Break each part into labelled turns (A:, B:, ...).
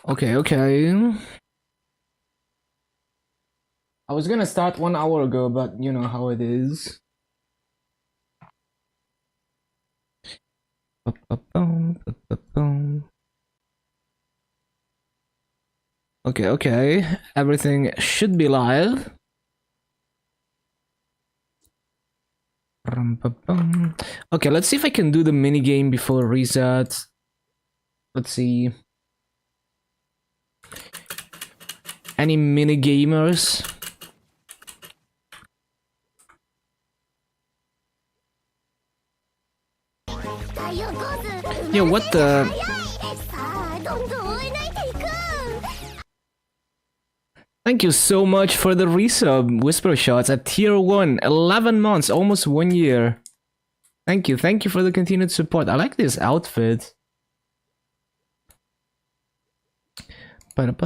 A: Okay, okay. I was gonna start 1 hour ago, but you know how it is. Okay, okay. Everything should be live. Okay, let's see if I can do the mini game before reset. Let's see. Any mini gamers? Yo, what the? Thank you so much for the resub, Whisper Shots at tier 1, 11 months, almost 1 year. Thank you for the continued support. I like this outfit. Okay.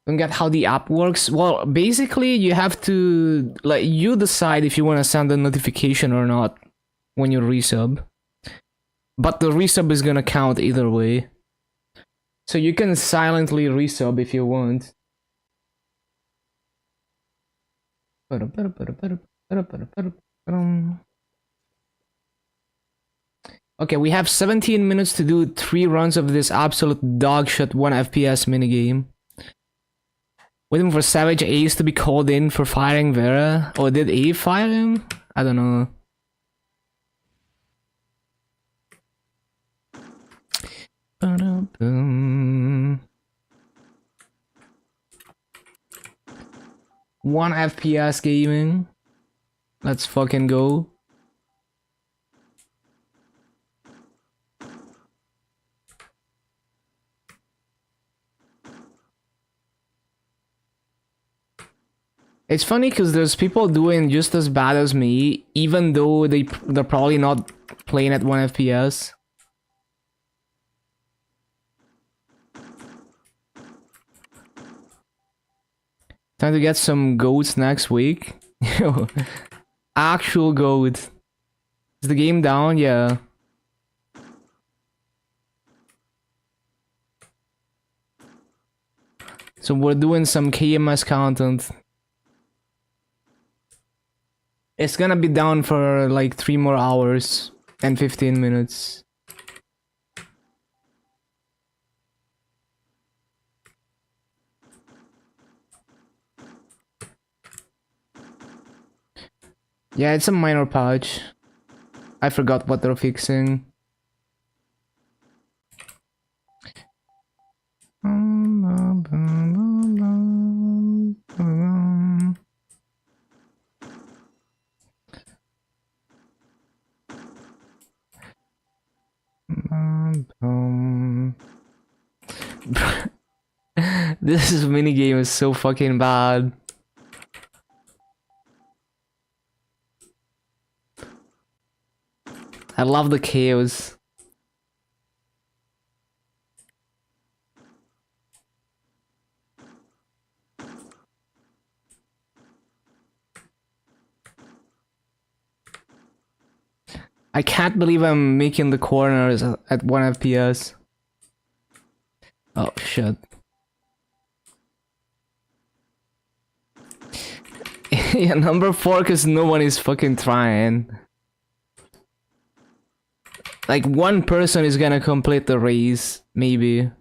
A: Don't get how the app works. Well, basically you have to, like, you decide if you want to send a notification or not when you resub. But the resub is gonna count either way. So you can silently resub if you want. Okay, we have 17 minutes to do 3 runs of this absolute dogshit 1 FPS minigame. Waiting for Savage Ace to be called in for firing Vera. Or did A fire him? I don't know. One FPS gaming. Let's fucking go. It's funny because there's people doing just as bad as me, even though they're probably not playing at 1 FPS. Time to get some goats next week. Actual goat. Is the game down? Yeah. So we're doing some KMS content. It's gonna be down for like 3 more hours and 15 minutes. Yeah, it's a minor patch. I forgot what they're fixing. This minigame is so fucking bad. I love the chaos. I can't believe I'm making the corners at 1 FPS. Oh shit. Yeah, number 4 cause no one is fucking trying. Like, one person is gonna complete the race, maybe.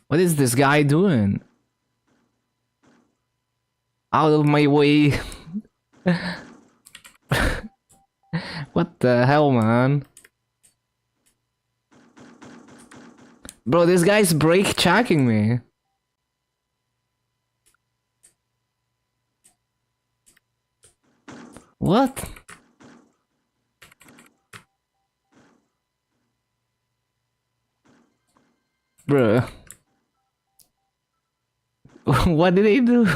A: What is this guy doing? Out of my way. What the hell, man? Bro, this guy's brake checking me. What? Bro. What did he do?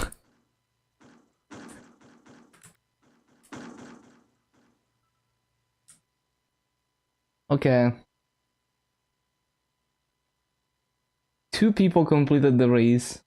A: Okay. 2 people completed the race.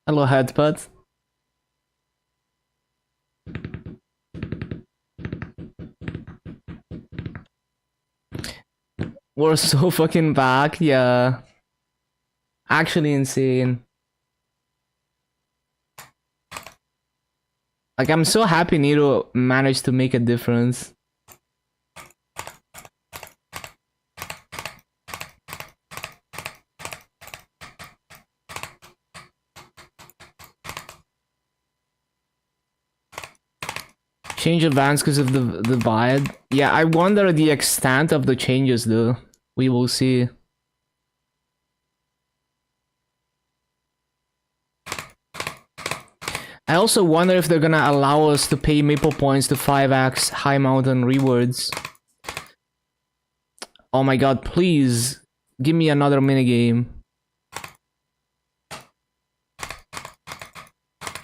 A: Hello, Headbutt. We're so fucking back, yeah. Actually insane. Like, I'm so happy Nero managed to make a difference. Change advance because of the VOD. Yeah, I wonder the extent of the changes though. We will see. I also wonder if they're gonna allow us to pay Maple points to 5x High Mountain rewards. Oh my god, please give me another minigame.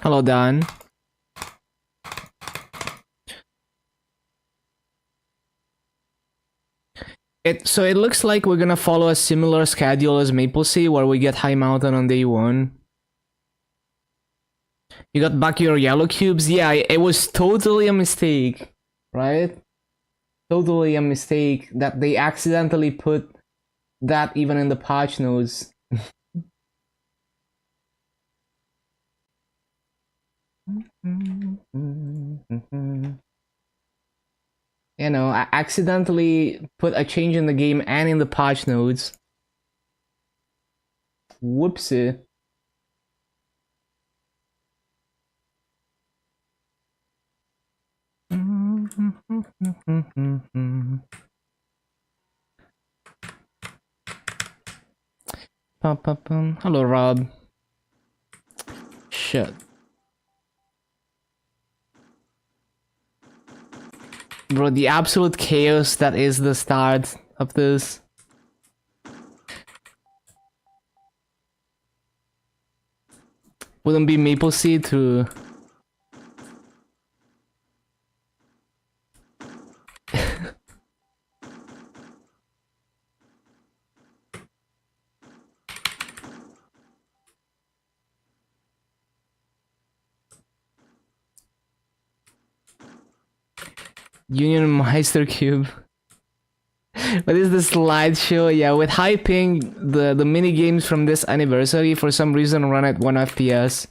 A: Hello, Dan. So it looks like we're gonna follow a similar schedule as MapleStory, where we get High Mountain on day 1. You got back your yellow cubes? Yeah, it was totally a mistake, right? Totally a mistake that they accidentally put that even in the patch notes. You know, I accidentally put a change in the game and in the patch notes. Whoopsie. Hello, Rob. Shit. Bro, the absolute chaos that is the start of this. Wouldn't be MapleStory to... Union Meister Cube. What is the slideshow? Yeah, with hyping the mini games from this anniversary, for some reason run at 1 FPS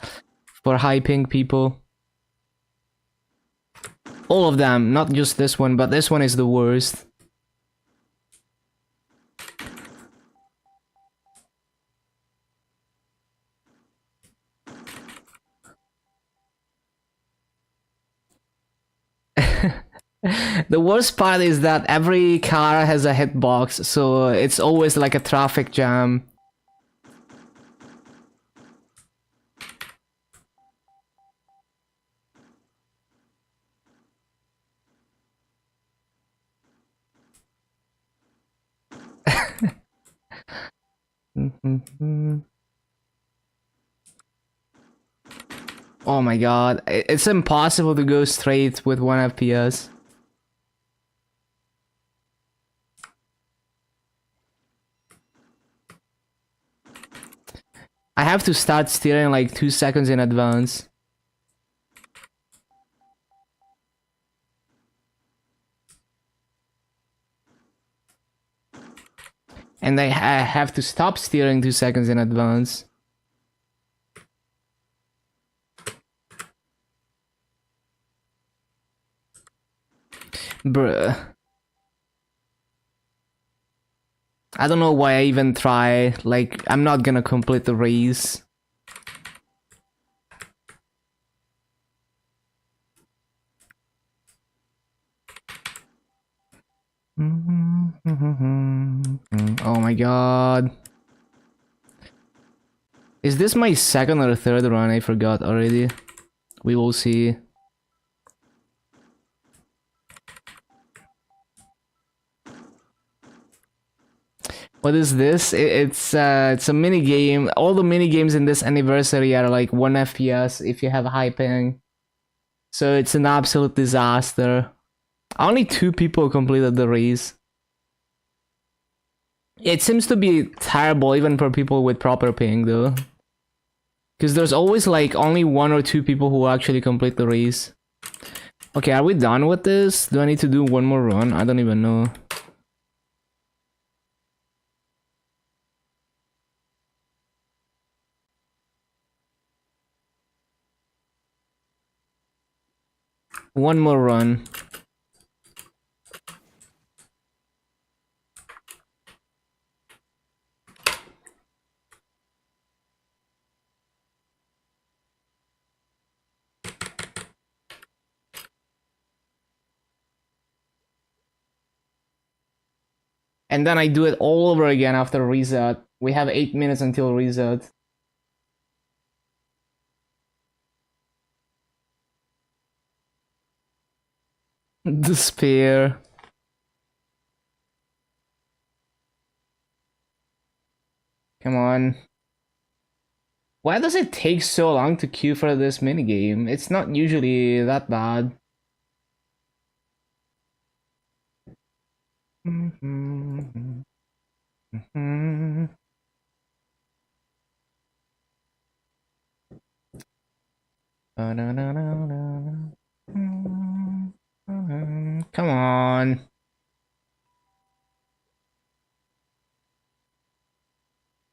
A: for hyping people. All of them, not just this one, but this one is the worst. The worst part is that every car has a hitbox, so it's always like a traffic jam. Oh my god, it's impossible to go straight with 1 FPS. I have to start steering like 2 seconds in advance. And I have to stop steering 2 seconds in advance. Bruh. I don't know why I even try. Like, I'm not gonna complete the race. Oh my god. Is this my second or third run? I forgot already. We will see. What is this? It's a mini game. All the mini games in this anniversary are like 1 FPS if you have high ping. So it's an absolute disaster. Only 2 people completed the race. It seems to be terrible even for people with proper ping though. Because there's always like only 1 or 2 people who actually complete the race. Okay, are we done with this? Do I need to do one more run? I don't even know. One more run. And then I do it all over again after reset. We have 8 minutes until reset. Despair. Come on. Why does it take so long to queue for this minigame? It's not usually that bad. Come on.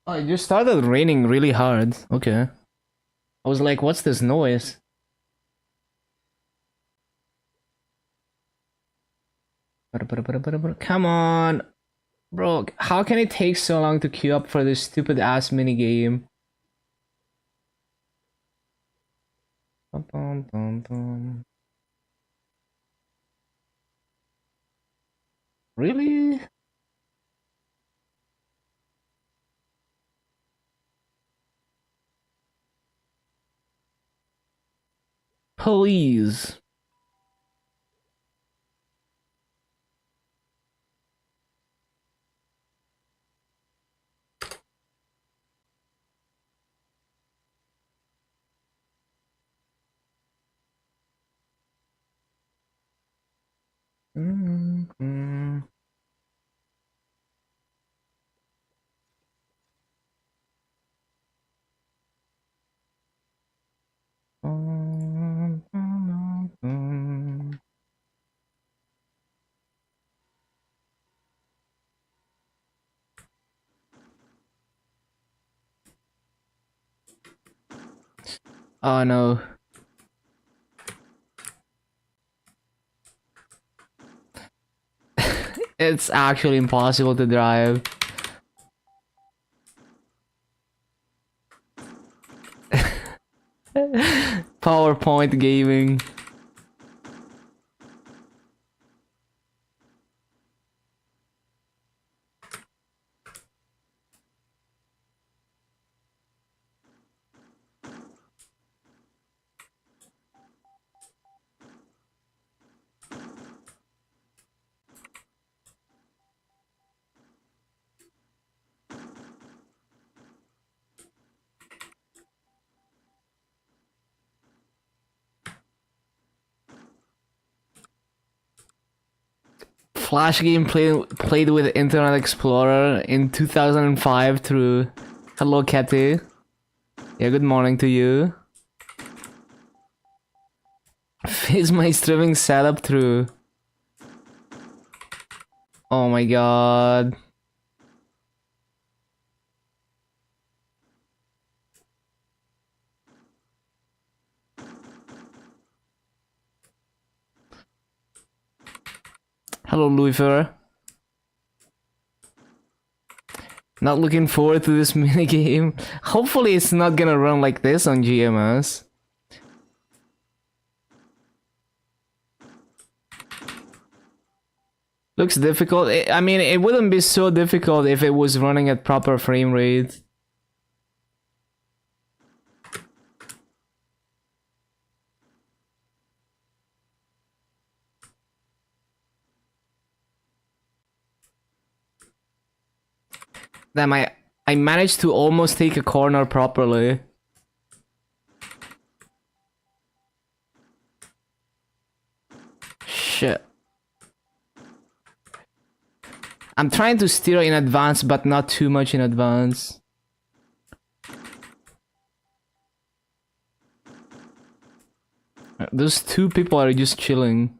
A: Oh, it just started raining really hard. Okay. I was like, what's this noise? Come on. Bro, how can it take so long to queue up for this stupid ass minigame? Really? Please. Oh no. It's actually impossible to drive. PowerPoint gaming. Flash game played with Internet Explorer in 2005 through Hello Kitty. Yeah, good morning to you. Is my streaming setup through? Oh my god. Hello, Luifer. Not looking forward to this minigame. Hopefully it's not gonna run like this on GMS. Looks difficult. I mean, it wouldn't be so difficult if it was running at proper frame rate. Damn, I managed to almost take a corner properly. Shit. I'm trying to steer in advance, but not too much in advance. Those two people are just chilling.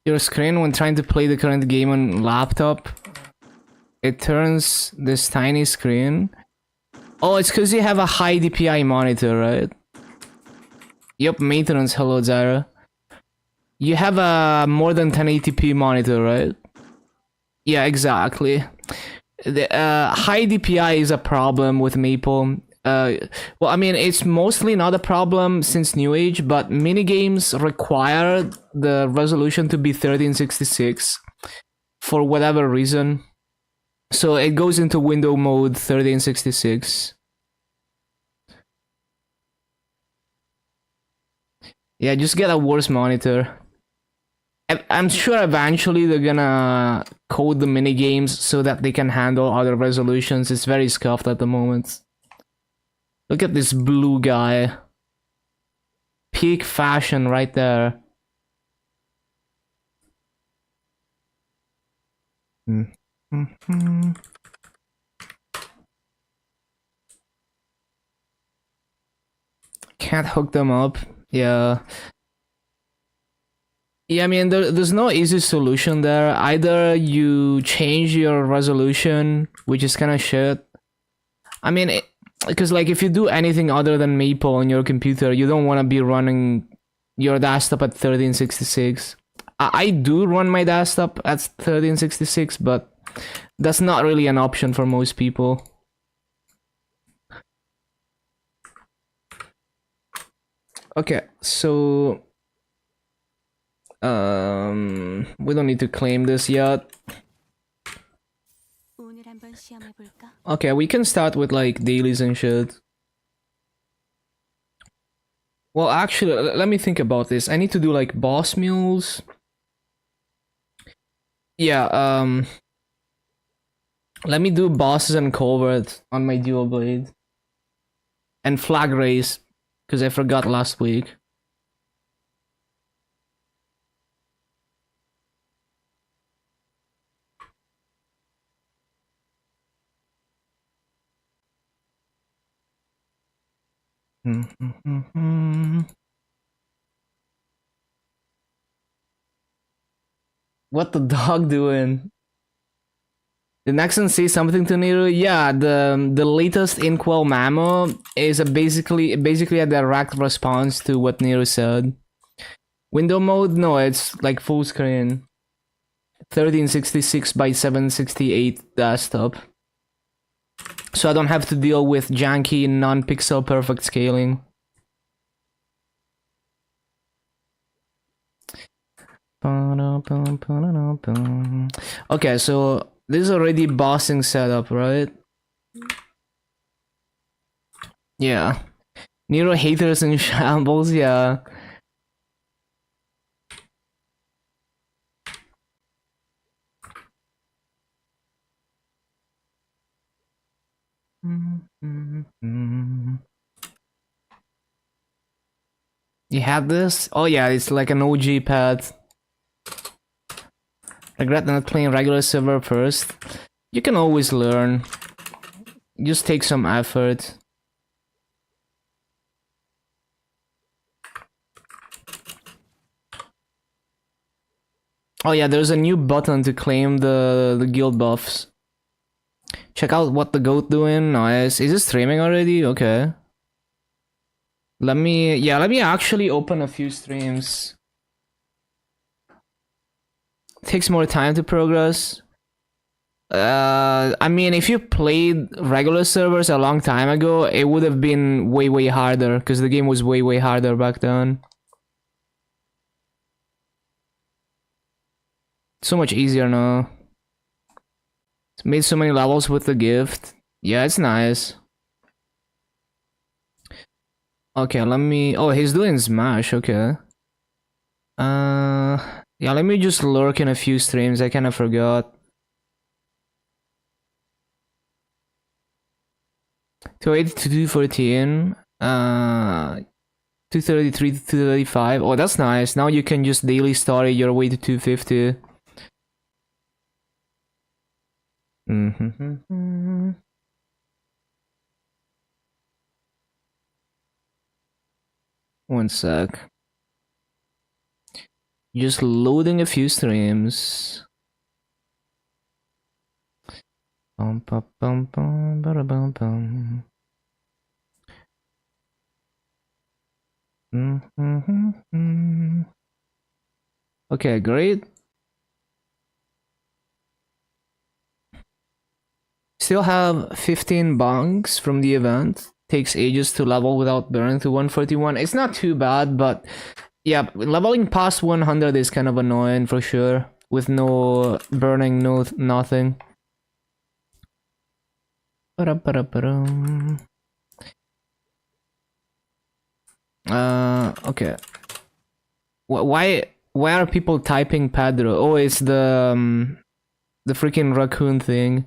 A: Your screen when trying to play the current game on laptop, it turns this tiny screen. Oh, it's because you have a high DPI monitor, right? Yup, maintenance. Hello, Zyra. You have a more than 1080p monitor, right? Yeah, exactly. The high DPI is a problem with Maple. Well, I mean, it's mostly not a problem since New Age, but minigames require the resolution to be 1366 for whatever reason. So it goes into window mode 1366. Yeah, just get a worse monitor. I'm sure eventually they're gonna code the minigames so that they can handle other resolutions. It's very scuffed at the moment. Look at this blue guy. Peak fashion right there. Can't hook them up. Yeah. Yeah, I mean, there's no easy solution there. Either you change your resolution, which is kind of shit. I mean, because like if you do anything other than Maple on your computer, you don't want to be running your desktop at 1366. I do run my desktop at 1366, but that's not really an option for most people. Okay, so we don't need to claim this yet. Okay, we can start with like dailies and shit. Well, actually, let me think about this. I need to do like boss mules. Yeah, let me do bosses and covert on my dual blade. And flag race, because I forgot last week. What the dog doing? Did Nexon say something to Nero? Yeah, the latest Inkwell memo is basically a direct response to what Nero said. Window mode? No, it's like full screen. 1366 by 768 desktop. So I don't have to deal with janky non-pixel perfect scaling. Okay, so this is already bossing setup, right? Yeah. Nero haters in shambles, yeah. You had this? Oh yeah, it's like an OG pad. Regret not playing regular server first. You can always learn. Just take some effort. Oh yeah, there's a new button to claim the guild buffs. Check out what the goat doing. Nice. Is it streaming already? Okay. Let me actually open a few streams. Takes more time to progress. I mean, if you played regular servers a long time ago, it would have been way harder because the game was way harder back then. So much easier now. It's made so many levels with the gift. Yeah, it's nice. Okay, let me... Oh, he's doing Smash, okay. Yeah, let me just lurk in a few streams, I kinda forgot. 280 to 214. 233 to 235. Oh, that's nice. Now you can just daily story your way to 250. Mm-hmm. One sec. Just loading a few streams. Bum, bum, bum, bum, bum, bum, bum. Okay, great. Still have 15 bunks from the event. Takes ages to level without burning to 141. It's not too bad, but yeah, leveling past 100 is kind of annoying for sure. With no burning, no nothing. Okay. Why are people typing Pedro? Oh, it's the freaking raccoon thing.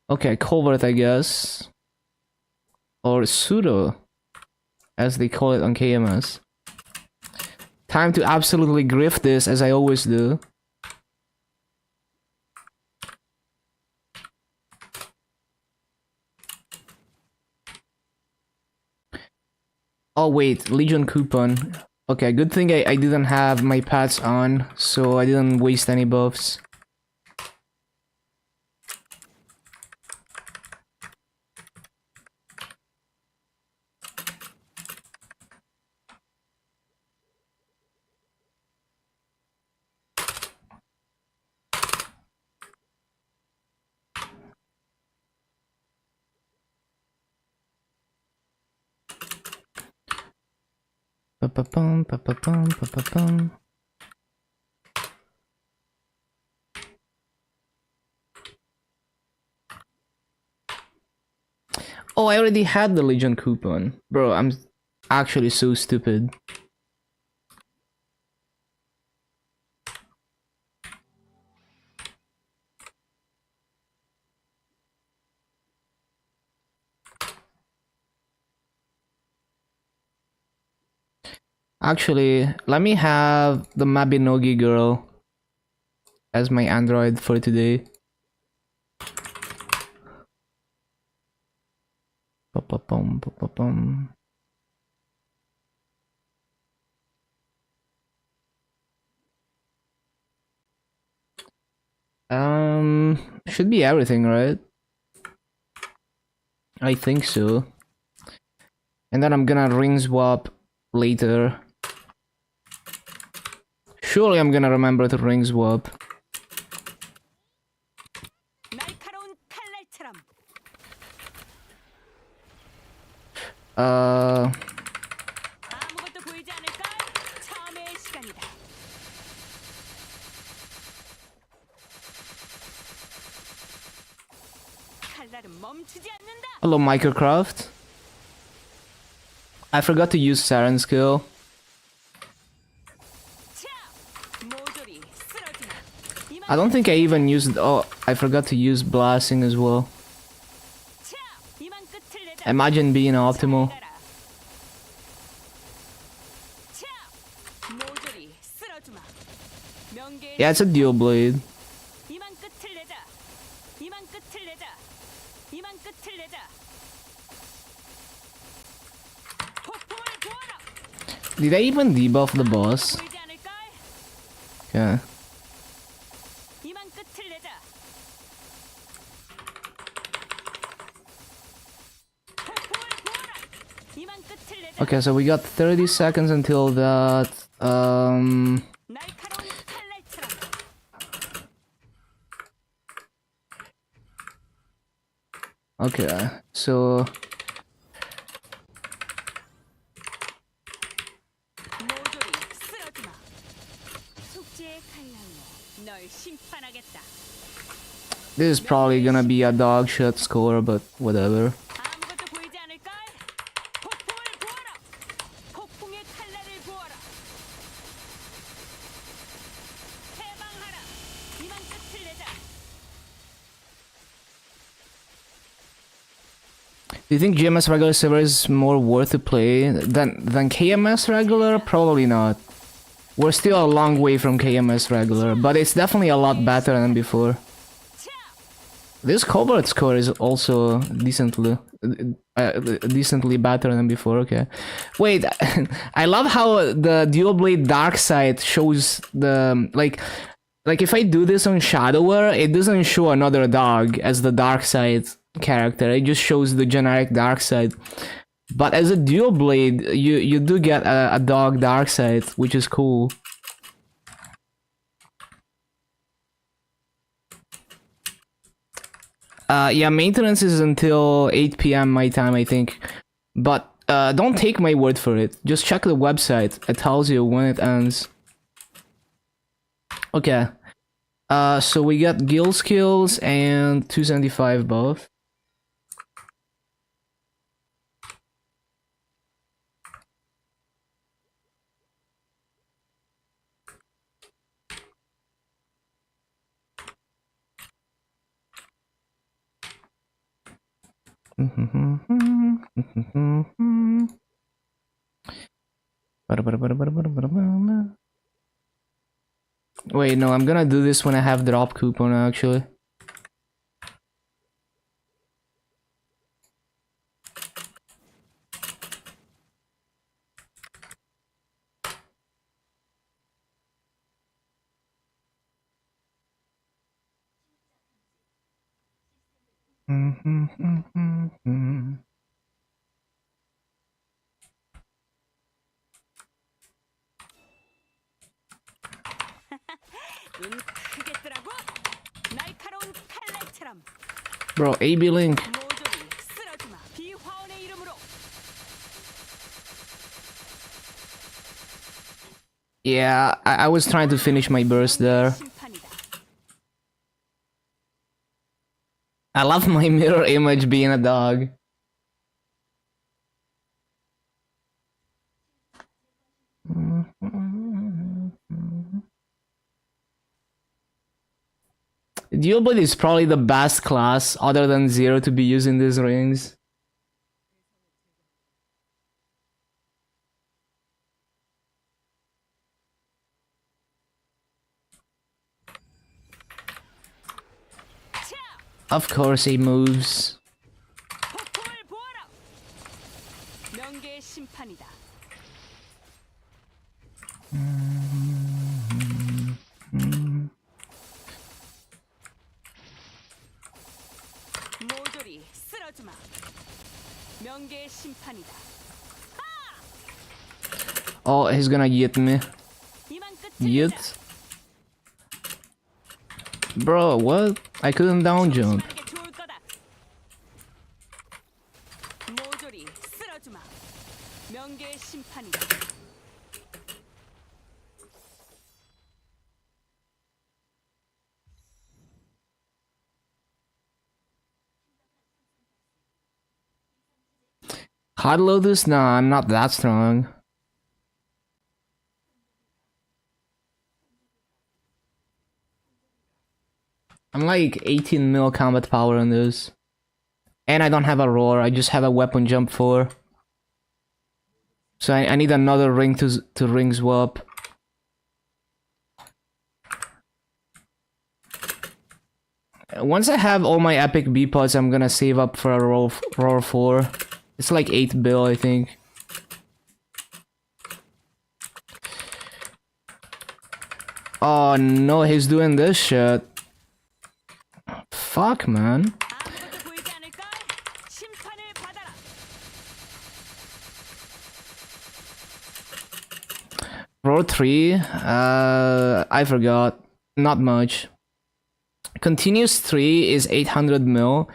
A: Okay, Colbert, I guess. Or pseudo, as they call it on KMS. Time to absolutely grift this, as I always do. Oh wait, Legion coupon. Okay, good thing I didn't have my pats on, so I didn't waste any buffs. Pa-pa-pum, pa-pa-pum, pa-pa-pum. Oh, I already had the Legion coupon. Bro, I'm actually so stupid. Actually, let me have the Mabinogi girl as my android for today. Pa-pa-pum, pa-pa-pum. Should be everything, right? I think so. And then I'm gonna ring swap later. Surely I'm gonna remember to ring swap. Hello, Microcraft. I forgot to use Saren's skill. I don't think I even used... Oh, I forgot to use blasting as well. Imagine being optimal. Yeah, it's a dual blade. Did I even debuff the boss? Okay. Okay, so we got 30 seconds until that. Okay, so This is probably gonna be a dog shit score, but whatever. Do you think GMS regular server is more worth to play than KMS regular? Probably not. We're still a long way from KMS regular, but it's definitely a lot better than before. This covert score is also decently better than before. Okay, wait. I love how the dual blade dark side shows the like if I do this on Shadower, it doesn't show another dog as the dark side character. It just shows the generic dark side. But as a dual blade, you do get a dog dark side, which is cool. Yeah, maintenance is until 8 p.m. my time, I think. But don't take my word for it. Just check the website. It tells you when it ends. Okay. So we got guild skills and 275 buff. Wait, no, I'm gonna do this when I have drop coupon actually. Bro, AB Link. Yeah, I was trying to finish my burst there. I love my mirror image being a dog. Dual Blade is probably the best class other than Zero to be using these rings. Of course he moves. Oh, he's gonna yeet me. Yeet? Bro, what? I couldn't down jump. Hot Lotus? Nah, I'm not that strong. I'm like 18 mil combat power on this. And I don't have a roar, I just have a weapon jump 4. So I need another ring to ring swap. Once I have all my epic B pods, I'm gonna save up for a roar 4. It's like 8 bill, I think. Oh no, he's doing this shit. Fuck, man. Roar 3? I forgot. Not much. Continuous 3 is 800 mil.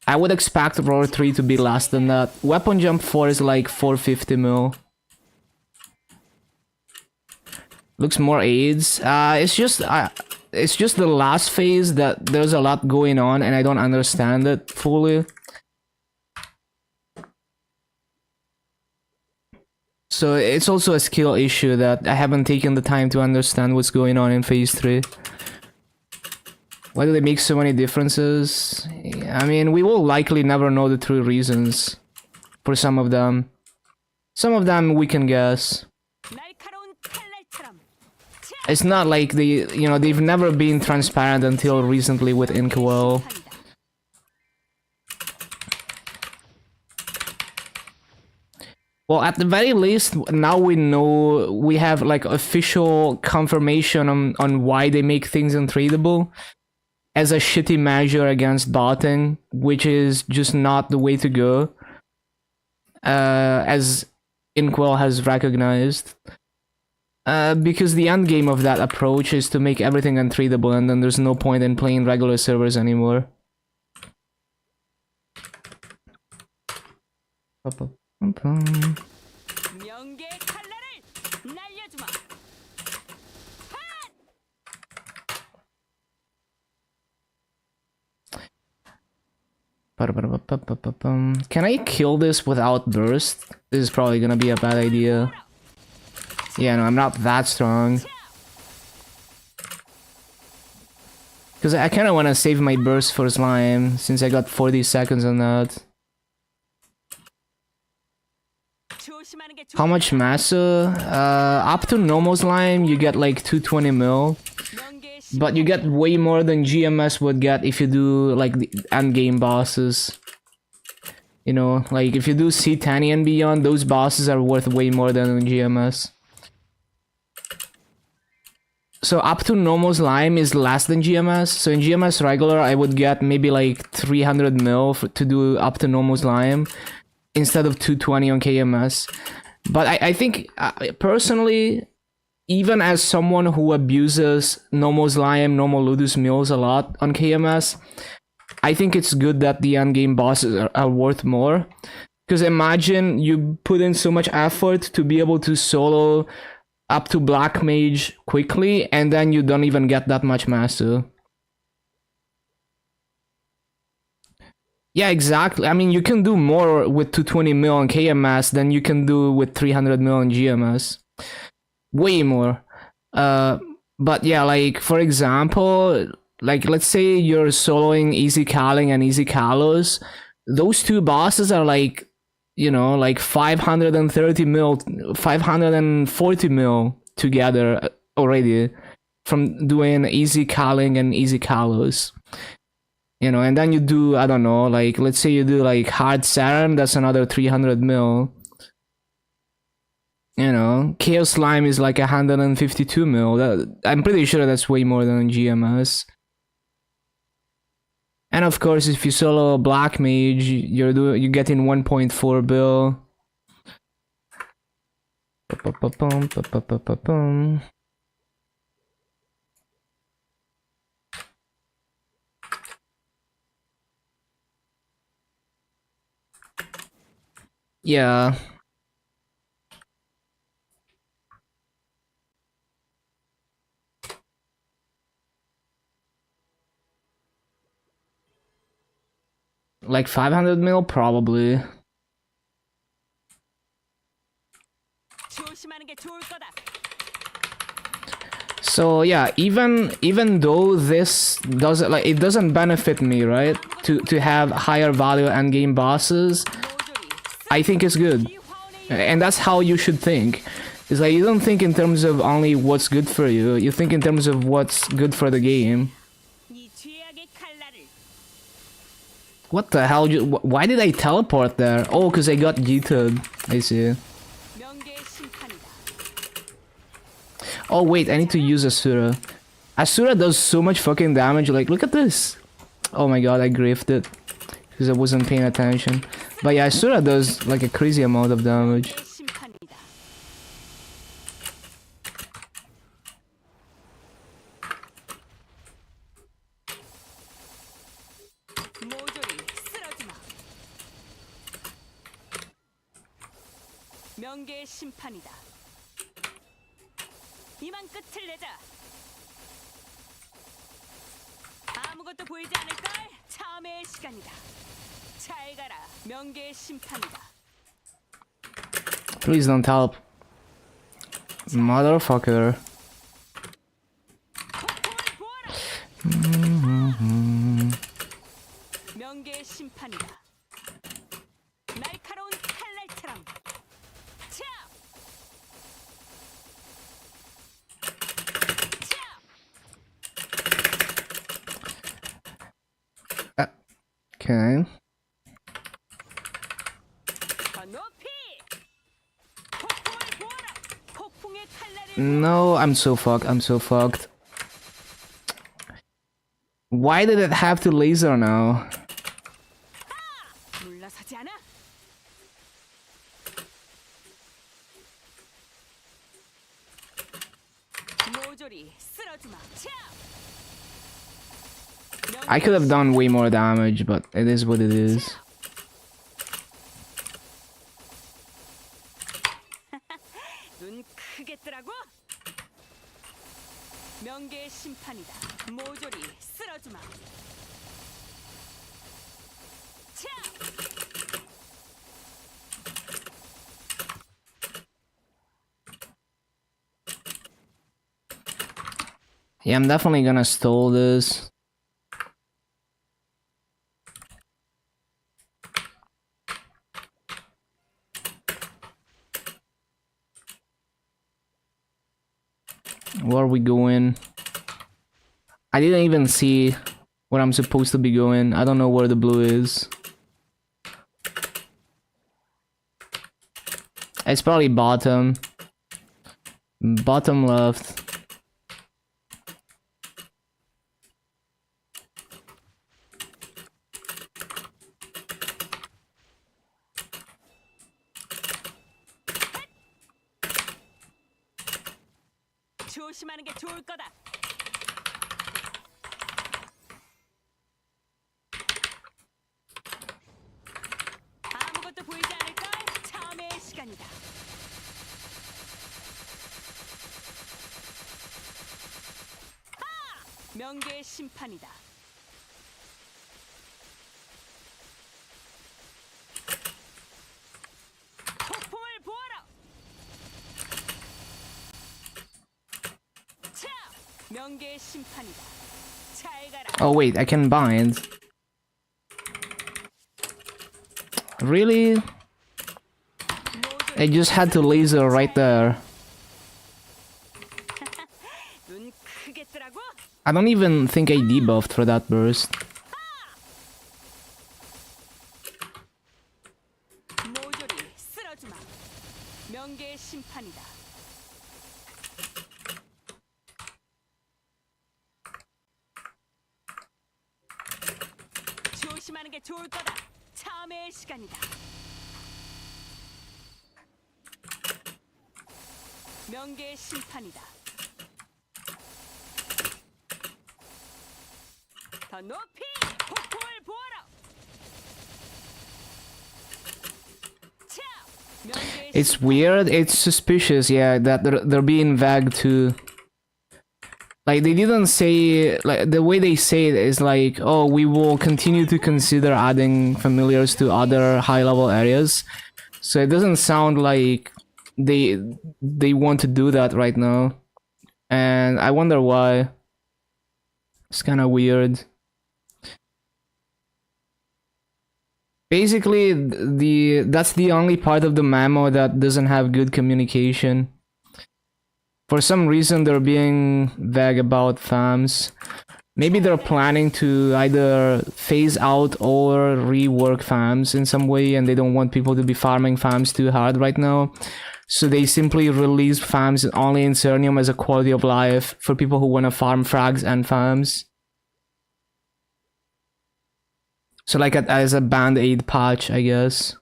A: I would expect Roar 3 to be less than that. Weapon Jump 4 is like 450 mil. Looks more aids. It's just it's just the last phase that there's a lot going on and I don't understand it fully. So it's also a skill issue that I haven't taken the time to understand what's going on in phase 3. Why do they make so many differences? I mean, we will likely never know the true reasons for some of them. Some of them we can guess. It's not like they've never been transparent until recently with Inkwell. Well, at the very least, now we know, we have like official confirmation on why they make things untradeable as a shitty measure against botting, which is just not the way to go, as Inkwell has recognized. Because the end game of that approach is to make everything untradeable, and then there's no point in playing regular servers anymore. Can I kill this without burst? This is probably gonna be a bad idea. Yeah, no, I'm not that strong. Because I kind of want to save my burst for slime, since I got 40 seconds on that. How much massa? Up to normal slime, you get like 220 mil. But you get way more than GMS would get if you do like the endgame bosses. You know, like if you do C10 and beyond, those bosses are worth way more than GMS. So up to normal slime is less than GMS. So in GMS regular, I would get maybe like 300 mil to do up to normal slime instead of 220 on KMS. But I think personally, even as someone who abuses normal slime, normal Ludus mills a lot on KMS, I think it's good that the endgame bosses are worth more. Because imagine you put in so much effort to be able to solo up to Black Mage quickly, and then you don't even get that much master. Yeah, exactly. I mean, you can do more with 220 mil on KMS than you can do with 300 mil on GMS. Way more. But yeah, like, for example, like, let's say you're soloing Easy Calling and Easy Kalos. Those two bosses are like, you know, like 530 mil, 540 mil together already from doing Easy Calling and Easy Kalos. You know, and then you do, I don't know, like, let's say you do like Hard Serum, that's another 300 mil. You know, Chaos Slime is like 152 mil. I'm pretty sure that's way more than GMS. And of course, if you solo Black Mage, you're getting 1.4 bill. Yeah. Like 500 mil, probably. So yeah, even though this doesn't, like, it doesn't benefit me, right? To have higher value endgame bosses, I think it's good. And that's how you should think. It's like, you don't think in terms of only what's good for you, you think in terms of what's good for the game. What the hell? Why did I teleport there? Oh, because I got yeeted. I see. Oh wait, I need to use Asura. Asura does so much fucking damage, like, look at this. Oh my god, I griefed it. Because I wasn't paying attention. But yeah, Asura does like a crazy amount of damage.
B: 아무것도 보이지 않을 걸. 참의 시간이다. 잘 가라. 명계의 심판이다.
A: Please don't help. Motherfucker.
B: 명계의 심판이다. 날카로운 칼날처럼. 차!
A: Okay. No, I'm so fucked. Why did it have to laser now? I could have done way more damage, but it is what it is.
B: 명계의 심판이다. 모조리 쓸어주마.
A: Yeah, I'm definitely gonna stall this. Where are we going? I didn't even see where I'm supposed to be going. I don't know where the blue is. It's probably bottom. Bottom left.
B: 조심하는 게 좋을 거다. 아무것도 보이지 않을 걸. 참의 시간이다. 명계의 심판이다. 폭풍을 보아라. 차! 명계의 심판이다. 잘 가라.
A: Oh wait, I can bind. Really? I just had to laser right there.
B: 눈 크게 뜨라고.
A: I don't even think I debuffed for that burst.
B: 모조리 쓸어주마. 명계의 심판이다. 조심하는 게 좋을 거다. 참의 시간이다. 명계의 심판이다. 더 높이 폭풍을 보아라. 차! 명계의
A: It's weird, it's suspicious, yeah, that they're being vague too. Like, they didn't say, like, the way they say it is like, oh, we will continue to consider adding familiars to other high-level areas. So it doesn't sound like they want to do that right now. And I wonder why. It's kind of weird. Basically, that's the only part of the memo that doesn't have good communication. For some reason, they're being vague about FAMs. Maybe they're planning to either phase out or rework FAMs in some way, and they don't want people to be farming FAMs too hard right now. So they simply release FAMs only in Cernium as a quality of life for people who want to farm frags and FAMs. So like as a band-aid patch, I guess.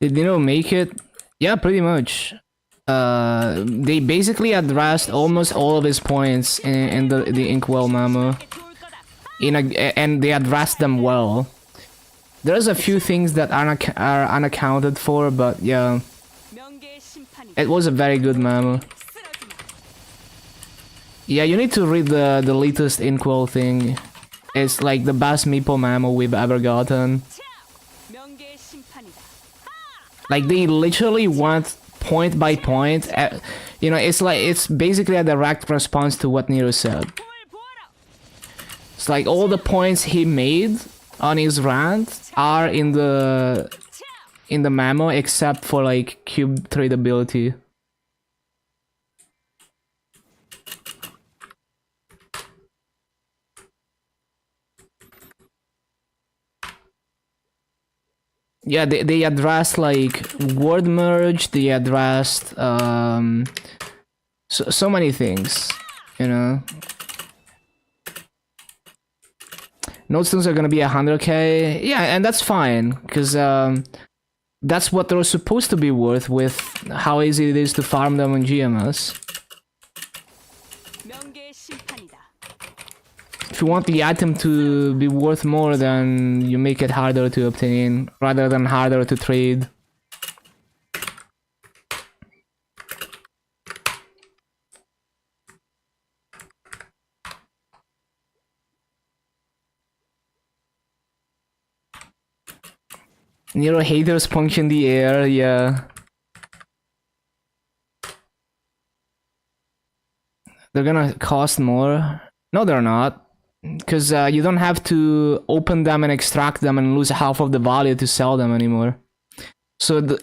A: Did Nino make it? Yeah, pretty much. they basically addressed almost all of his points in the Inkwell memo. And they addressed them well. There's a few things that are unaccounted for, but yeah, it was a very good memo. Yeah, you need to read the latest Inkwell thing. It's like the best Meeple memo we've ever gotten. Like they literally went point by point. You know, it's basically a direct response to what Nero said. It's like all the points he made on his rant are in the memo, except for like cube tradability. Yeah, they addressed like word merge. They addressed so many things, you know. Nodestones are gonna be 100k. Yeah, and that's fine, because that's what they're supposed to be worth with how easy it is to farm them on GMS. If you want the item to be worth more, then you make it harder to obtain, rather than harder to trade. Nero haters punch in the air, yeah. They're gonna cost more. No, they're not. Because you don't have to open them and extract them and lose half of the value to sell them anymore. So,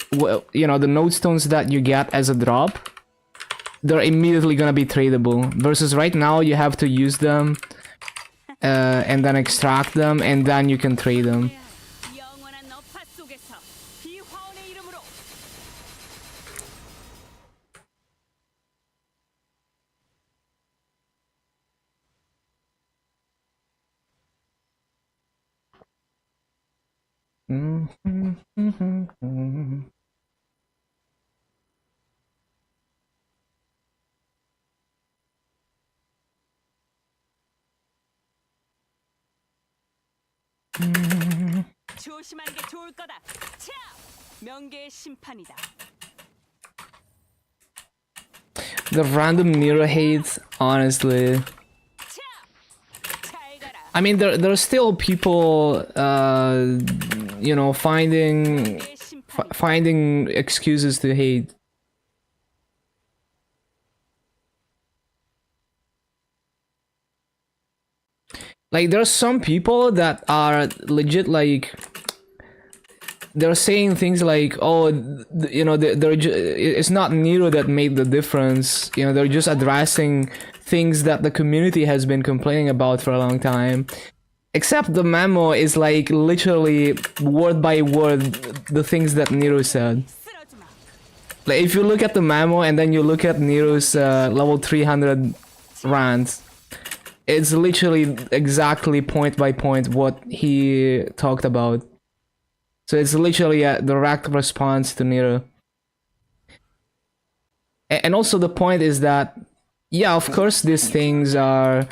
A: you know, the nodestones that you get as a drop, they're immediately gonna be tradable. Versus right now, you have to use them and then extract them, and then you can trade them.
B: 조심하는 게 좋을 거다. 차! 명계의 심판이다.
A: The random Nero hate, honestly. I mean, there's still people, you know, finding excuses to hate. Like, there's some people that are legit, like, they're saying things like, oh, you know, it's not Nero that made the difference. You know, they're just addressing things that the community has been complaining about for a long time. Except the memo is like literally word by word the things that Nero said. Like, if you look at the memo and then you look at Nero's level 300 rant, it's literally exactly point by point what he talked about. So it's literally a direct response to Nero. And also the point is that, yeah, of course these things are...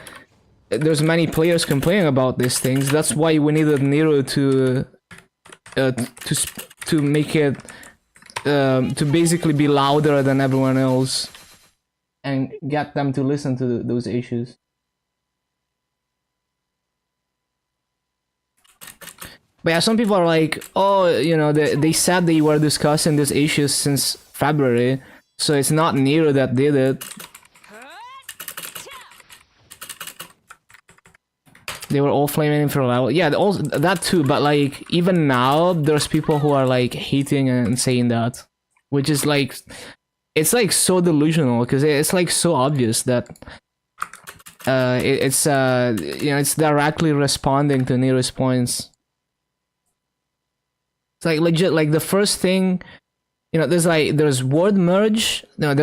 A: There's many players complaining about these things. That's why we needed Nero to make it... to basically be louder than everyone else. And get them to listen to those issues. But yeah, some people are like, oh, you know, they said they were discussing these issues since February, so it's not Nero that did it. They were all flaming for a level. Yeah, also, that too, but like, even now, there's people who are like hating and saying that. Which is like, it's like so delusional, because it's like so obvious that it's you know, it's directly responding to Nero's points. It's like legit, like the first thing, you know, there's word merge. No,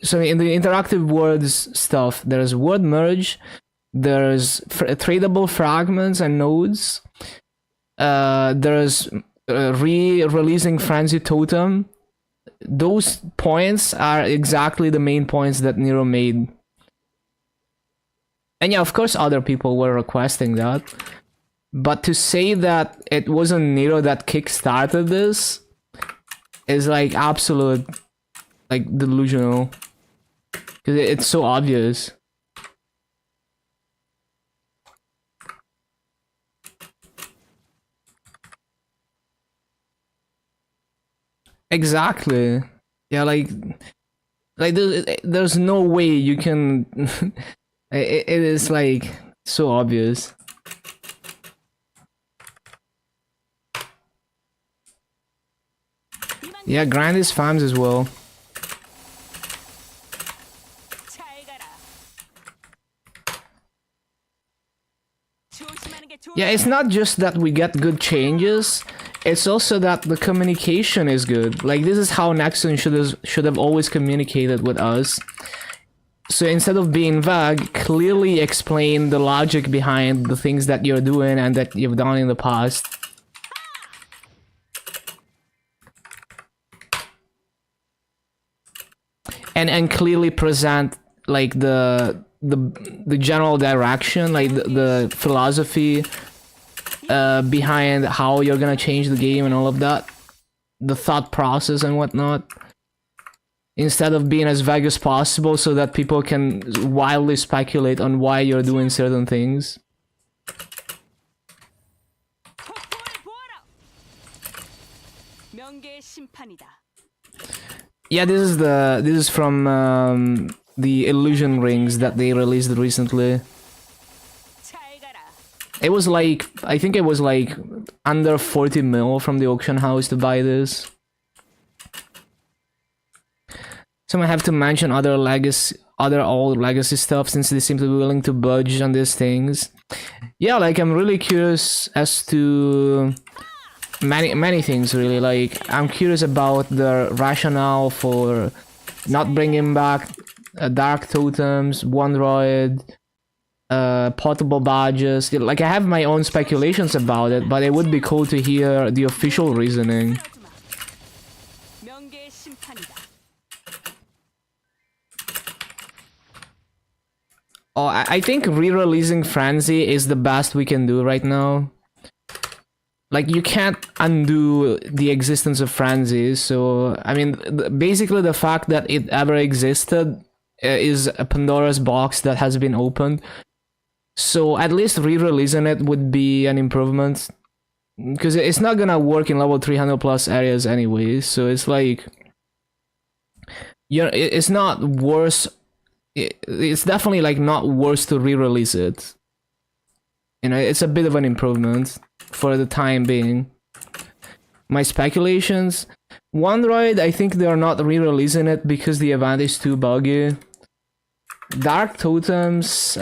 A: so in the interactive words stuff, there's word merge, there's tradable fragments and nodes, there's re-releasing Frenzy Totem, those points are exactly the main points that Nero made. And yeah, of course other people were requesting that. But to say that it wasn't Nero that kickstarted this is like absolute, like, delusional. Because it's so obvious. Exactly. Yeah, like there's no way you can. It is like so obvious. Yeah, grind his farms as well.
B: 잘 가라. 조심하는 게 좋아.
A: Yeah, it's not just that we get good changes, it's also that the communication is good. Like, this is how Nexon should have always communicated with us. So instead of being vague, clearly explain the logic behind the things that you're doing and that you've done in the past. And clearly present like the general direction, like the philosophy behind how you're gonna change the game and all of that, the thought process and whatnot, instead of being as vague as possible so that people can wildly speculate on why you're doing certain things.
B: 폭포를 보아라. 명계의 심판이다.
A: Yeah, this is from the illusion rings that they released recently.
B: 잘 가라.
A: It was like, I think it was like under 40 mil from the auction house to buy this. So I have to mention other old legacy stuff, since they seem to be willing to budge on these things. Yeah, like, I'm really curious as to many things, really. Like, I'm curious about the rationale for not bringing back dark totems, one droid, portable badges. Like, I have my own speculations about it, but it would be cool to hear the official reasoning.
B: 명계의 심판이다.
A: Oh, I think re-releasing Frenzy is the best we can do right now. Like, you can't undo the existence of Frenzy, so, I mean, basically the fact that it ever existed is a Pandora's box that has been opened. So at least re-releasing it would be an improvement, because it's not gonna work in level 300 plus areas anyway, so it's like, it's not worse. It's definitely like not worse to re-release it. You know, it's a bit of an improvement for the time being. My speculations, one droid, I think they're not re-releasing it because the event is too buggy. Dark totems,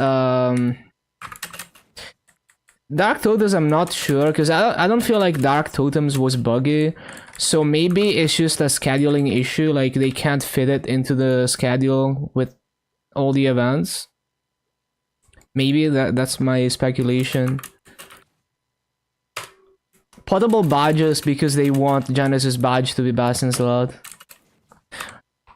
A: Dark totems, I'm not sure, because I don't feel like Dark totems was buggy. So maybe it's just a scheduling issue, like they can't fit it into the schedule with all the events. Maybe that's my speculation. Portable badges, because they want Genesis badge to be best in slot.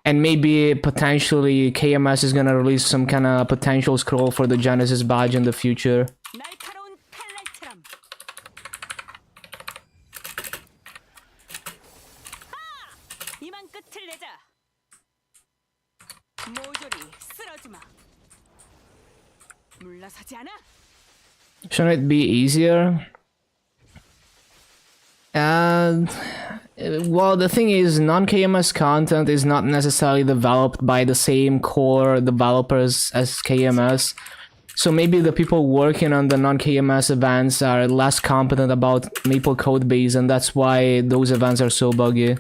A: And maybe potentially KMS is gonna release some kind of potential scroll for the Genesis badge in the future.
B: 날카로운 칼날처럼. 하! 이만 끝을 내자. 모조리 쓰러지마. 물러서지 않아?
A: Shouldn't it be easier? Well, the thing is, non-KMS content is not necessarily developed by the same core developers as KMS. So maybe the people working on the non-KMS events are less competent about Maple codebase, and that's why those events are so buggy.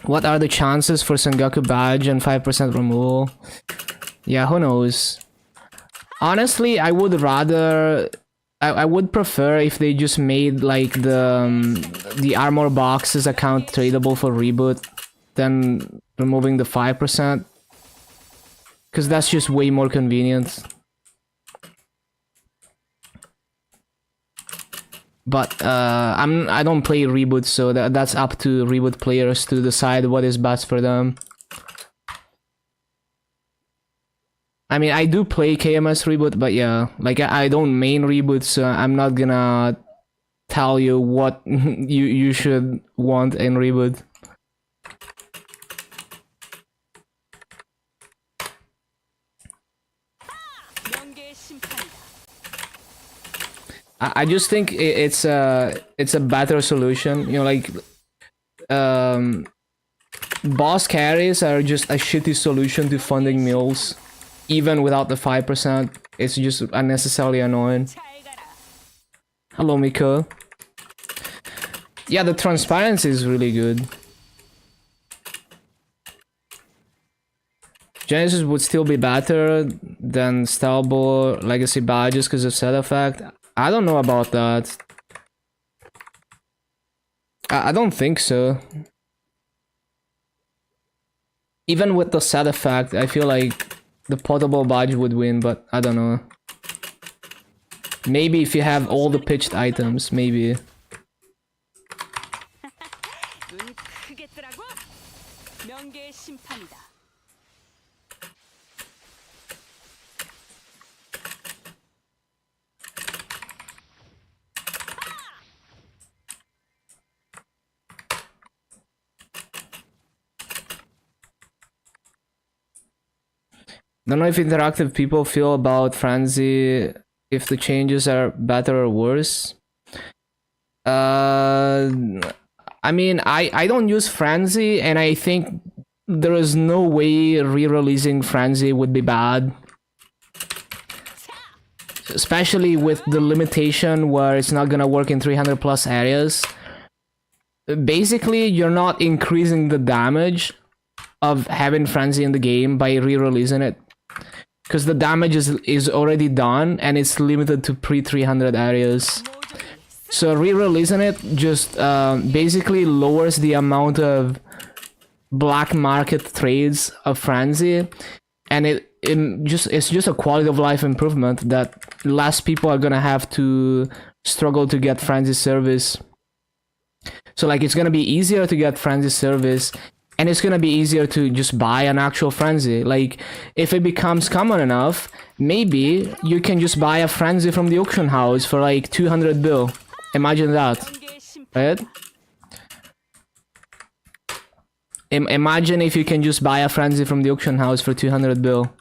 A: What are the chances for Sengoku badge and 5% removal? Yeah, who knows? Honestly, I would rather... I would prefer if they just made like the armor boxes account tradable for reboot than removing the 5%, because that's just way more convenient. But I don't play reboot, so that's up to reboot players to decide what is best for them. I mean, I do play KMS reboot, but yeah, like I don't main reboot, so I'm not gonna tell you what you should want in reboot.
B: 명계의 심판이다.
A: I just think it's a better solution. You know, like boss carries are just a shitty solution to funding mills, even without the 5%. It's just unnecessarily annoying.
B: 잘 가라.
A: Hello, Miko. Yeah, the transparency is really good. Genesis would still be better than Stalbo Legacy badges because of set effect. I don't know about that. I don't think so. Even with the set effect, I feel like the portable badge would win, but I don't know. Maybe if you have all the pitched items, maybe.
B: 눈 크게 뜨라고. 명계의 심판이다.
A: Don't know if interactive people feel about Frenzy, if the changes are better or worse. I mean, I don't use Frenzy, and I think there is no way re-releasing Frenzy would be bad. Especially with the limitation where it's not gonna work in 300 plus areas. Basically, you're not increasing the damage of having Frenzy in the game by re-releasing it. Because the damage is already done and it's limited to pre-300 areas. So re-releasing it just basically lowers the amount of black market trades of Frenzy, and it's just a quality of life improvement that less people are gonna have to struggle to get Frenzy service. So like it's gonna be easier to get Frenzy service, and it's gonna be easier to just buy an actual Frenzy. Like, if it becomes common enough, maybe you can just buy a Frenzy from the auction house for like 200 bill. Imagine that,
B: 명계의 심판.
A: right? Imagine if you can just buy a Frenzy from the auction house for 200 bill.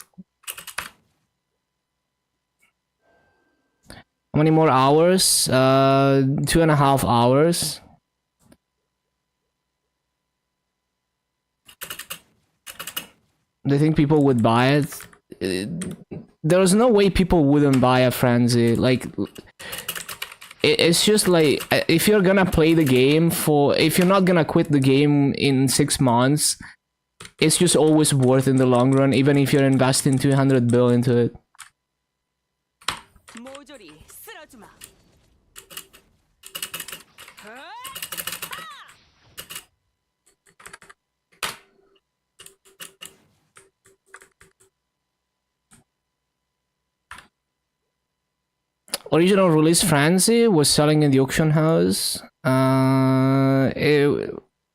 A: How many more hours? 2.5 hours. Do you think people would buy it? There's no way people wouldn't buy a Frenzy. Like, it's just like, if you're gonna play the game if you're not gonna quit the game in 6 months, it's just always worth in the long run, even if you're investing 200 bill into it.
B: 모조리 쓸어주마.
A: Original release Frenzy was selling in the auction house.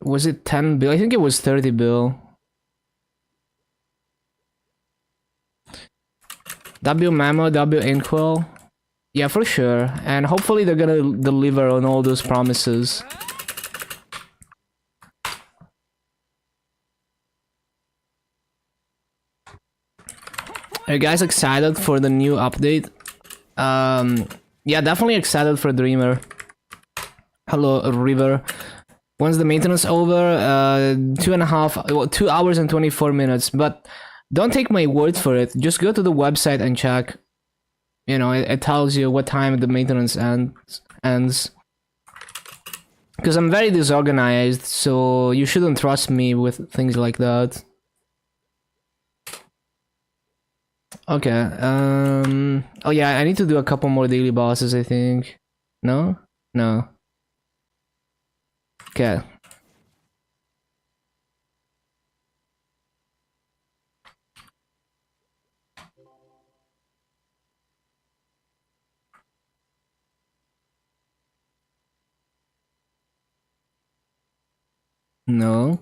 A: Was it 10 bill? I think it was 30 bill. W Memo, W Inkwell. Yeah, for sure. And hopefully they're gonna deliver on all those promises. Are you guys excited for the new update? Yeah, definitely excited for Dreamer. Hello, River. When's the maintenance over? 2 hours and 24 minutes. But don't take my word for it. Just go to the website and check. You know, it tells you what time the maintenance ends. Because I'm very disorganized, so you shouldn't trust me with things like that. Okay, oh yeah, I need to do a couple more daily bosses, I think. No? No. Okay. No.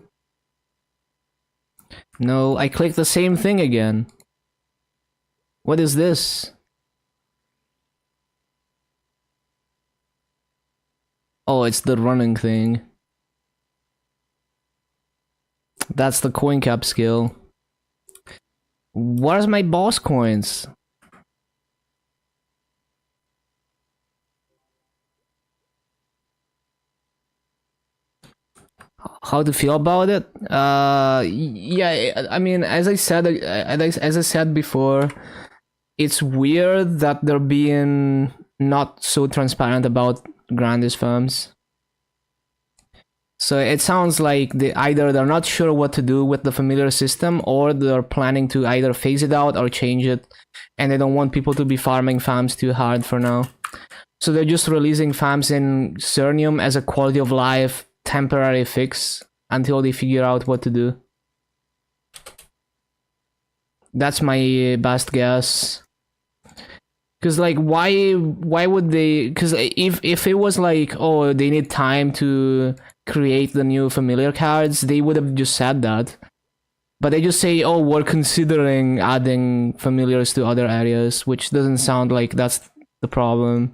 A: No, I clicked the same thing again. What is this? Oh, it's the running thing. That's the coin cap skill. Where's my boss coins? How to feel about it? Yeah, I mean, as I said before, it's weird that they're being not so transparent about Grandis firms. So it sounds like either they're not sure what to do with the familiar system, or they're planning to either phase it out or change it, and they don't want people to be farming farms too hard for now. So they're just releasing farms in Cernium as a quality of life temporary fix until they figure out what to do. That's my best guess. Cause like why would they? Cause if it was like, oh, they need time to create the new familiar cards, they would have just said that. But they just say, oh, we're considering adding familiars to other areas, which doesn't sound like that's the problem.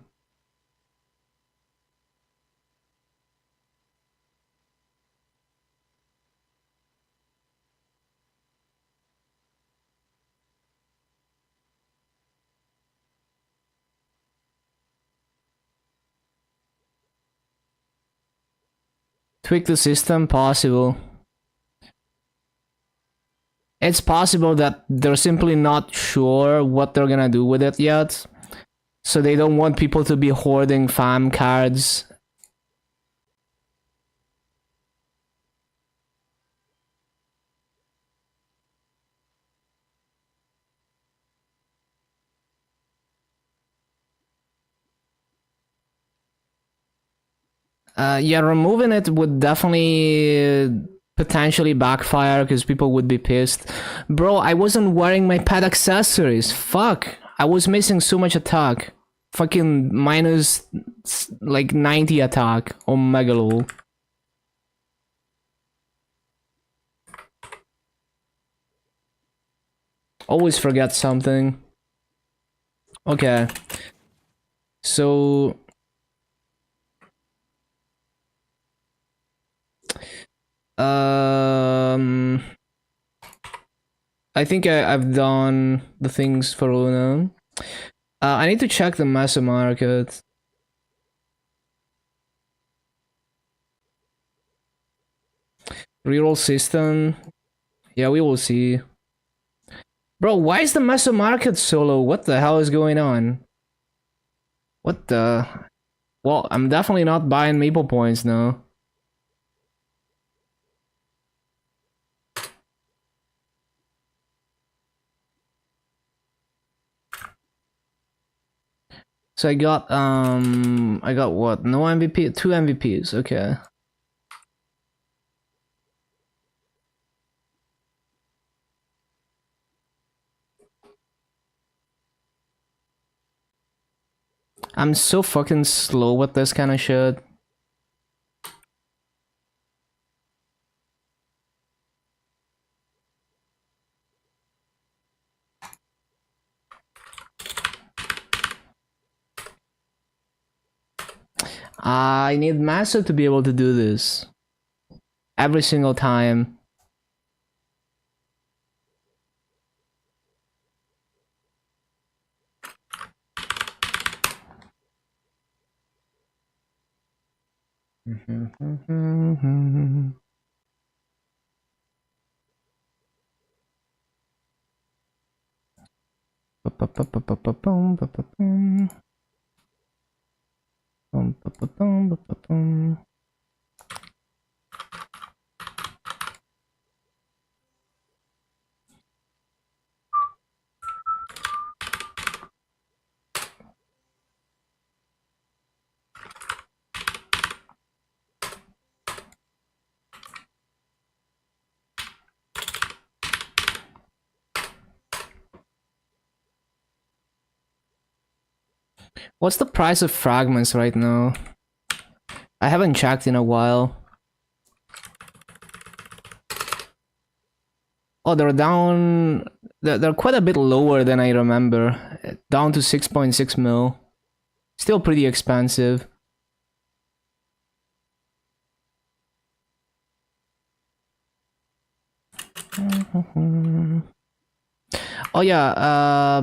A: Tweak the system, possible. It's possible that they're simply not sure what they're gonna do with it yet. So they don't want people to be hoarding fam cards. Yeah, removing it would definitely potentially backfire because people would be pissed. Bro, I wasn't wearing my pet accessories. Fuck. I was missing so much attack. Fucking minus like 90 attack on Megalol. Always forget something. Okay. So I think I've done the things for Luna. I need to check the Mesa market. Reroll system. Yeah, we will see. Bro, why is the Mesa market so low? What the hell is going on? What the? Well, I'm definitely not buying Maple points now. So I got what? No MVP, 2 MVPs. Okay. I'm so fucking slow with this kind of shit. I need Massa to be able to do this. Every single time. What's the price of fragments right now? I haven't checked in a while. Oh, they're down. They're quite a bit lower than I remember. Down to 6.6 mil. Still pretty expensive. Oh yeah.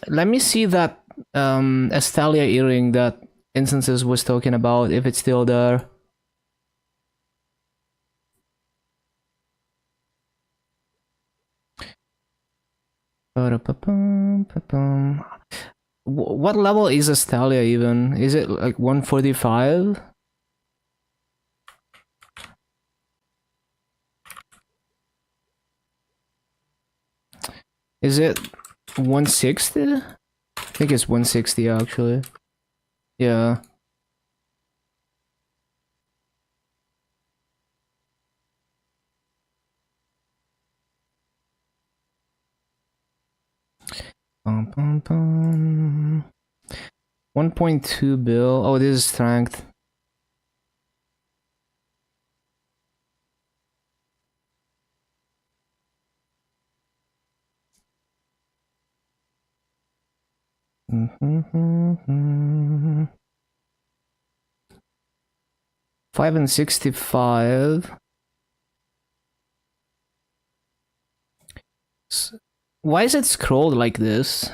A: Let me see that Estalia earring that Instances was talking about, if it's still there. What level is Estalia even? Is it like 145? Is it 160? I think it's 160 actually. Yeah. Bum, bum, bum. 1.2 bill. Oh, this is strength. Mm-hmm. 5 and 65. Why is it scrolled like this?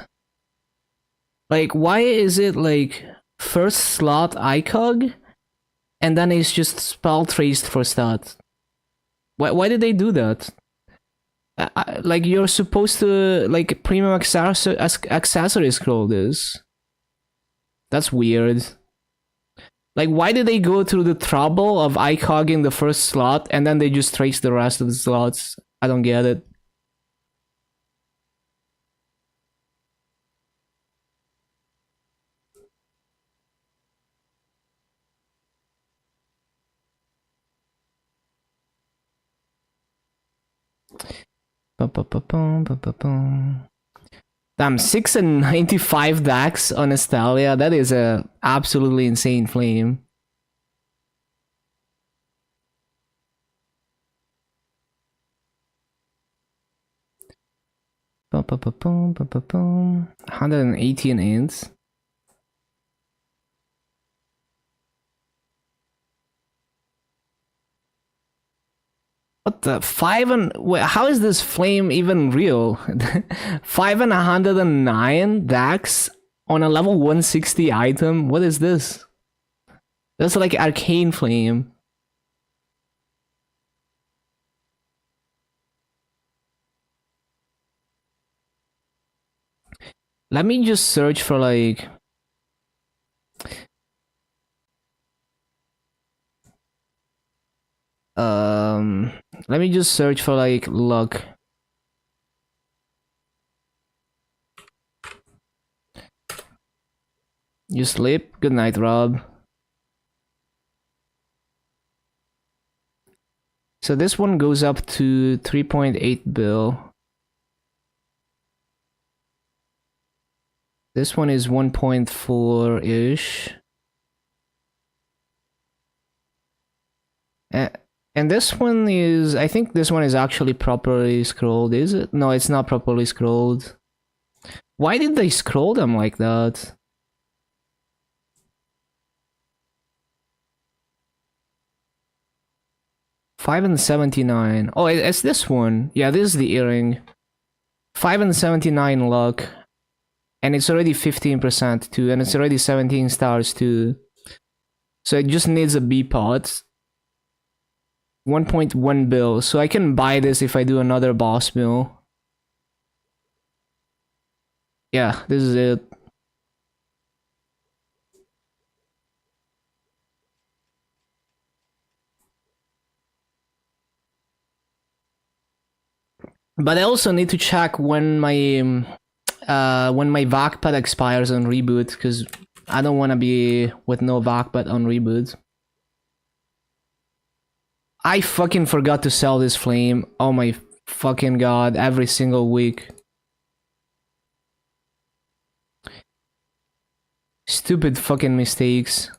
A: Like, why is it like first slot ICOG and then it's just spell traced for stat? Why did they do that? Like, you're supposed to like premium accessory scroll this. That's weird. Like, why did they go through the trouble of ICOGing the first slot and then they just trace the rest of the slots? I don't get it. Damn, 6 and 95 DAX on Estalia. That is a absolutely insane flame. Boom, boom, boom, boom, boom, boom, boom. 118 ints. What the 5 and wait, how is this flame even real? 5 and 109 DAX on a level 160 item. What is this? That's like arcane flame. Let me just search for like let me just search for like luck. You sleep? Good night, Rob. So this one goes up to 3.8 bill. This one is 1.4-ish. And this one is, I think this one is actually properly scrolled, is it? No, it's not properly scrolled. Why did they scroll them like that? Five and 79. Oh, it's this one. Yeah, this is the earring. 5 and 79 luck. And it's already 15% too, and it's already 17 stars too. So it just needs a B pot. 1.1 bill. So I can buy this if I do another boss mill. Yeah, this is it. But I also need to check when my VACPAD expires on reboot, because I don't want to be with no VACPAD on reboot. I fucking forgot to sell this flame. Oh my fucking god, every single week. Stupid fucking mistakes.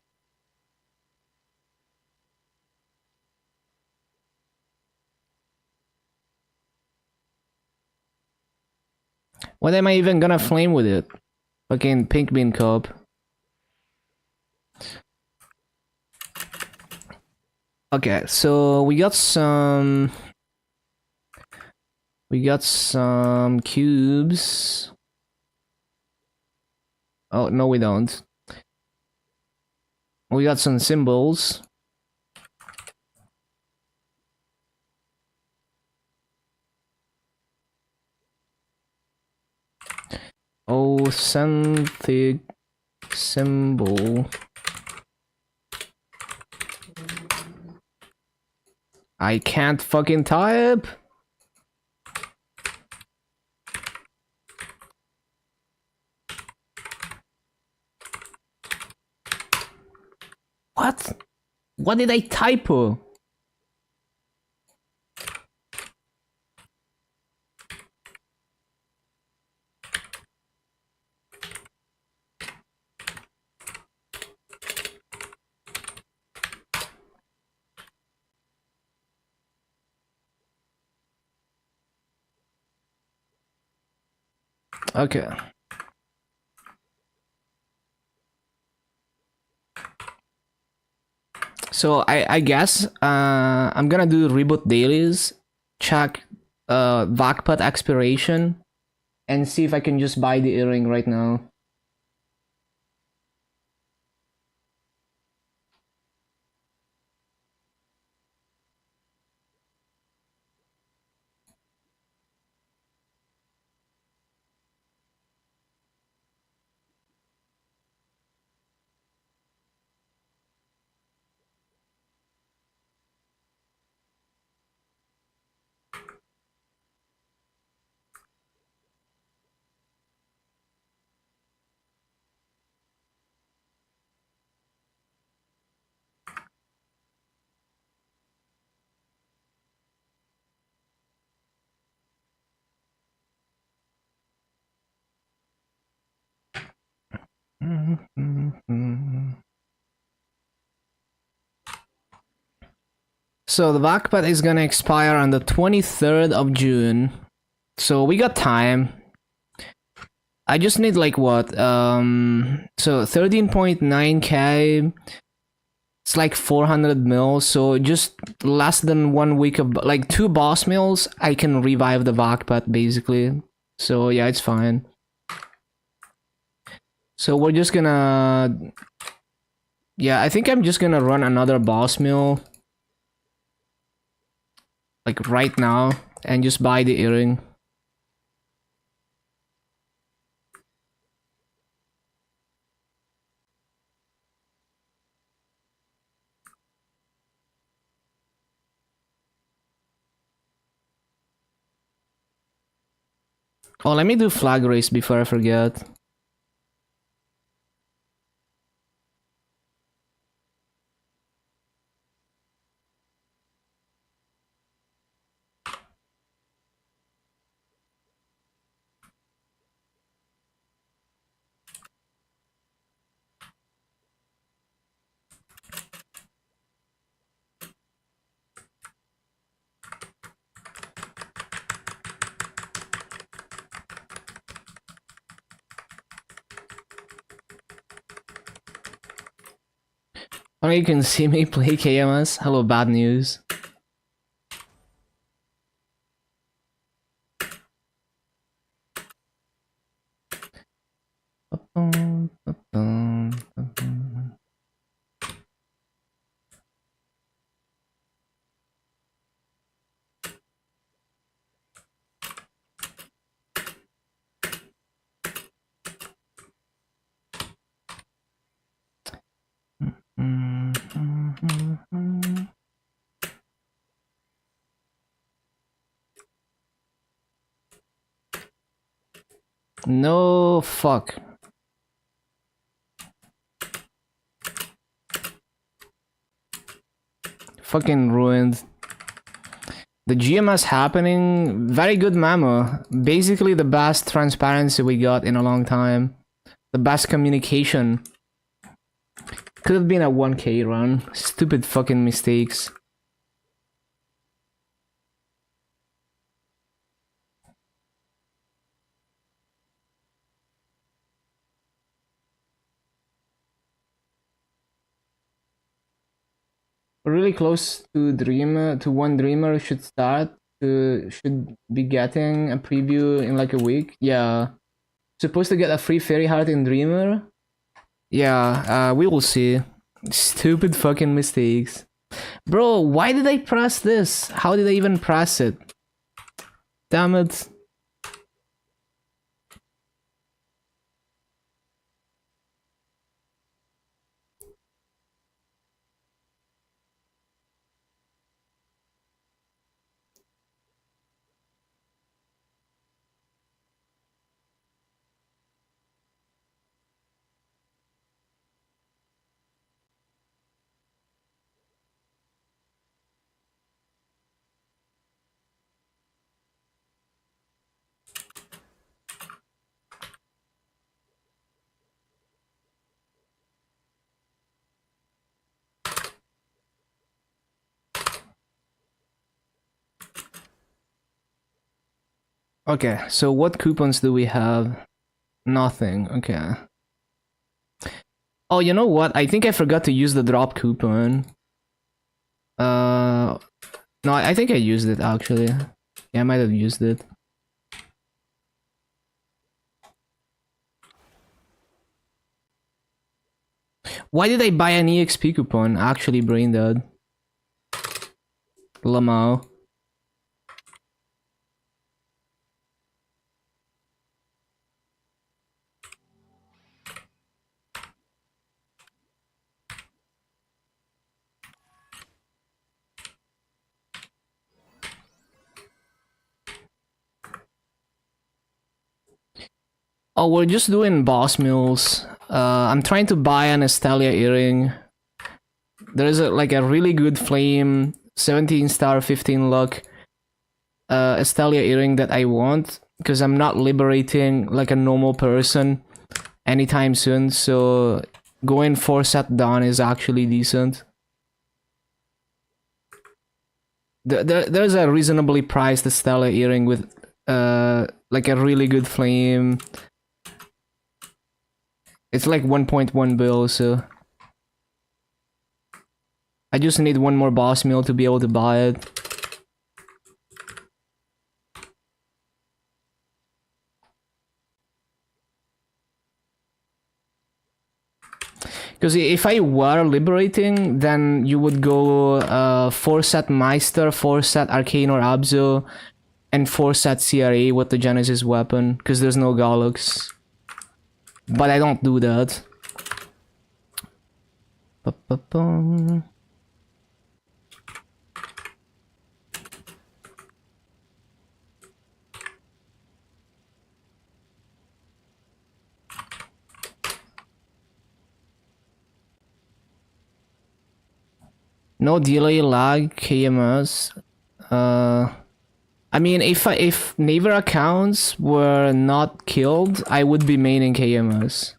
A: What am I even gonna flame with it? Fucking pink bean cup. Okay, so we got some cubes. Oh, no we don't. We got some symbols. Authentic symbol. I can't fucking type. What? What did I typo? Okay. So I guess I'm gonna do reboot dailies, check Vakpat expiration, and see if I can just buy the earring right now. So the Vakpat is gonna expire on the 23rd of June. So we got time. I just need like what? So 13.9k. It's like 400 mils, so just less than 1 week of like 2 boss mills, I can revive the Vakpat basically. So yeah, it's fine. So we're just gonna, yeah, I think I'm just gonna run another boss mill like right now and just buy the earring. Oh, let me do flag race before I forget. Oh, you can see me play KMS. Hello, bad news. No, fuck. Fucking ruined. The GMS happening, very good memo. Basically the best transparency we got in a long time. The best communication. Could have been a 1k run. Stupid fucking mistakes. We're really close to Dreamer, to one Dreamer should start. Should be getting a preview in like a week. Yeah. Supposed to get a free fairy heart in Dreamer. Yeah, we will see. Stupid fucking mistakes. Bro, why did I press this? How did I even press it? Damn it. Okay, so what coupons do we have? Nothing, okay. Oh, you know what? I think I forgot to use the drop coupon. No, I think I used it actually. Yeah, I might have used it. Why did I buy an EXP coupon? Actually, brain dead. Lamau. Oh, we're just doing boss mills. I'm trying to buy an Estelia earring. There's like a really good flame, 17 star, 15 luck Estelia earring that I want, because I'm not liberating like a normal person anytime soon, so going 4 set down is actually decent. There's a reasonably priced Estelia earring with like a really good flame. It's like 1.1 bill, so I just need one more boss meal to be able to buy it. Because if I were liberating, then you would go 4 set Meister, 4 set Arcane or Abzu, and 4 set CRA with the Genesis weapon, because there's no Galux. But I don't do that. No delay lag KMS. I mean, if neighbor accounts were not killed, I would be maining KMS.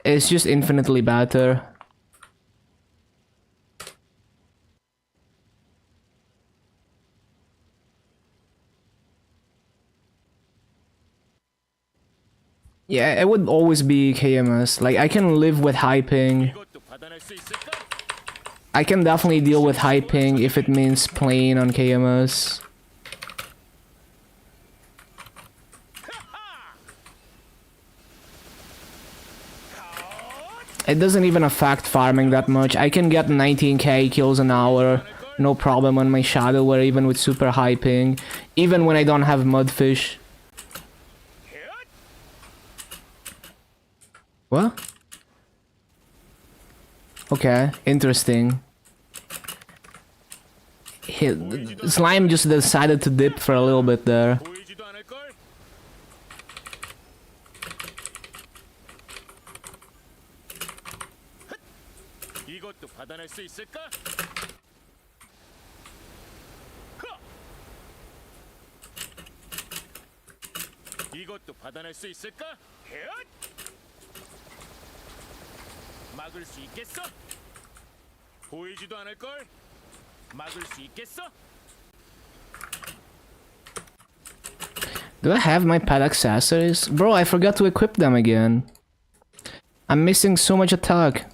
A: It's just infinitely better. Yeah, it would always be KMS. Like, I can live with high ping. I can definitely deal with high ping if it means playing on KMS. It doesn't even affect farming that much. I can get 19k kills an hour, no problem on my shadow, or even with super high ping, even when I don't have mudfish. What? Okay, interesting. Slime just decided to dip for a little bit there.
C: 막을 수 있겠어? 보이지도 않을 걸? 막을 수 있겠어?
A: Do I have my pet accessories? Bro, I forgot to equip them again. I'm missing so much attack.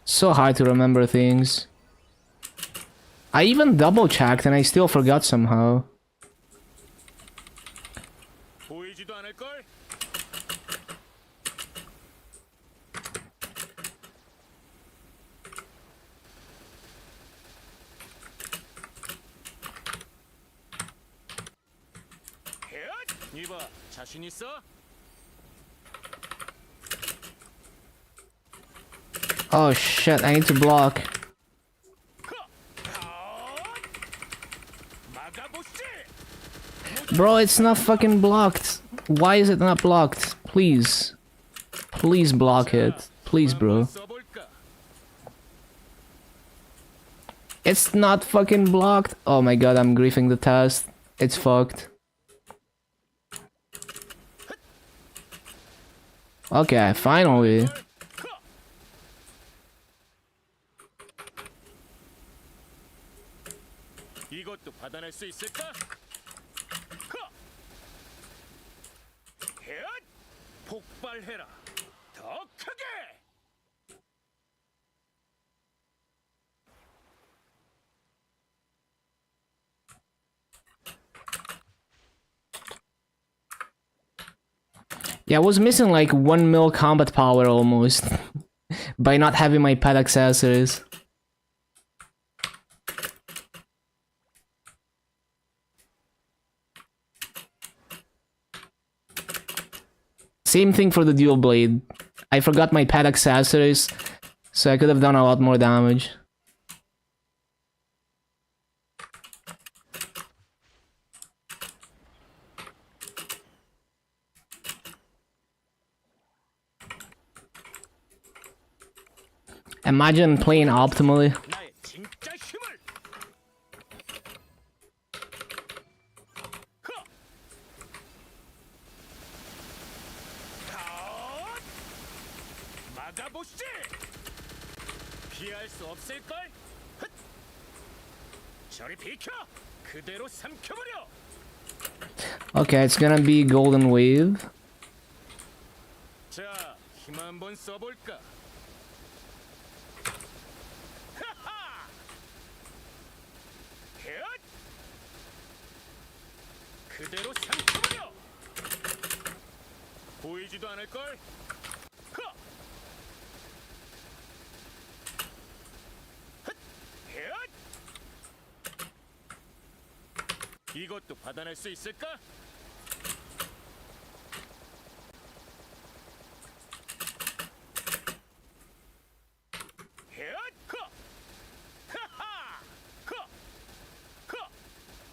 A: So hard to remember things. I even double checked and I still forgot somehow.
C: 보이지도 않을 걸. 이봐, 자신 있어?
A: Oh shit, I need to block.
C: 막아보시지.
A: Bro, it's not fucking blocked. Why is it not blocked? Please. Please block it. Please, bro.
C: 써볼까?
A: It's not fucking blocked. Oh my god, I'm griefing the test. It's fucked. Okay, finally.
C: 이것도 받아낼 수 있을까? 폭발해라. 더 크게.
A: Yeah, I was missing like 1 mil combat power almost. By not having my pet accessories. Same thing for the dual blade. I forgot my pet accessories, so I could have done a lot more damage. Imagine playing optimally.
C: 나의 진짜 힘을. 막아보시지. 피할 수 없을걸? 저리 비켜. 그대로 삼켜버려.
A: Okay, it's gonna be golden wave.
C: 자, 힘 한번 써볼까? 그대로 삼켜버려. 보이지도 않을 걸. 이것도 받아낼 수 있을까?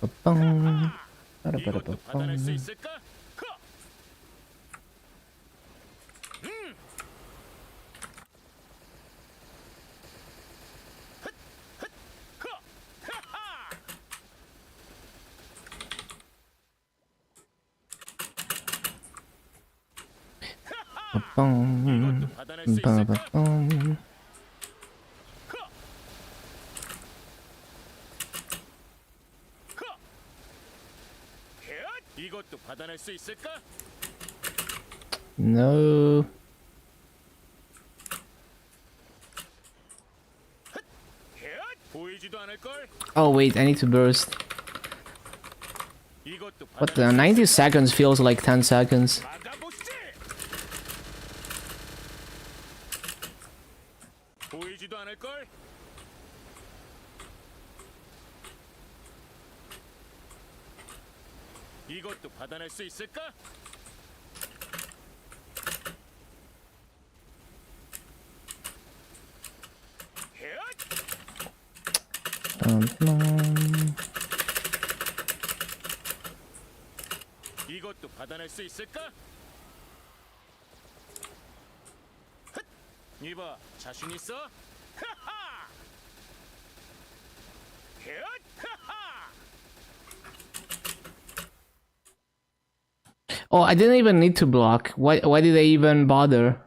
A: Ba-bum.
C: 이것도 받아낼 수 있을까?
A: Ba-bum.
C: 이것도 받아낼 수 있을까?
A: Ba-ba-bum.
C: 이것도 받아낼 수 있을까?
A: No.
C: 보이지도 않을 걸.
A: Oh wait, I need to burst.
C: 이것도
A: What the 90 seconds feels like 10 seconds.
C: 막아보시지. 보이지도 않을 걸. 이것도 받아낼 수 있을까? 이것도 받아낼 수 있을까? 이봐, 자신 있어? 하하!
A: Oh, I didn't even need to block. Why did I even bother?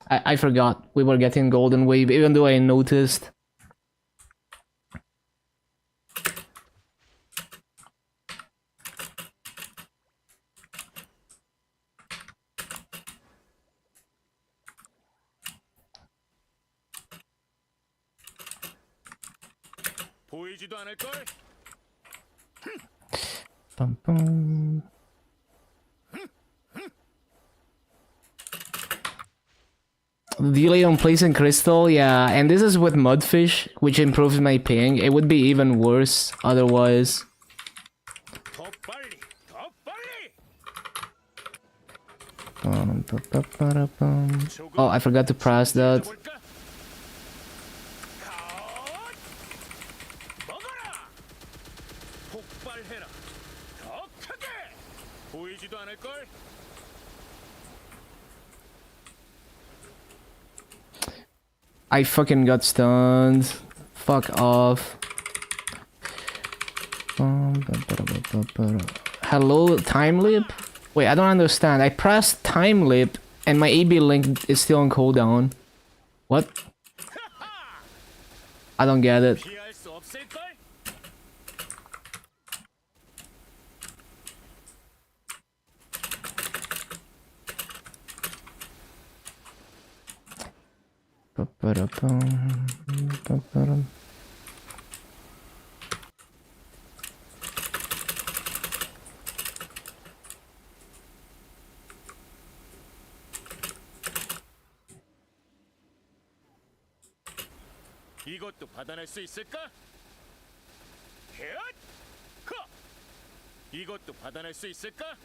A: I forgot we were getting golden wave, even though I noticed.
C: 보이지도 않을 걸.
A: Bum. Delay on placing crystal, yeah, and this is with mudfish, which improves my ping. It would be even worse otherwise.
C: 더 빨리, 더 빨리.
A: Oh, I forgot to press that.
C: 볼까? 컷! 먹어라. 폭발해라. 더 크게. 보이지도 않을 걸.
A: I fucking got stunned. Fuck off. Hello, time leap? Wait, I don't understand. I pressed time leap and my AB link is still on cooldown. What? I don't get it.
C: 피할 수 없을 걸. 이것도 받아낼 수 있을까? 헷! 허! 이것도 받아낼 수 있을까?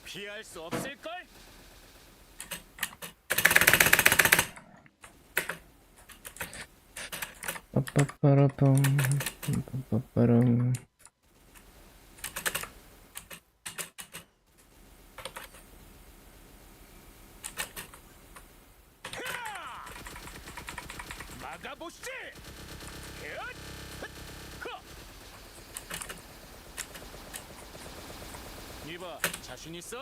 C: 피할 수 없을 걸? 막아보시지! 헷! 허! 이봐, 자신 있어?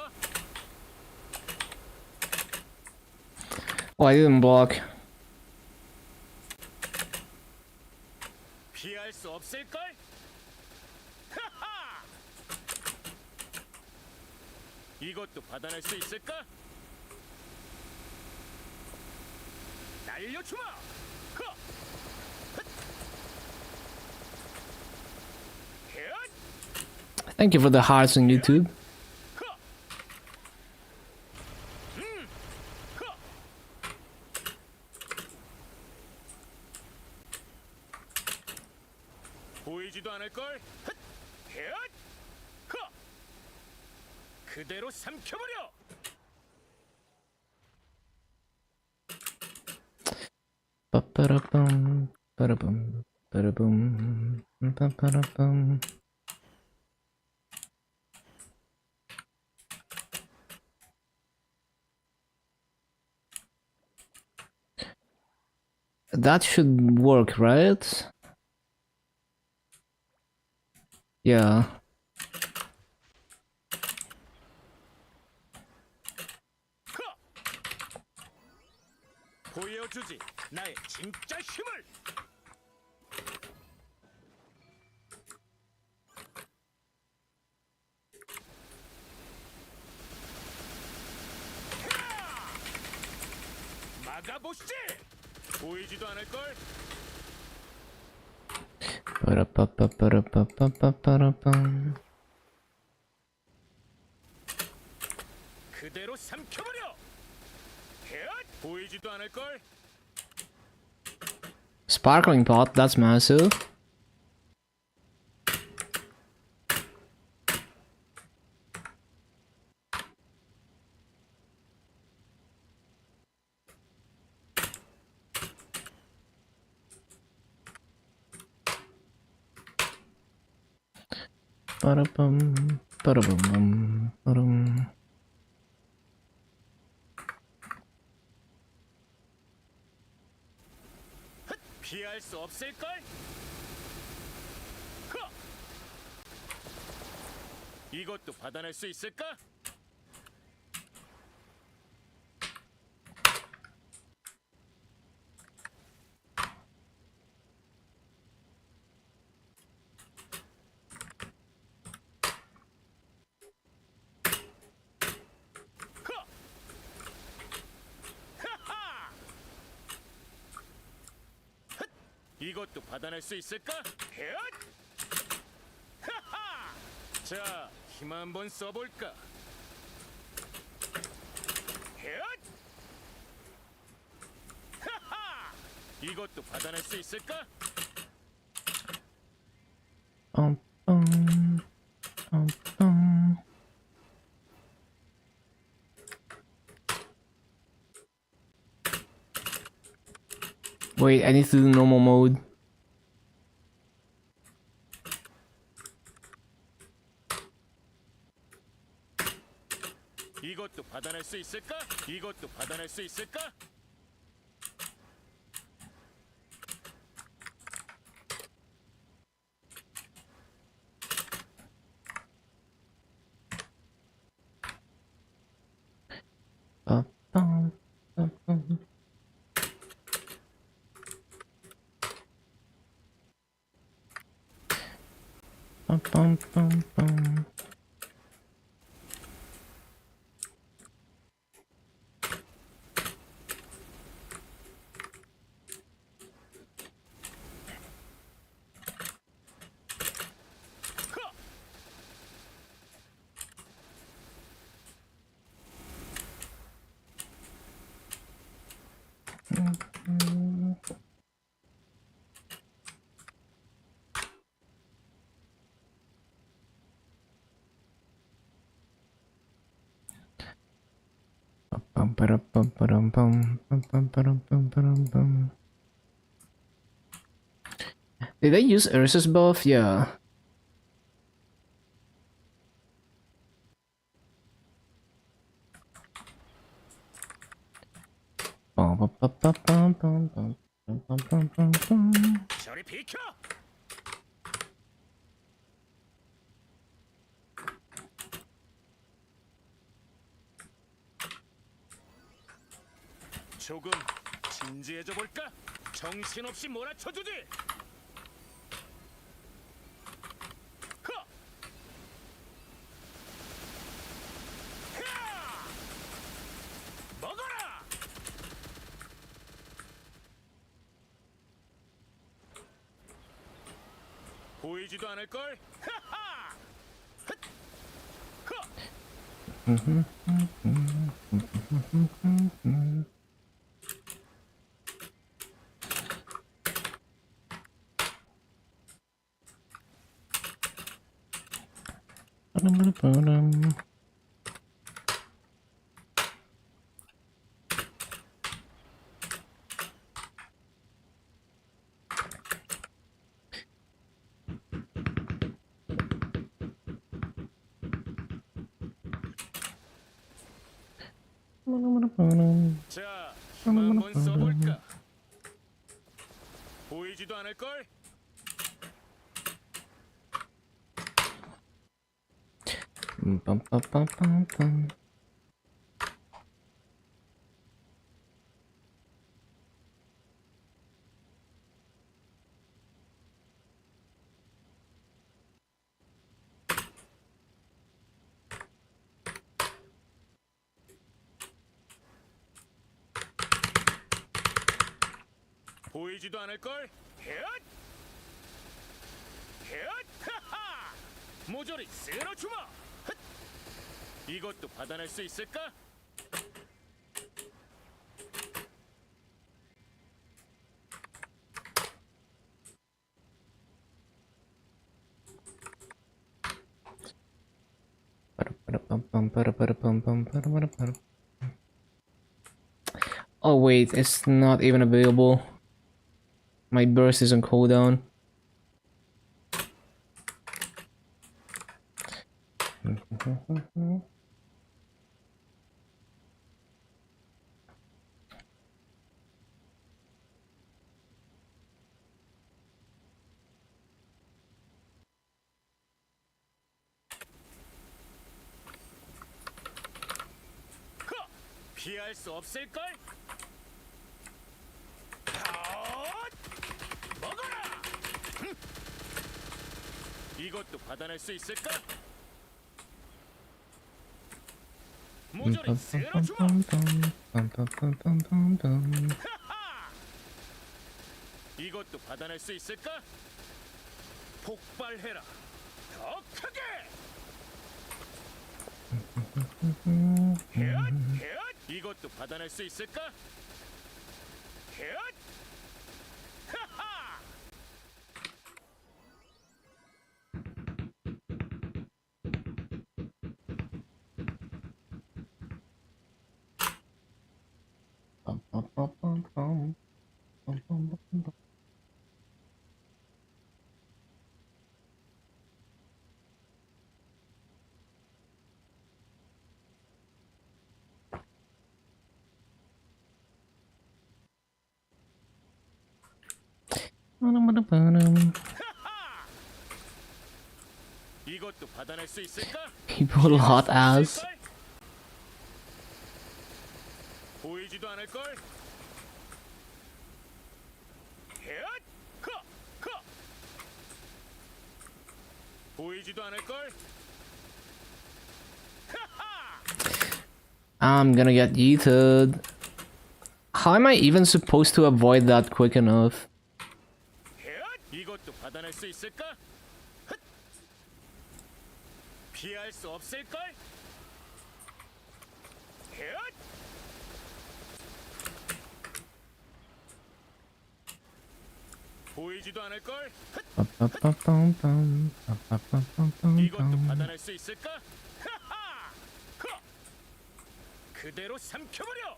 A: Oh, I didn't block.
C: 피할 수 없을 걸? 하하! 이것도 받아낼 수 있을까? 날려주마! 허! 헛! 헷!
A: Thank you for the hearts on YouTube.
C: 허! 허! 보이지도 않을 걸. 헛! 헷! 허! 그대로 삼켜버려.
A: Ba-ba-da-bum, ba-da-bum, ba-da-bum, ba-ba-da-bum. That should work, right? Yeah.
C: 허! 보여주지 나의 진짜 힘을. 막아보시지. 보이지도 않을 걸.
A: Ba-da-ba-ba-ba-da-ba-ba-ba-da-bum.
C: 그대로 삼켜버려. 헷! 보이지도 않을 걸.
A: Sparkling pot, that's massive. Ba-da-bum, ba-da-bum, ba-dum.
C: 피할 수 없을 걸. 허! 이것도 받아낼 수 있을까? 허! 하하! 이것도 받아낼 수 있을까? 헷! 하하! 자, 힘 한번 써볼까? 헷! 하하! 이것도 받아낼 수 있을까?
A: 빰빰 빰빰. Wait, I need to do normal mode.
C: 이것도 받아낼 수 있을까? 이것도 받아낼 수 있을까?
A: 빰빰 빰빰. 빰빰빰빰. Did I use Ursa's buff? Yeah.
C: 저리 비켜! 조금 진지해져 볼까? 정신없이 몰아쳐주지! 허! 야! 먹어라! 보이지도 않을걸? 하하! 헛! 허! 자, 힘 한번 써볼까? 보이지도 않을걸?
A: 빰빰빰빰빰.
C: 보이지도 않을걸? 헷! 헷! 하하! 모조리 쓸어주마! 헛! 이것도 받아낼 수 있을까?
A: Oh wait, it's not even available. My burst is on cooldown.
C: 허! 피할 수 없을걸? 헛! 먹어라! 흠! 이것도 받아낼 수 있을까? 모조리 쓸어주마! 하하! 이것도 받아낼 수 있을까? 폭발해라. 더 크게. 이것도 받아낼 수 있을까? 하하! 이것도 받아낼 수 있을까?
A: People hot ass.
C: 보이지도 않을 걸. 보이지도 않을 걸.
A: I'm gonna get yeeted. How am I even supposed to avoid that quick enough?
C: 이것도 받아낼 수 있을까? 피할 수 없을 걸. 보이지도 않을 걸. 이것도 받아낼 수 있을까? 하하! 그대로 삼켜버려.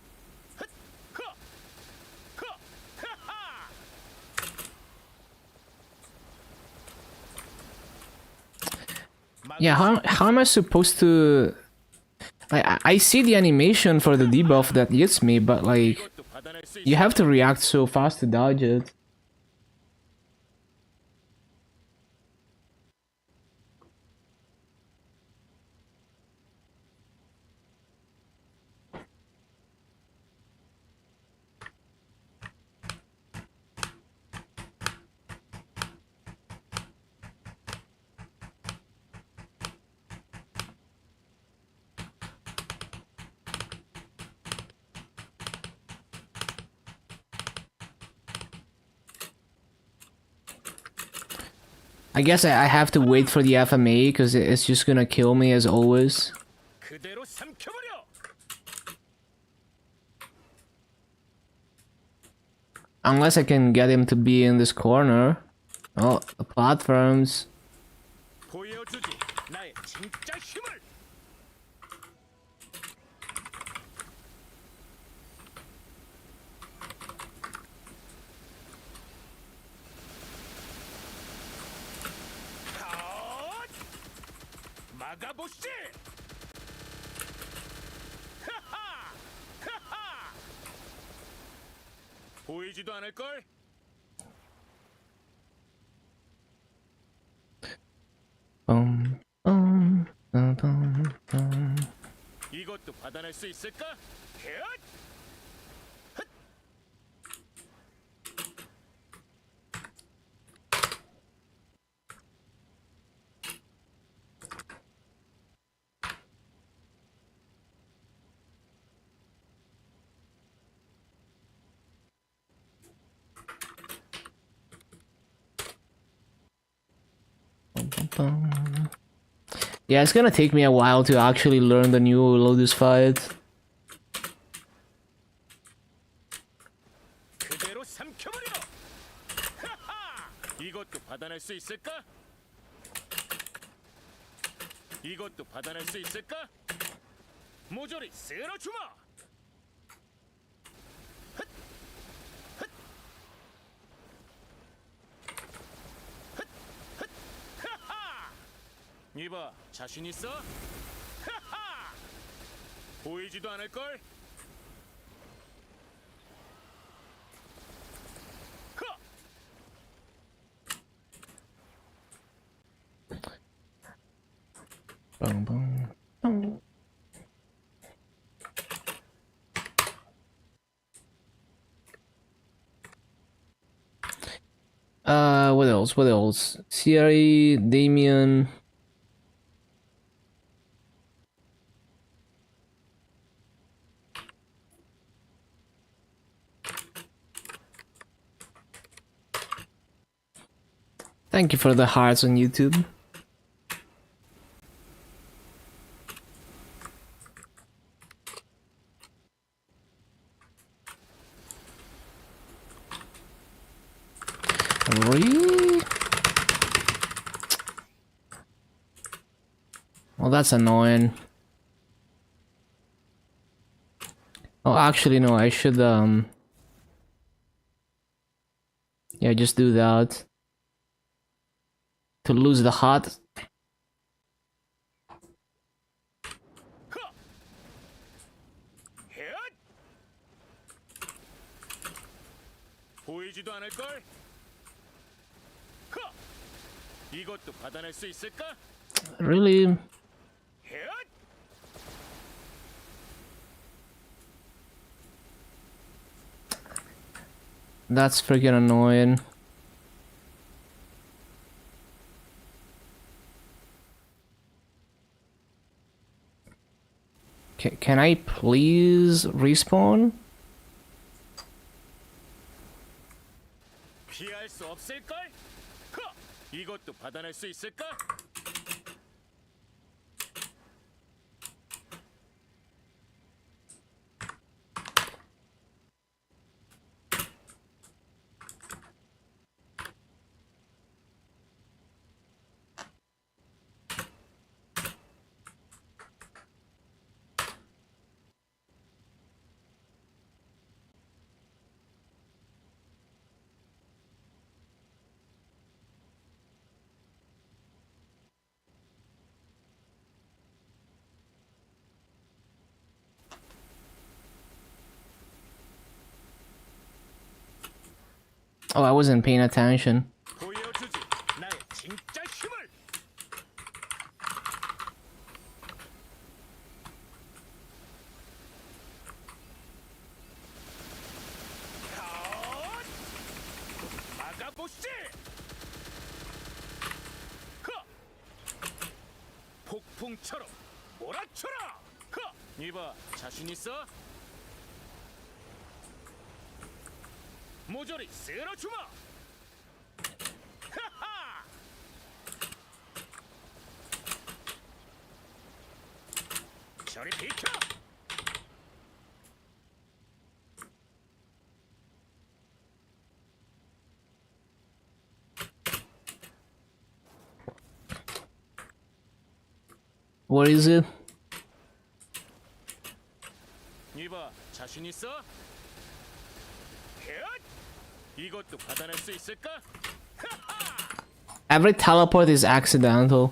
A: Yeah, how am I supposed to... I see the animation for the debuff that hits me, but like... You have to react so fast to dodge it. I guess I have to wait for the FMA because it's just gonna kill me as always.
C: 그대로 삼켜버려.
A: Unless I can get him to be in this corner. Oh, the platforms.
C: 보여주지 나의 진짜 힘을. 막아보시. 하하! 하하! 보이지도 않을 걸. 이것도 받아낼 수 있을까?
A: Yeah, it's gonna take me a while to actually learn the new Lotus fight.
C: 그대로 삼켜버려. 하하! 이것도 받아낼 수 있을까? 이것도 받아낼 수 있을까? 모조리 쓸어주마. 이봐, 자신 있어? 하하! 보이지도 않을 걸.
A: What else? What else? CRE, Damien. Thank you for the hearts on YouTube. Really? Well, that's annoying. Oh, actually, no, I should, yeah, just do that. To lose the heart.
C: 헷! 보이지도 않을 걸. 이것도 받아낼 수 있을까?
A: Really?
C: 헷!
A: That's freaking annoying. Can I please respawn?
C: 피할 수 없을걸? 이것도 받아낼 수 있을까?
A: Oh, I wasn't paying attention.
C: 보여주지 나의 진짜 힘을. 막아보시. 폭풍처럼 몰아쳐라. 이봐, 자신 있어? 모조리 쓸어주마. 하하! 저리 비켜.
A: What is it?
C: 이봐, 자신 있어? 헷! 이것도 받아낼 수 있을까?
A: Every teleport is accidental.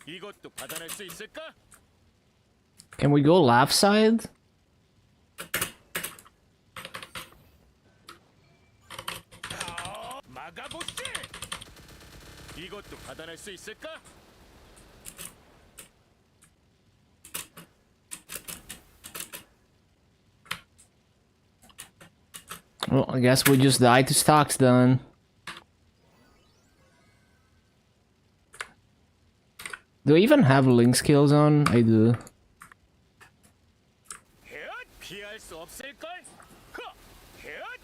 C: 이것도 받아낼 수 있을까?
A: Can we go left side?
C: 막아보시. 이것도 받아낼 수 있을까?
A: Well, I guess we just die to stocks then. Do I even have link skills on? I do.
C: 헷! 피할 수 없을걸? 헷!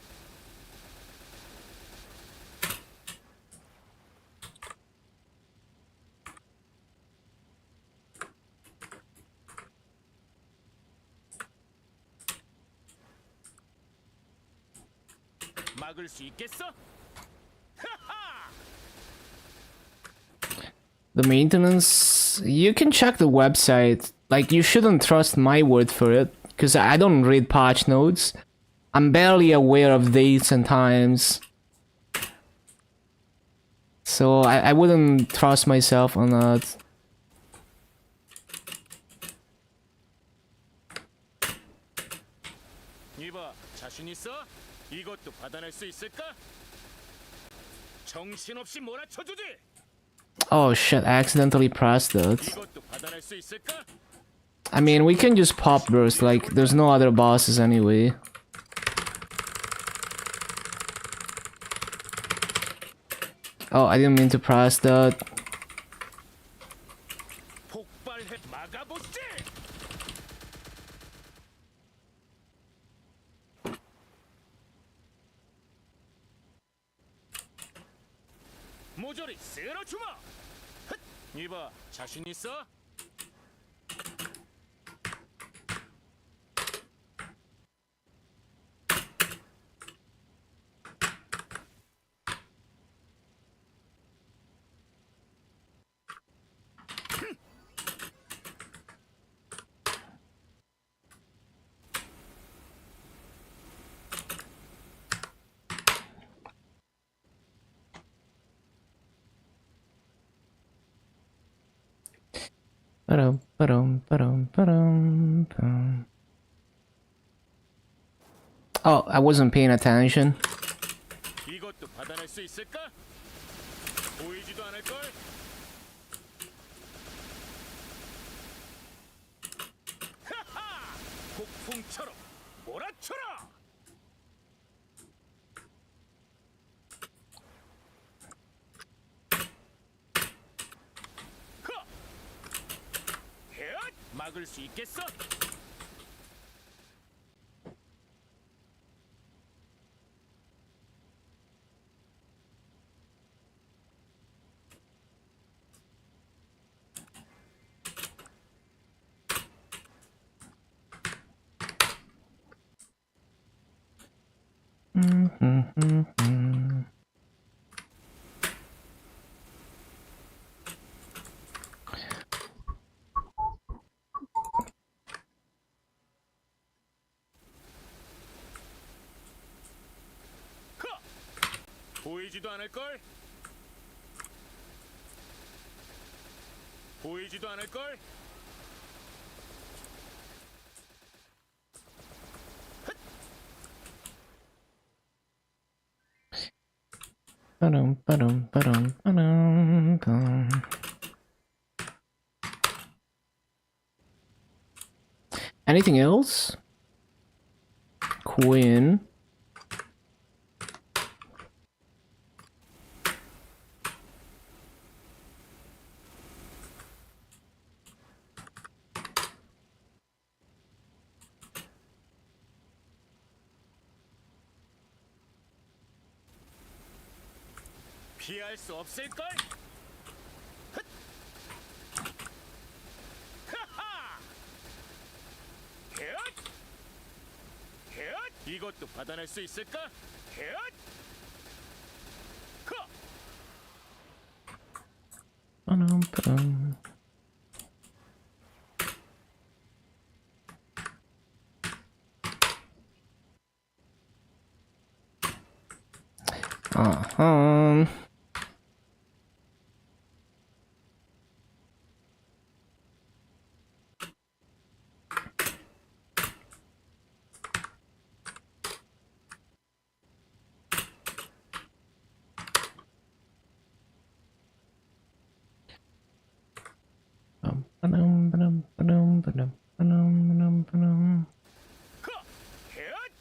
C: 막을 수 있겠어?
A: The maintenance, you can check the website. Like, you shouldn't trust my word for it, because I don't read patch notes. I'm barely aware of dates and times. So I wouldn't trust myself on that.
C: 이봐, 자신 있어? 이것도 받아낼 수 있을까? 정신없이 몰아쳐주지.
A: Oh shit, I accidentally pressed it.
C: 이것도 받아낼 수 있을까?
A: I mean, we can just pop burst, like, there's no other bosses anyway. Oh, I didn't mean to press that.
C: 폭발해 막아보지. 모조리 쓸어주마. 헛! 이봐, 자신 있어?
A: Ba-dum, ba-dum, ba-dum, ba-dum, bum. Oh, I wasn't paying attention.
C: 이것도 받아낼 수 있을까? 보이지도 않을 걸. 하하! 폭풍처럼 몰아쳐라. 하! 헤앗! 막을 수 있겠어? 하! 보이지도 않을 걸. 보이지도 않을 걸.
A: Ba-dum, ba-dum, ba-dum, ba-dum, bum. Anything else? Queen.
C: 피할 수 없을 걸. 하하! 헤앗! 헤앗! 이것도 받아낼 수 있을까? 헤앗! 하!
A: Ba-dum, ba-dum. Uh-huh. Ba-dum, ba-dum, ba-dum, ba-dum, ba-dum, ba-dum, ba-dum.
C: 하! 헤앗!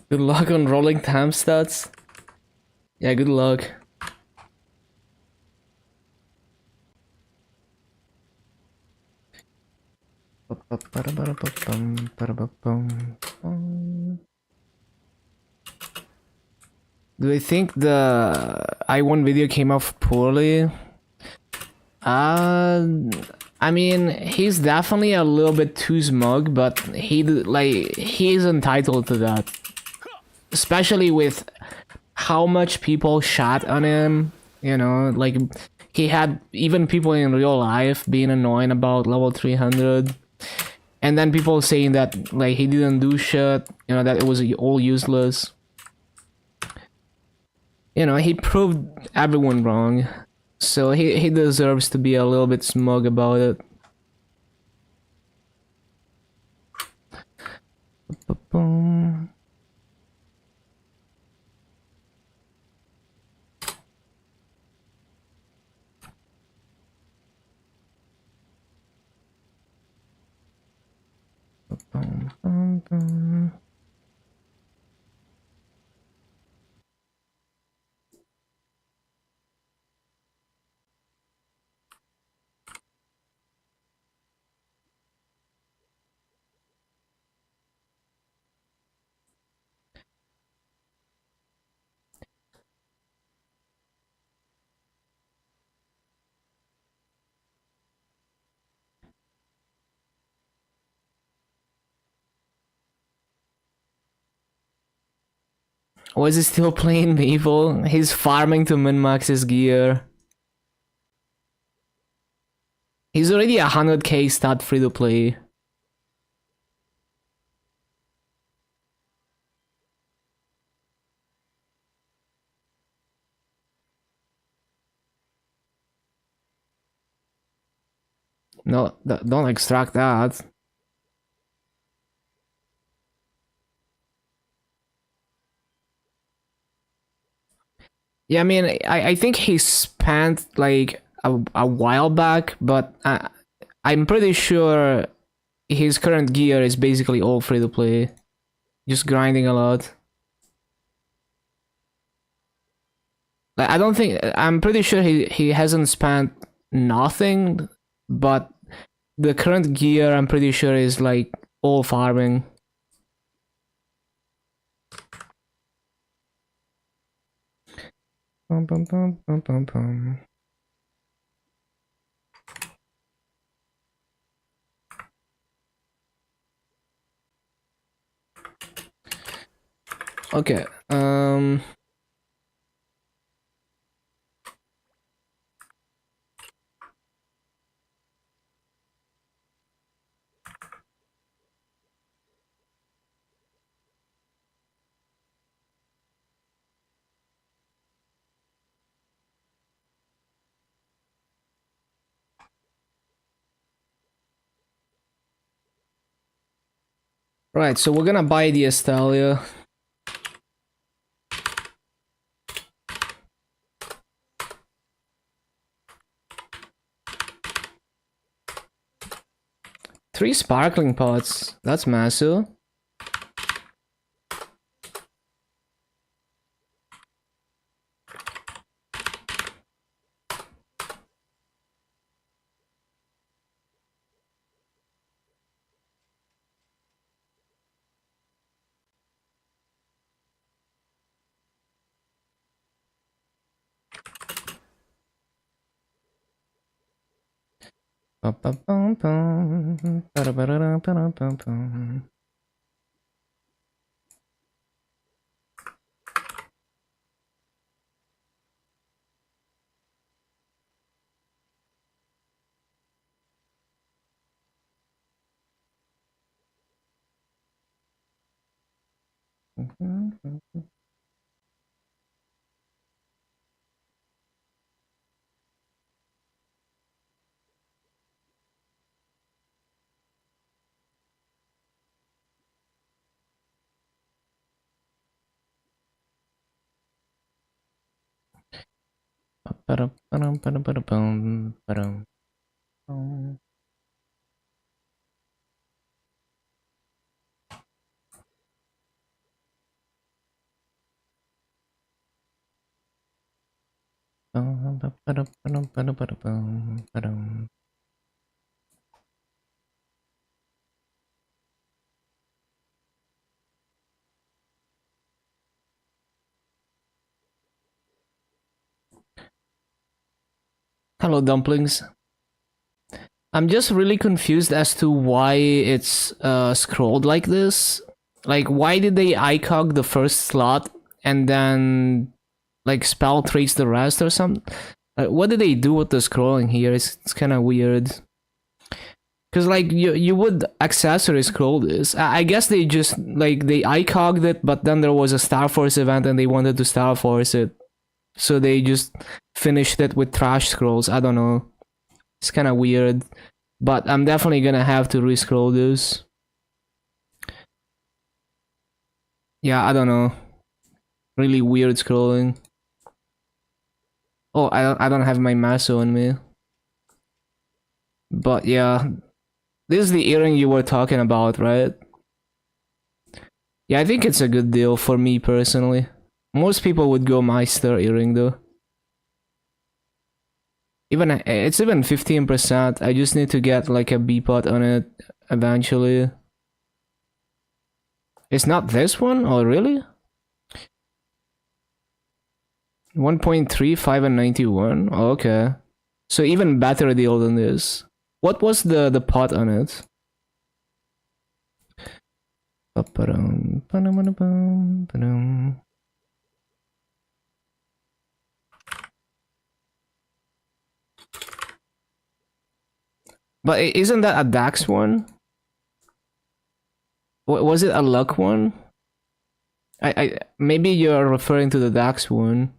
A: Good luck on rolling time stats. Yeah, good luck. Do I think the I1 video came off poorly? I mean, he's definitely a little bit too smug, but he's entitled to that. Especially with how much people shot on him, you know, like he had even people in real life being annoying about level 300, and then people saying that like he didn't do shit, you know, that it was all useless. You know, he proved everyone wrong, so he deserves to be a little bit smug about it. Boom. Boom, boom, boom. Was he still playing Maple? He's farming to min-max his gear. He's already 100k stat free to play. No, don't extract that. Yeah, I mean, I think he spent like a while back, but I'm pretty sure his current gear is basically all free to play. Just grinding a lot. Like, I don't think, I'm pretty sure he hasn't spent nothing, but the current gear I'm pretty sure is like all farming. Bum, bum, bum, bum, bum, bum. Okay. Right, so we're gonna buy the Estalia. Three sparkling pots. That's massive. Hello, dumplings. I'm just really confused as to why it's scrolled like this. Like, why did they icog the first slot and then like spell trace the rest or something? What did they do with the scrolling here? It's kind of weird. Cause like you would accessory scroll this. I guess they just like they icogged it, but then there was a Star Force event and they wanted to Star Force it, so they just finished it with trash scrolls. I don't know. It's kind of weird, but I'm definitely gonna have to re-scroll this. Yeah, I don't know. Really weird scrolling. Oh, I don't have my Maso on me. But yeah, this is the earring you were talking about, right? Yeah, I think it's a good deal for me personally. Most people would go Meister earring though. It's even 15%. I just need to get like a B-pot on it eventually. It's not this one? Oh, really? 1.35 and 91? Oh, okay. So even better deal than this. What was the pot on it? But isn't that a Dax one? Was it a luck one? I maybe you're referring to the Dax one.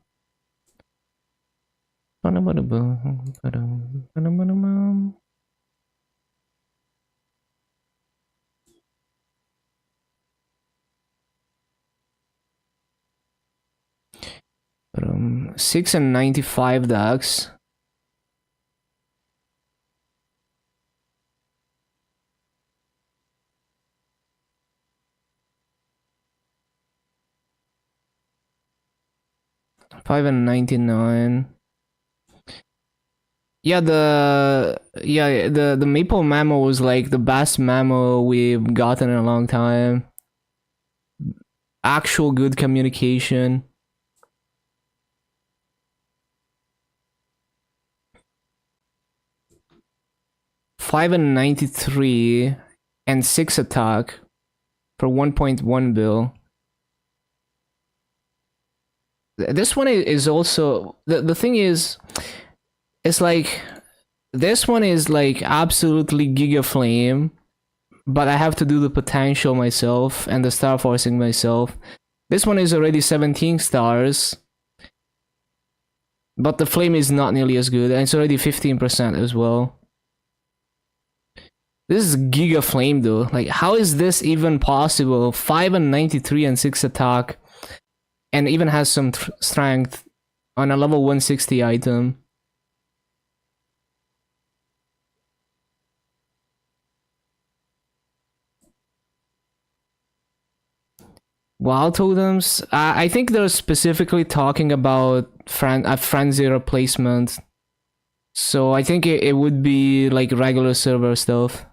A: 6 and 95 Dax. Five and 99. Yeah, the maple memo was like the best memo we've gotten in a long time. Actual good communication. Five and 93 and 6 attack for 1.1 bill. This one is also the thing is, it's like this one is like absolutely Giga Flame, but I have to do the potential myself and the star forcing myself. This one is already 17 stars, but the flame is not nearly as good, and it's already 15% as well. This is Giga Flame though. Like, how is this even possible? 5 and 93 and 6 attack, and even has some strength on a level 160 item. Wild totems. I think they're specifically talking about a frenzy replacement. So I think it would be like regular server stuff.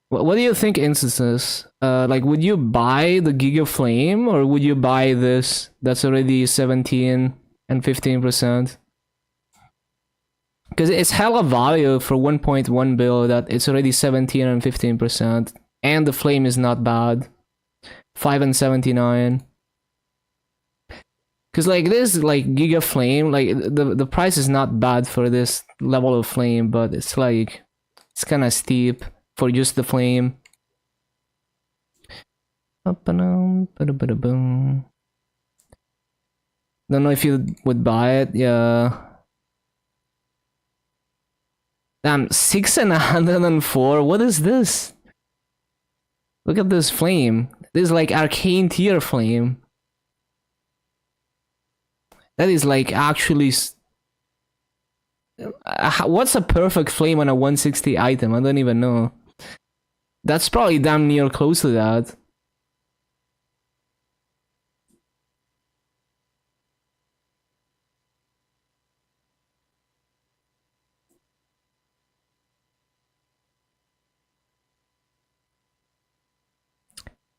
A: What do you think, instances? Like, would you buy the Giga Flame or would you buy this? That's already 17 and 15%. Because it's hella value for 1.1 bill that it's already 17 and 15%. And the flame is not bad. 5 and 79. Because like this, like Giga Flame, like the price is not bad for this level of flame, but it's like, it's kind of steep for just the flame. Don't know if you would buy it, yeah. Damn, 6 and 104. What is this? Look at this flame. This is like arcane tier flame. That is like actually. What's a perfect flame on a 160 item? I don't even know. That's probably damn near close to that.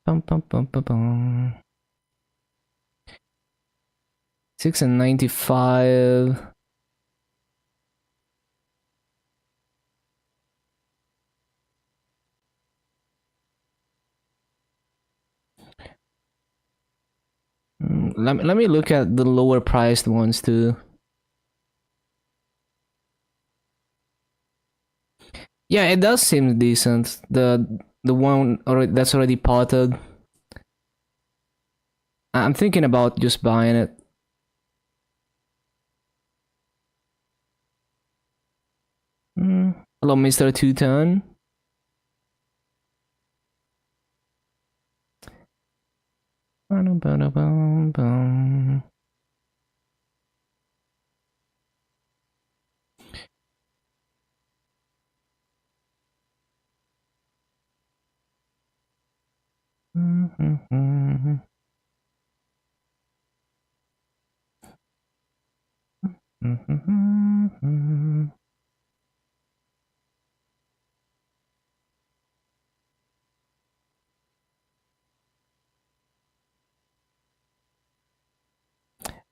A: Bum, bum, bum, bum, bum. 6 and 95. Let me look at the lower priced ones too. Yeah, it does seem decent. The one that's already potted. I'm thinking about just buying it. Hello, Mr. Two-Tone.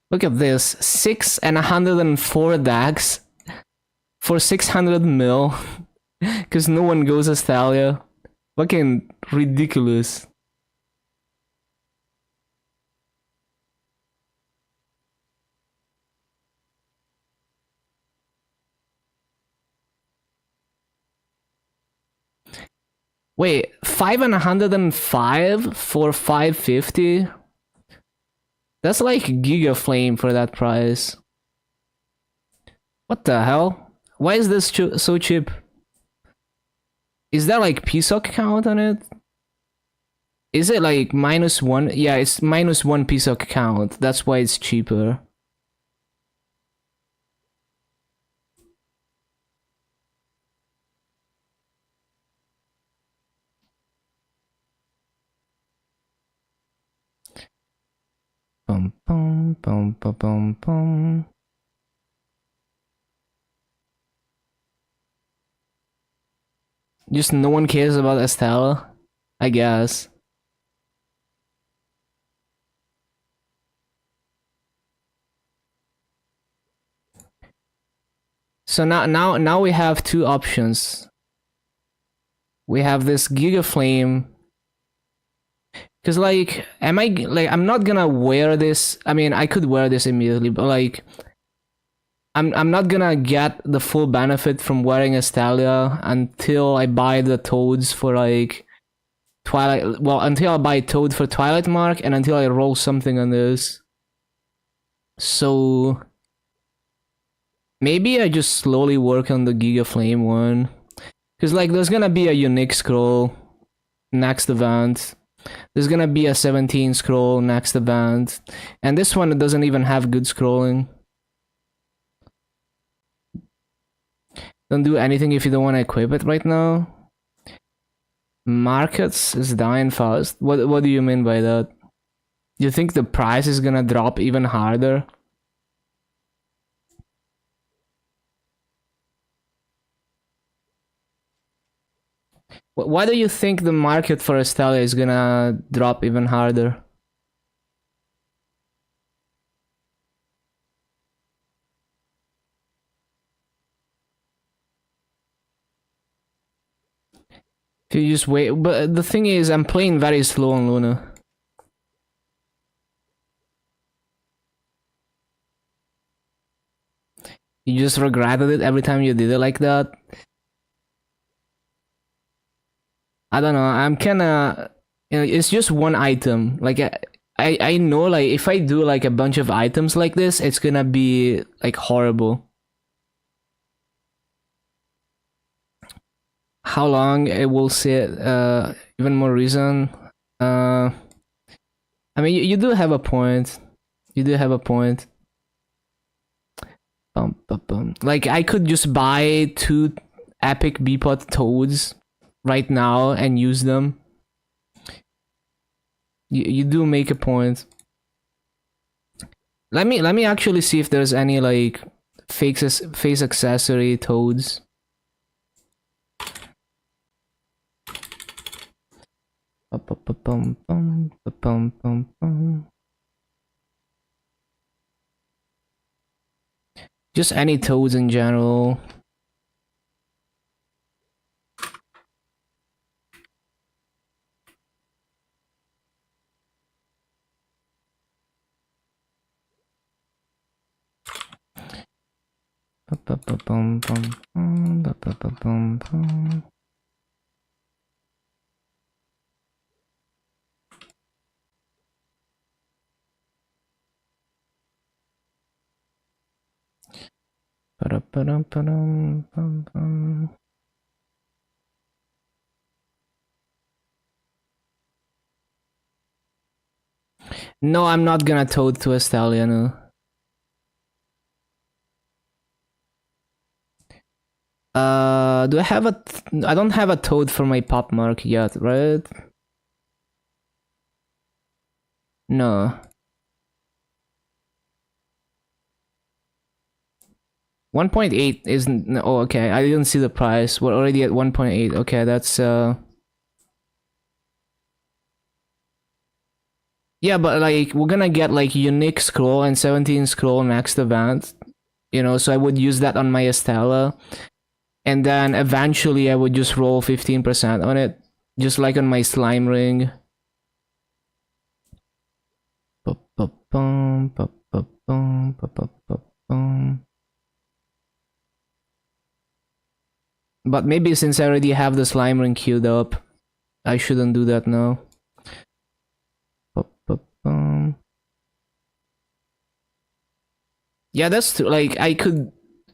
A: Look at this, 6 and 104 DAX for 600 mil, because no one goes Astalia. Fucking ridiculous. Wait, 505 for 550? That's like Giga Flame for that price. What the hell? Why is this so cheap? Is there like PSOC count on it? Is it like -1? Yeah, it's -1 PSOC count. That's why it's cheaper. Bum bum bum bum bum bum. Just no one cares about Estella, I guess. So now we have two options. We have this Giga Flame. Cause like, I'm not gonna wear this. I mean, I could wear this immediately, but like, I'm not gonna get the full benefit from wearing Estalia until I buy the Toads for like Twilight. Well, until I buy Toad for Twilight Mark and until I roll something on this. So maybe I just slowly work on the Giga Flame one. Cause like, there's gonna be a unique scroll next event. There's gonna be a 17 scroll next event. And this one doesn't even have good scrolling. Don't do anything if you don't want to equip it right now. Markets is dying fast. What do you mean by that? You think the price is gonna drop even harder? Why do you think the market for Estalia is gonna drop even harder? If you just wait, but the thing is, I'm playing very slow on Luna. You just regretted it every time you did it like that? I don't know, I'm kinda... You know, it's just one item. Like, I know, like, if I do, like, a bunch of items like this, it's gonna be, like, horrible. How long it will sit, even more reason. I mean, you do have a point. You do have a point. Bum, bum, bum. Like, I could just buy 2 epic Bpot Toads right now and use them. You do make a point. Let me actually see if there's any like face accessory Toads. Just any toads in general. No, I'm not gonna toad to Estalia, no. Do I have a... I don't have a toad for my pop mark yet, right? No. 1.8 isn't... Oh, okay. I didn't see the price. We're already at 1.8. Okay, that's... Yeah, but like, we're gonna get like unique scroll and 17 scroll next event. You know, so I would use that on my Estella. And then eventually I would just roll 15% on it. Just like on my slime ring. But maybe since I already have the slime ring queued up, I shouldn't do that now. Yeah, that's like, I could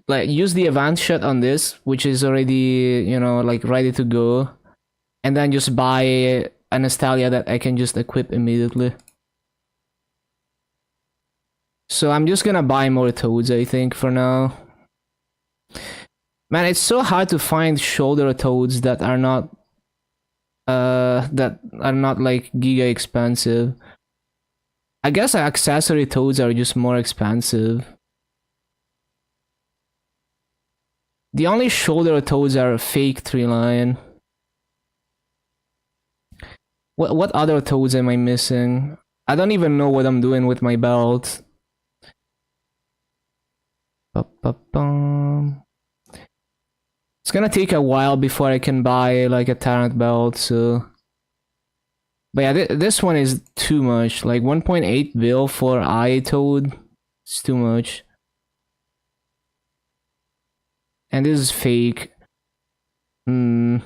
A: like use the advanced shot on this, which is already, you know, like ready to go, and then just buy an Estalia that I can just equip immediately. So I'm just gonna buy more toads, I think, for now. Man, it's so hard to find shoulder toads that are not like giga expensive. I guess accessory toads are just more expensive. The only shoulder toads are fake tree line. What other toads am I missing? I don't even know what I'm doing with my belt. It's gonna take a while before I can buy like a Tyrant belt, so... But yeah, this one is too much. Like 1.8 bill for eye toad. It's too much. And this is fake. Would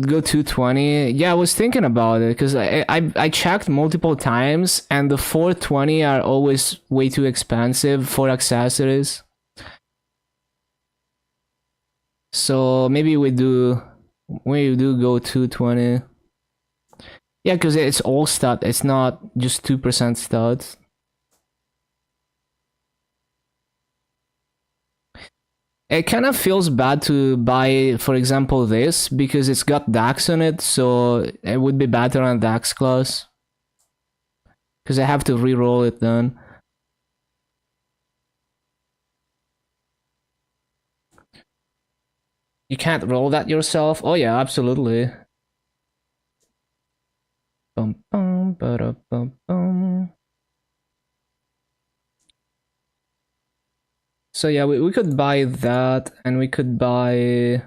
A: go 220. Yeah, I was thinking about it because I checked multiple times and the 420 are always way too expensive for accessories. So maybe we do go 220. Yeah, because it's all stud. It's not just 2% studs. It kind of feels bad to buy, for example, this, because it's got Dax on it, so it would be better on Dax class. Because I have to re-roll it then. You can't roll that yourself? Oh yeah, absolutely. Bum, bum, ba-da, bum, bum. So yeah, we could buy that, and we could buy...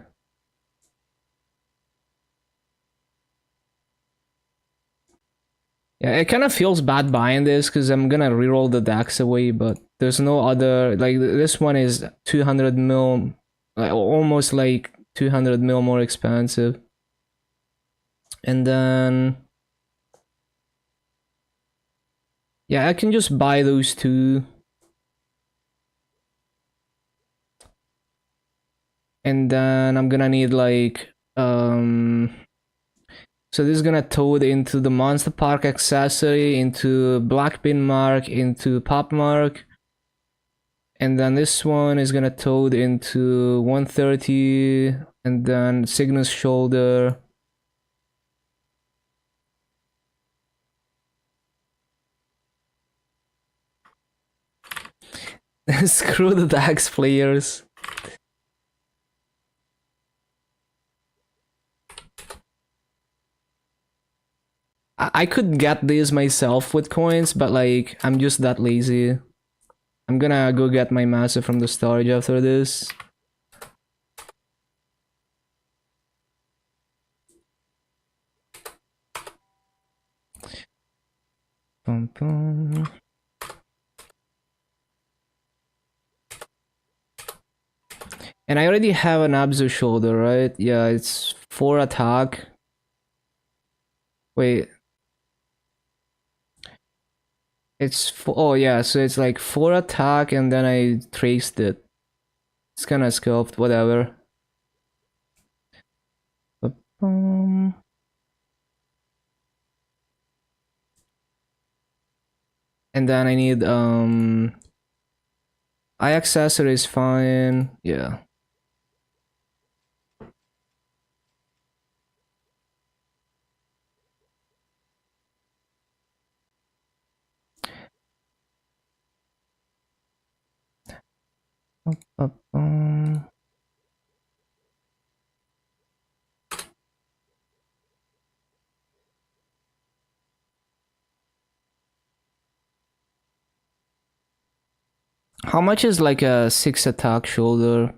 A: Yeah, it kind of feels bad buying this, because I'm gonna reroll the Dax away, but there's no other... Like, this one is 200 mil... Like, almost like 200 mil more expensive. And then... Yeah, I can just buy those two. And then I'm gonna need like so this is gonna toad into the Monster Park accessory, into Blackpin mark, into Pop mark. And then this one is gonna toad into 130, and then Cygnus shoulder. Screw the Dax players. I could get these myself with coins, but like I'm just that lazy. I'm gonna go get my massive from the storage after this. Bum, bum. And I already have an Abzu shoulder, right? Yeah, it's 4 attack. Wait. It's oh yeah, so it's like 4 attack and then I traced it. It's kinda sculpt, whatever. Ba-bum. And then I need eye accessory is fine. Yeah. Ba-bum. How much is like a 6 attack shoulder?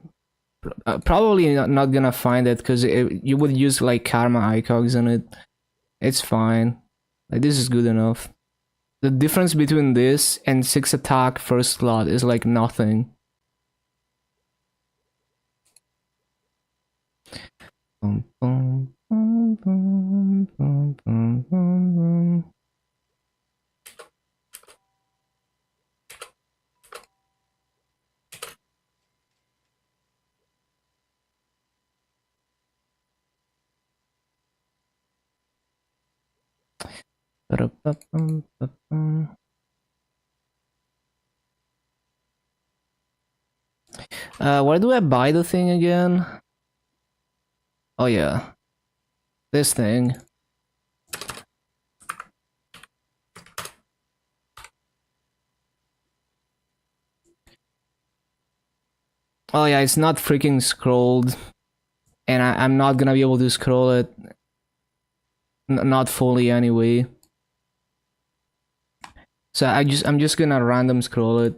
A: Probably not gonna find it because you would use like karma icogs on it. It's fine. Like this is good enough. The difference between this and 6 attack first slot is like nothing. Bum, bum, bum, bum, bum, bum, bum. Where do I buy the thing again? Oh yeah, this thing. Oh yeah, it's not freaking scrolled, and I'm not gonna be able to scroll it. Not fully anyway. So I'm just gonna random scroll it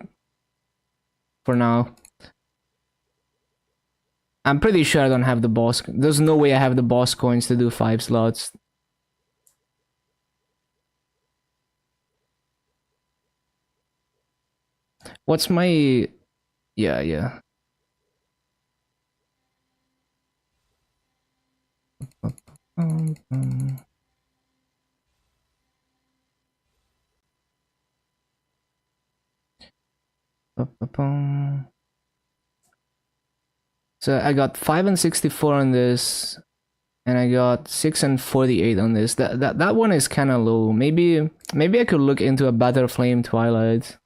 A: for now. I'm pretty sure I don't have the boss. There's no way I have the boss coins to do 5 slots. What's my... Yeah. So I got 5 and 64 on this, and I got 6 and 48 on this. That one is kind of low. Maybe I could look into a Better Flame Twilight.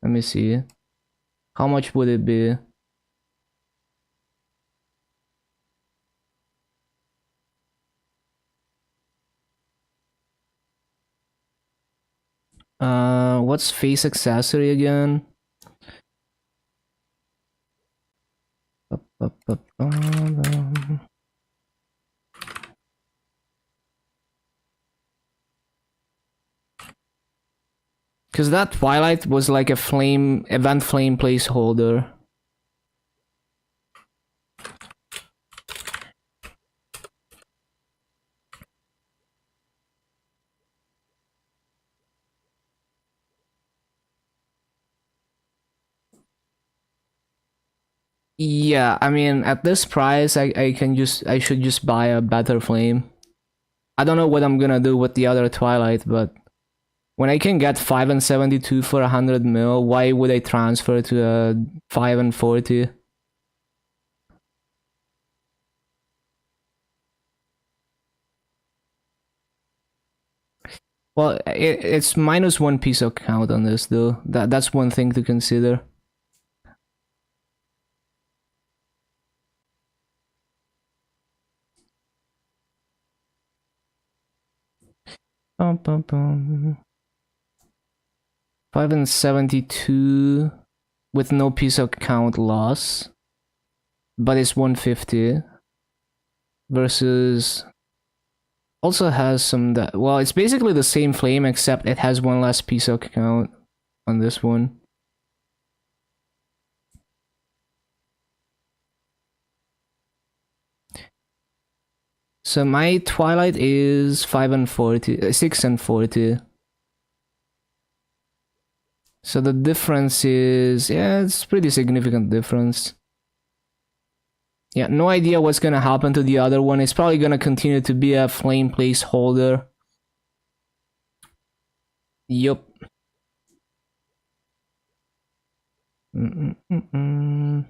A: Let me see. How much would it be? What's face accessory again? Because that Twilight was like a flame, event flame placeholder. Yeah, I mean, at this price, I should just buy a Better Flame. I don't know what I'm gonna do with the other Twilight, but when I can get 5 and 72 for 100 mil, why would I transfer to a 5 and 40? Well, it's minus 1 piece of count on this though. That's one thing to consider. Bum, bum, bum. 5 and 72 with no piece of count loss, but it's 150 versus... also has some that, well, it's basically the same flame except it has one less piece of count on this one. So my Twilight is 5 and 40, 6 and 40. So the difference is, yeah, it's pretty significant difference. Yeah, no idea what's gonna happen to the other one. It's probably gonna continue to be a flame placeholder. Yup. Mm-mm-mm-mm.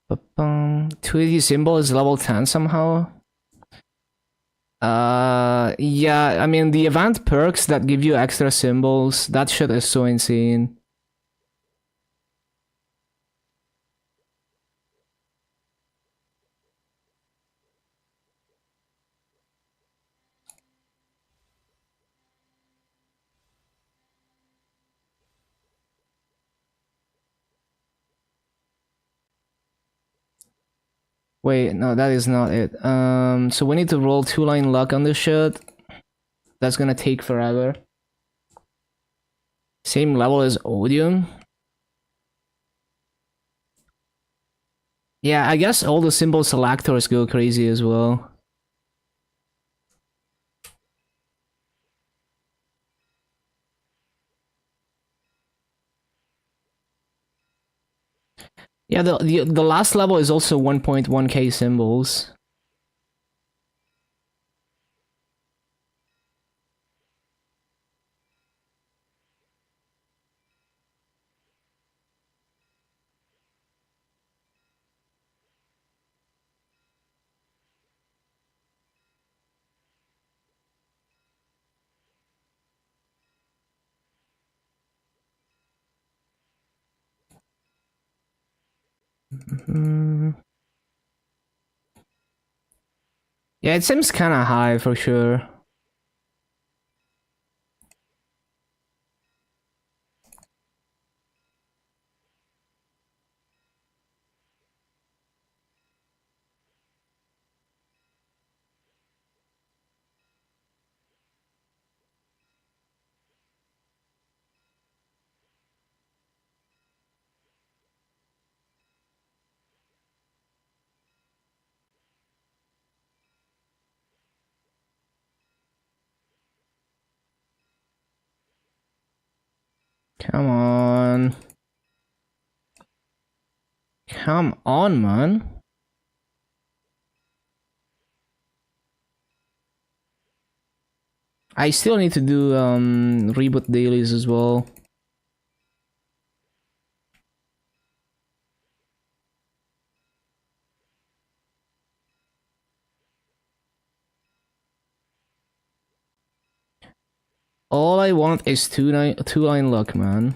A: Ba-bum. 280 symbol is level 10 somehow. Yeah, I mean the event perks that give you extra symbols, that shit is so insane. Wait, no, that is not it. So we need to roll 2-line luck on this shit. That's gonna take forever. Same level as Odium. Yeah, I guess all the symbol selectors go crazy as well. Yeah, the last level is also 1.1k symbols. Mm. Yeah, it seems kind of high for sure. Come on. Come on, man. I still need to do reboot dailies as well. All I want is two-line luck, man.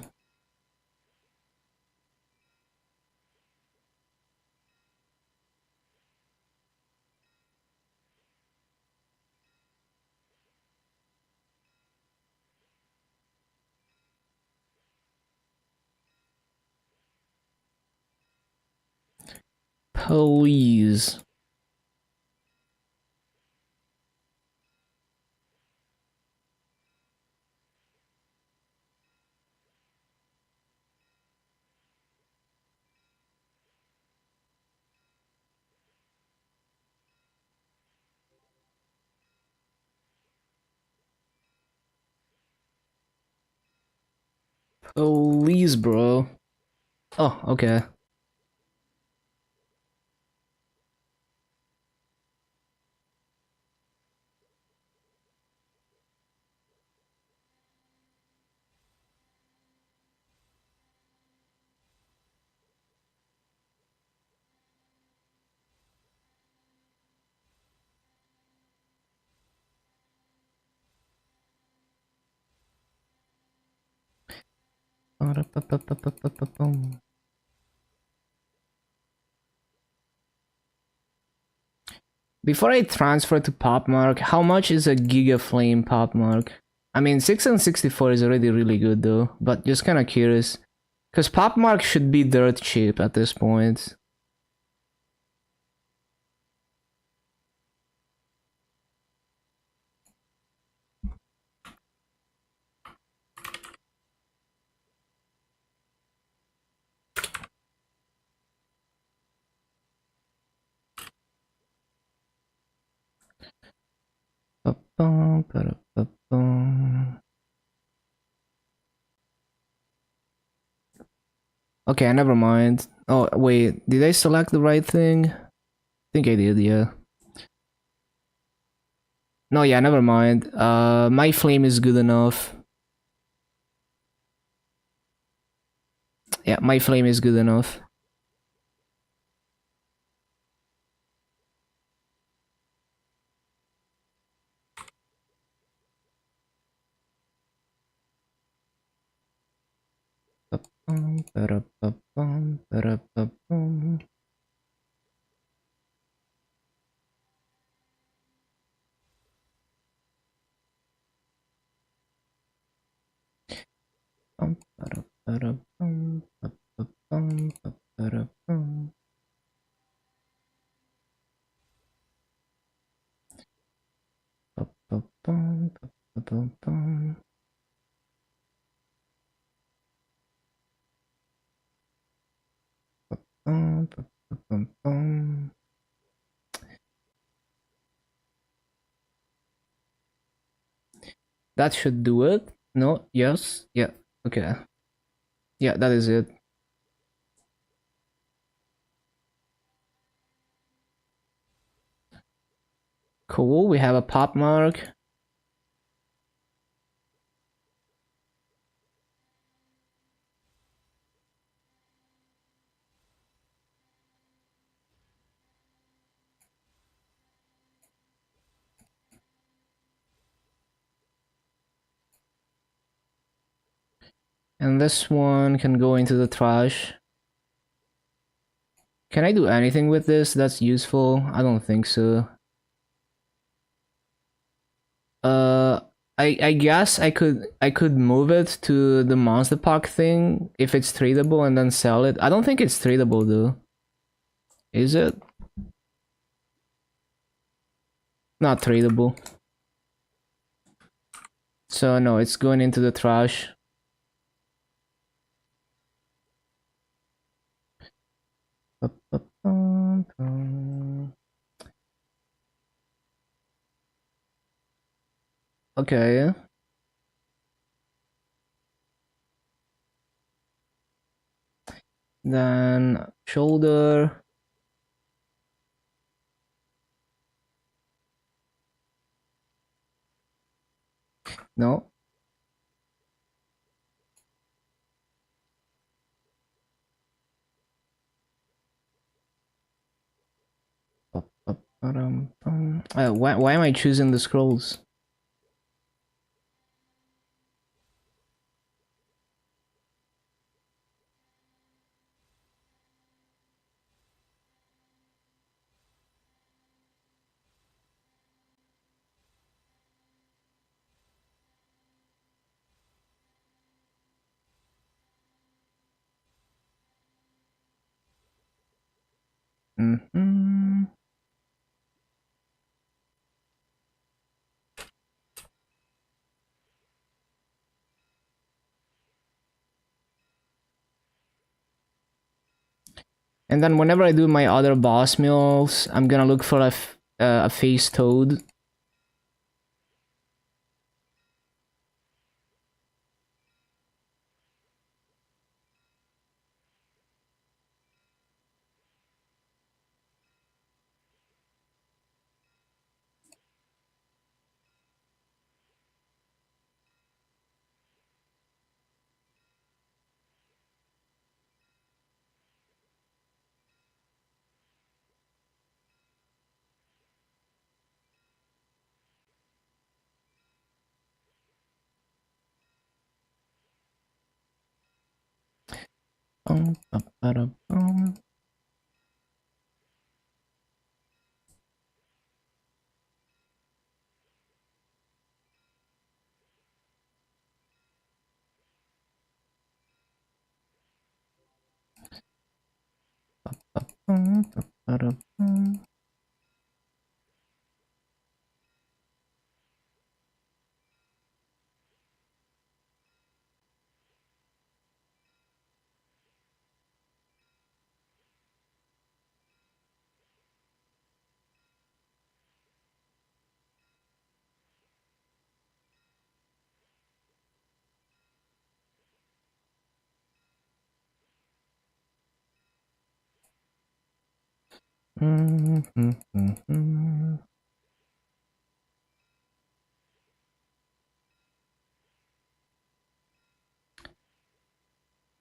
A: Please. Please, bro. Oh, okay. Before I transfer to Popmark, how much is a Giga Flame Popmark? I mean, 6 and 64 is already really good though, but just kind of curious. Because Pop Mark should be dirt cheap at this point. Ba-bum, ba-da-ba-bum. Okay, never mind. Oh, wait, did I select the right thing? I think I did, yeah. No, yeah, never mind. My flame is good enough. Yeah, my flame is good enough. Ba-bum, ba-da-ba-bum, ba-da-ba-bum. Bum, ba-da-ba-da-bum, ba-ba-bum, ba-ba-da-bum. Ba-ba-bum, ba-ba-bum. Bum, ba-ba-bum. That should do it. No, yes, yeah, okay. Yeah, that is it. Cool, we have a pop mark. And this one can go into the trash. Can I do anything with this that's useful? I don't think so. Uh, I guess I could move it to the monster pack thing if it's tradable and then sell it. I don't think it's tradable though. Is it? Not tradable. So no, it's going into the trash. Okay. Then shoulder. No. Why am I choosing the scrolls? Mm-hmm. And then whenever I do my other boss mills, I'm gonna look for a face toad. Ba-ba-da-bum.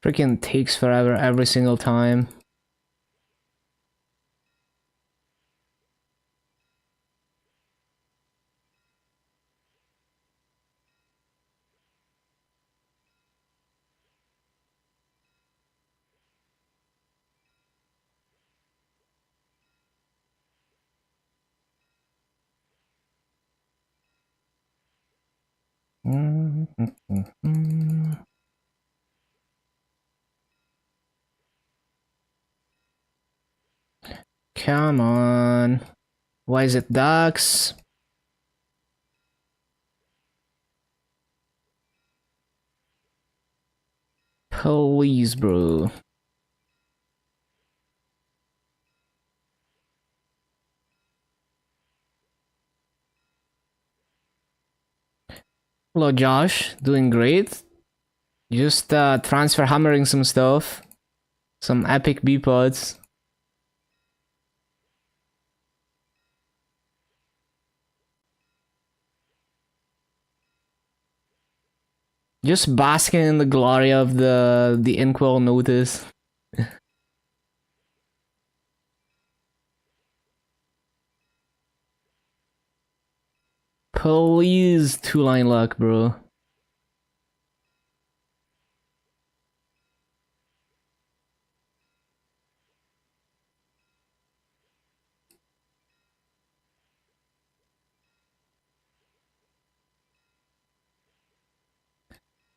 A: Freaking takes forever every single time. Come on. Why is it ducks? Please, bro. Hello, Josh. Doing great. Just transfer hammering some stuff. Some epic B-pods. Just basking in the glory of the Inkwell notice. Please, 2-line luck, bro.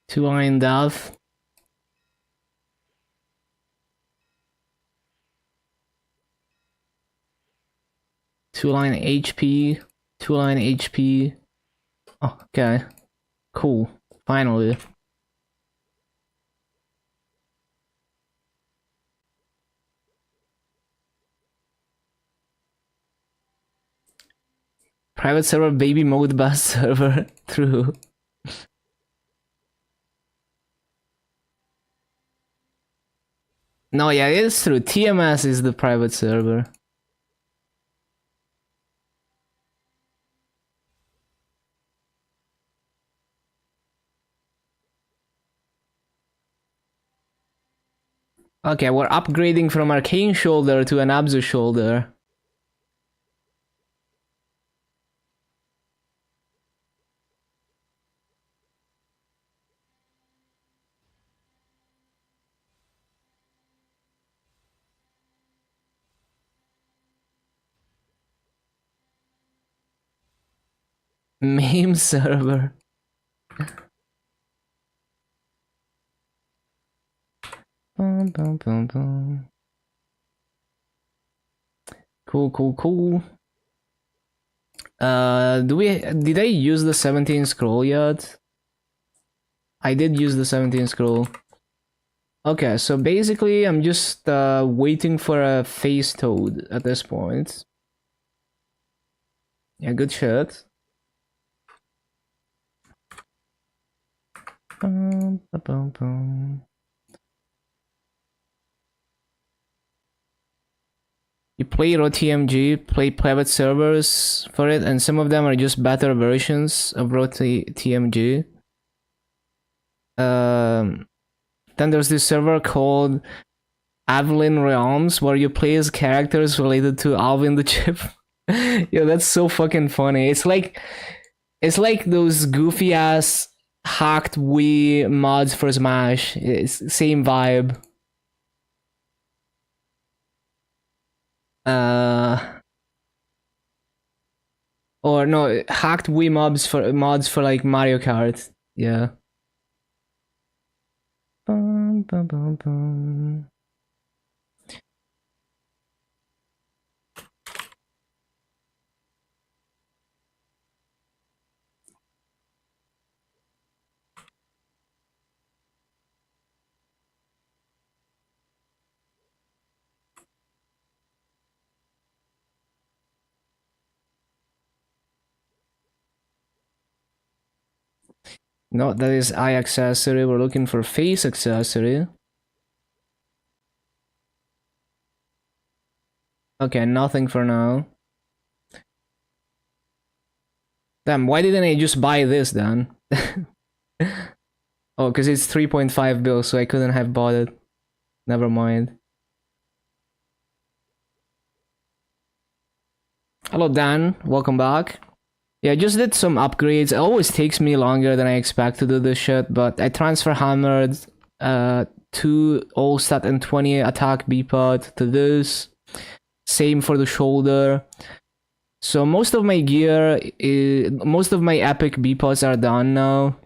A: Two-line death. Two-line HP. Two-line HP. Oh, okay. Cool. Finally. Private server baby mode bus server. True. No, yeah, it is true. TMS is the private server. Okay, we're upgrading from Arcane Shoulder to an Abzu Shoulder. Meme server. Bum, bum, bum, bum. Cool, cool, cool. Did I use the 17 scroll yet? I did use the 17 scroll. Okay, so basically I'm just waiting for a face toad at this point. Yeah, good shit. Bum, ba, bum, bum. You play RoTMG, play private servers for it, and some of them are just better versions of RoTMG. Then there's this server called Avalyn Realms where you play as characters related to Alvin the Chip. Yo, that's so fucking funny. It's like those goofy ass hacked Wii mods for Smash. It's same vibe. Or no, hacked Wii mods for like Mario Kart. Yeah. Bum, bum, bum, bum. No, that is eye accessory. We're looking for face accessory. Okay, nothing for now. Damn, why didn't I just buy this then? Oh, because it's 3.5 bills, so I couldn't have bought it. Never mind. Hello Dan, welcome back. Yeah, I just did some upgrades. It always takes me longer than I expect to do this shit, but I transfer hammered 2 all stat and 20 attack B-pod to this. Same for the shoulder. So most of my gear, most of my epic B-pods are done now.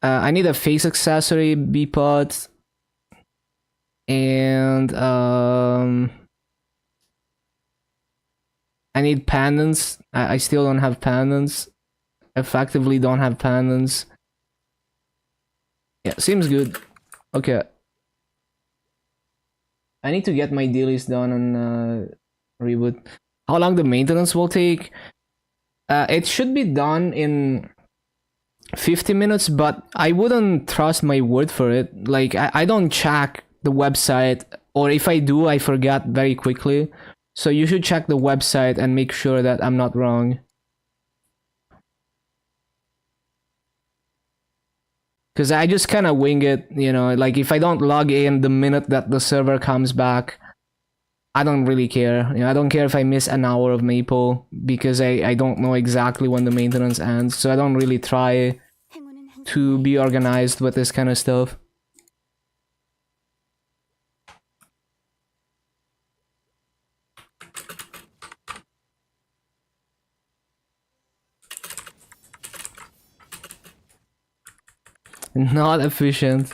A: I need a face accessory B-pod. And I need pendants. I still don't have pendants. Effectively don't have pendants. Yeah, seems good. Okay. I need to get my dailies done on reboot. How long the maintenance will take? It should be done in 50 minutes, but I wouldn't trust my word for it. Like, I don't check the website, or if I do, I forget very quickly. So you should check the website and make sure that I'm not wrong. Because I just kind of wing it, you know, like if I don't log in the minute that the server comes back, I don't really care. You know, I don't care if I miss an hour of Maple, because I don't know exactly when the maintenance ends, so I don't really try to be organized with this kind of stuff. Not efficient.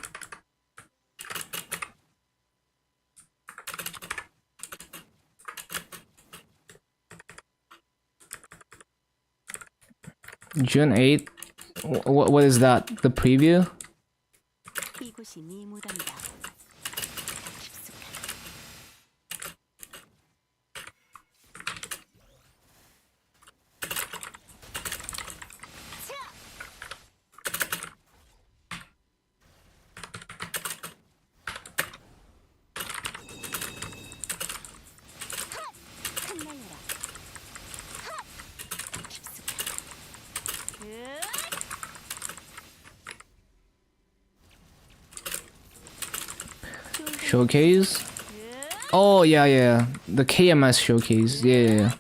A: June 8th? What is that? The preview?
B: 이곳이 네 무덤이다.
A: Showcase? Oh, yeah. The KMS showcase. Yeah.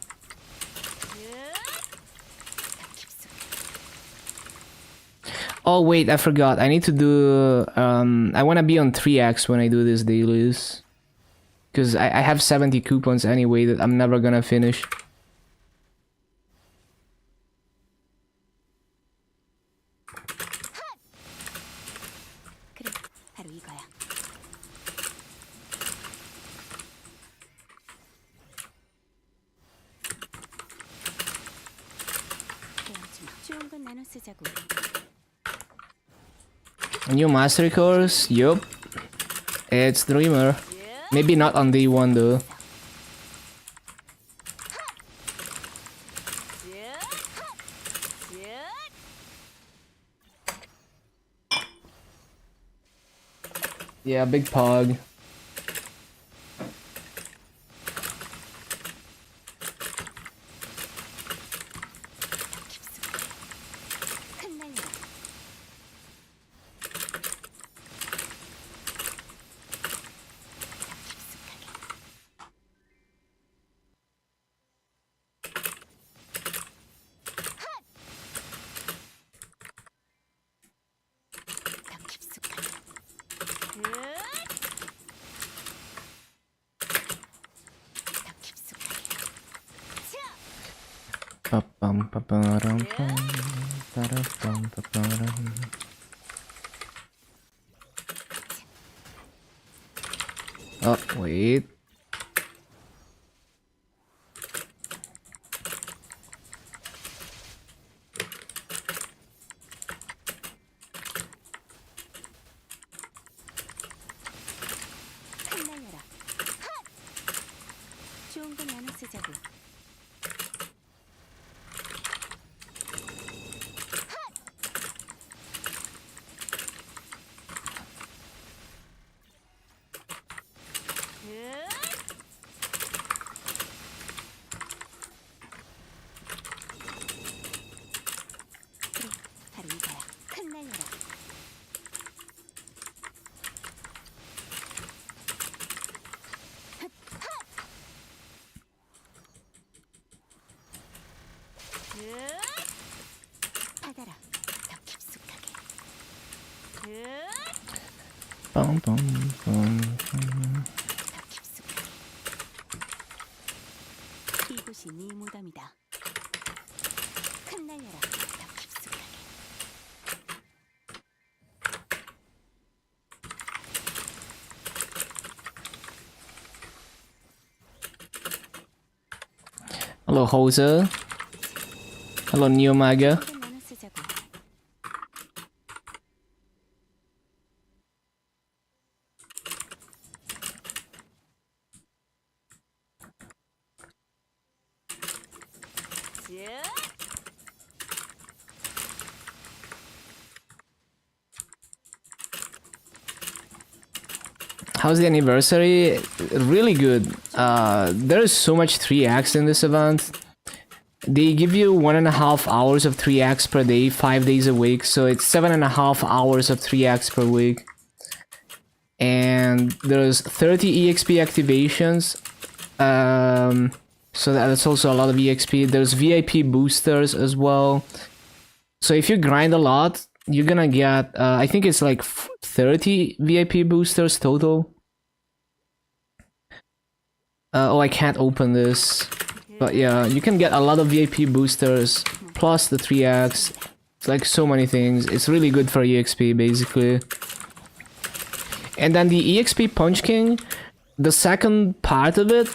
A: Oh, wait, I forgot. I need to do... I want to be on 3x when I do this dailies. Because I have 70 coupons anyway that I'm never gonna finish. New mastery course? Yup. It's Dreamer. Maybe not on day 1 though. Yeah, big pog. Oh, wait.
B: 흩날려라. 받아라. 더 깊숙하게.
A: Bum, bum, bum.
B: 더 깊숙하게. 이곳이 네 무덤이다. 흩날려라. 더 깊숙하게.
A: Hello, Hoser. Hello, Neomaga.
B: 한번 나눠 쓰자고.
A: How's the anniversary? Really good. There's so much 3x in this event. They give you 1.5 hours of 3x per day, 5 days a week, so it's 7.5 hours of 3x per week. And there's 30 EXP activations, so that's also a lot of EXP. There's VIP boosters as well. So if you grind a lot, you're gonna get, I think it's like 30 VIP boosters total. Oh, I can't open this. But yeah, you can get a lot of VIP boosters, plus the 3x. It's like so many things. It's really good for EXP, basically. And then the EXP Punch King, the second part of it,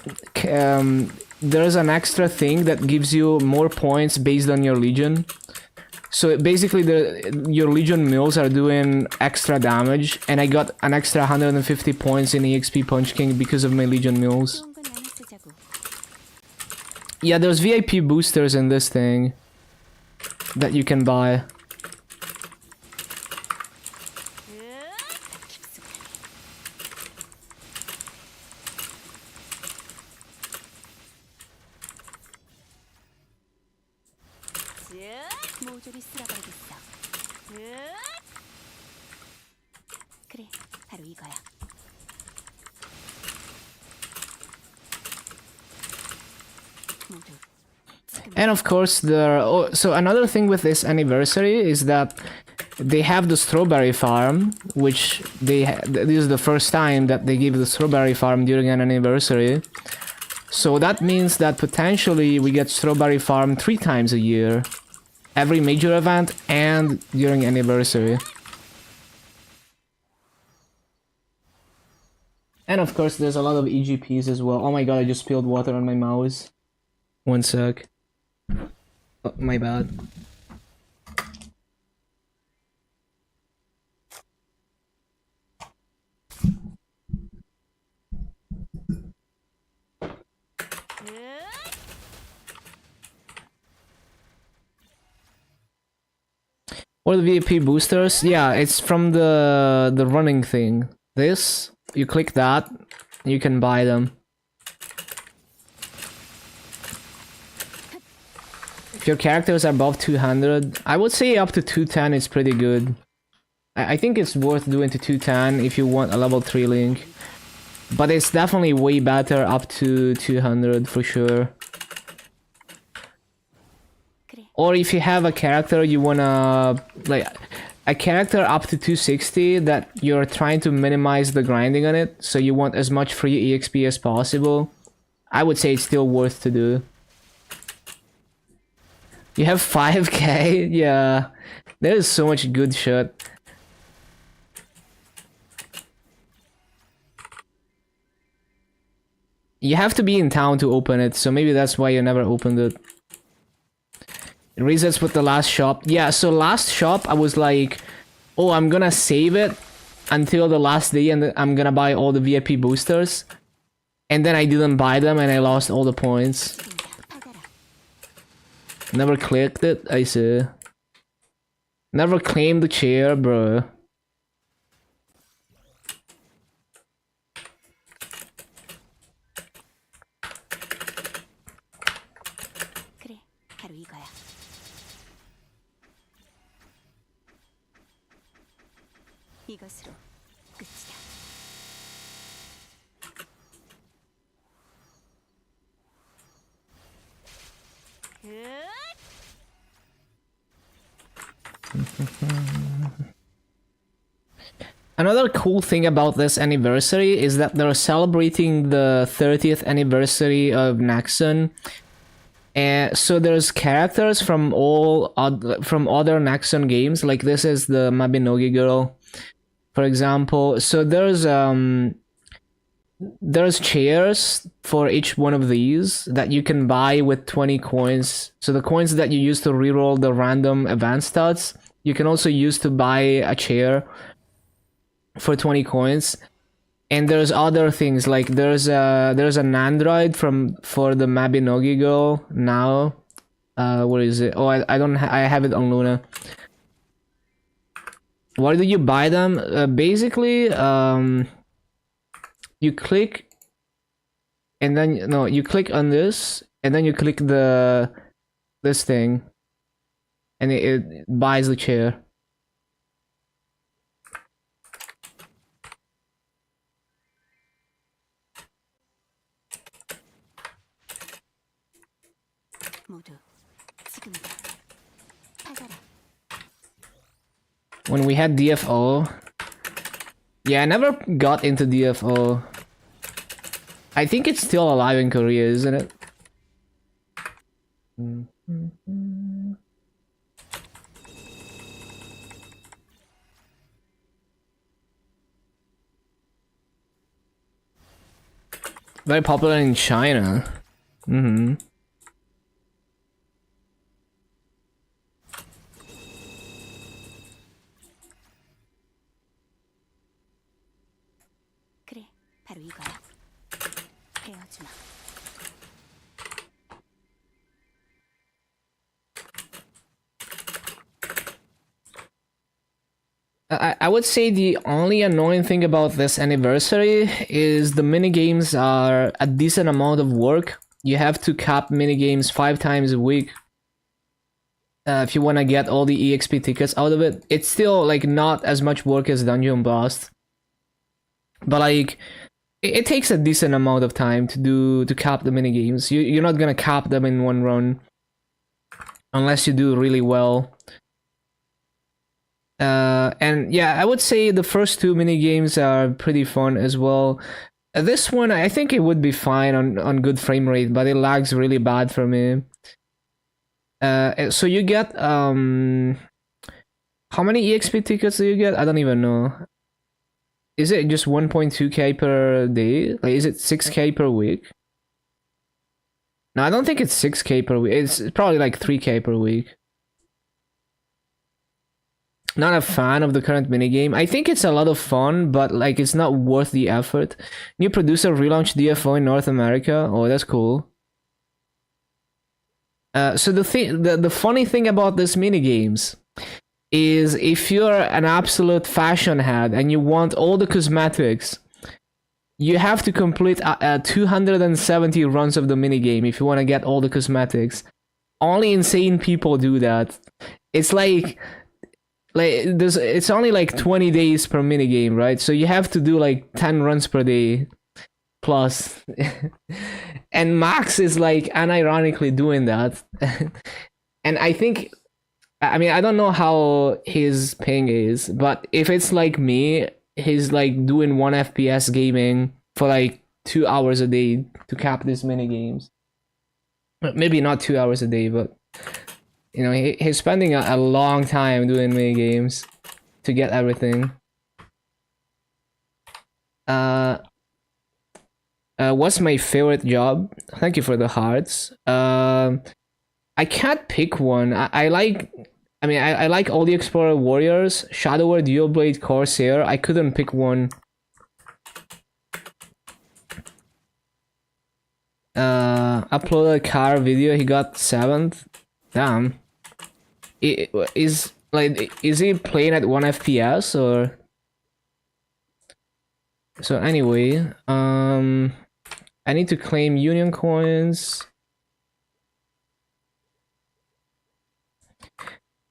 A: there's an extra thing that gives you more points based on your Legion. So basically, your Legion mills are doing extra damage, and I got an extra 150 points in EXP Punch King because of my Legion mills.
B: 좋은 건 나눠 쓰자고.
A: Yeah, there's VIP boosters in this thing that you can buy.
B: 모조리 쓸어버리겠어. 그래, 바로 이거야. 모두 지금
A: And of course, so another thing with this anniversary is that they have the strawberry farm, which this is the first time that they give the strawberry farm during an anniversary. So that means that potentially we get strawberry farm 3 times a year. Every major event and during anniversary. And of course there's a lot of EGPs as well. Oh my god, I just spilled water on my mouse. One sec. Oh, my bad. Or the VIP boosters? Yeah, it's from the running thing. This, you click that, you can buy them. If your characters are above 200, I would say up to 210 is pretty good. I think it's worth doing to 210 if you want a level 3 link. But it's definitely way better up to 200 for sure. Or if you have a character you wanna, like, a character up to 260 that you're trying to minimize the grinding on it, so you want as much free EXP as possible, I would say it's still worth to do. You have 5k? Yeah, there is so much good shit. You have to be in town to open it, so maybe that's why you never opened it. It resets with the last shop. Yeah, so last shop I was like, oh, I'm gonna save it until the last day and I'm gonna buy all the VIP boosters. And then I didn't buy them and I lost all the points. Never clicked it, I see. Never claimed the chair, bro.
B: 그래, 바로 이거야. 이것으로 끝이다.
A: Another cool thing about this anniversary is that they're celebrating the 30th anniversary of Nexon. And so there's characters from from other Nexon games, like this is the Mabinogi girl, for example. So there's chairs for each one of these that you can buy with 20 coins. So the coins that you use to reroll the random event stats, you can also use to buy a chair for 20 coins. And there's other things, like there's an android for the Mabinogi girl now. Where is it? Oh, I don't I have it on Luna. Why do you buy them? Basically, you click, and then no, you click on this, and then you click this thing, and it buys the chair.
B: 모두 지금이다. 받아라.
A: When we had DFO, yeah, I never got into DFO. I think it's still alive in Korea, isn't it? Very popular in China.
B: 그래, 바로 이거야. 헤어지마.
A: I would say the only annoying thing about this anniversary is the minigames are a decent amount of work. You have to cap minigames 5 times a week if you want to get all the EXP tickets out of it. It's still like not as much work as Dungeon Blast, but like it takes a decent amount of time to cap the minigames. You're not gonna cap them in one run unless you do really well. And yeah, I would say the first 2 mini games are pretty fun as well. This one, I think it would be fine on good frame rate, but it lags really bad for me. So you get how many EXP tickets do you get? I don't even know. Is it just 1.2k per day? Like, is it 6k per week? No, I don't think it's 6k per week. It's probably like 3k per week. Not a fan of the current minigame. I think it's a lot of fun, but like it's not worth the effort. New producer relaunched DFO in North America. Oh, that's cool. So the funny thing about this minigames is if you're an absolute fashion head and you want all the cosmetics, you have to complete 270 runs of the minigame if you want to get all the cosmetics. Only insane people do that. It's like it's only like 20 days per minigame, right? So you have to do like 10 runs per day plus. And Max is like unironically doing that. And I think, I mean, I don't know how his ping is, but if it's like me, he's like doing 1 FPS gaming for like 2 hours a day to cap these minigames. Maybe not 2 hours a day, but you know, he's spending a long time doing mini games to get everything. What's my favorite job? Thank you for the hearts. I can't pick one. I like all the Explorer Warriors, Shadower, Dualblade, Corsair. I couldn't pick one. Uploaded a car video, he got 7th. Damn. Is he playing at 1 FPS or? So anyway, I need to claim union coins.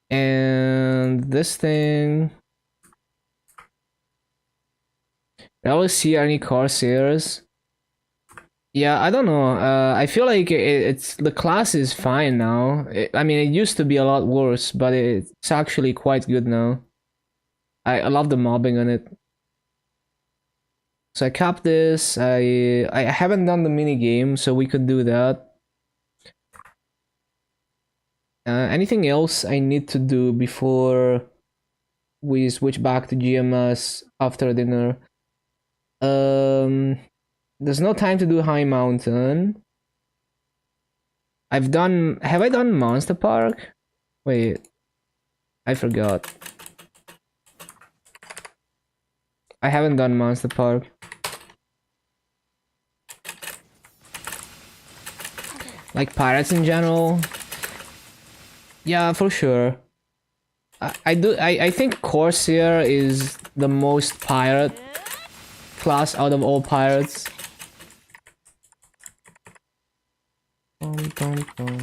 A: And this thing. I always see any Corsairs. Yeah, I don't know. I feel like it's the class is fine now. I mean, it used to be a lot worse, but it's actually quite good now. I love the mobbing on it. So I capped this. I haven't done the mini game, so we could do that. Anything else I need to do before we switch back to GMS after dinner? There's no time to do High Mountain. Have I done Monster Park? Wait, I forgot. I haven't done Monster Park. Like pirates in general? Yeah, for sure. I think Corsair is the most pirate class out of all pirates. Bum, bum, bum.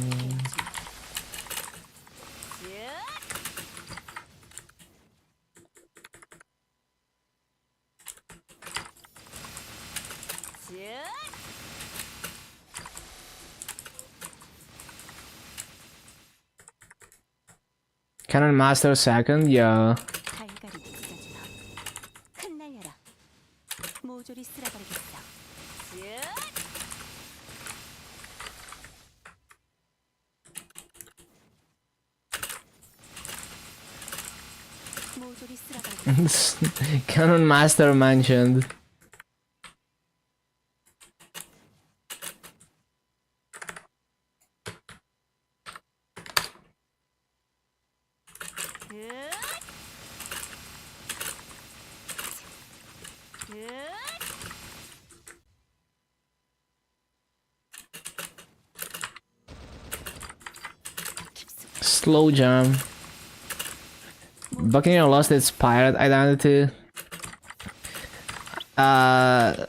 A: Cannon Master second, yeah.
B: 달걀이 부서지마. 흩날려라. 모조리 쓸어버리겠어. 모조리 쓸어버리겠어.
A: Cannon Master mentioned. Slow jam. Buccaneer lost its pirate identity. Yeah,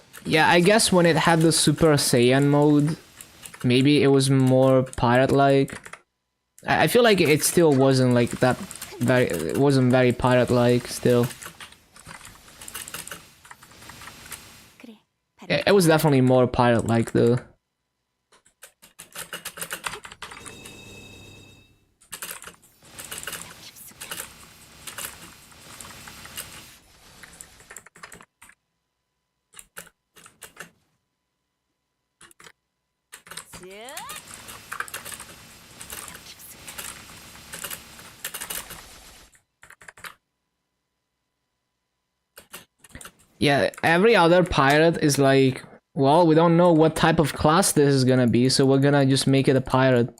A: I guess when it had the Super Saiyan mode, maybe it was more pirate-like. I feel like it still wasn't like that it wasn't very pirate-like still. It was definitely more pirate-like though. Yeah, every other pirate is like, well, we don't know what type of class this is gonna be, so we're gonna just make it a pirate.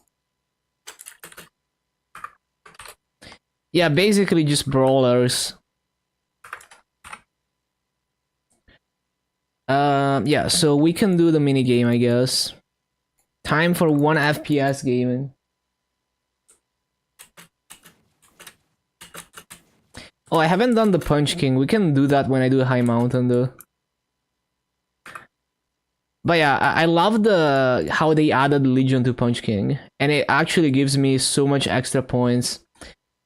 A: Yeah, basically just brawlers. Yeah, so we can do the mini game, I guess. Time for 1 FPS gaming. Oh, I haven't done the Punch King. We can do that when I do High Mountain though. But yeah, I love how they added Legion to Punch King. And it actually gives me so much extra points.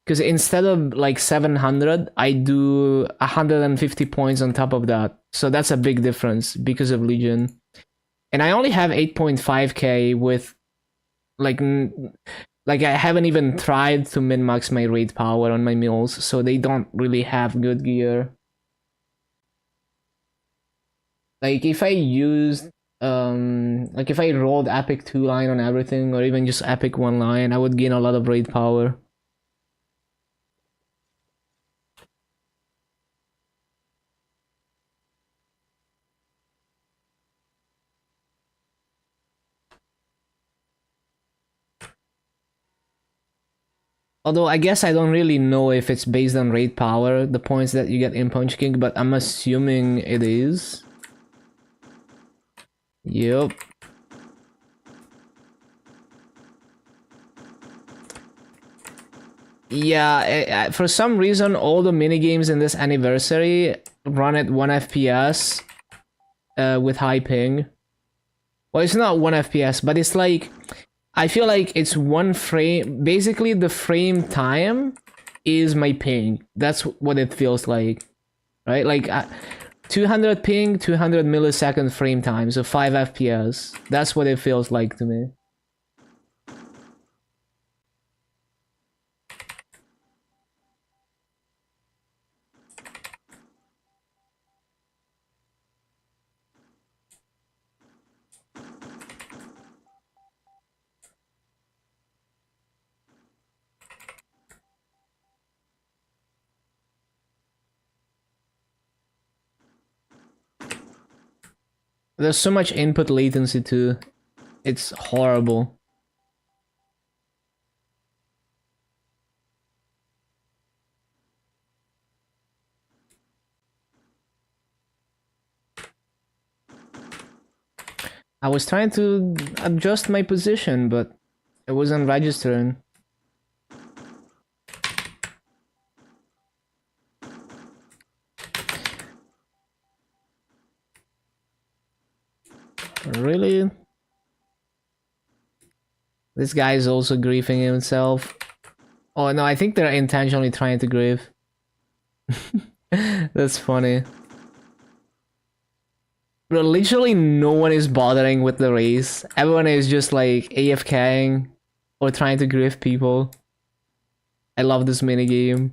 A: Because instead of like 700, I do 150 points on top of that. So that's a big difference because of Legion. And I only have 8.5k with like I haven't even tried to min-max my raid power on my mules, so they don't really have good gear. Like if I used like if I rolled epic 2 line on everything, or even just epic 1 line, I would gain a lot of raid power. Although I guess I don't really know if it's based on raid power, the points that you get in Punch King, but I'm assuming it is. Yep. Yeah, for some reason all the minigames in this anniversary run at 1 FPS with high ping. Well, it's not 1 FPS, but it's like, I feel like it's 1 frame. Basically, the frame time is my ping. That's what it feels like, right? Like 200 ping, 200 millisecond frame time, so 5 FPS. That's what it feels like to me. There's so much input latency too. It's horrible. I was trying to adjust my position, but it wasn't registering. Really? This guy is also griefing himself. Oh no, I think they're intentionally trying to grief. That's funny. Bro, literally no one is bothering with the race. Everyone is just like AFKing or trying to grief people. I love this minigame.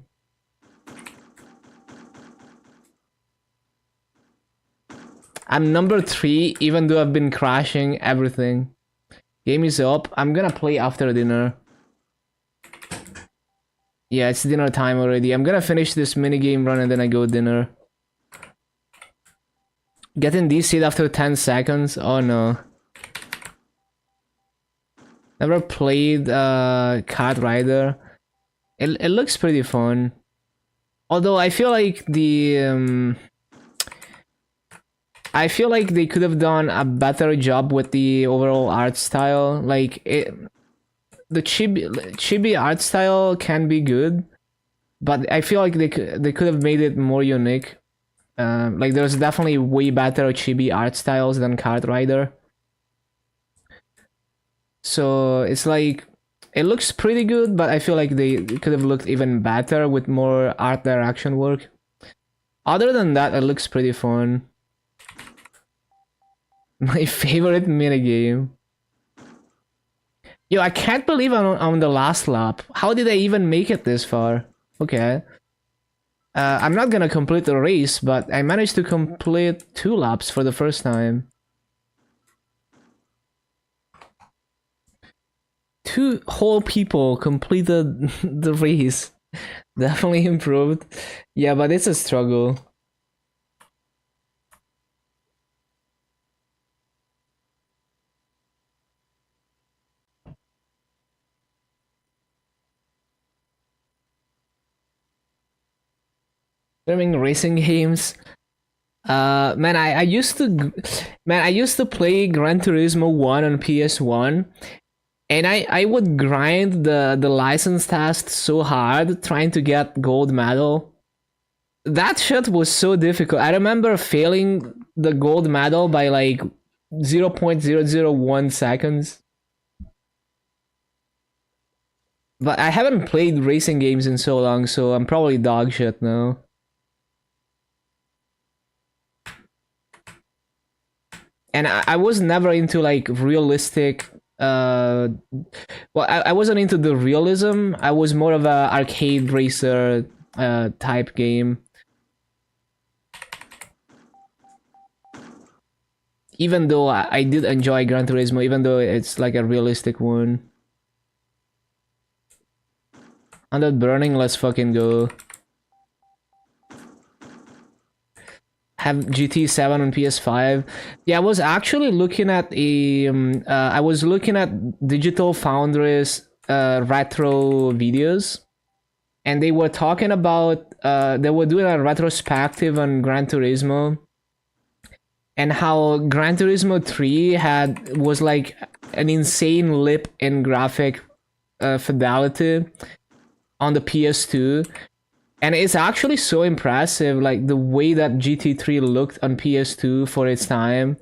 A: I'm number 3 even though I've been crashing everything. Game is up. I'm gonna play after dinner. Yeah, it's dinner time already. I'm gonna finish this minigame run and then I go dinner. Getting DC'd after 10 seconds? Oh no. Never played Kart Rider. It looks pretty fun. Although I feel like I feel like they could have done a better job with the overall art style. Like the chibi art style can be good, but I feel like they could have made it more unique. Like there's definitely way better chibi art styles than Kart Rider. So it's like it looks pretty good, but I feel like they could have looked even better with more art direction work. Other than that, it looks pretty fun. My favorite minigame. Yo, I can't believe I'm on the last lap. How did I even make it this far? Okay. I'm not gonna complete the race, but I managed to complete 2 laps for the first time. 2 whole people completed the race. Definitely improved. Yeah, but it's a struggle. Racing games. Man, I used to play Gran Turismo 1 on PS1, and I would grind the license test so hard trying to get gold medal. That shit was so difficult. I remember failing the gold medal by like 0.001 seconds. But I haven't played racing games in so long, so I'm probably dog shit now. And I was never into like realistic well, I wasn't into the realism. I was more of a arcade racer type game. Even though I did enjoy Gran Turismo, even though it's like a realistic one. On that burning, let's fucking go. Have GT7 on PS5. Yeah, I was actually looking at I was looking at Digital Foundry's retro videos, and they were talking about they were doing a retrospective on Gran Turismo, and how Gran Turismo 3 was like an insane leap in graphic fidelity on the PS2. And it's actually so impressive, like the way that GT3 looked on PS2 for its time,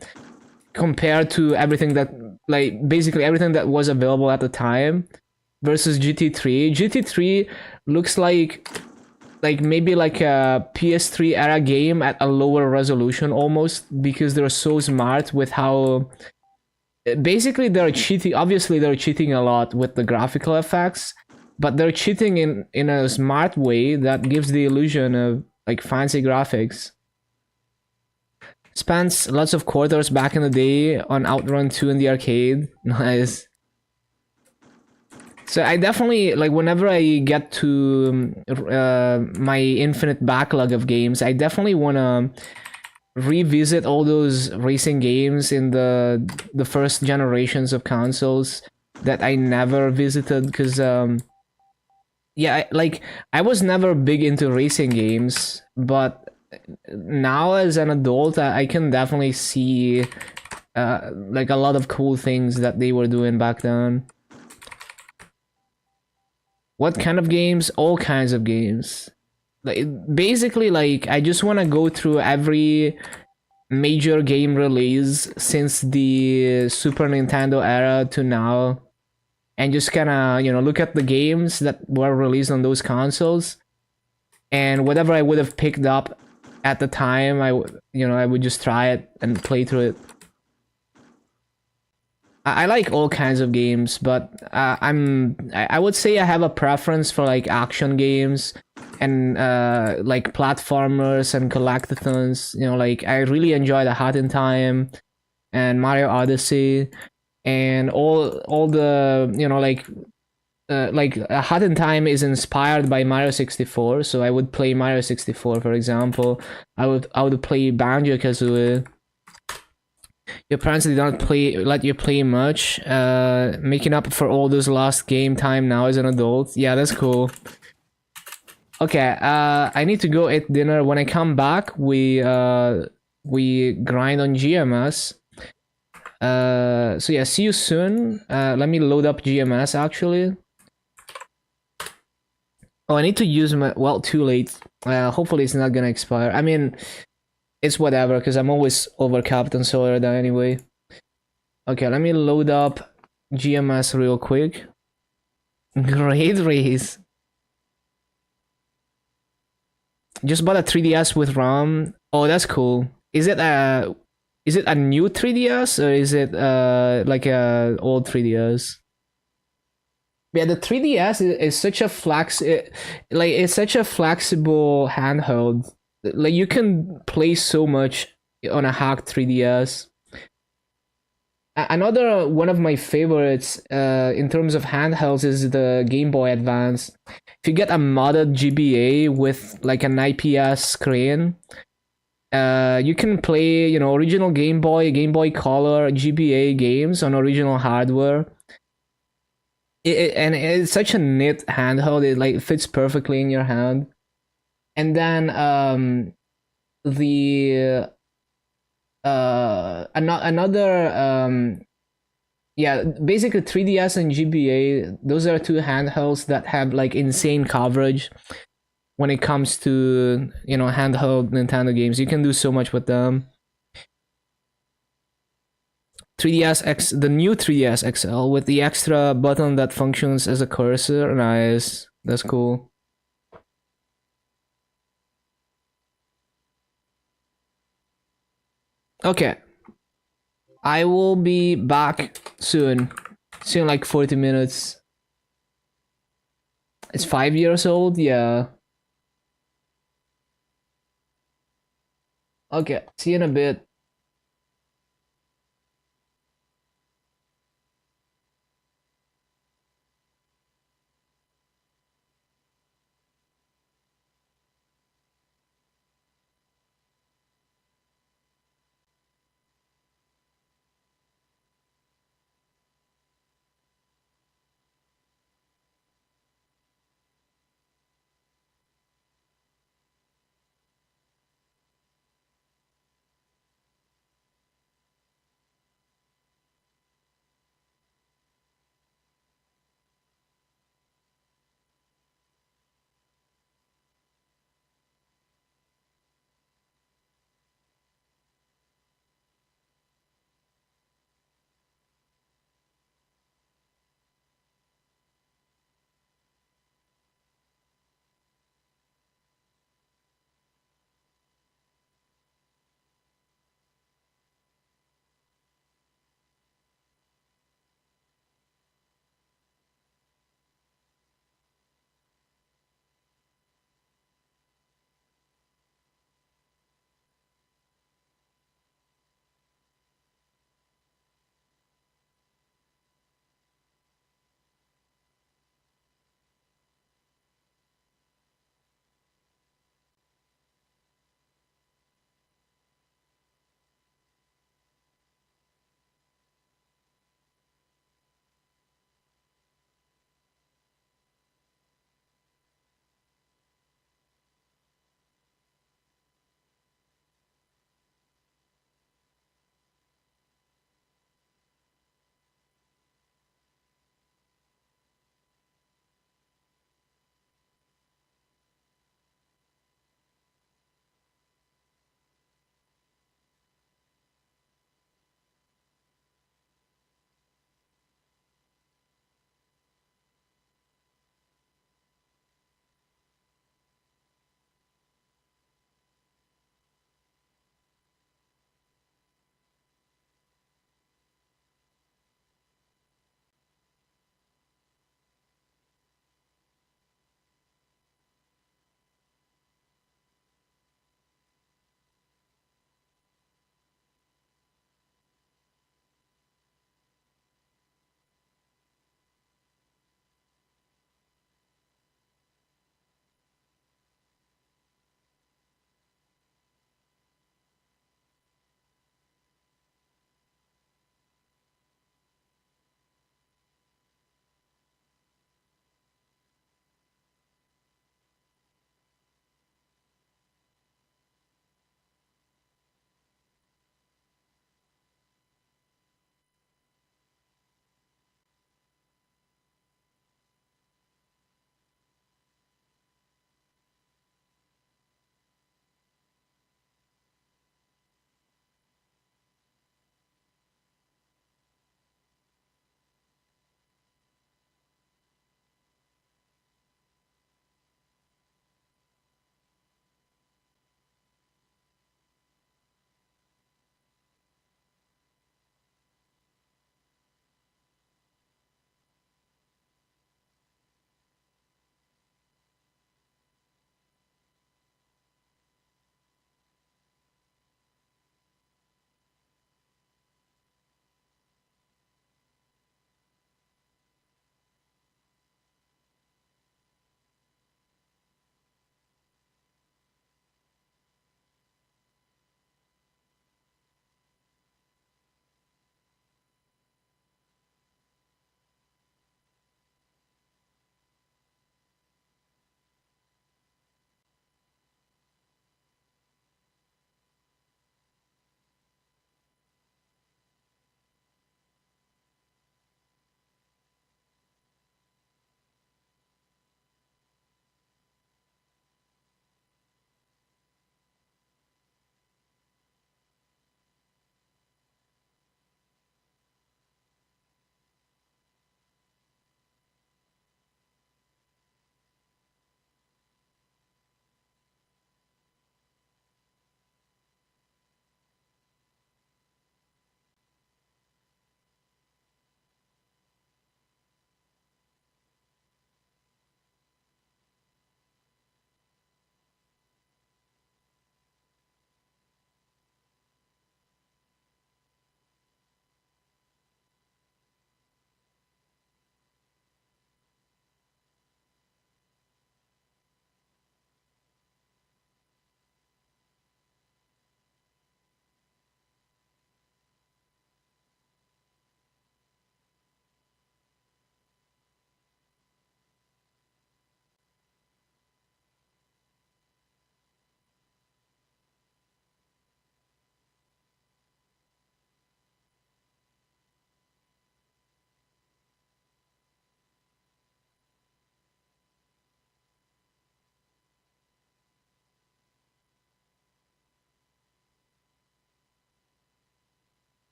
A: compared to everything that, like basically everything that was available at the time, versus GT3. GT3 looks like like maybe like a PS3 era game at a lower resolution almost, because they're so smart with how basically they're cheating. Obviously they're cheating a lot with the graphical effects, but they're cheating in a smart way that gives the illusion of like fancy graphics. Spent lots of quarters back in the day on Outrun 2 in the arcade. Nice. So I definitely like whenever I get to my infinite backlog of games, I definitely want to revisit all those racing games in the first generations of consoles that I never visited, because yeah, like I was never big into racing games, but now as an adult, I can definitely see like a lot of cool things that they were doing back then. What kind of games? All kinds of games. Like basically, like I just want to go through every major game release since the Super Nintendo era to now, and just kind of look at the games that were released on those consoles, and whatever I would have picked up at the time, I would just try it and play through it. I like all kinds of games, but I would say I have a preference for like action games and like platformers and collectathons. Like I really enjoy the Hat in Time and Mario Odyssey and all the like a Hat in Time is inspired by Mario 64, so I would play Mario 64, for example. I would play Banjo Kazooie. Your parents did not let you play much, making up for all those lost game time now as an adult. Yeah, that's cool. Okay, I need to go eat dinner. When I come back, we grind on GMS. So yeah, see you soon. Let me load up GMS actually. Oh, I need to use my, well, too late. Hopefully it's not gonna expire. I mean, it's whatever, because I'm always overcapped on Solar anyway. Okay, let me load up GMS real quick. Great race. Just bought a 3DS with ROM. Oh, that's cool. Is it a new 3DS or is it like a old 3DS? Yeah, the 3DS is such a it's such a flexible handheld. Like you can play so much on a hacked 3DS. Another one of my favorites in terms of handhelds is the Game Boy Advance. If you get a modded GBA with like an IPS screen, you can play original Game Boy, Game Boy Color, GBA games on original hardware. And it's such a neat handheld. It like fits perfectly in your hand. And then the another yeah, basically 3DS and GBA, those are two handhelds that have like insane coverage when it comes to handheld Nintendo games. You can do so much with them. 3DS X, the new 3DS XL with the extra button that functions as a cursor. Nice, that's cool. Okay, I will be back soon. Soon, like 40 minutes. It's 5 years old, yeah. Okay, see you in a bit.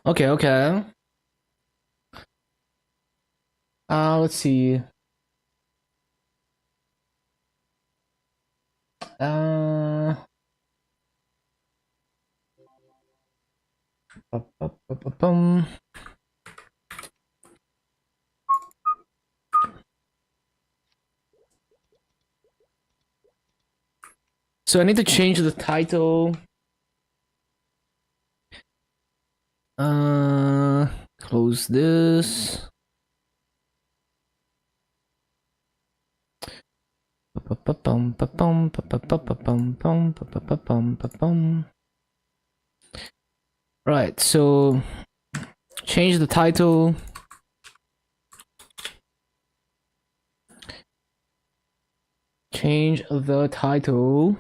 A: Okay, okay. Let's see. Uh, Bum. So I need to change the title. Close this. Right, so change the title. Change the title.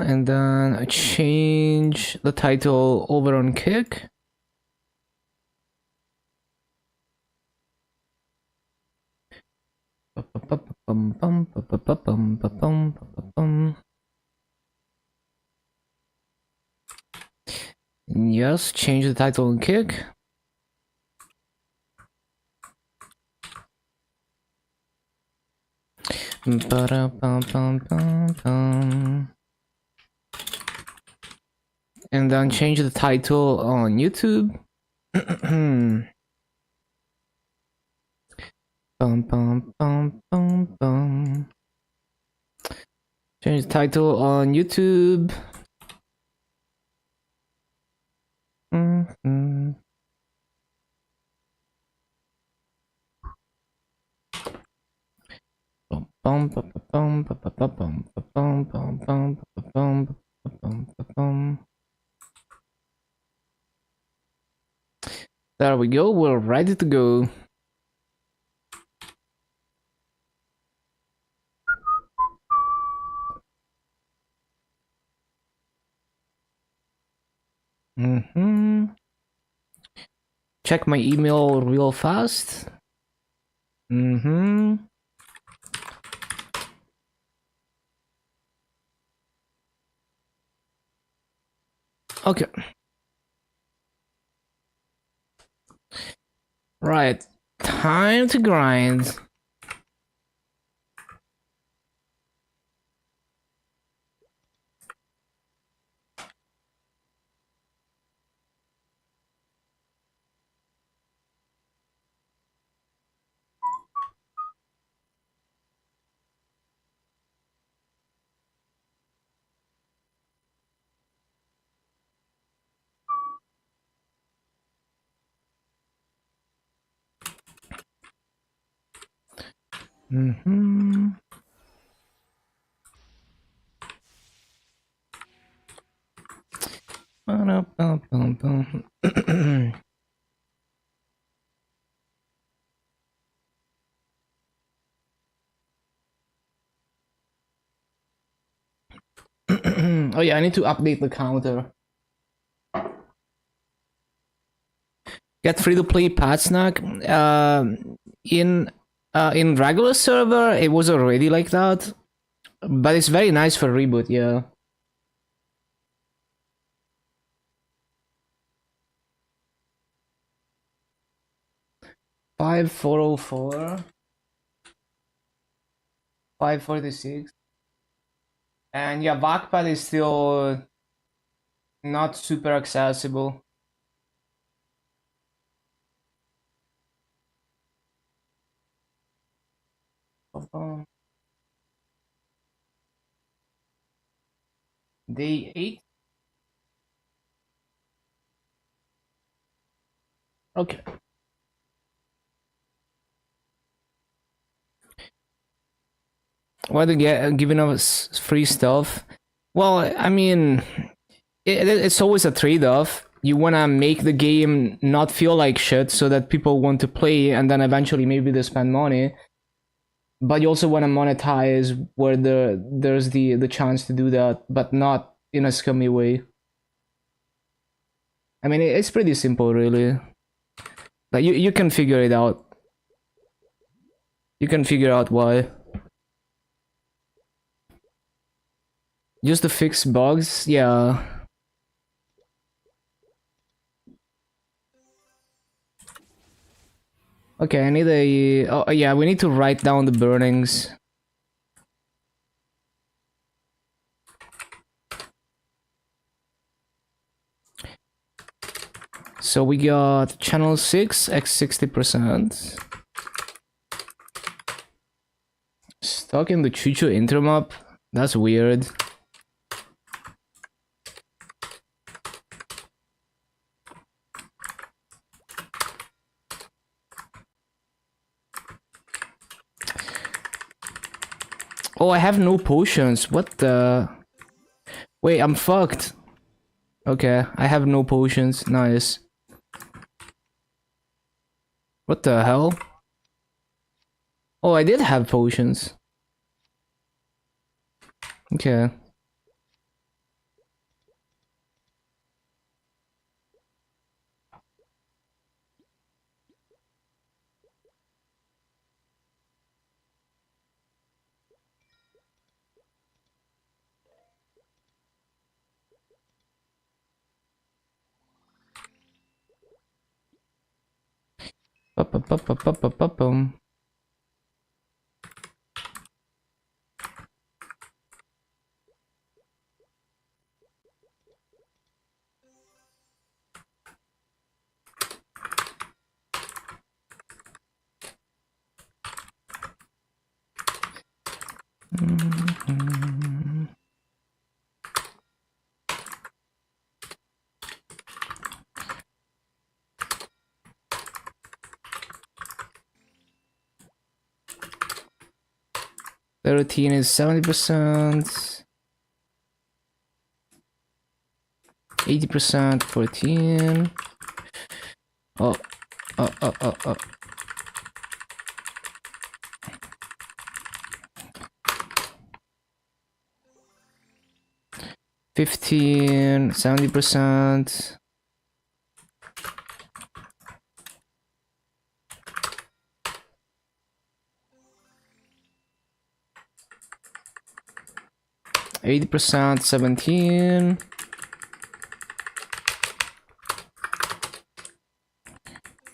A: And then I change the title over on Kick. Yes, change the title on Kick. And then change the title on YouTube. Change the title on YouTube. There we go, we're ready to go. Check my email real fast. Okay. Right. Time to grind. Oh yeah, I need to update the counter. Get free to play pad snack. In regular server, it was already like that, but it's very nice for reboot. Yeah. $5,404, $546, and yeah, backpad is still not super accessible. Day 8. Okay. Why they get giving us free stuff? Well, I mean, it's always a trade-off. You wanna make the game not feel like shit, so that people want to play, and then eventually maybe they spend money. But you also wanna monetize where there's the chance to do that, but not in a scummy way. I mean, it's pretty simple, really. Like you can figure it out. You can figure out why. Just to fix bugs, yeah. Okay, I need a... Oh, yeah, we need to write down the burnings. So we got channel 6, x 60%. Stuck in the Chuchu intermap? That's weird. Oh, I have no potions. What the... Wait, I'm fucked. Okay, I have no potions. Nice. What the hell? Oh, I did have potions. Okay. Ba-ba-ba-ba-ba-ba-bum. 13 is 70%. 80%, 14. Oh, oh. 15, 70%. %, 17.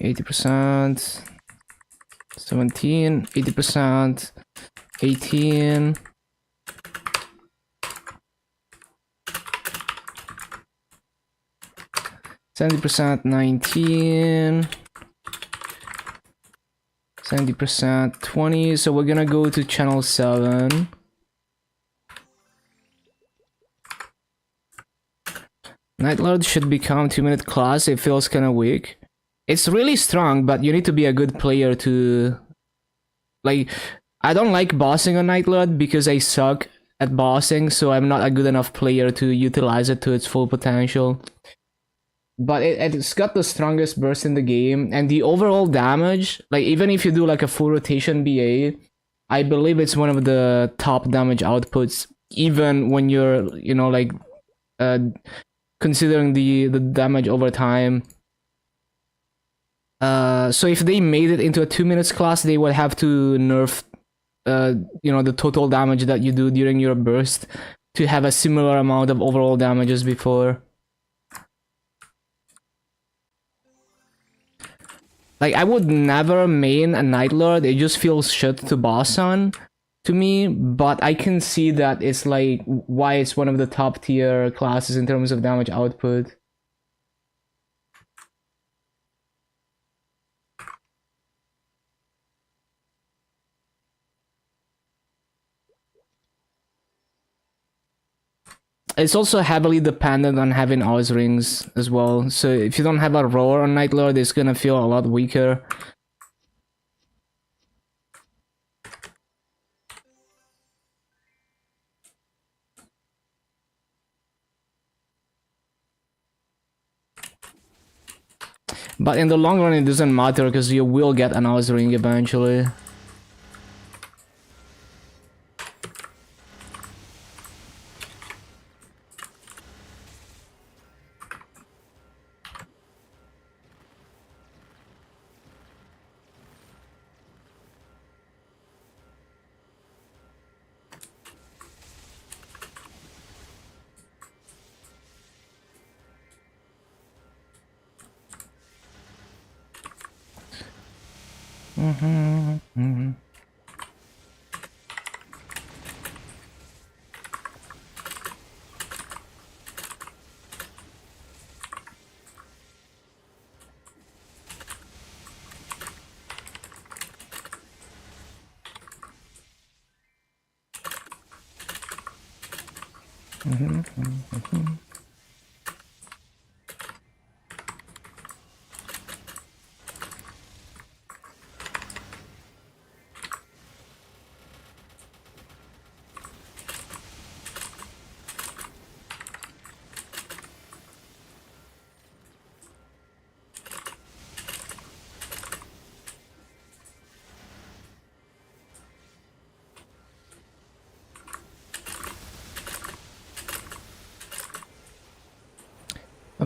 A: 80%, 17, 80%, 18. 70%, 19. 70%, 20. So we're gonna go to channel 7. Night Lord should become 2-minute class. It feels kind of weak. It's really strong, but you need to be a good player to... Like, I don't like bossing on Night Lord because I suck at bossing, so I'm not a good enough player to utilize it to its full potential. But it's got the strongest burst in the game, and the overall damage, like even if you do like a full rotation BA, I believe it's one of the top damage outputs, even when you're, you know, like, considering the damage over time. So if they made it into a 2 minutes class, they would have to nerf, you know, the total damage that you do during your burst to have a similar amount of overall damage as before. Like, I would never main a Night Lord, it just feels shit to boss on to me, but I can see that it's like why it's one of the top tier classes in terms of damage output. It's also heavily dependent on having Oz rings as well, so if you don't have a roar on Night Lord, it's gonna feel a lot weaker. But in the long run, it doesn't matter because you will get an Oz ring eventually.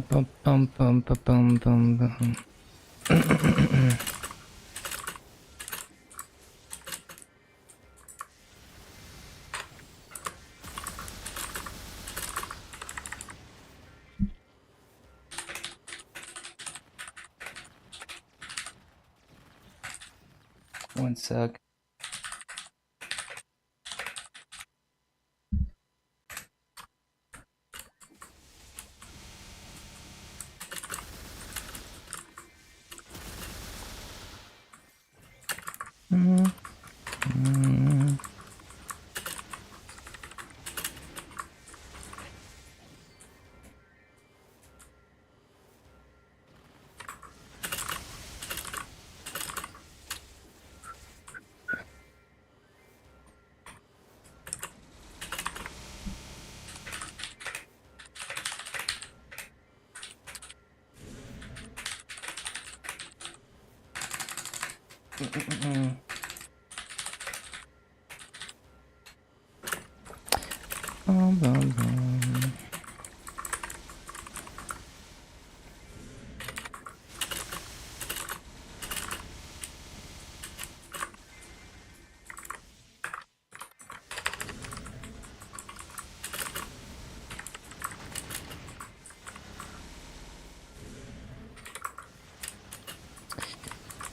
A: Bum, bum, bum, bum, bum, bum, bum. One sec. Bum, bum, bum.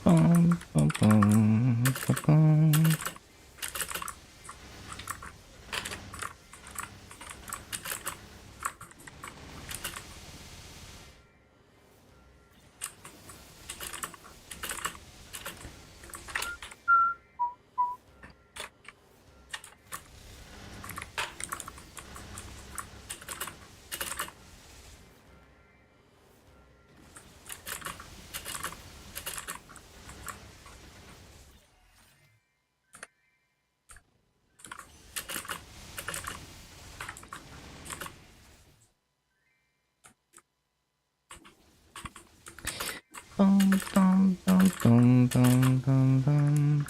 A: Bum, bum, bum, bum, bum. Bum, bum, bum, bum, bum, bum, bum.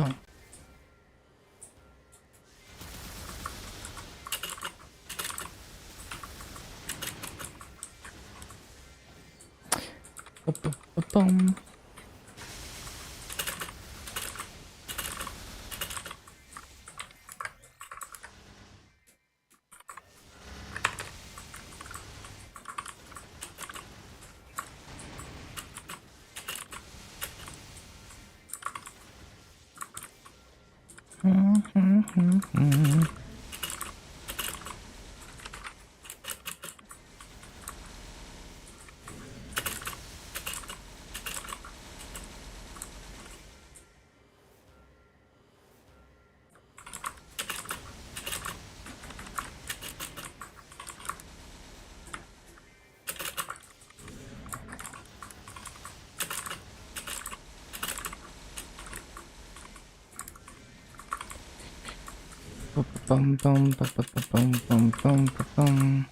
A: bum. Bum. Bum bum bum bum bum bum bum.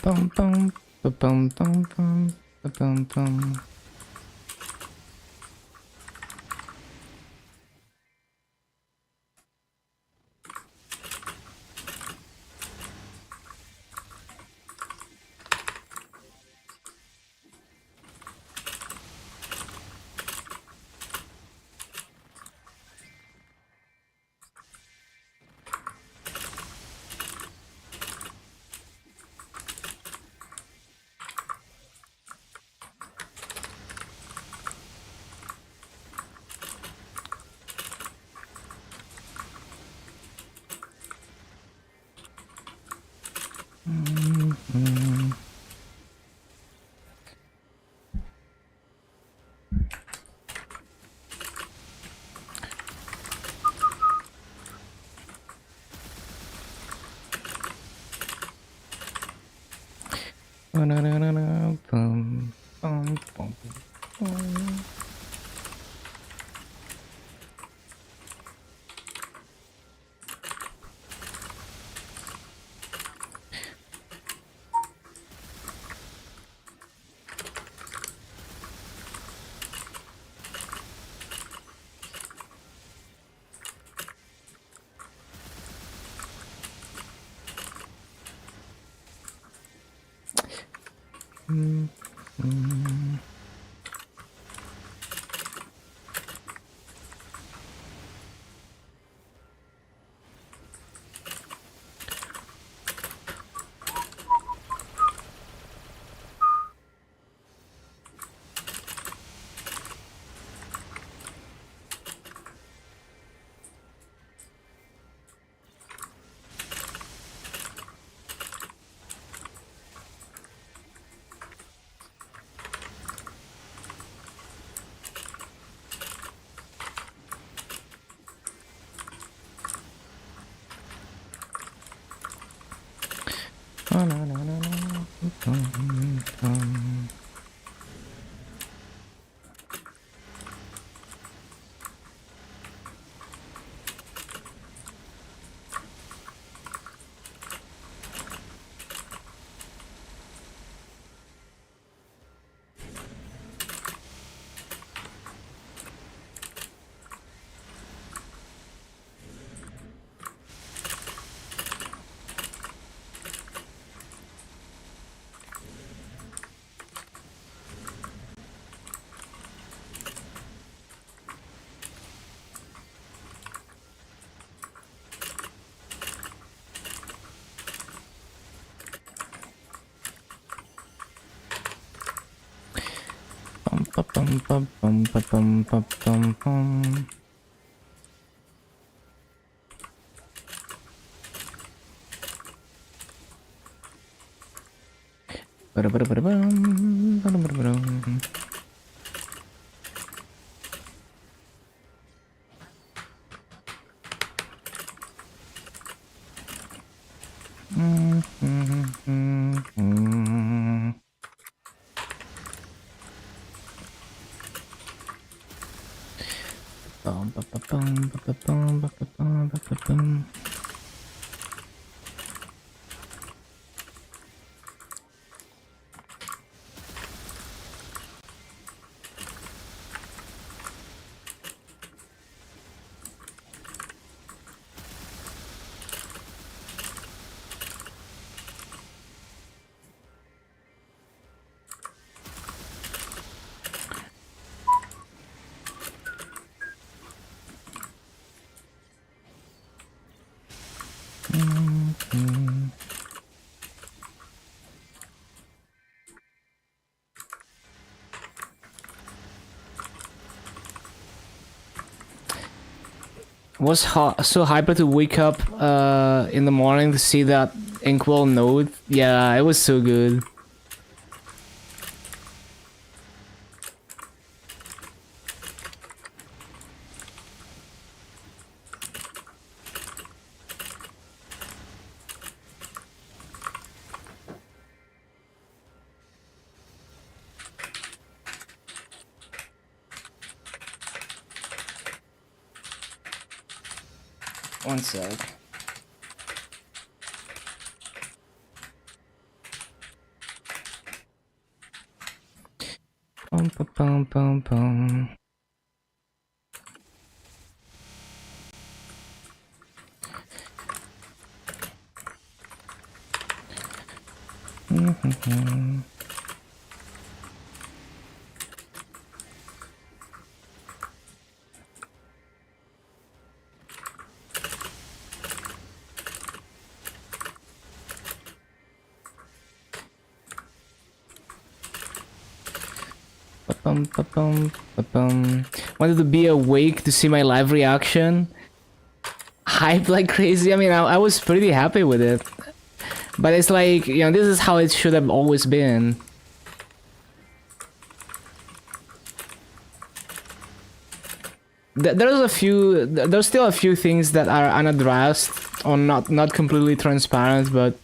A: Bum bum bum bum bum bum bum. Bum bum bum bum. Bum bum bum bum bum bum bum. Was so hyper to wake up in the morning to see that Inkwell node. Yeah, it was so good. One sec. Pum pum pum pum pum. Wanted to be awake to see my live reaction. Hype like crazy. I mean, I was pretty happy with it. But it's like, you know, this is how it should have always been. There's still a few things that are unaddressed or not completely transparent, but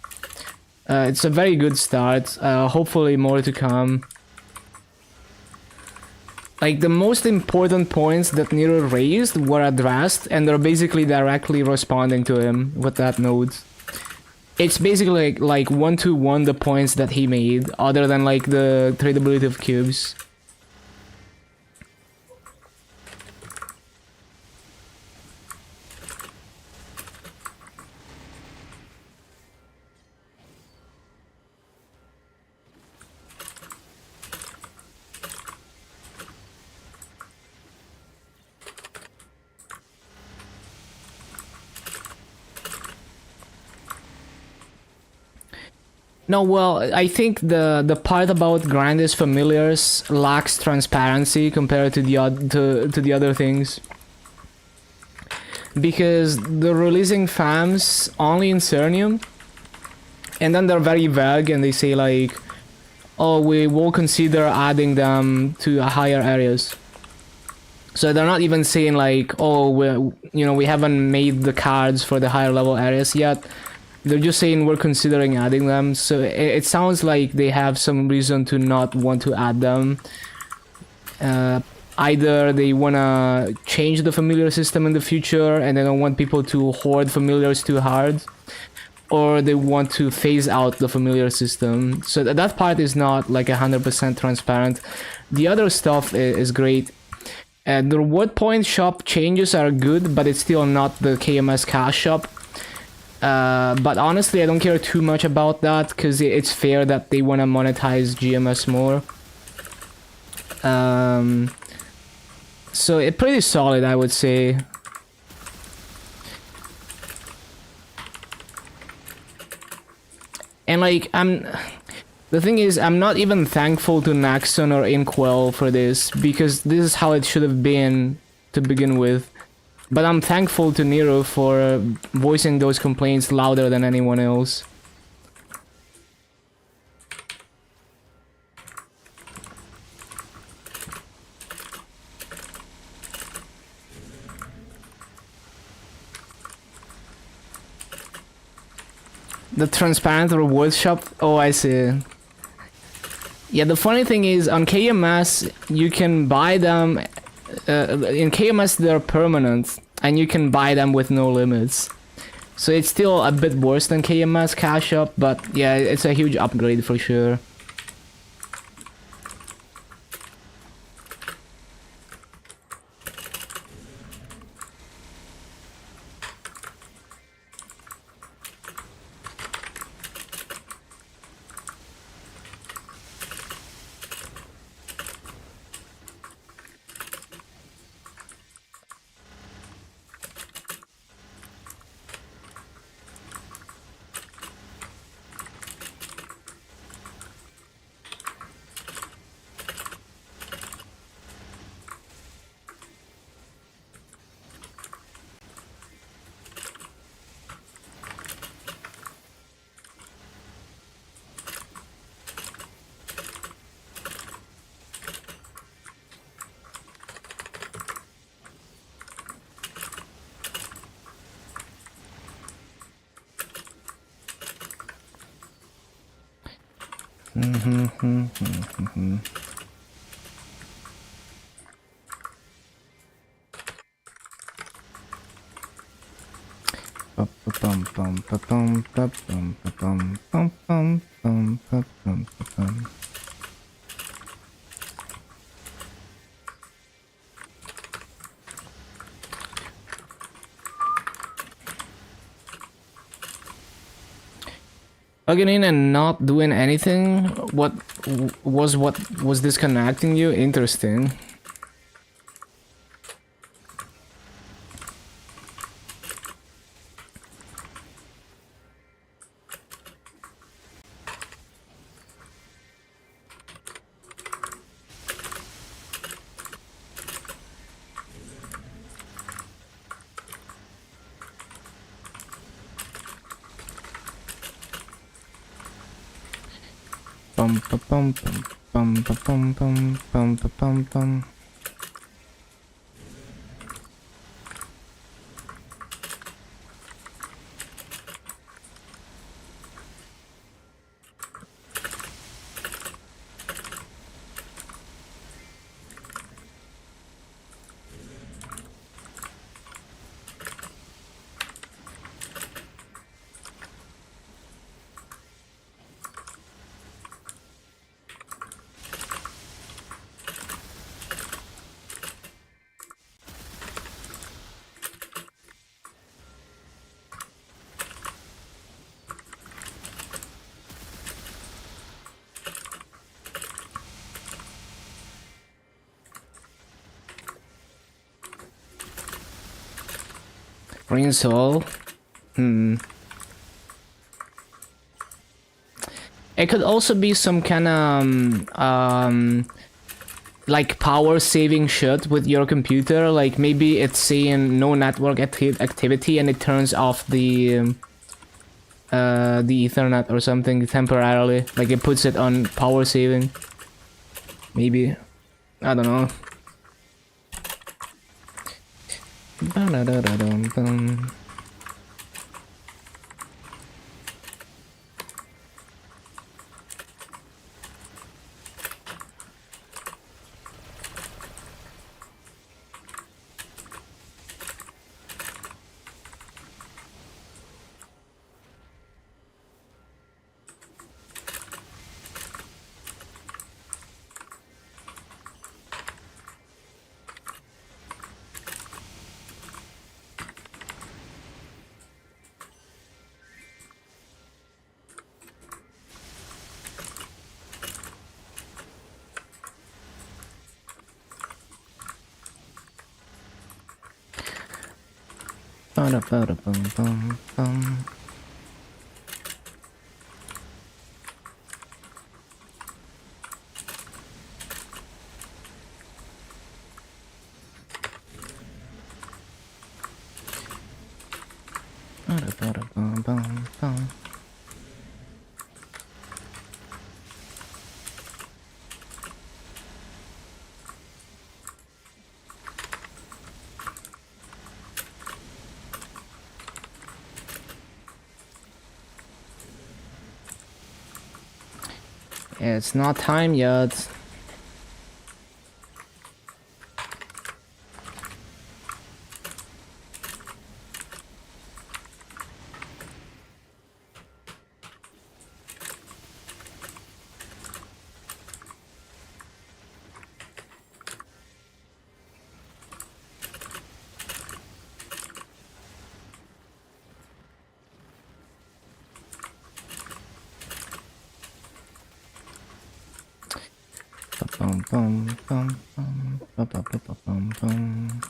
A: it's a very good start. Hopefully more to come. Like, the most important points that Nero raised were addressed, and they're basically directly responding to him with that node. It's basically like one-to-one the points that he made, other than like the tradability of cubes. No, well, I think the part about Grandis Familiars lacks transparency compared to the other things. Because they're releasing FAMs only in Cernium, and then they're very vague and they say like, oh, we will consider adding them to higher areas. So they're not even saying like, oh, we haven't made the cards for the higher level areas yet. They're just saying we're considering adding them, so it sounds like they have some reason to not want to add them. Either they wanna change the familiar system in the future and they don't want people to hoard familiars too hard, or they want to phase out the familiar system. So that part is not like 100% transparent. The other stuff is great. The reward point shop changes are good, but it's still not the KMS cash shop. But honestly, I don't care too much about that, because it's fair that they want to monetize GMS more. So it's pretty solid, I would say. And like, the thing is, I'm not even thankful to Naxon or Inkwell for this, because this is how it should have been to begin with. But I'm thankful to Nero for voicing those complaints louder than anyone else. The transparent reward shop. Oh, I see. Yeah, the funny thing is on KMS you can buy them. In KMS they're permanent, and you can buy them with no limits. So it's still a bit worse than KMS Cash Up, but yeah, it's a huge upgrade for sure. Logging in and not doing anything? What was disconnecting you? Interesting. Bum ba bum bum ba bum bum bum ba bum bum. Green soul. It could also be some kind of like power saving shit with your computer. Like maybe it's saying no network activity and it turns off the Ethernet or something temporarily. Like it puts it on power saving. Maybe. I don't know. Ba-da-da-da-dum-bum. Ba-da-ba-da-bum-bum-bum. Ba-da-ba-da-bum-bum-bum. It's not time yet. Bum, bum, bum, bum, bum, bum, bum, bum, bum.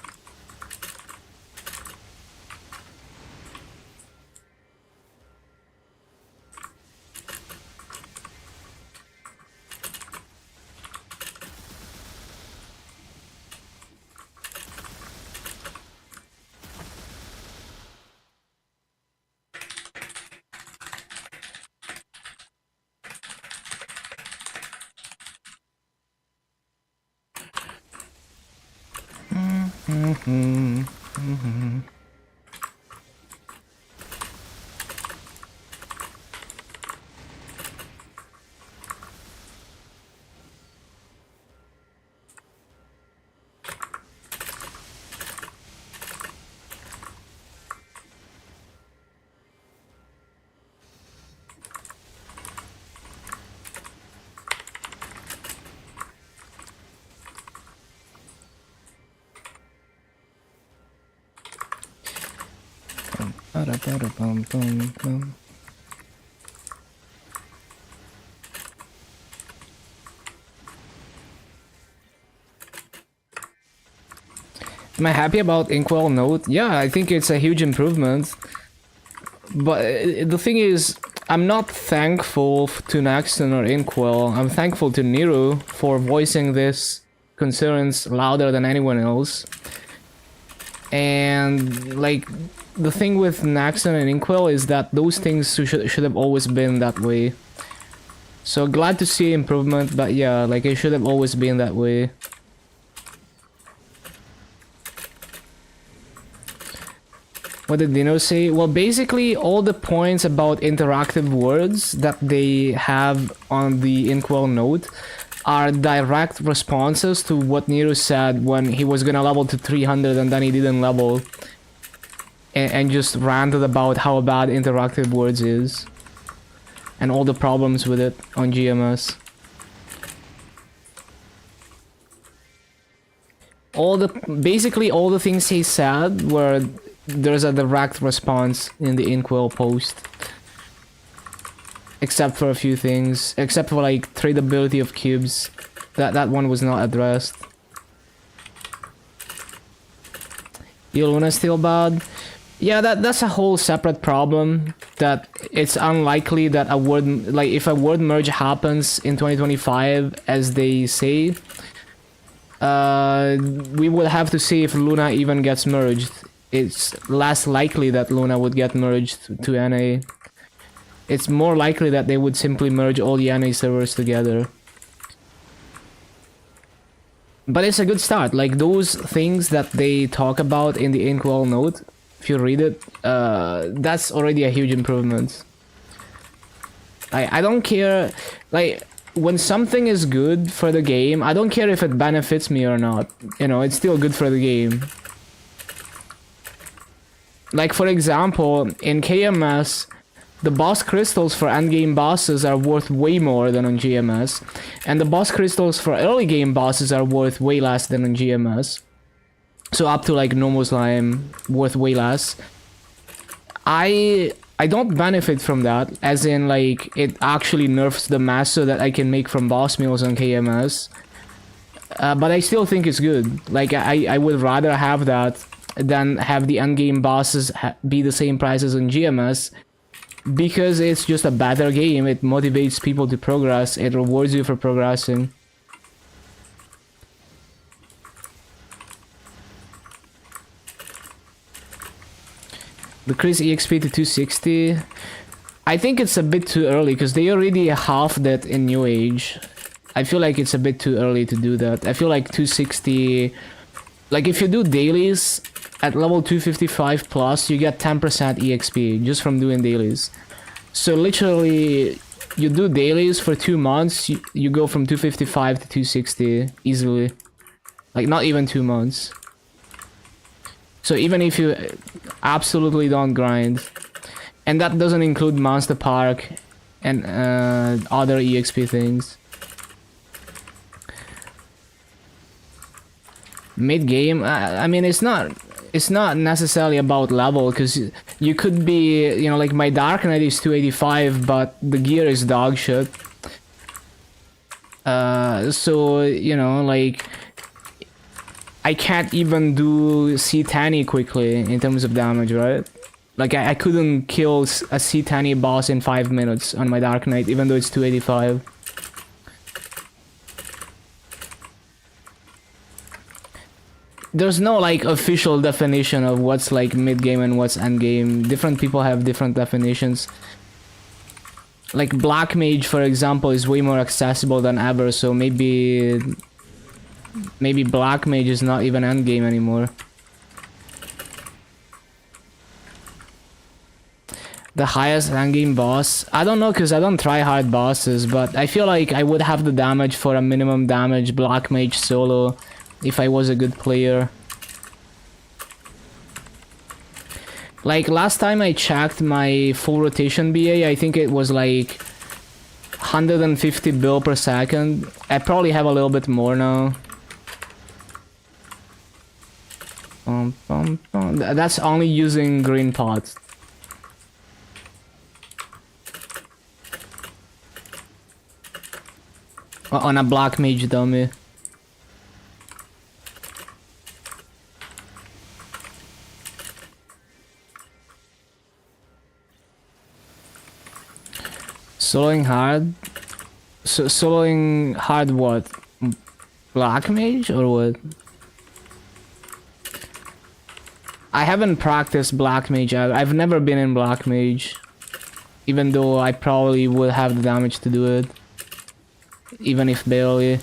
A: Ba-da-ba-da-bum-bum-bum. Am I happy about Inkwell Note? Yeah, I think it's a huge improvement. But the thing is, I'm not thankful to Naxton or Inkwell. I'm thankful to Nero for voicing this concerns louder than anyone else. And like, the thing with Naxton and Inkwell is that those things should have always been that way. So glad to see improvement, but yeah, like it should have always been that way. What did Dino say? Well, basically all the points about interactive words that they have on the Inkwell note are direct responses to what Nero said when he was gonna level to 300 and then he didn't level. And just ranted about how bad interactive words is. And all the problems with it on GMS. Basically all the things he said were there's a direct response in the Inkwell post. Except for a few things. Except for like tradability of cubes. That one was not addressed. Yoluna's still bad. Yeah, that's a whole separate problem. That it's unlikely that a word, like if a word merge happens in 2025, as they say, we will have to see if Luna even gets merged. It's less likely that Luna would get merged to NA. It's more likely that they would simply merge all the NA servers together. But it's a good start. Like those things that they talk about in the Inkwell note, if you read it, that's already a huge improvement. I don't care, like, when something is good for the game, I don't care if it benefits me or not. You know, it's still good for the game. Like, for example, in KMS, the boss crystals for endgame bosses are worth way more than on GMS, and the boss crystals for early game bosses are worth way less than on GMS. So up to like normal slime, worth way less. I don't benefit from that, as in like it actually nerfs the master that I can make from boss meals on KMS. But I still think it's good. Like I would rather have that than have the endgame bosses be the same price as on GMS, because it's just a better game. It motivates people to progress. It rewards you for progressing. Decrease EXP to 260. I think it's a bit too early because they already halved it in New Age. I feel like it's a bit too early to do that. I feel like 260... Like if you do dailies at level 255 plus, you get 10% EXP just from doing dailies. So literally you do dailies for 2 months, you go from 255 to 260 easily. Like, not even 2 months. So even if you absolutely don't grind, and that doesn't include Monster Park and other EXP things. Mid game, I mean, it's not necessarily about level, because you could be, you know, like my Dark Knight is 285, but the gear is dog shit. So, you know, like, I can't even do C10 quickly in terms of damage, right? Like, I couldn't kill a C10 boss in 5 minutes on my Dark Knight, even though it's 285. There's no, like, official definition of what's, like, mid-game and what's end-game. Different people have different definitions. Like, Black Mage, for example, is way more accessible than ever, so maybe Black Mage is not even end-game anymore. The highest endgame boss? I don't know, because I don't try hard bosses, but I feel like I would have the damage for a minimum damage Black Mage solo if I was a good player. Like, last time I checked my full rotation BA, I think it was like 150 bill per second. I probably have a little bit more now. That's only using green pots. On a Black Mage dummy. Soloing hard? Soloing hard what? Black Mage or what? I haven't practiced Black Mage. I've never been in Black Mage. Even though I probably would have the damage to do it. Even if barely.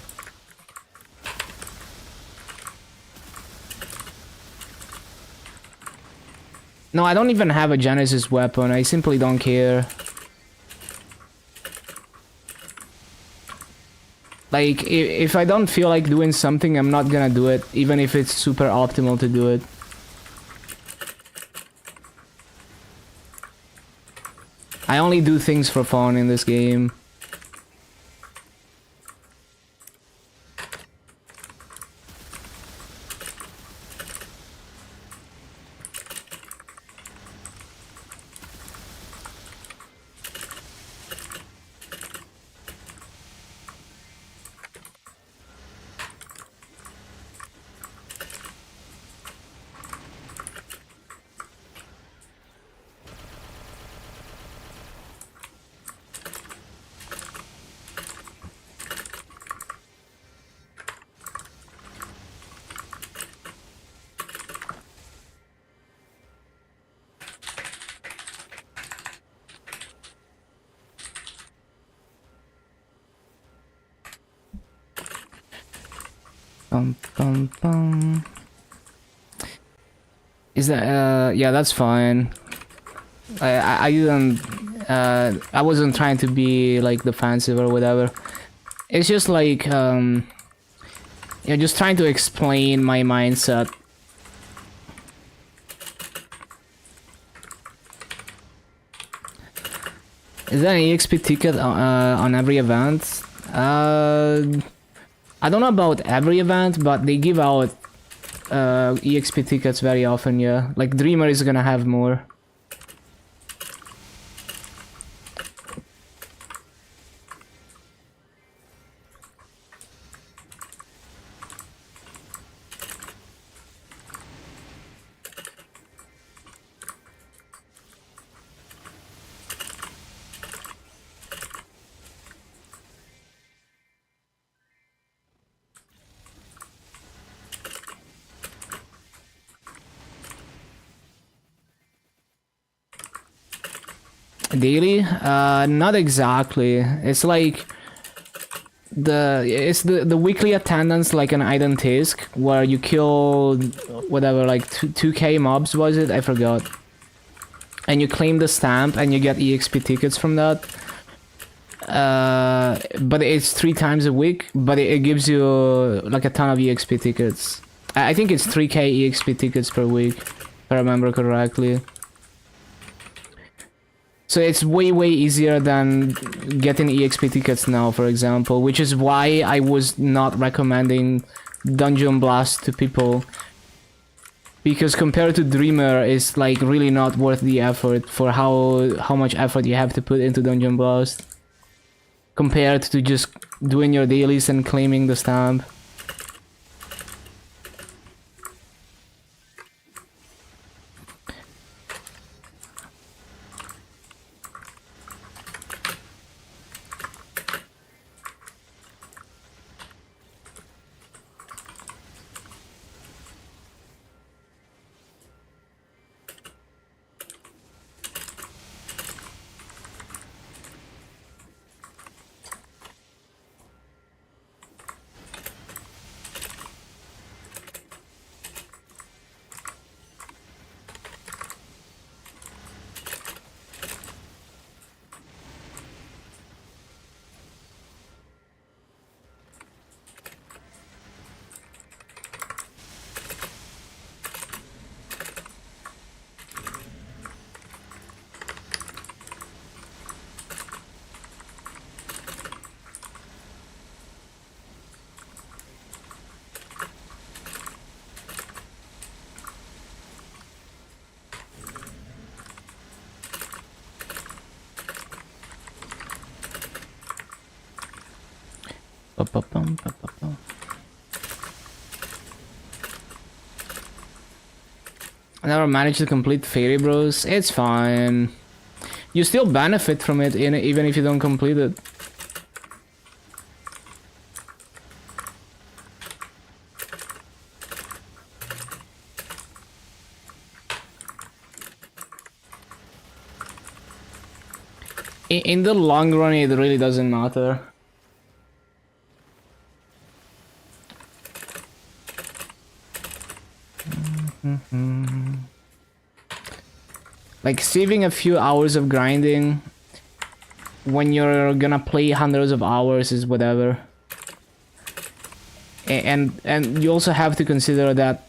A: No, I don't even have a Genesis weapon. I simply don't care. Like, if I don't feel like doing something, I'm not gonna do it, even if it's super optimal to do it. I only do things for fun in this game. Is that yeah, that's fine. I didn't I wasn't trying to be like defensive or whatever. It's just like yeah, just trying to explain my mindset. Is there an EXP ticket on every event? I don't know about every event, but they give out EXP tickets very often, yeah. Like Dreamer is gonna have more. Daily? Not exactly. It's like the weekly attendance, like an Iden Tisk, where you kill whatever, like 2k mobs, was it? I forgot. And you claim the stamp and you get EXP tickets from that. but it's 3 times a week, but it gives you like a ton of EXP tickets. I think it's 3k EXP tickets per week, if I remember correctly. So it's way easier than getting EXP tickets now, for example, which is why I was not recommending Dungeon Blast to people. Because compared to Dreamer, it's like really not worth the effort for how much effort you have to put into Dungeon Blast. Compared to just doing your dailies and claiming the stamp. I never managed to complete Fairy Bros. It's fine. You still benefit from it even if you don't complete it. In the long run, it really doesn't matter. Like saving a few hours of grinding when you're gonna play hundreds of hours is whatever. And you also have to consider that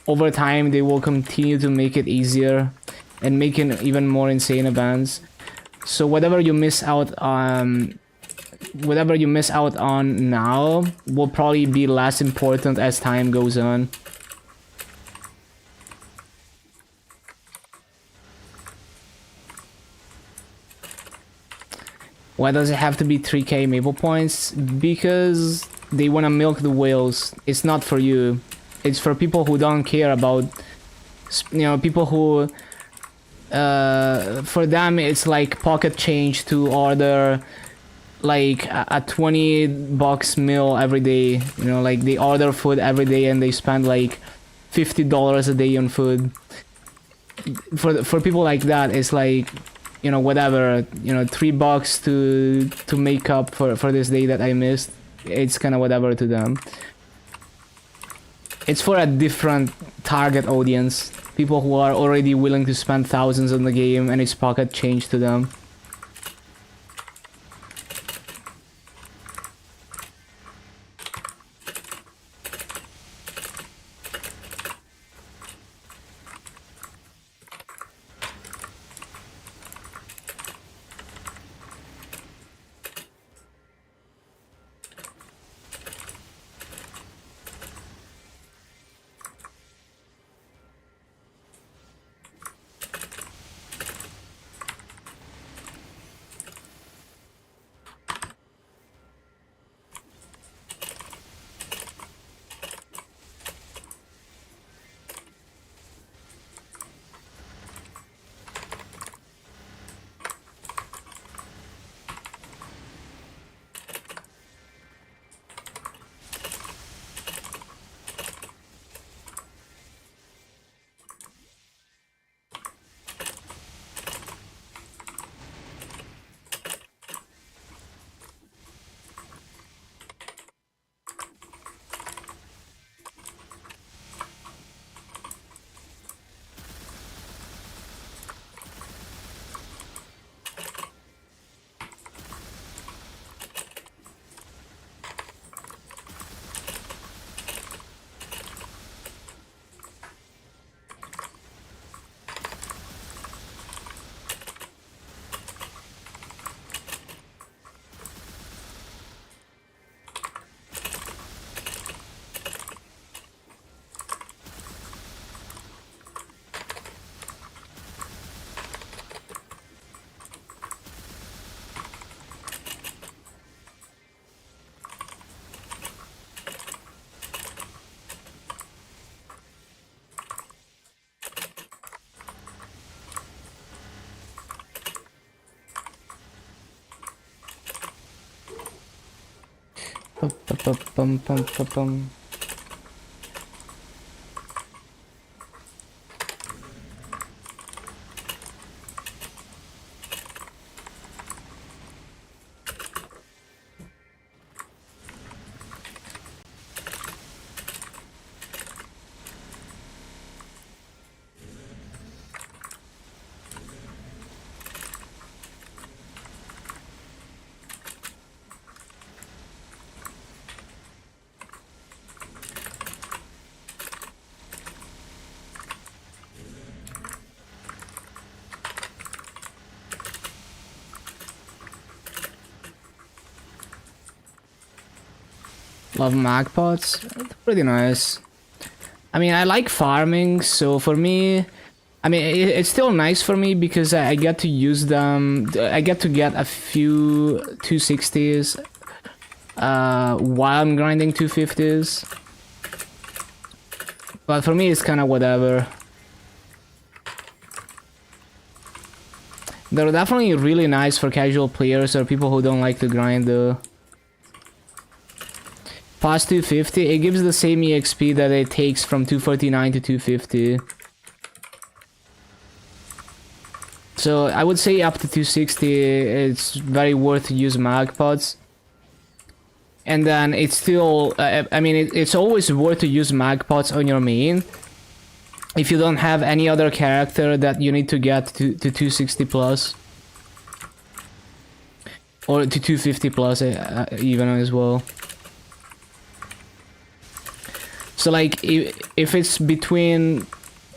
A: over time they will continue to make it easier and making even more insane events. So whatever you miss out on now will probably be less important as time goes on. Why does it have to be 3k Maple points? Because they want to milk the whales. It's not for you. It's for people who don't care about, you know, people who, for them it's like pocket change to order like a $20 meal every day. You know, like they order food every day and they spend like $50 a day on food. For people like that, it's like, you know, whatever, you know, $3 to make up for this day that I missed. It's kind of whatever to them. It's for a different target audience. People who are already willing to spend thousands on the game and it's pocket change to them. Pum. Love mag pots. It's pretty nice. I mean, I like farming, so for me, I mean, it's still nice for me because I get to use them. I get to get a few 260s while I'm grinding 250s. But for me, it's kind of whatever. They're definitely really nice for casual players or people who don't like to grind though. Past 250, it gives the same EXP that it takes from 249 to 250. So I would say up to 260, it's very worth to use mag pods. And then it's still, I mean, it's always worth to use mag pods on your main. If you don't have any other character that you need to get to 260 plus. Or to 250 plus even as well. So like, if it's between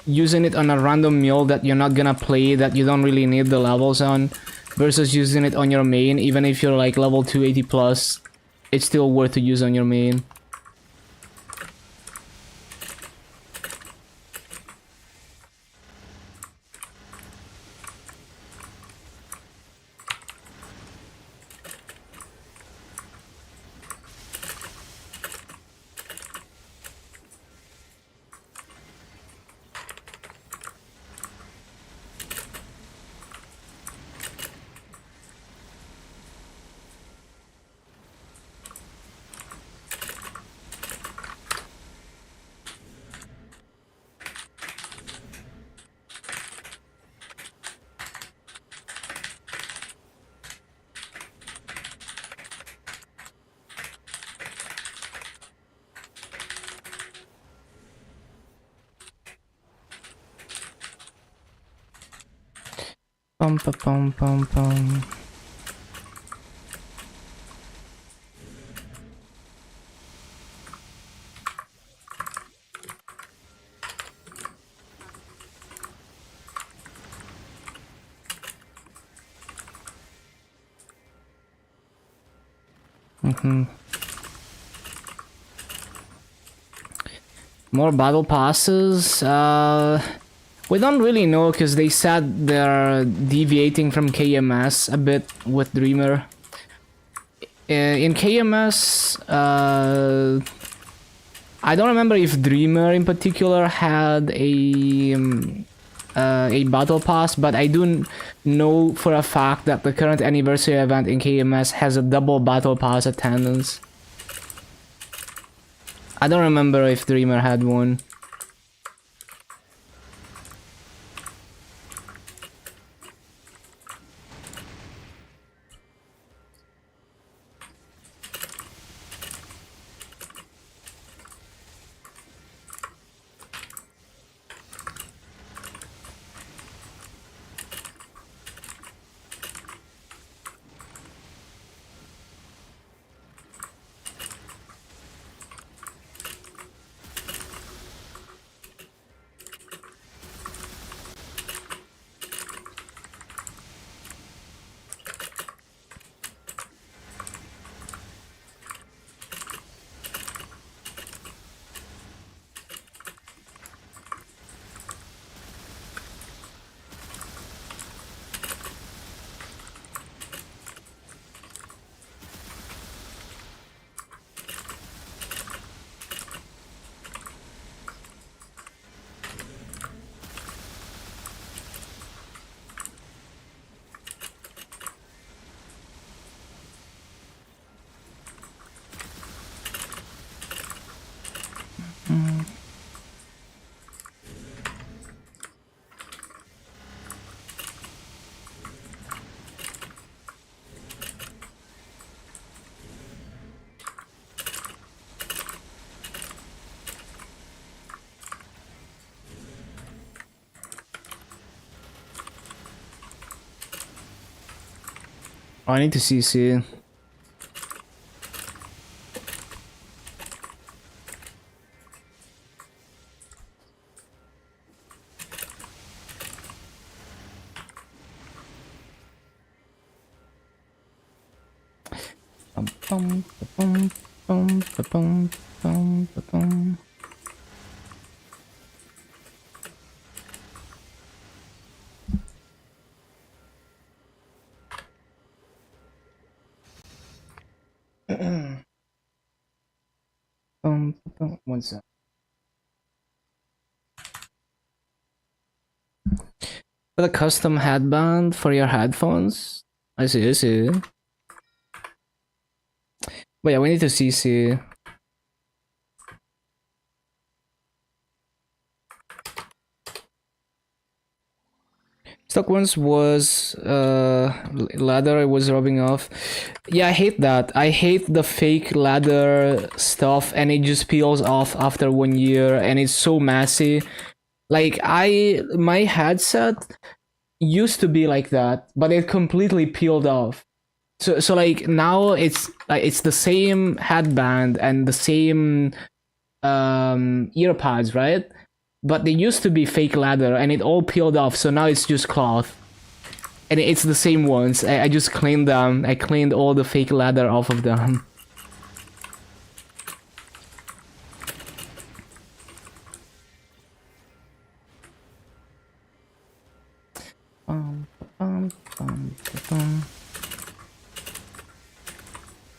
A: using it on a random mule that you're not gonna play, that you don't really need the levels on, versus using it on your main, even if you're like level 280 plus, it's still worth to use on your main. Pum. More battle passes. We don't really know because they said they're deviating from KMS a bit with Dreamer. In KMS, I don't remember if Dreamer in particular had a battle pass, but I do know for a fact that the current anniversary event in KMS has a double battle pass attendance. I don't remember if Dreamer had one. I need to CC. Bum, bum, bum, bum, bum, bum. What's that? For the custom headband for your headphones? I see, I see. But yeah, we need to CC. Stock ones was ladder I was rubbing off. Yeah, I hate that. I hate the fake ladder stuff and it just peels off after 1 year and it's so messy. Like my headset used to be like that, but it completely peeled off. So like now it's the same headband and the same earpods, right? But they used to be fake leather and it all peeled off, so now it's just cloth. And it's the same ones. I just cleaned them. I cleaned all the fake leather off of them.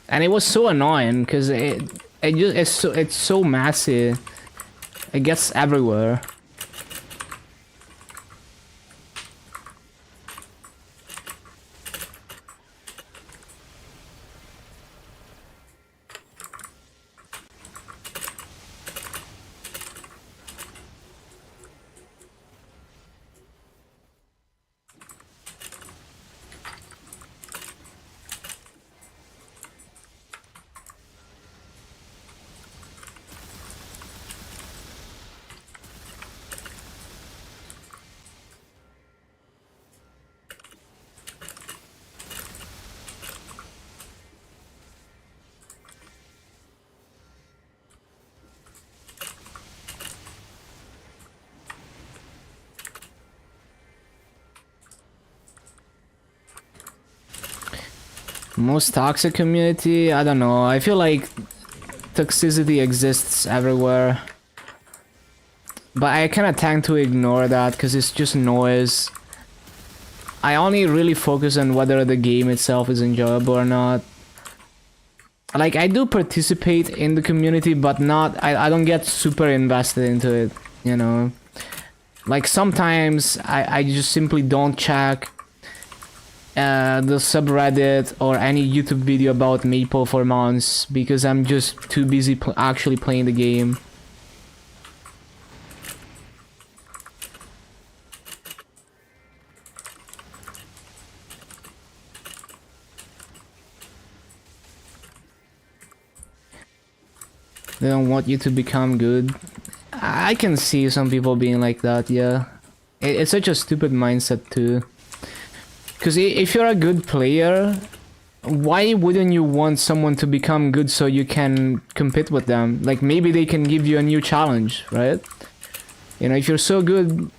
A: And it was so annoying because it's so messy. It gets everywhere. Most toxic community? I don't know. I feel like toxicity exists everywhere. But I kind of tend to ignore that because it's just noise. I only really focus on whether the game itself is enjoyable or not. Like, I do participate in the community, but not... I don't get super invested into it, you know? Like, sometimes I just simply don't check the subreddit or any YouTube video about Maple for months because I'm just too busy actually playing the game. They don't want you to become good. I can see some people being like that, yeah. It's such a stupid mindset too. Because if you're a good player, why wouldn't you want someone to become good so you can compete with them? Like, maybe they can give you a new challenge, right? You know, if you're so good,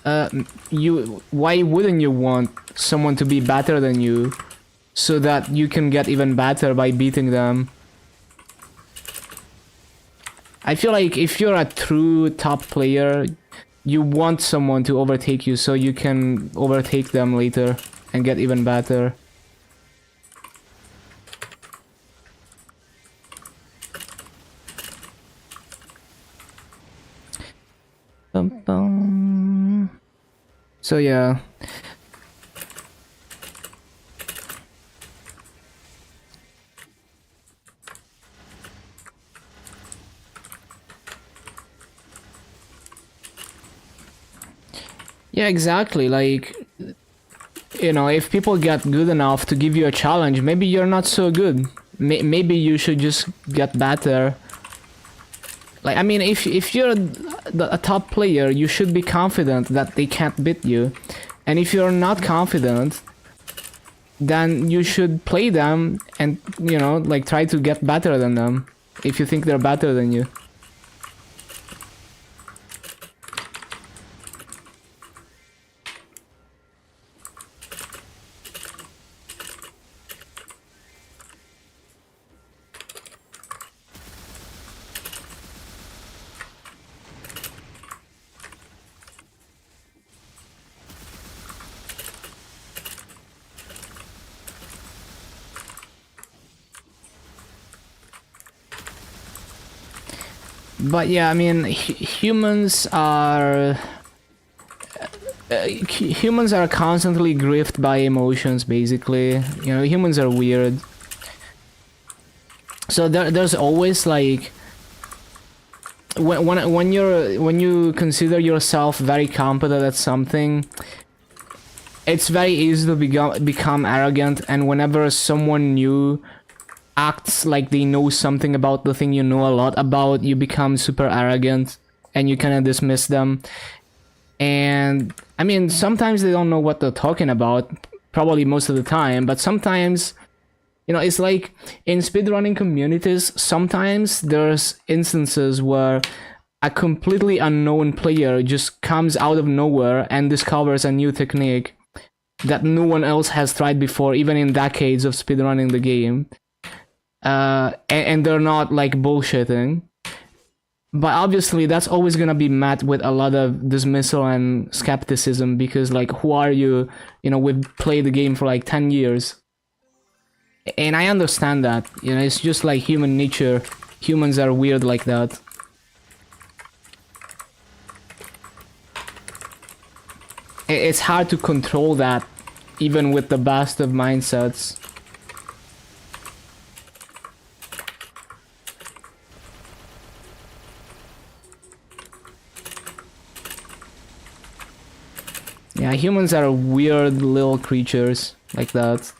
A: why wouldn't you want someone to be better than you so that you can get even better by beating them? I feel like if you're a true top player, you want someone to overtake you so you can overtake them later and get even better. So yeah. Yeah, exactly. Like, you know, if people get good enough to give you a challenge, maybe you're not so good. Maybe you should just get better. Like, I mean, if you're a top player, you should be confident that they can't beat you. And if you're not confident, then you should play them and, you know, like try to get better than them if you think they're better than you. But yeah, I mean, humans are constantly gripped by emotions. Basically, you know, humans are weird. So there's always like when you consider yourself very competent at something, it's very easy to become arrogant. And whenever someone new acts like they know something about the thing you know a lot about, you become super arrogant and you kind of dismiss them. And I mean, sometimes they don't know what they're talking about, probably most of the time, but sometimes, you know, it's like in speedrunning communities, sometimes there's instances where a completely unknown player just comes out of nowhere and discovers a new technique that no one else has tried before, even in decades of speedrunning the game. And they're not like bullshitting, but obviously that's always gonna be met with a lot of dismissal and skepticism, because like, who are you? You know, we've played the game for like 10 years, and I understand that, you know, it's just like human nature. Humans are weird like that. It's hard to control that, even with the best of mindsets. Yeah, humans are weird little creatures like that.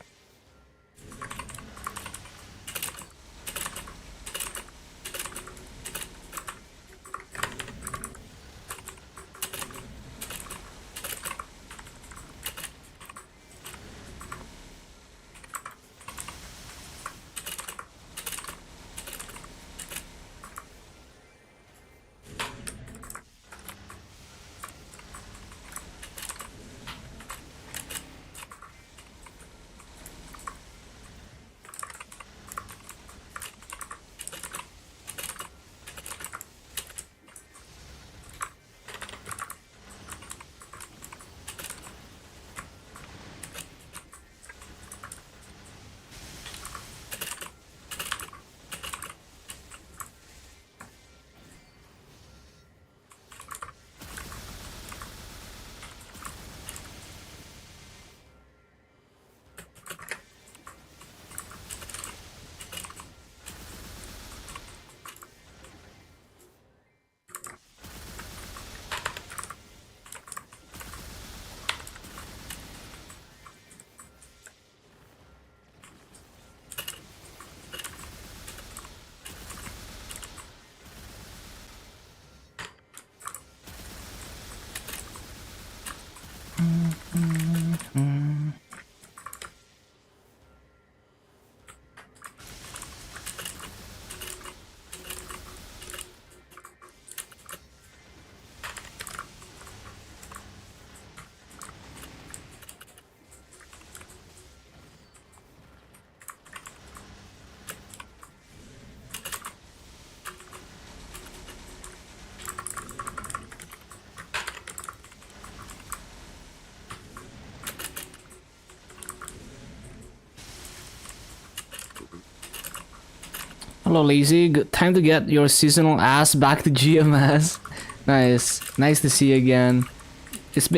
A: Hello, Lazy. Good time to get your seasonal ass back to GMS. Nice to see you again.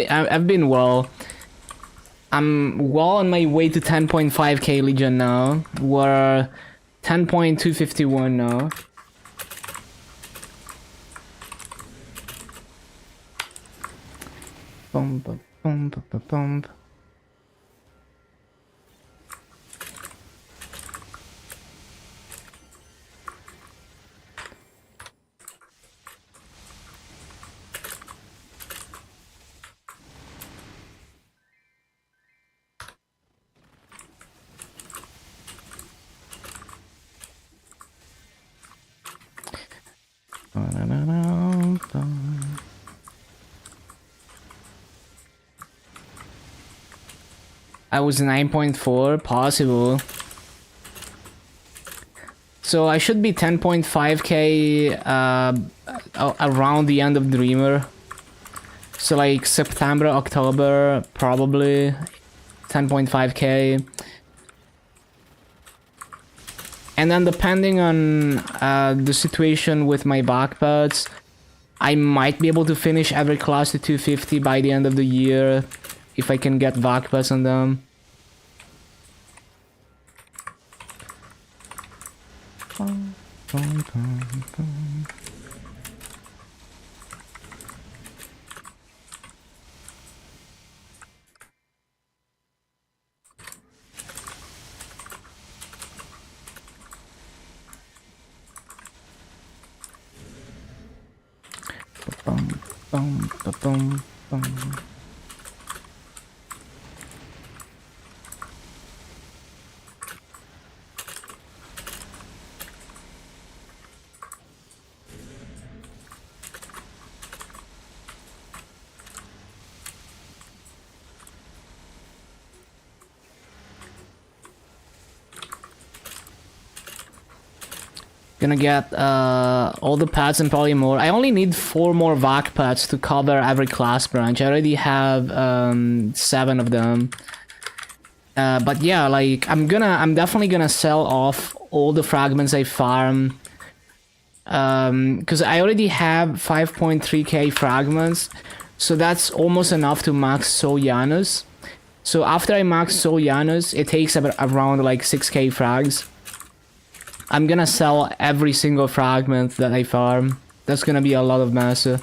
A: I've been well. I'm well on my way to 10.5k Legion now. We're 10.251 now. Bump, bump, bump, bump. I was 9.4, possible. So I should be 10.5k around the end of Dreamer. So like September, October, probably 10.5k. And then depending on the situation with my backpads, I might be able to finish every class to 250 by the end of the year if I can get backpads on them. Gonna get all the pads and probably more. I only need 4 more vac pads to cover every class branch. I already have 7 of them. But yeah, like I'm definitely gonna sell off all the fragments I farm. Because I already have 5.3k fragments, so that's almost enough to max Soul Janus. So after I max Soul Janus, it takes around like 6k frags. I'm gonna sell every single fragment that I farm. That's gonna be a lot of massa.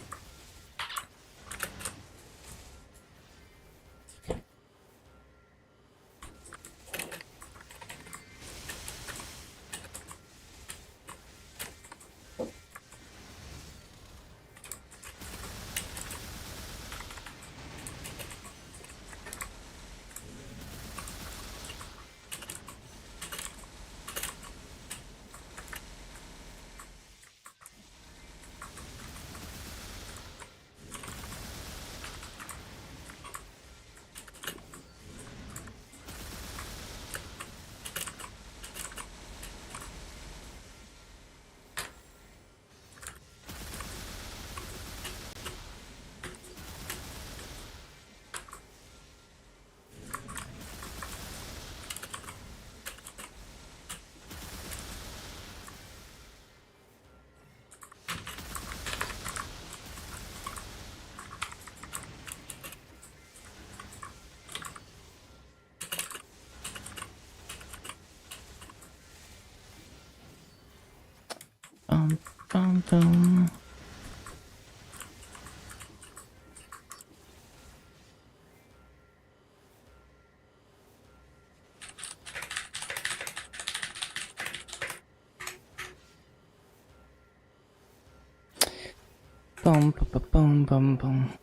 A: Bum, bum. Bum, bum, bum, bum, bum.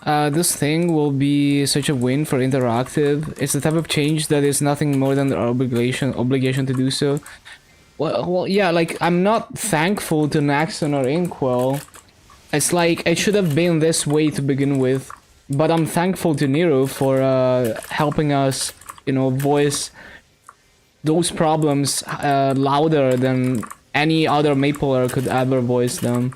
A: This thing will be such a win for interactive. It's the type of change that is nothing more than the obligation to do so. Well, yeah, like, I'm not thankful to Naxon or Inkwell. It's like, it should have been this way to begin with. But I'm thankful to Nero for helping us, you know, voice those problems louder than any other Mapler could ever voice them.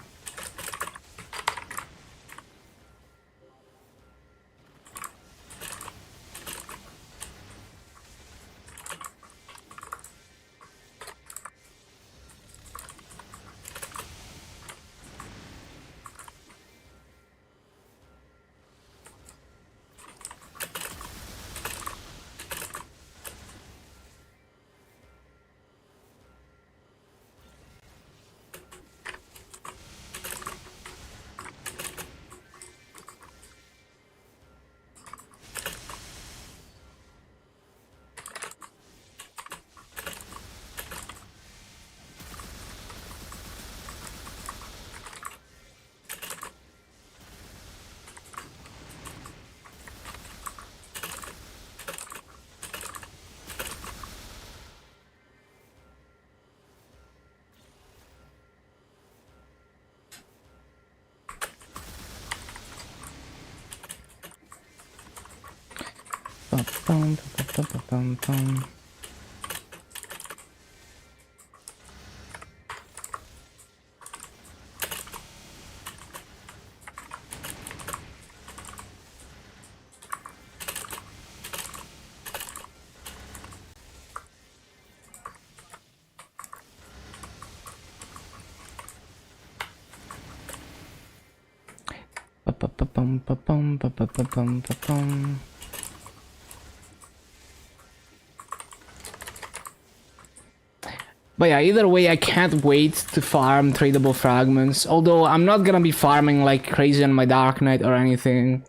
A: But yeah, either way, I can't wait to farm tradable fragments. Although I'm not gonna be farming like crazy on my Dark Knight or anything.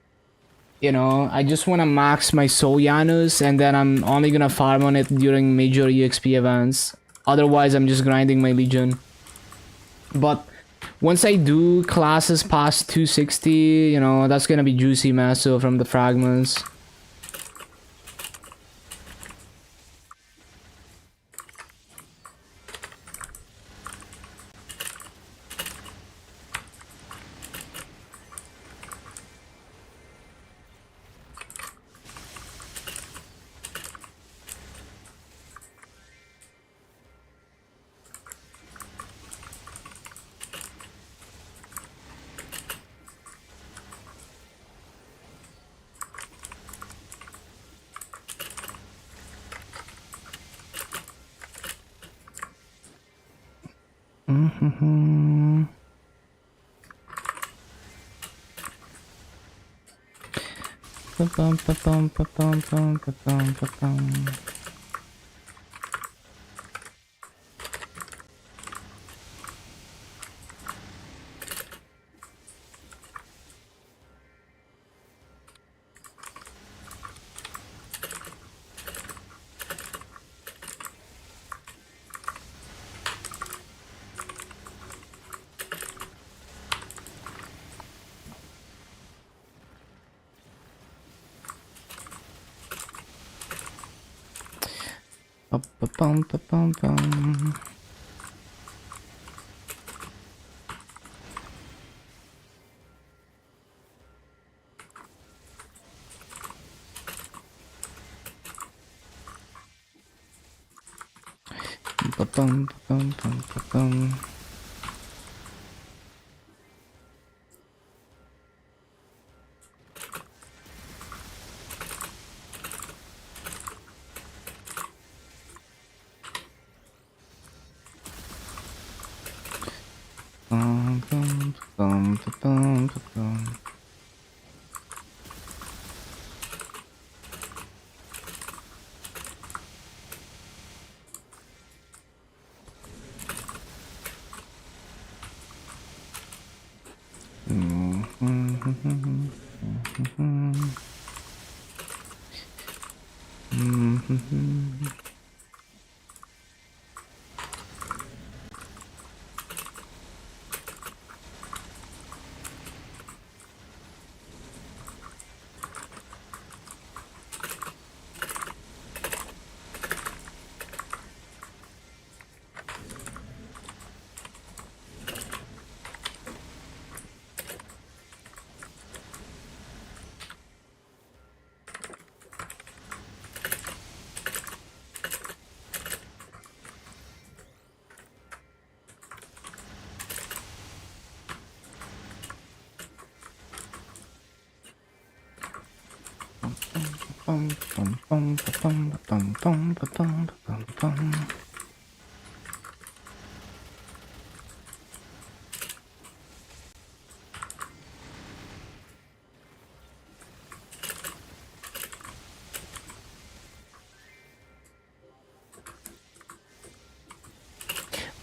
A: You know, I just wanna max my Soul Janus, and then I'm only gonna farm on it during major EXP events. Otherwise, I'm just grinding my Legion. But once I do classes past 260, you know, that's gonna be juicy masso from the fragments.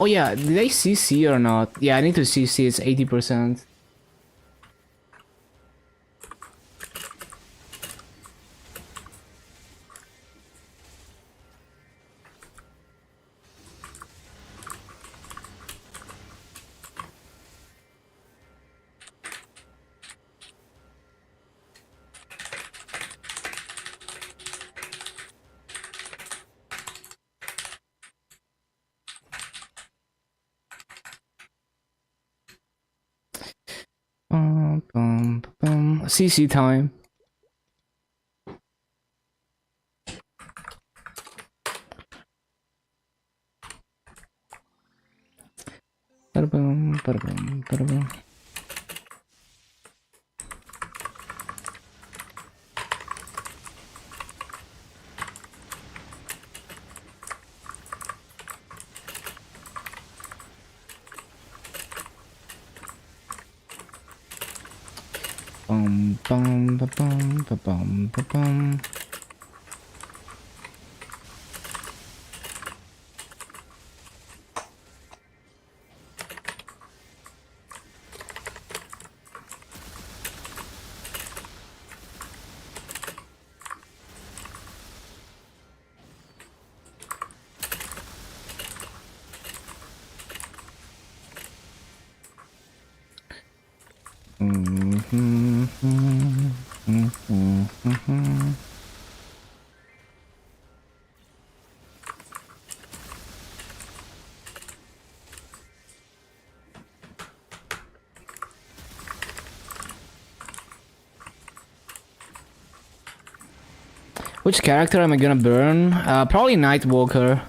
A: Oh yeah, did I CC or not? Yeah, I need to CC, it's 80%. CC time. Ba-da-boom, ba-da-boom, ba-da-boom. Bum bum ba bum ba bum ba bum. Which character am I gonna burn? Probably Nightwalker.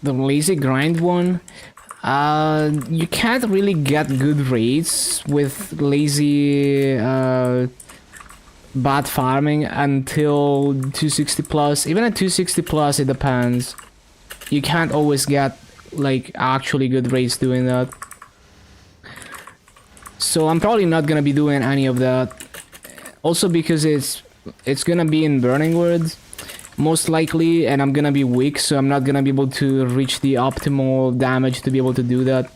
A: The lazy grind one, you can't really get good rates with lazy bad farming until 260 plus. Even at 260 plus, it depends. You can't always get like actually good rates doing that. So I'm probably not gonna be doing any of that. Also because it's gonna be in Burning Woods most likely, and I'm gonna be weak, so I'm not gonna be able to reach the optimal damage to be able to do that.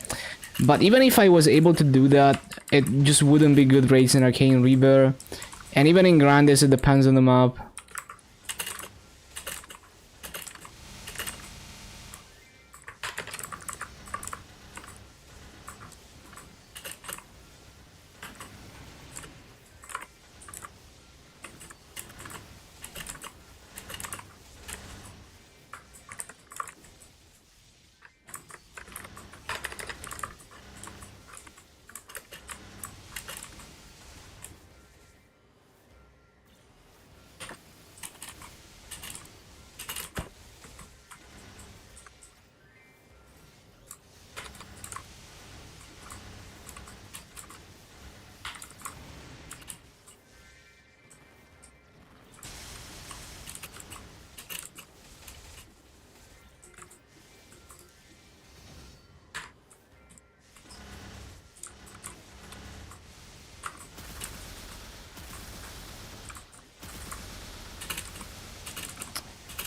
A: But even if I was able to do that, it just wouldn't be good rates in Arcane Rebirth. And even in Grandes, it depends on the map.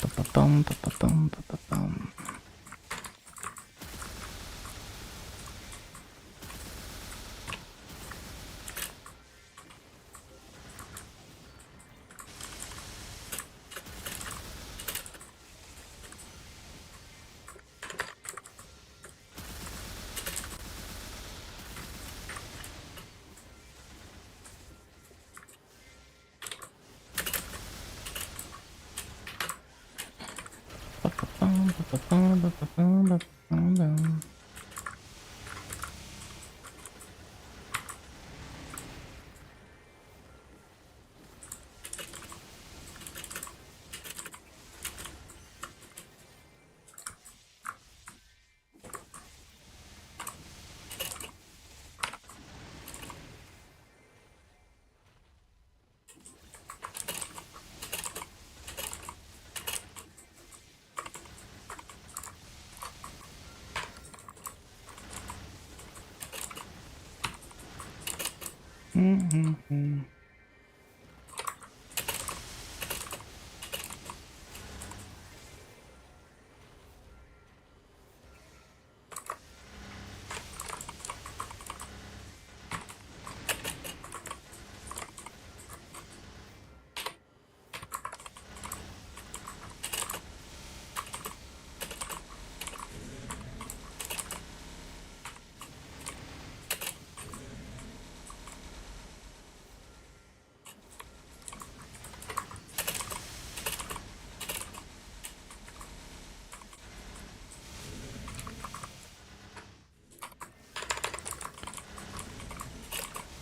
A: Ba-ba-bum, ba-ba-bum, ba-ba-bum.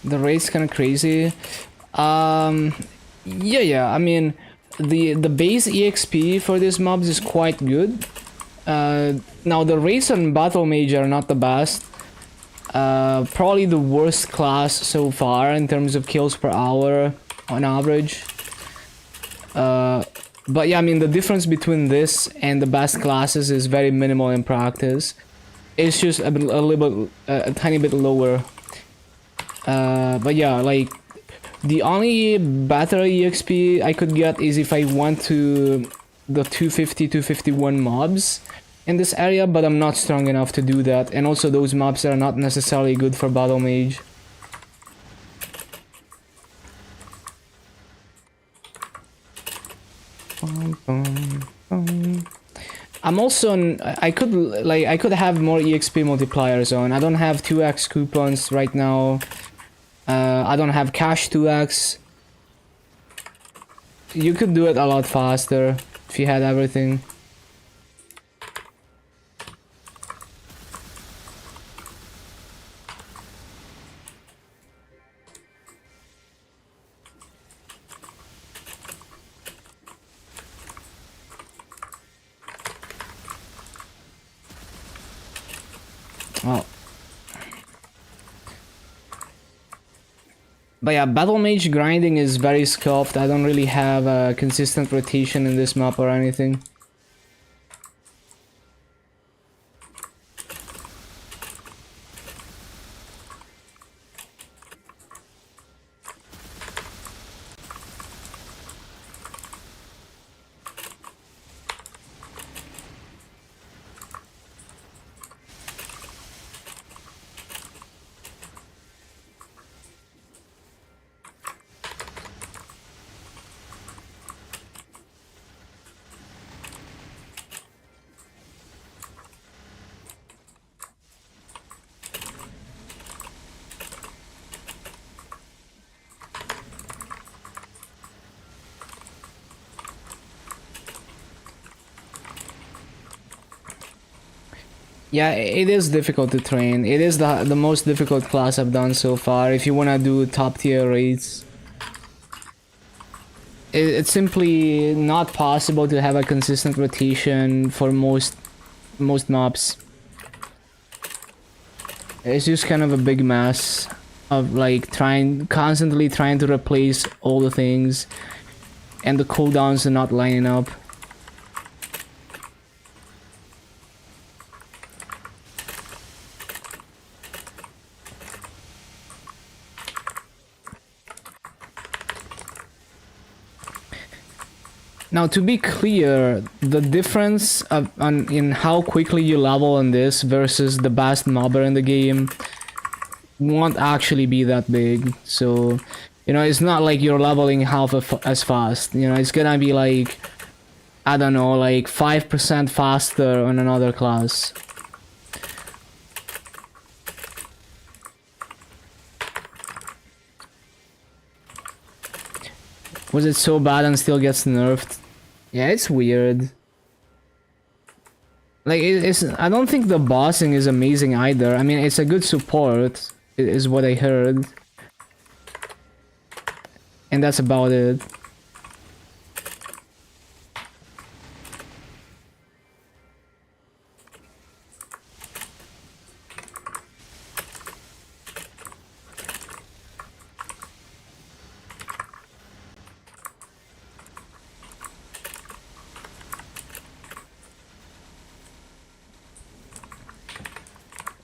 A: The rate's kind of crazy. Yeah. I mean, the base EXP for these mobs is quite good. Now the rates on Battle Mage are not the best. Probably the worst class so far in terms of kills per hour on average. But yeah, I mean the difference between this and the best classes is very minimal in practice. It's just a little bit, a tiny bit lower. But yeah, like the only better EXP I could get is if I went to the 250, 251 mobs in this area, but I'm not strong enough to do that. And also those mobs are not necessarily good for Battle Mage. I'm also I could have more EXP multipliers on. I don't have 2x coupons right now. I don't have cash 2x. You could do it a lot faster if you had everything. Oh. But yeah, Battle Mage grinding is very scuffed. I don't really have a consistent rotation in this map or anything. Yeah, it is difficult to train. It is the most difficult class I've done so far if you wanna do top tier raids. It's simply not possible to have a consistent rotation for most mobs. It's just kind of a big mess of like constantly trying to replace all the things, and the cooldowns are not lining up. Now, to be clear, the difference in how quickly you level on this versus the best mobber in the game won't actually be that big. So, you know, it's not like you're leveling half as fast. You know, it's gonna be like, I don't know, like 5% faster on another class. Was it so bad and still gets nerfed? Yeah, it's weird. Like it's I don't think the bossing is amazing either. I mean, it's a good support, is what I heard. And that's about it.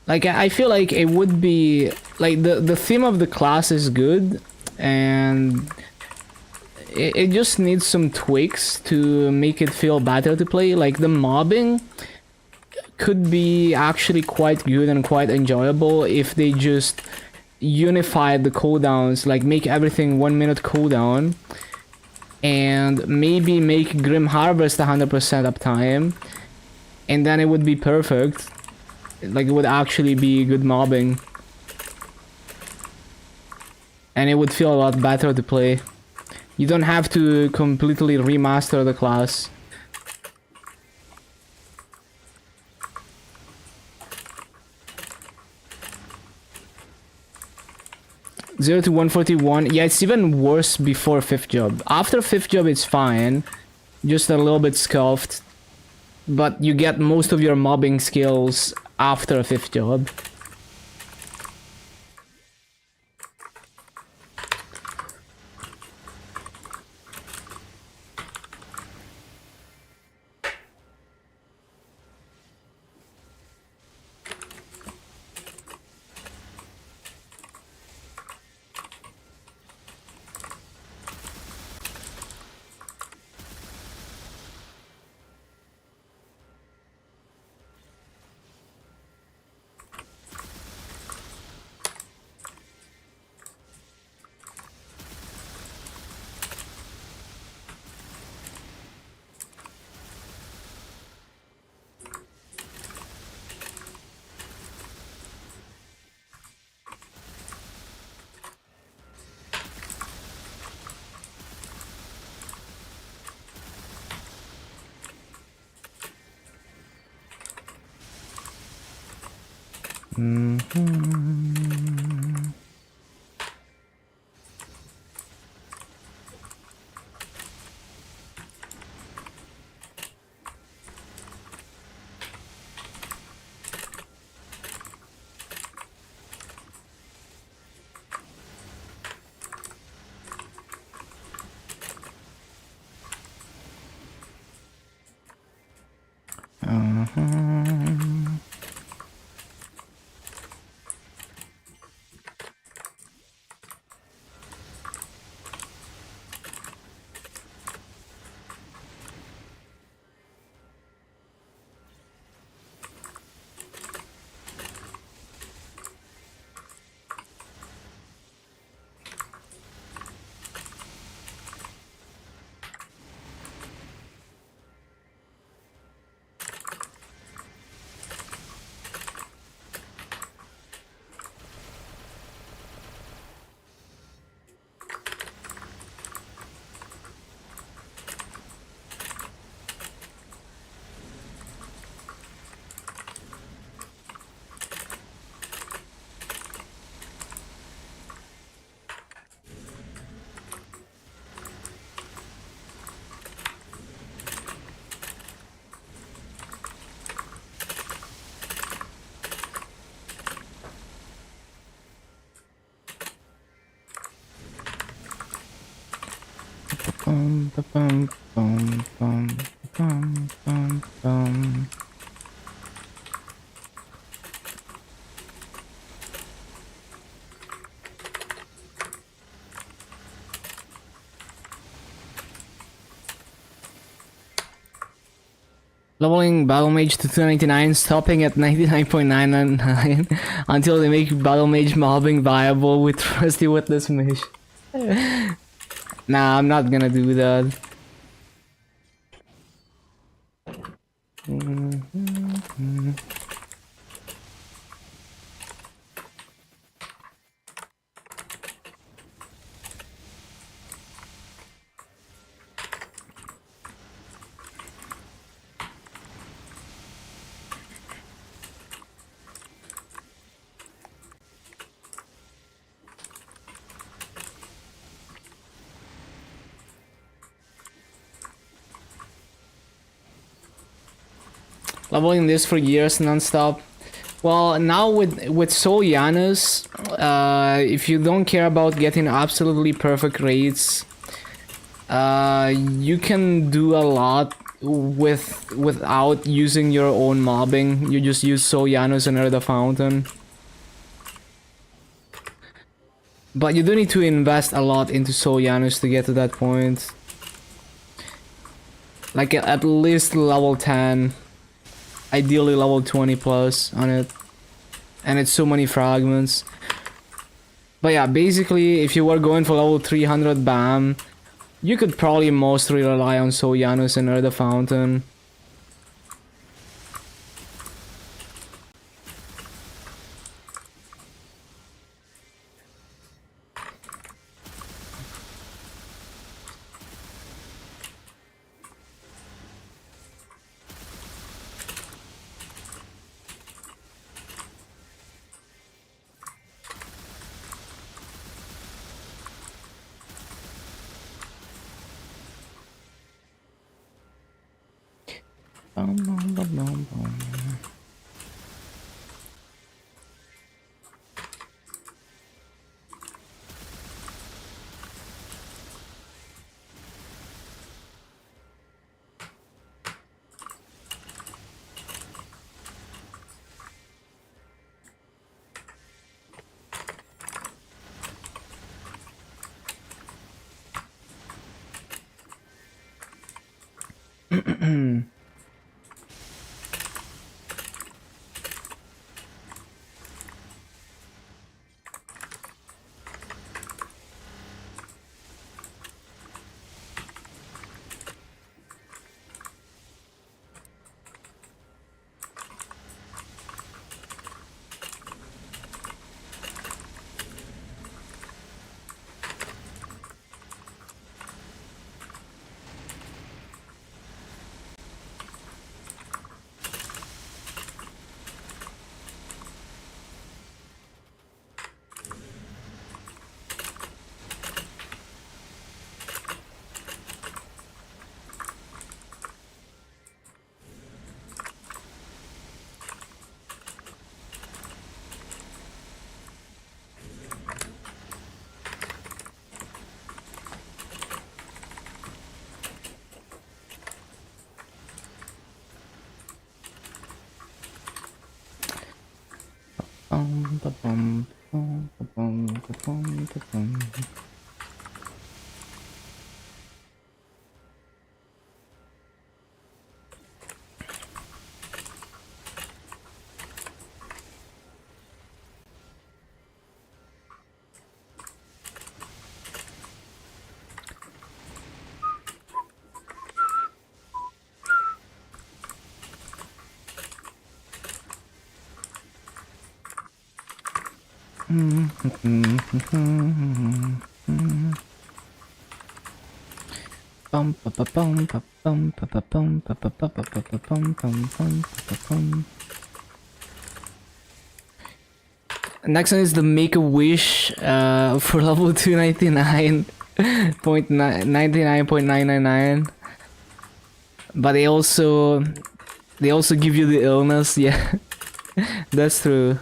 A: Like I feel like it would be like the theme of the class is good, and it just needs some tweaks to make it feel better to play. Like the mobbing could be actually quite good and quite enjoyable if they just unified the cooldowns, like make everything 1 minute cooldown, and maybe make Grim Harvest 100% uptime, and then it would be perfect. Like it would actually be good mobbing, and it would feel a lot better to play. You don't have to completely remaster the class. Zero to 141. Yeah, it's even worse before 5th job. After 5th job, it's fine, just a little bit scuffed, but you get most of your mobbing skills after 5th job. Bum, ba-bum, bum, bum, bum, bum, bum. Leveling Battle Mage to 299, stopping at 99.999 until they make Battle Mage mobbing viable with Trusty Witness Mage. Nah, I'm not gonna do that. leveling this for years non-stop. Well, now with Soul Janus, if you don't care about getting absolutely perfect rates, you can do a lot without using your own mobbing. You just use Soul Janus and the Fountain. But you do need to invest a lot into Soul Janus to get to that point. Like at least level 10. Ideally level 20 plus on it. And it's so many fragments. But yeah, basically if you were going for level 300 BAM, you could probably mostly rely on Soul Janus and the Fountain. Bum, bum, bum, bum, bum. Bum, ba, bum, bum, ba, bum, ba, bum, ba, bum. Bum, ba, ba, bum, ba, bum, ba, ba, bum, ba, ba, ba, ba, ba, ba, bum, bum, bum, ba, ba, bum. Next one is the Make-A-Wish for level 299.99.999. But they also give you the illness, yeah. That's true.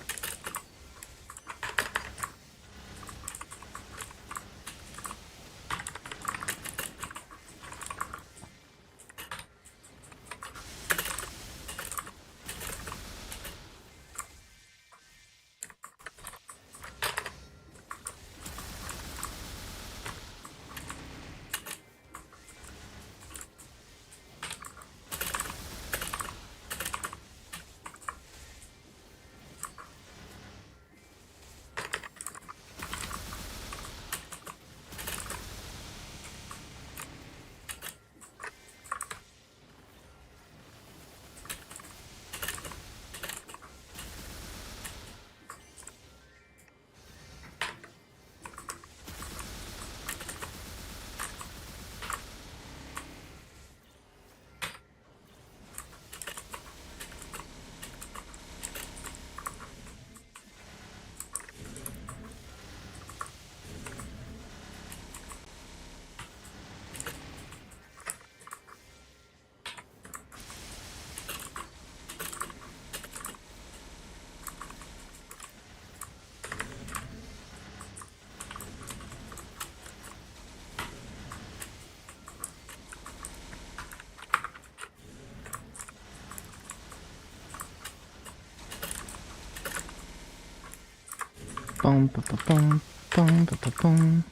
A: Bum, ba, ba, bum, bum, ba, ba, bum.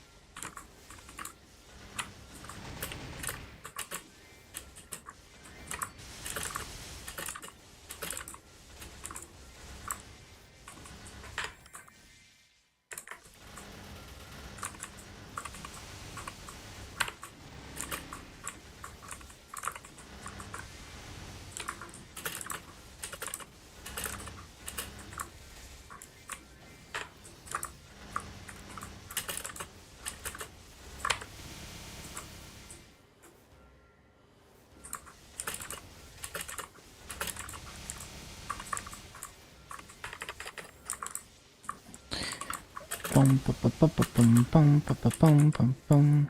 A: Bum, ba, ba, ba, ba, bum, bum, ba, ba, bum, bum, bum.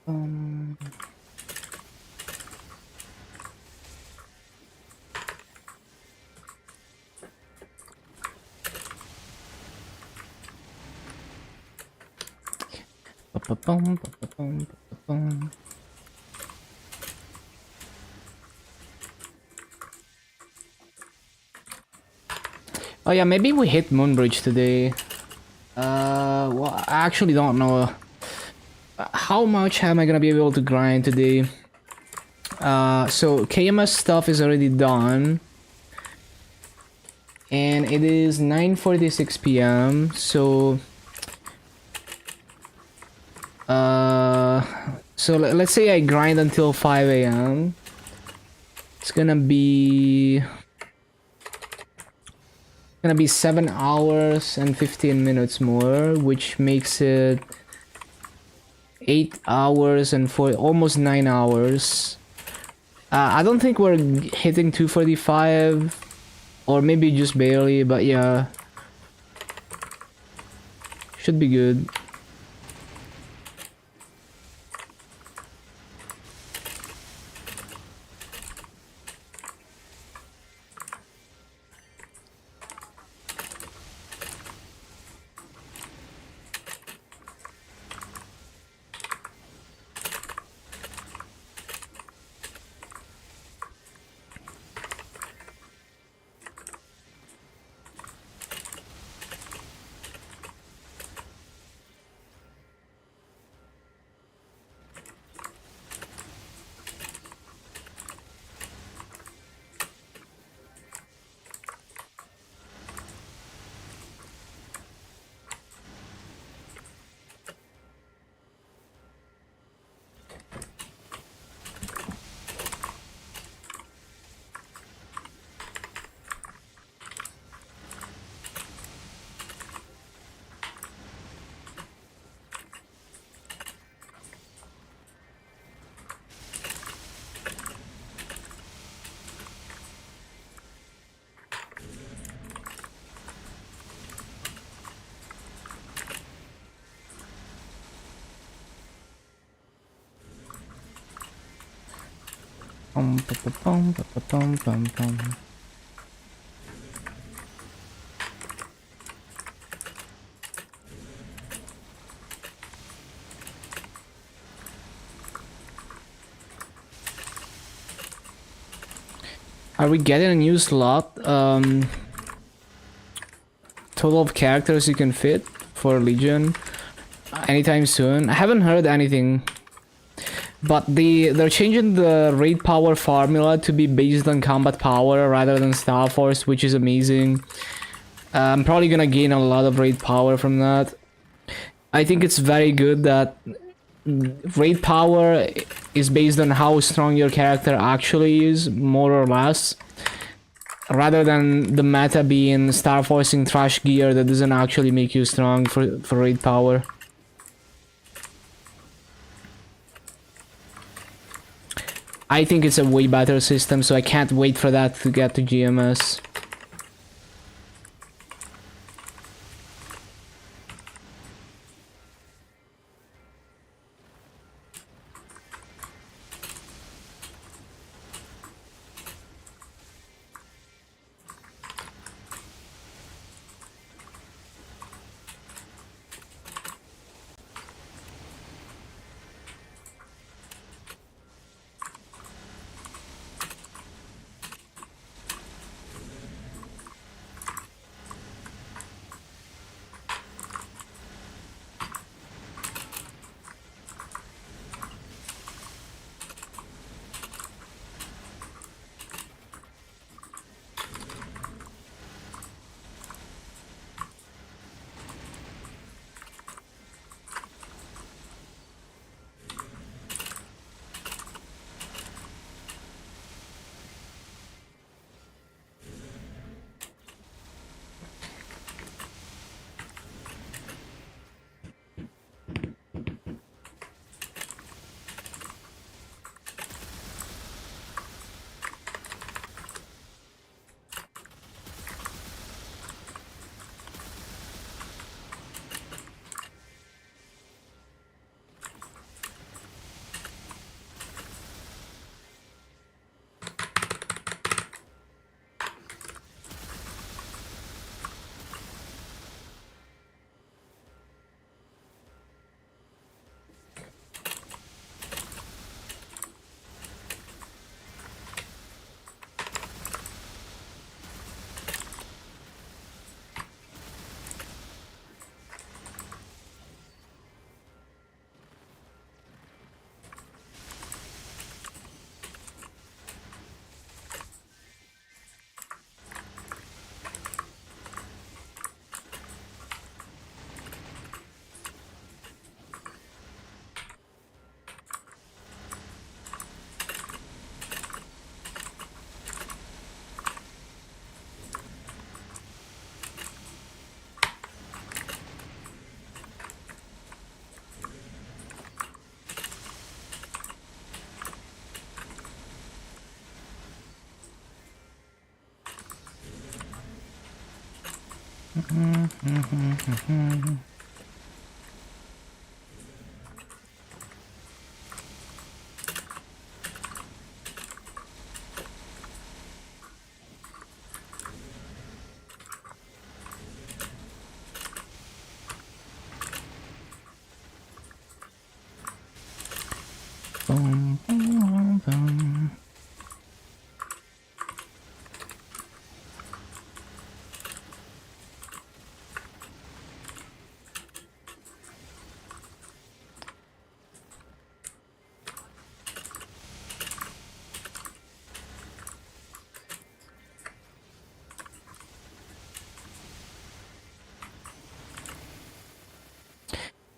A: Um, ba, ba, bum, ba, ba, bum, ba, ba, bum. Oh yeah, maybe we hit Moonbridge today. Well, I actually don't know how much am I gonna be able to grind today. So KMS stuff is already done, and it is 9:46 p.m. So, let's say I grind until 5 a.m. It's gonna be 7 hours and 15 minutes more, which makes it 8 hours and almost 9 hours. I don't think we're hitting 245, or maybe just barely, but yeah, should be good. Bum, ba, ba, bum, ba, ba, bum, bum, bum. Are we getting a new slot? Total of characters you can fit for Legion anytime soon? I haven't heard anything. But they're changing the raid power formula to be based on combat power rather than Star Force, which is amazing. I'm probably gonna gain a lot of raid power from that. I think it's very good that raid power is based on how strong your character actually is, more or less, rather than the meta being Star Forcing trash gear that doesn't actually make you strong for raid power. I think it's a way better system, so I can't wait for that to get to GMS.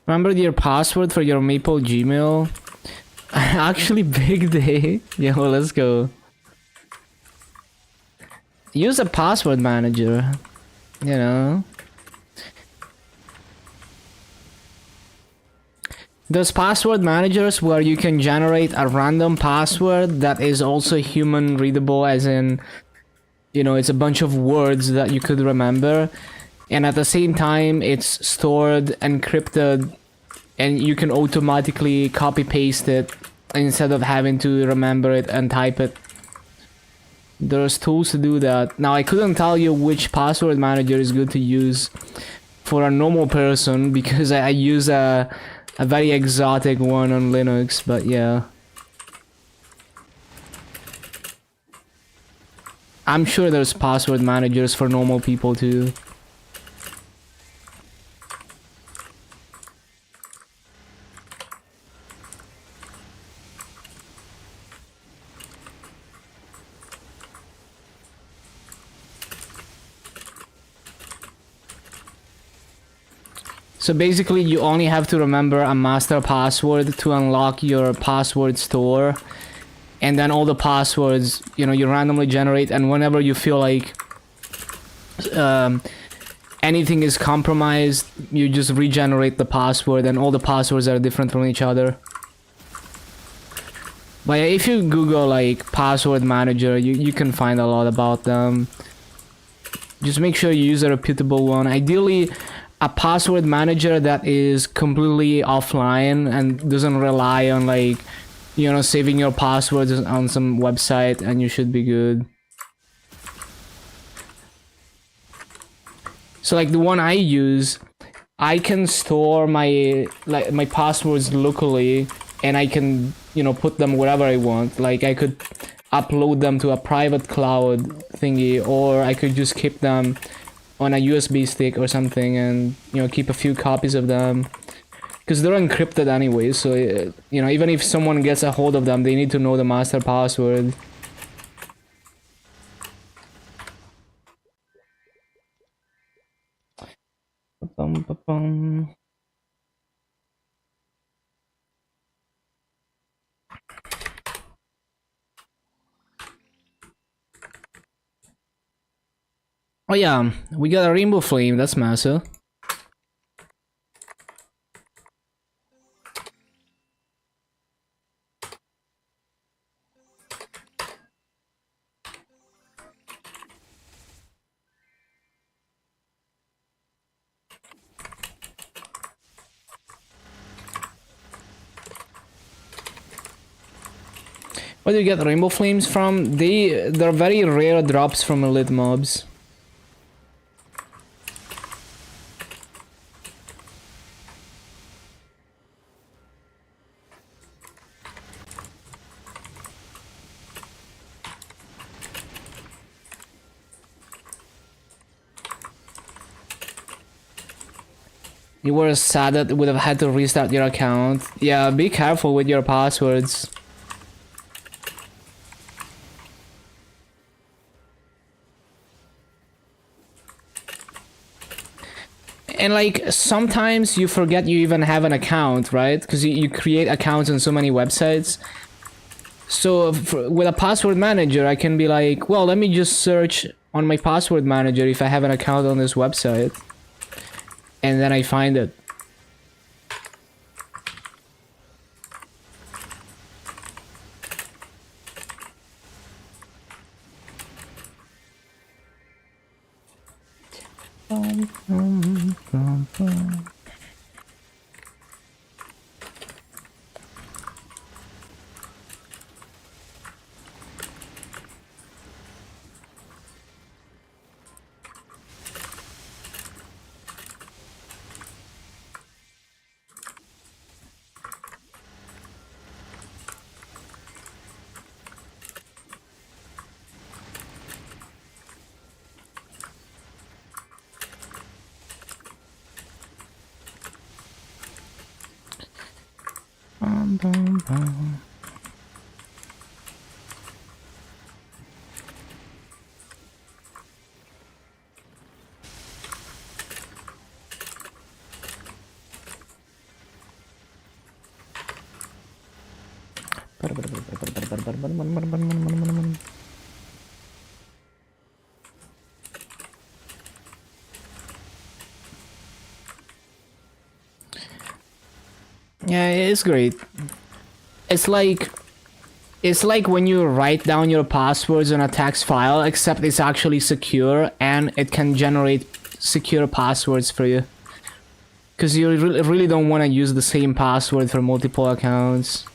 A: Remember your password for your Maple Gmail? Actually, big day. Yeah, well, let's go. Use a password manager. You know. There's password managers where you can generate a random password that is also human readable, as in, you know, it's a bunch of words that you could remember, and at the same time it's stored encrypted and you can automatically copy paste it instead of having to remember it and type it. There's tools to do that. Now, I couldn't tell you which password manager is good to use for a normal person because I use a very exotic one on Linux, but yeah. I'm sure there's password managers for normal people too. So basically you only have to remember a master password to unlock your password store, and then all the passwords, you know, you randomly generate, and whenever you feel like anything is compromised, you just regenerate the password, and all the passwords are different from each other. But yeah, if you Google like password manager, you can find a lot about them. Just make sure you use a reputable one. Ideally, a password manager that is completely offline and doesn't rely on, like, you know, saving your passwords on some website, and you should be good. So like the one I use, I can store my passwords locally, and I can, you know, put them wherever I want. Like I could upload them to a private cloud thingy, or I could just keep them on a USB stick or something, and, you know, keep a few copies of them, because they're encrypted anyway. So you know, even if someone gets a hold of them, they need to know the master password. Ba-bum. Oh yeah, we got a rainbow flame. That's massive. Where do you get rainbow flames from? They're very rare drops from elite mobs. You were sad that you would have had to restart your account. Yeah, be careful with your passwords. And like, sometimes you forget you even have an account, right? Because you create accounts on so many websites. So with a password manager, I can be like, well, let me just search on my password manager if I have an account on this website. And then I find it. Yeah, it's great. It's like when you write down your passwords on a text file, except it's actually secure and it can generate secure passwords for you. Because you really don't want to use the same password for multiple accounts.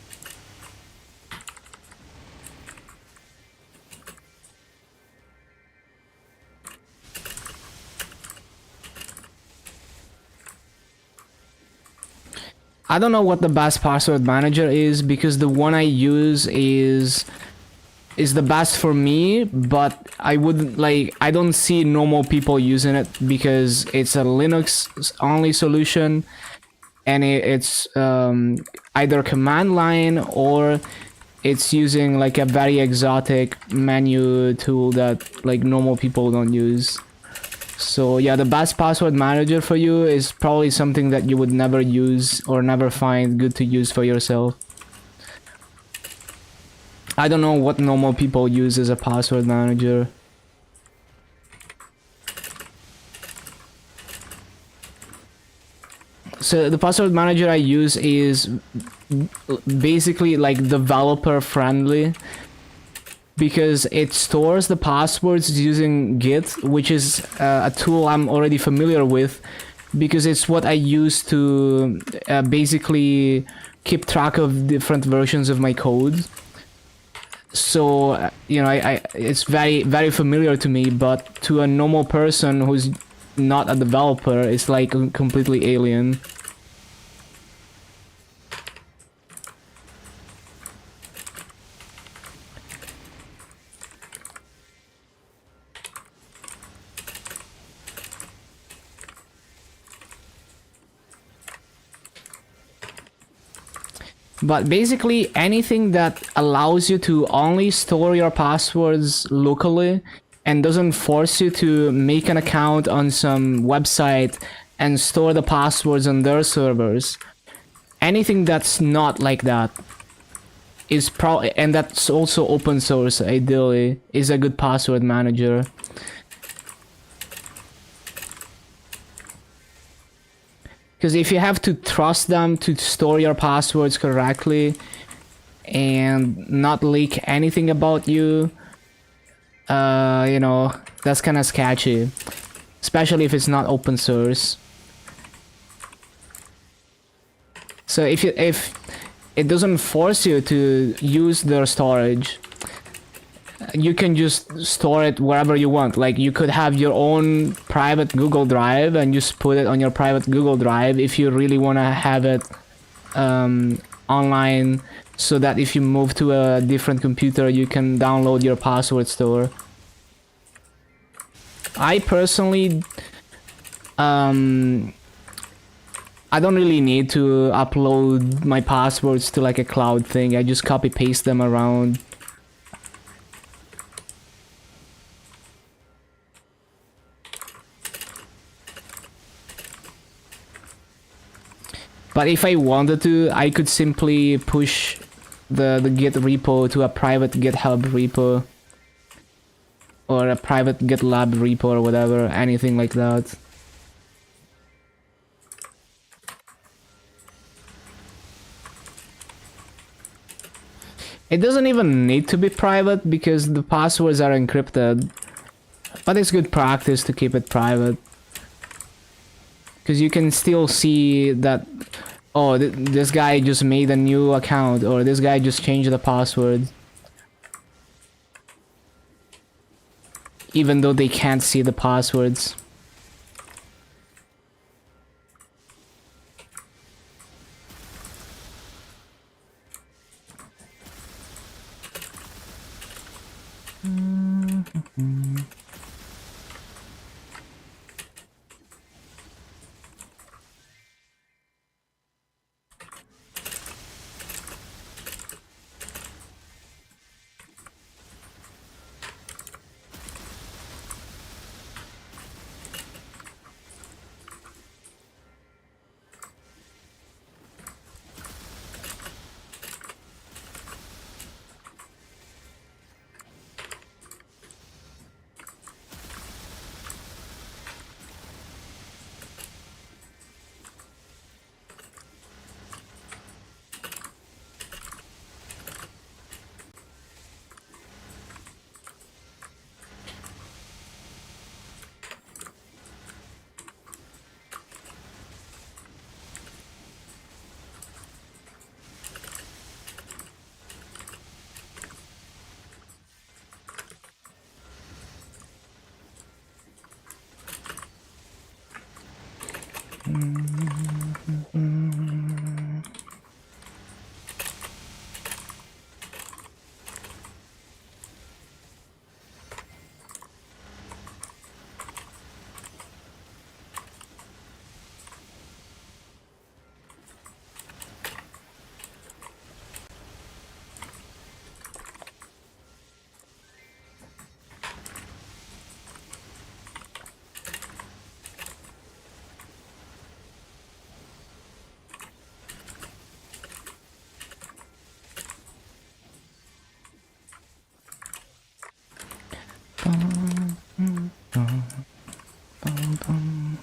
A: I don't know what the best password manager is, because the one I use is is the best for me, but I wouldn't like, I don't see normal people using it because it's a Linux only solution, and it's either command line or it's using like a very exotic menu tool that like normal people don't use. So yeah, the best password manager for you is probably something that you would never use or never find good to use for yourself. I don't know what normal people use as a password manager. So the password manager I use is basically like developer friendly because it stores the passwords using Git, which is a tool I'm already familiar with because it's what I use to basically keep track of different versions of my code. So you know, I it's very familiar to me, but to a normal person who's not a developer, it's like completely alien. But basically anything that allows you to only store your passwords locally and doesn't force you to make an account on some website and store the passwords on their servers. Anything that's not like that is and that's also open source ideally, is a good password manager. Because if you have to trust them to store your passwords correctly and not leak anything about you, you know, that's kind of sketchy. Especially if it's not open source. So if it doesn't force you to use their storage, you can just store it wherever you want. Like you could have your own private Google Drive and just put it on your private Google Drive if you really want to have it online, so that if you move to a different computer you can download your password store. I personally I don't really need to upload my passwords to like a cloud thing. I just copy paste them around. But if I wanted to, I could simply push the Git repo to a private GitHub repo. Or a private GitLab repo or whatever, anything like that. It doesn't even need to be private because the passwords are encrypted. But it's good practice to keep it private. Because you can still see that, oh, this guy just made a new account, or this guy just changed the password. Even though they can't see the passwords. Bum, bum, bum, bum, bum.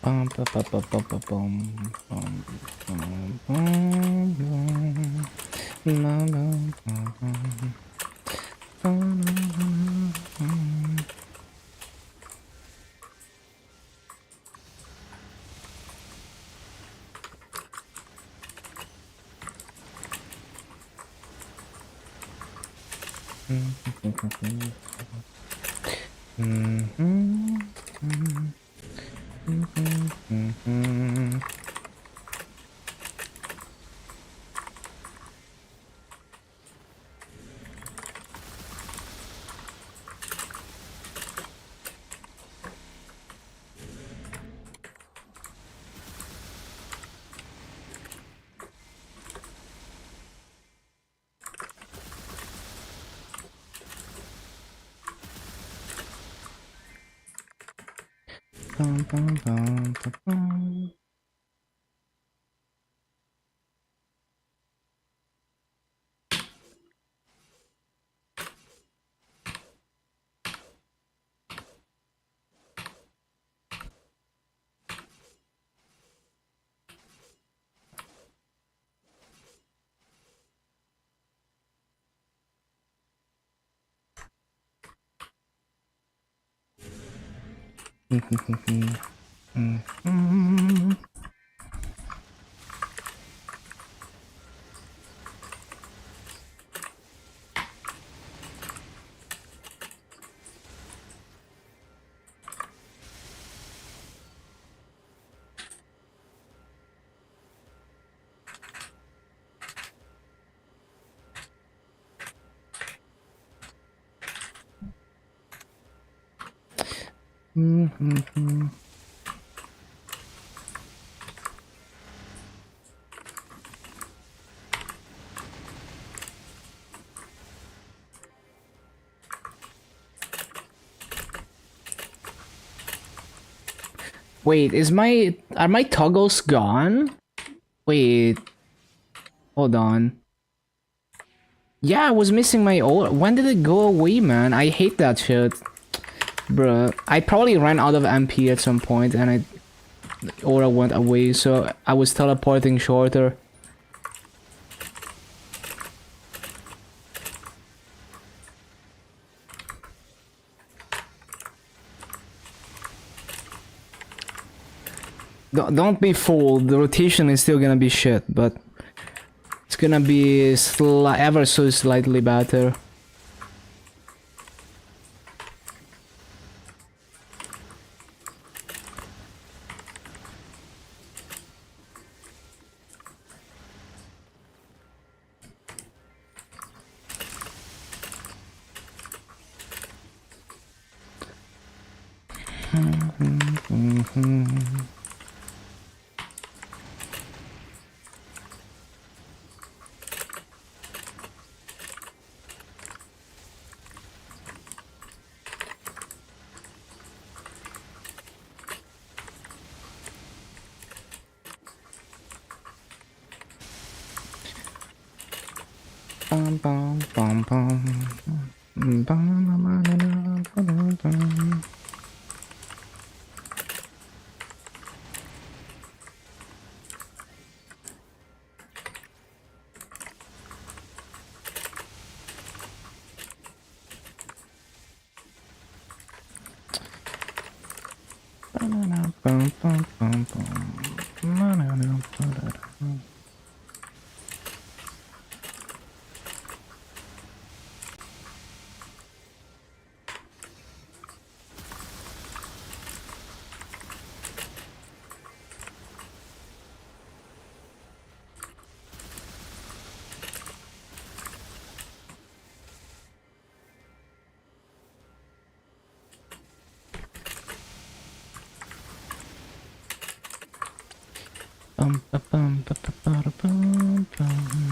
A: Bum, ba, ba, ba, ba, ba, bum, bum, bum, bum, bum. Bum, bum, bum, bum. Bum, bum, bum, bum. Bum, bum, bum, bum, bum. Wait, are my toggles gone? Wait, hold on. Yeah, I was missing my aura. When did it go away, man? I hate that shit. Bruh, I probably ran out of MP at some point and aura went away, so I was teleporting shorter. Don't be fooled, the rotation is still gonna be shit, but it's gonna be ever so slightly better. Bum, bum, bum, bum. Bum, bum, bum, bum. Bum, bum, bum, bum. Bum, ba, bum, ba, ba, ba, da, bum, bum.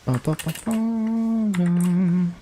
A: Ba, ba, ba, ba, dum.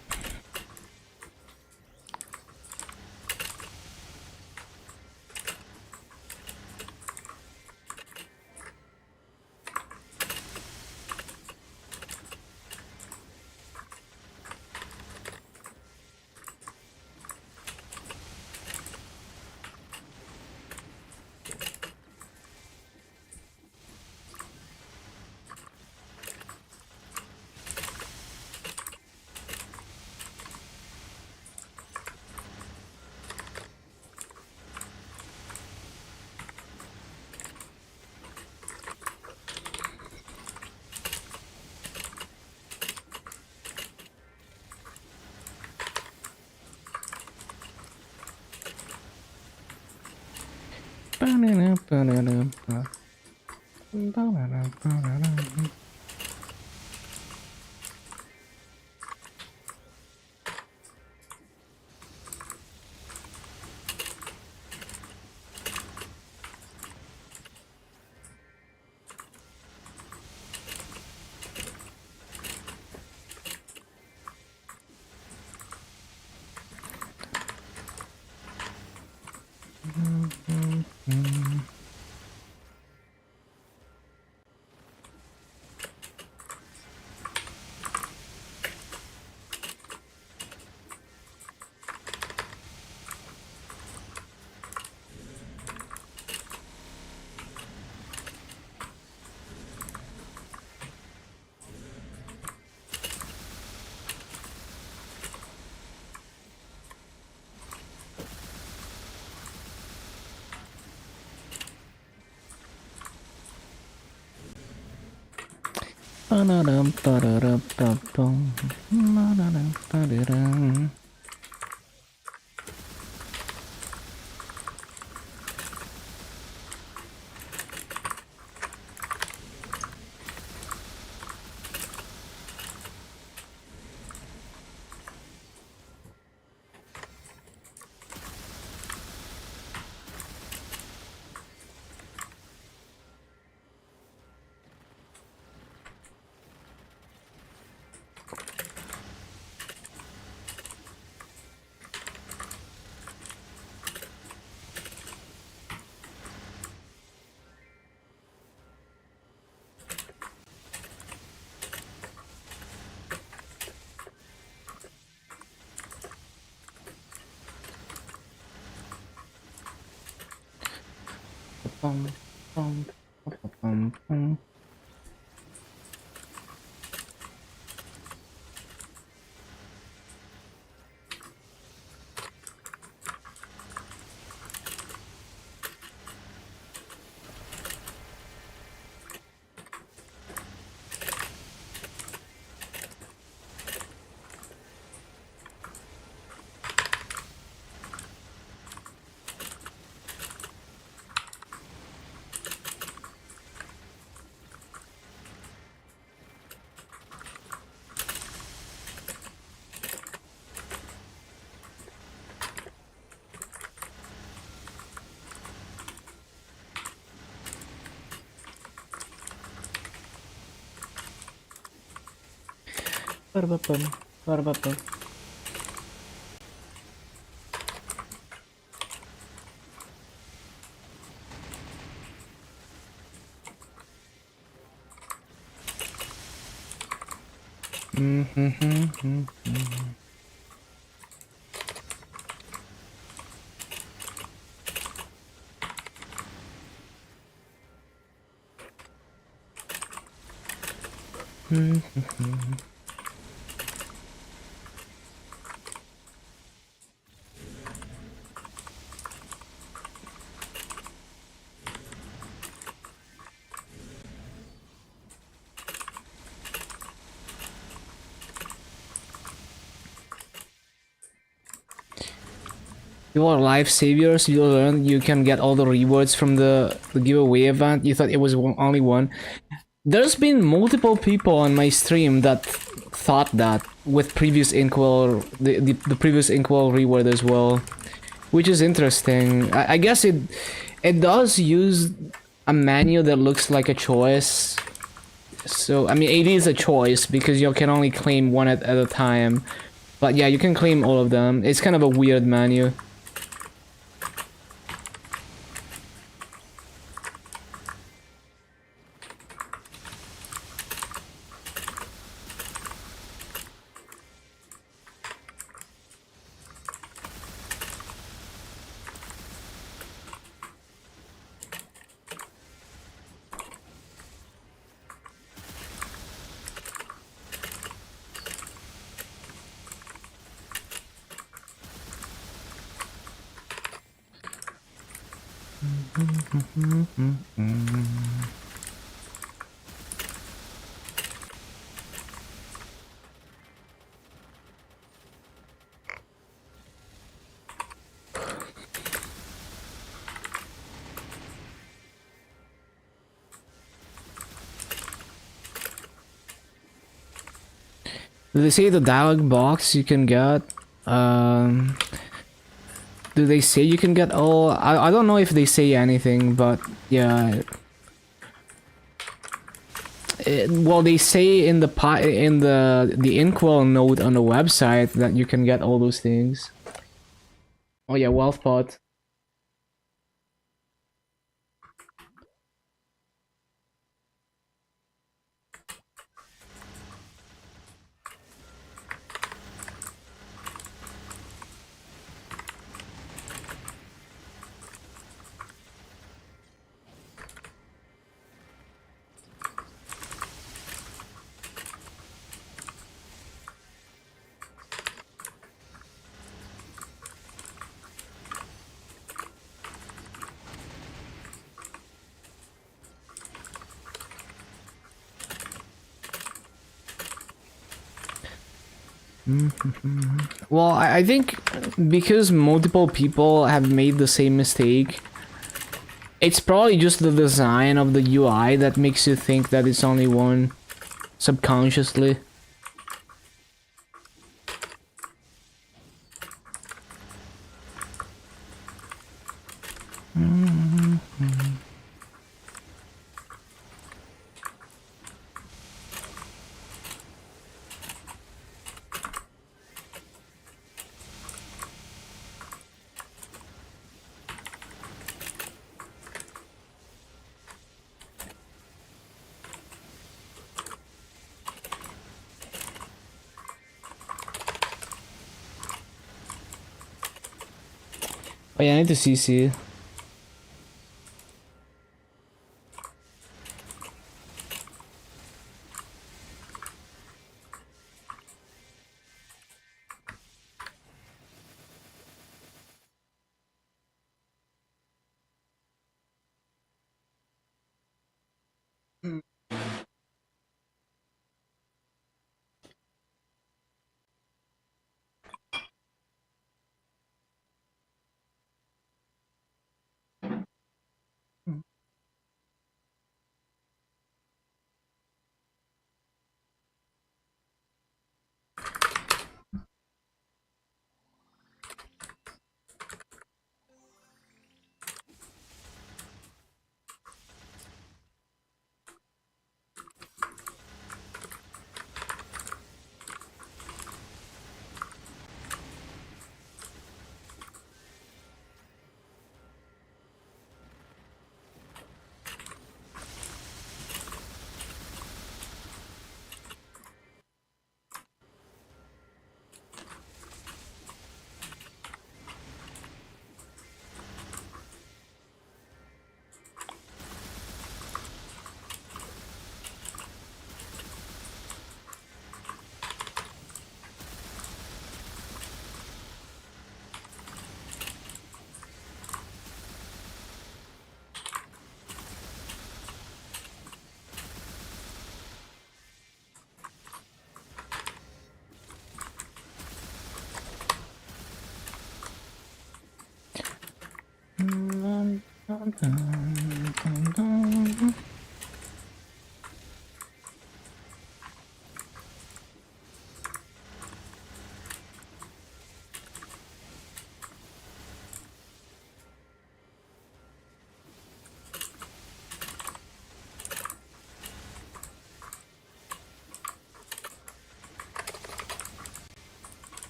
A: You are life saviors. You learn you can get all the rewards from the giveaway event. You thought it was only one. There's been multiple people on my stream that thought that with previous inkwell, the previous inkwell reward as well, which is interesting. I guess it does use a menu that looks like a choice. So I mean, it is a choice because you can only claim one at a time. But yeah, you can claim all of them. It's kind of a weird menu. Do they say the dialogue box you can get? Do they say you can get all? I don't know if they say anything, but yeah. Well, they say in the inkwell note on the website that you can get all those things. Oh yeah, wealth pot. Well, I think because multiple people have made the same mistake, it's probably just the design of the UI that makes you think that it's only one subconsciously. Oh yeah, I need to CC.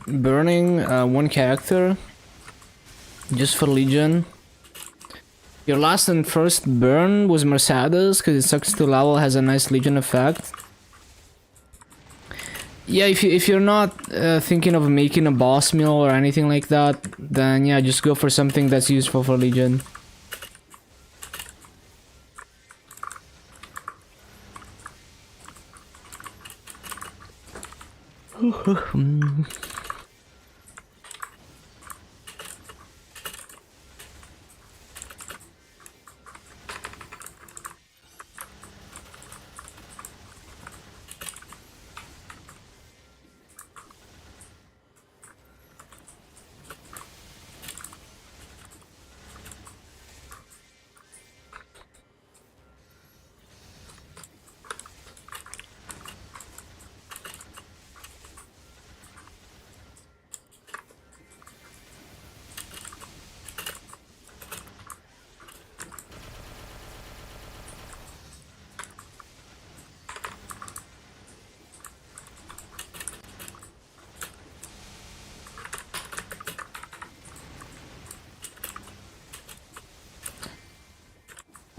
A: Burning one character just for Legion. Your last and first burn was Mercedes because it sucks to level, has a nice Legion effect. Yeah, if you're not thinking of making a boss meal or anything like that, then yeah, just go for something that's useful for Legion.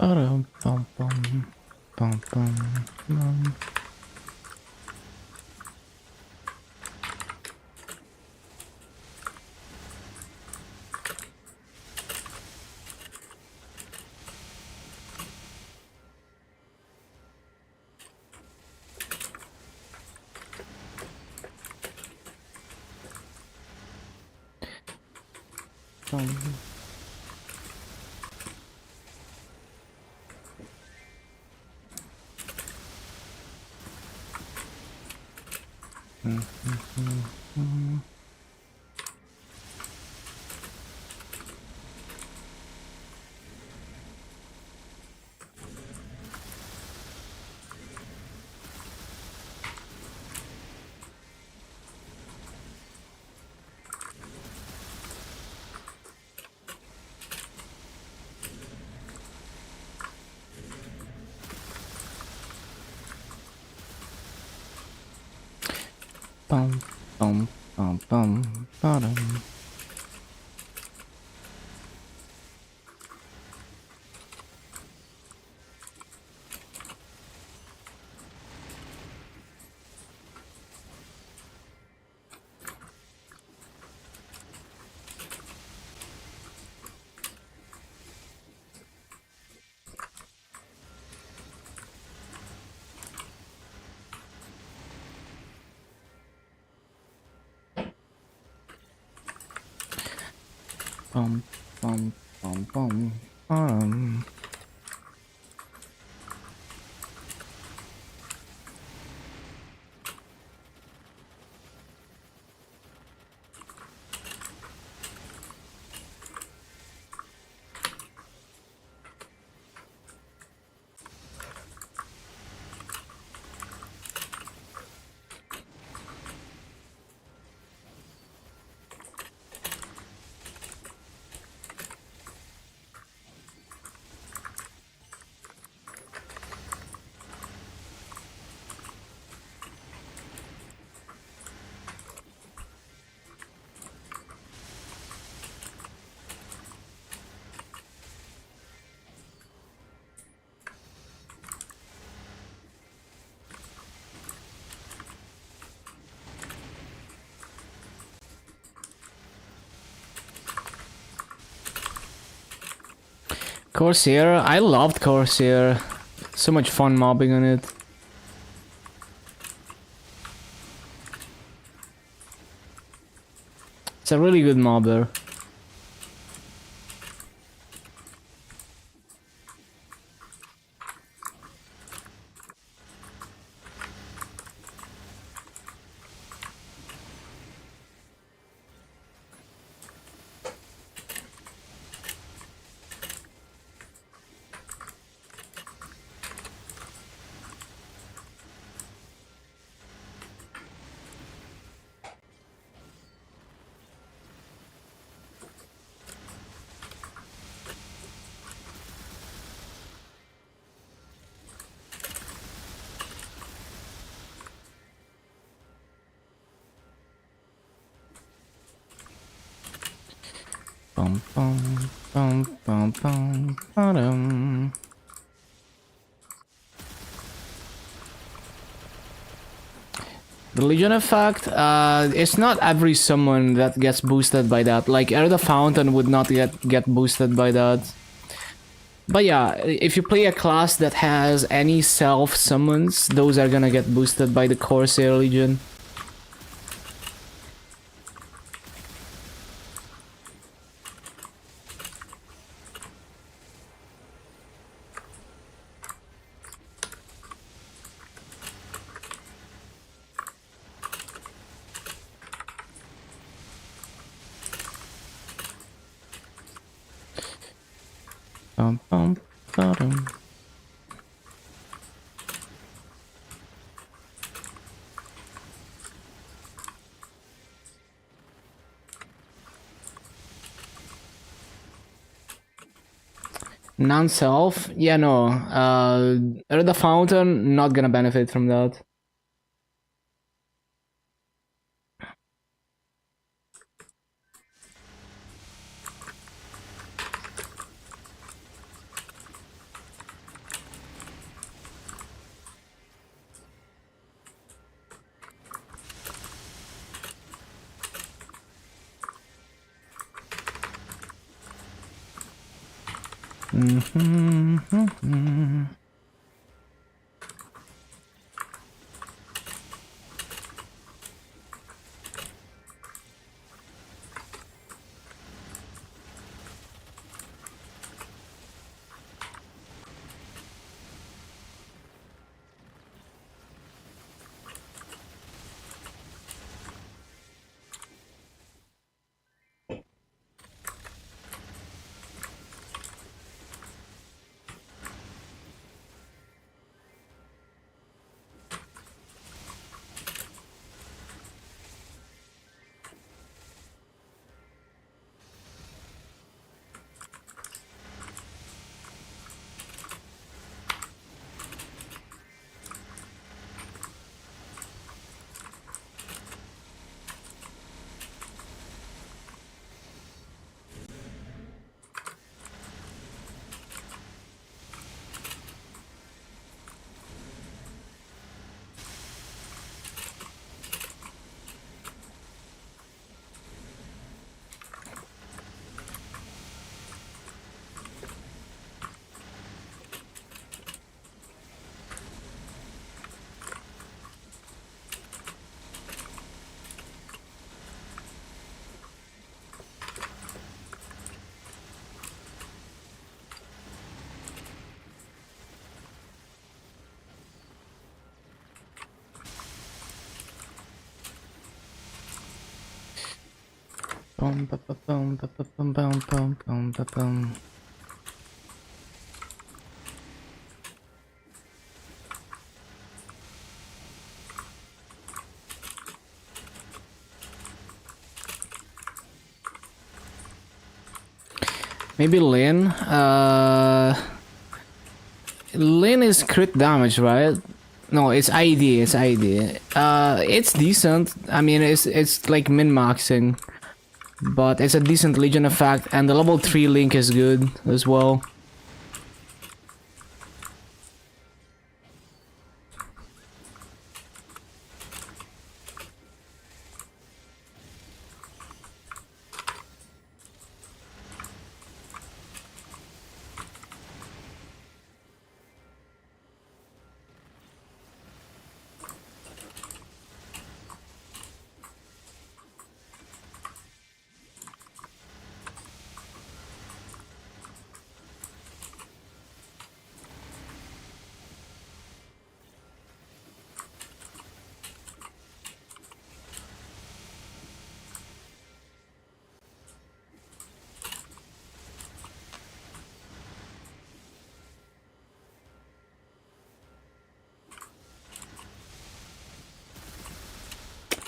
A: Bum, bum, bum, bum, bum. Bum, bum, bum, bum, bum. Bum, bum, bum, bum, bum. Corsair, I loved Corsair. So much fun mobbing on it. It's a really good mobber. Bum, bum, bum, bum, bum, bum. The Legion effect, it's not every summon that gets boosted by that. Like, Air the Fountain would not get boosted by that. But yeah, if you play a class that has any self summons, those are gonna get boosted by the Corsair Legion. Bum, bum, ba-dum. Non-self? Yeah, no. The Fountain, not gonna benefit from that. Bum, ba, ba, bum, ba, ba, bum, bum, bum, bum, ba, bum. Maybe Lin. Lin is crit damage, right? No, it's ID. It's ID. It's decent. I mean, it's like min maxing, but it's a decent Legion effect, and the level 3 link is good as well.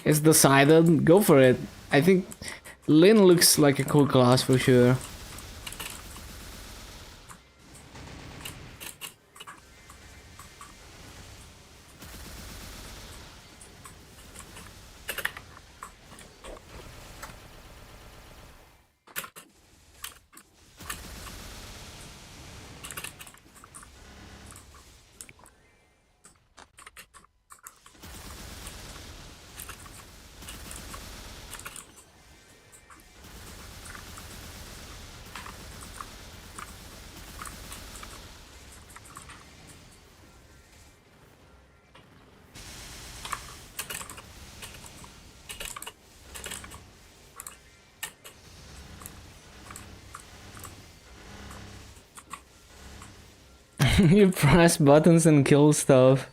A: It's decided. Go for it. I think Lin looks like a cool class for sure. You press buttons and kill stuff.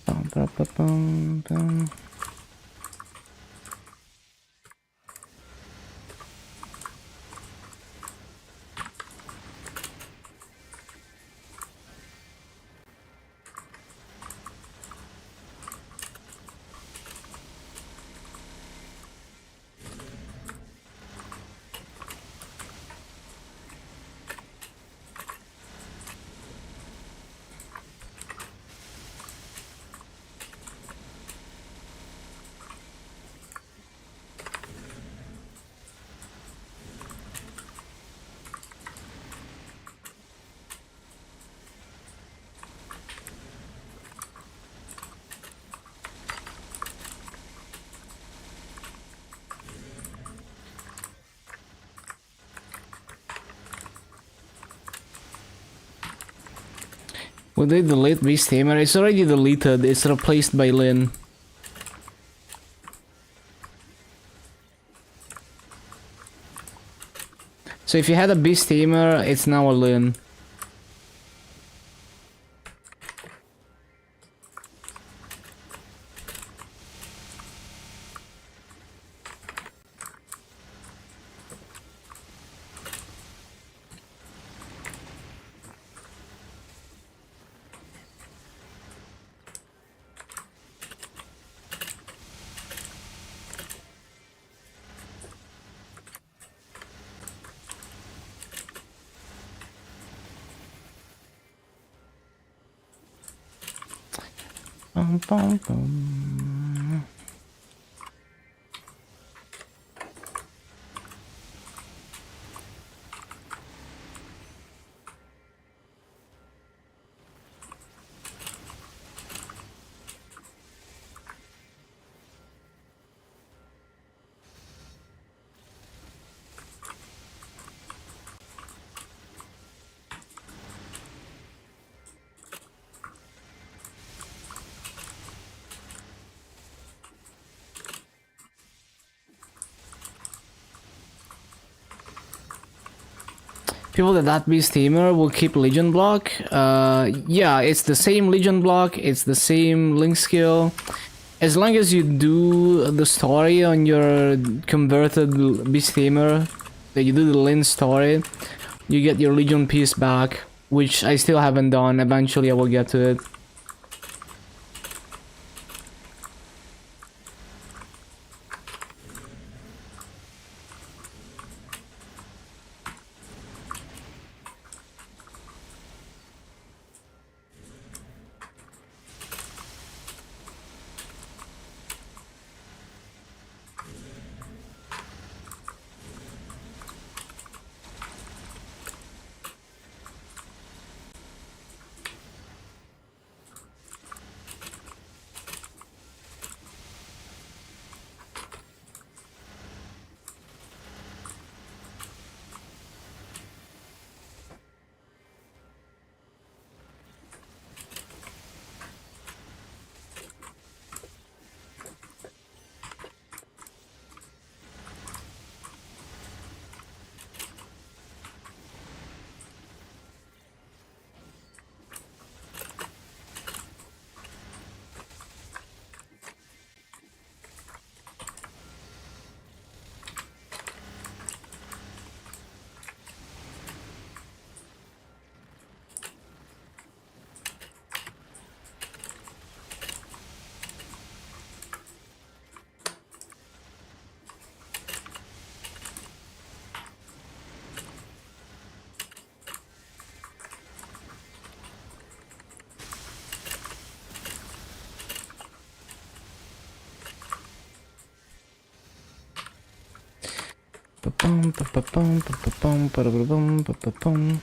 A: Bum, ba, ba, bum, bum. Would they delete Beast Tamer? It's already deleted. It's replaced by Lin. So if you had a Beast Tamer, it's now a Lin. Bum, bum, bum. People that Beast Tamer will keep Legion block. Yeah, it's the same Legion block, it's the same Link skill. As long as you do the story on your converted Beast Tamer, that you do the Lin story, you get your Legion piece back, which I still haven't done. Eventually I will get to it. Ba-bum, ba-ba-bum, ba-ba-bum, ba-da-ba-bum, ba-ba-bum.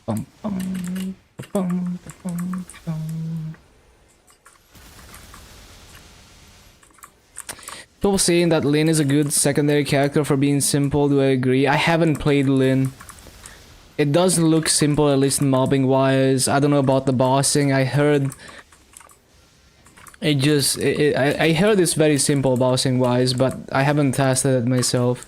A: Bum, bum, ba-bum, ba-bum, bum. People saying that Lin is a good secondary character for being simple. Do I agree? I haven't played Lin. It does look simple, at least mobbing wise. I don't know about the bossing. I heard I heard it's very simple bossing wise, but I haven't tested it myself.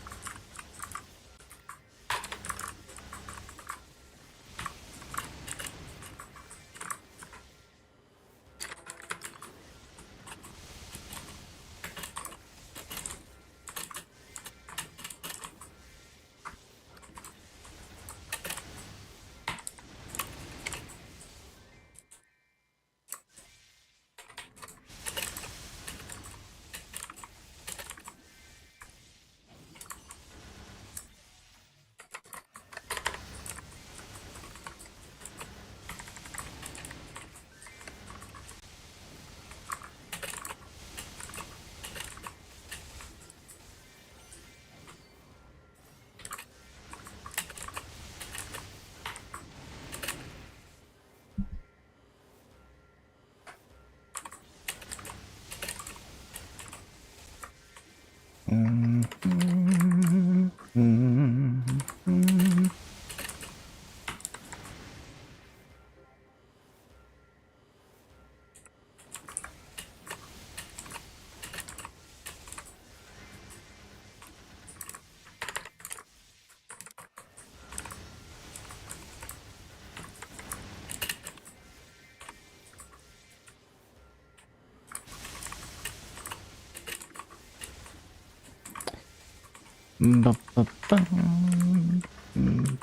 A: Ba-ba-bum.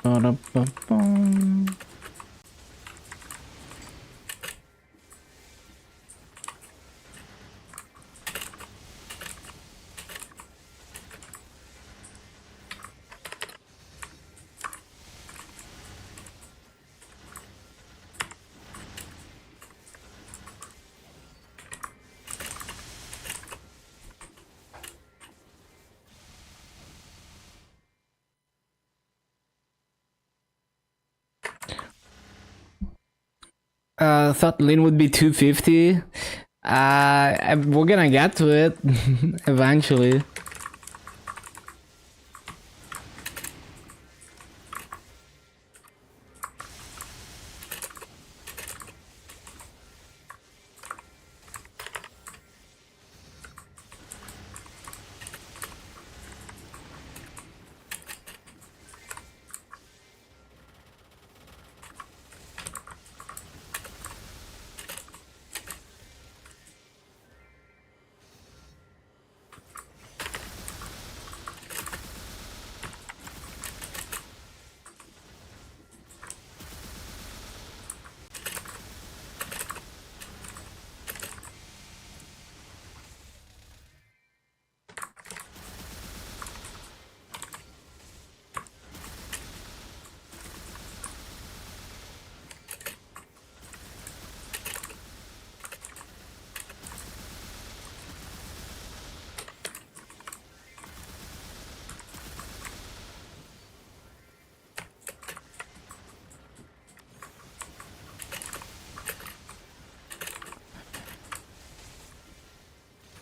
A: Ba-da-ba-bum. Thought Lin would be 250. We're gonna get to it eventually.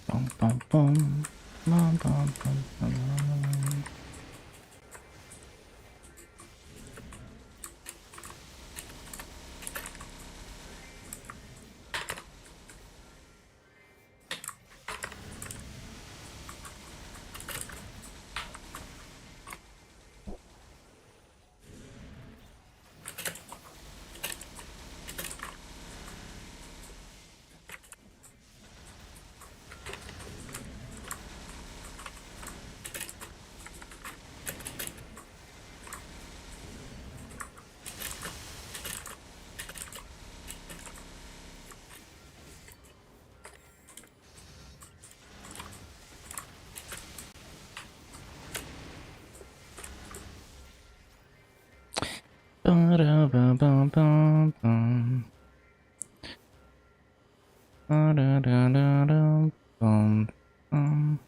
A: Bum, bum, bum. Bum, bum, bum, bum. Ba-da-ba-bum-bum-bum. Ba-da-da-da-dum-bum-bum.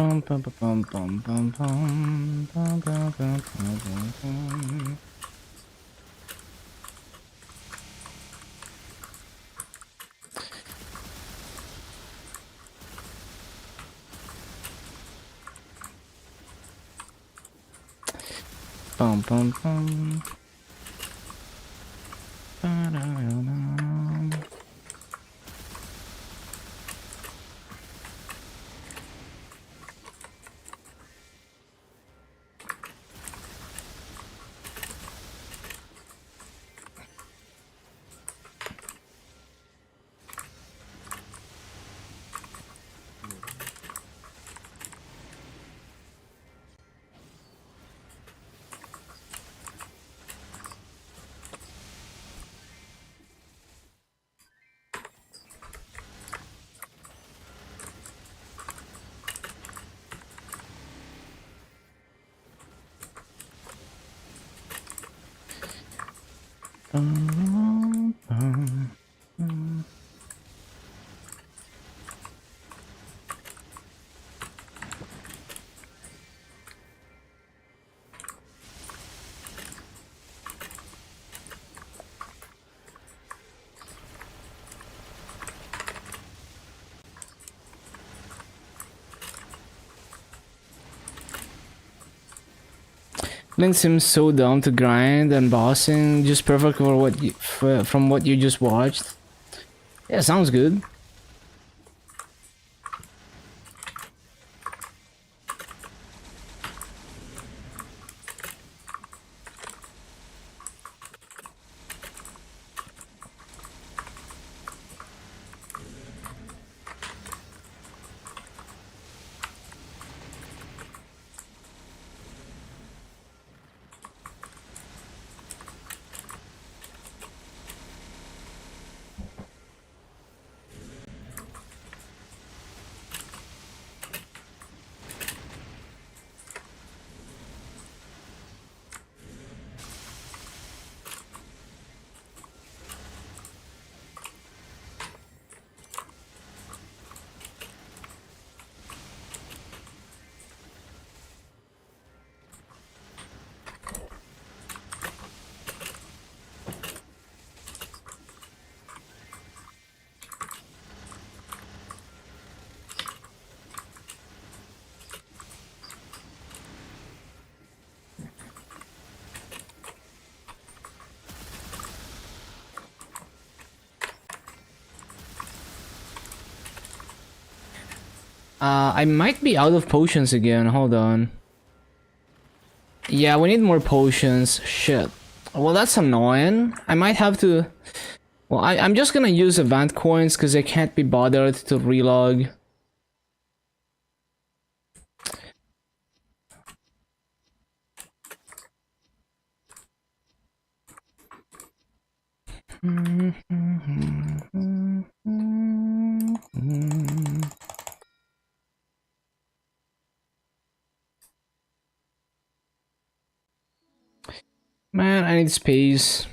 A: Bum-bum-bum-bum-bum-bum. Bum-bum-bum-bum-bum-bum. Bum-bum-bum. Ba-da-da-da. Link seems so dumb to grind and bossing, just perfect for what you, from what you just watched. Yeah, sounds good. I might be out of potions again. Hold on. Yeah, we need more potions. Shit. Well, that's annoying. I might have to... Well, I'm just gonna use event coins because I can't be bothered to relog. Man, I need space.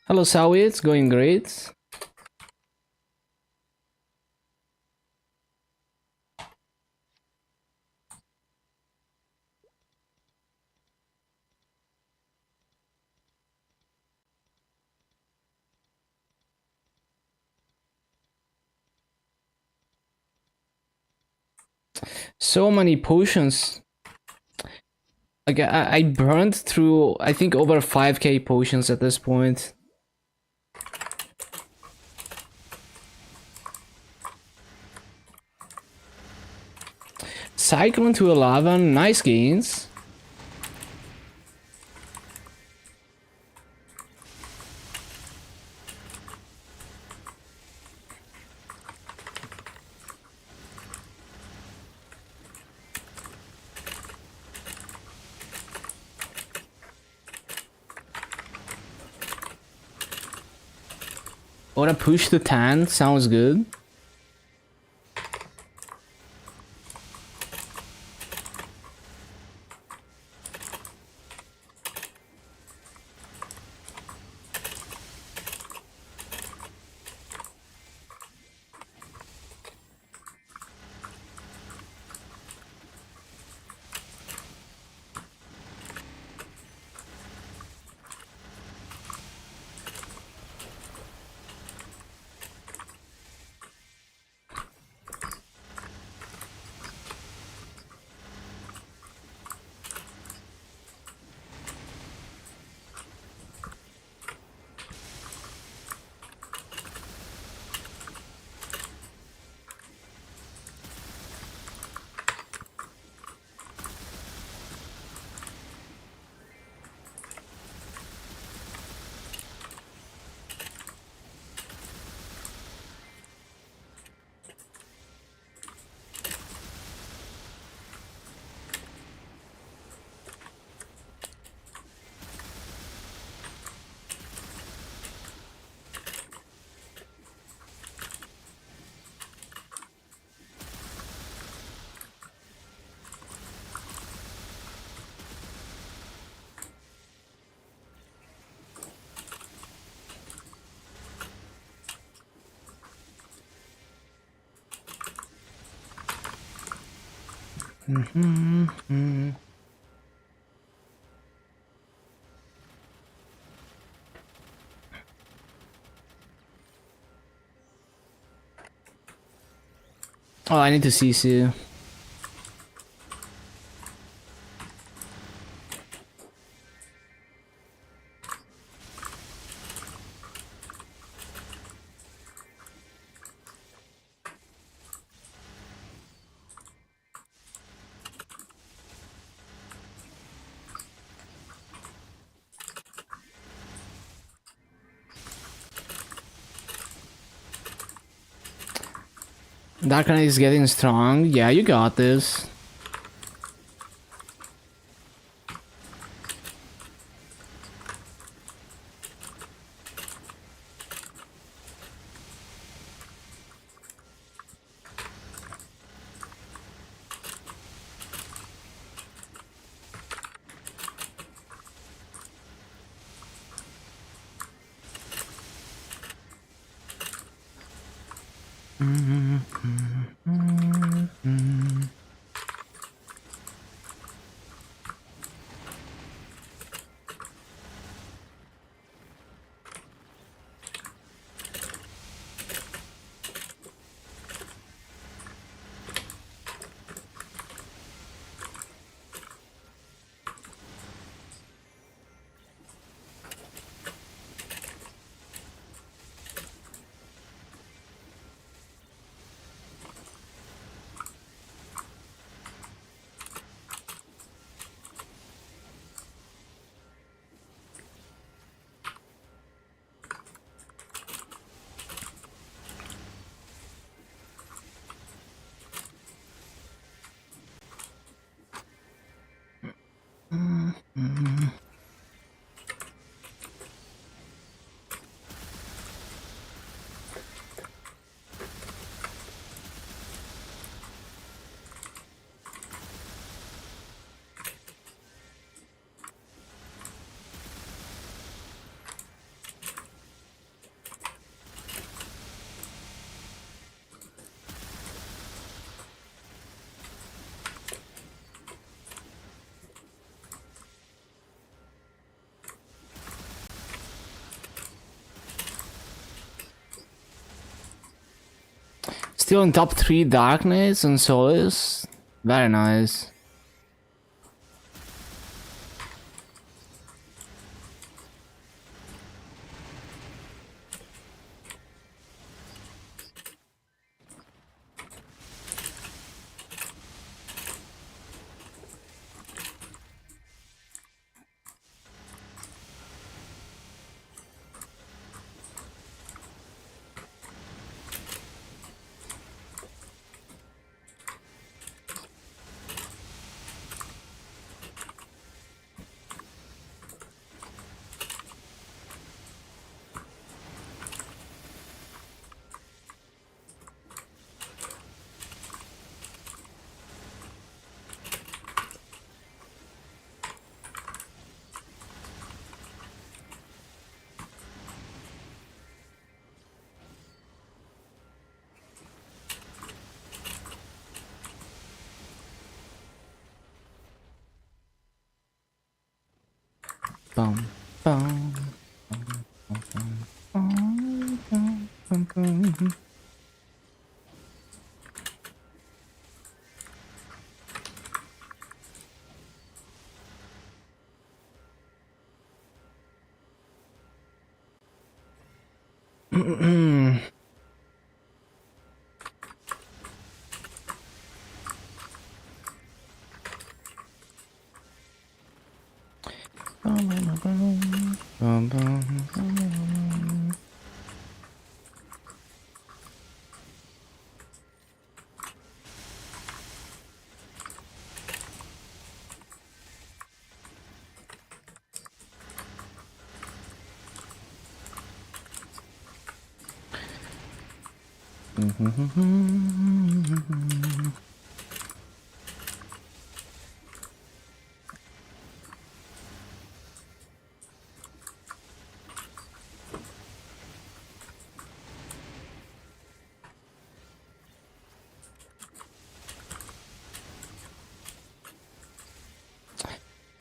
A: Hello, Sawi, it's going great. So many potions. Like, I burned through, I think, over 5k potions at this point. Cyclone to 11, nice gains. Or a push to 10, sounds good. Oh, I need to see Sue. Dark Knight is getting strong. Yeah, you got this. Still in top 3 Darkness and Solace. Very nice. Bum, bum, bum, bum, bum, bum, bum.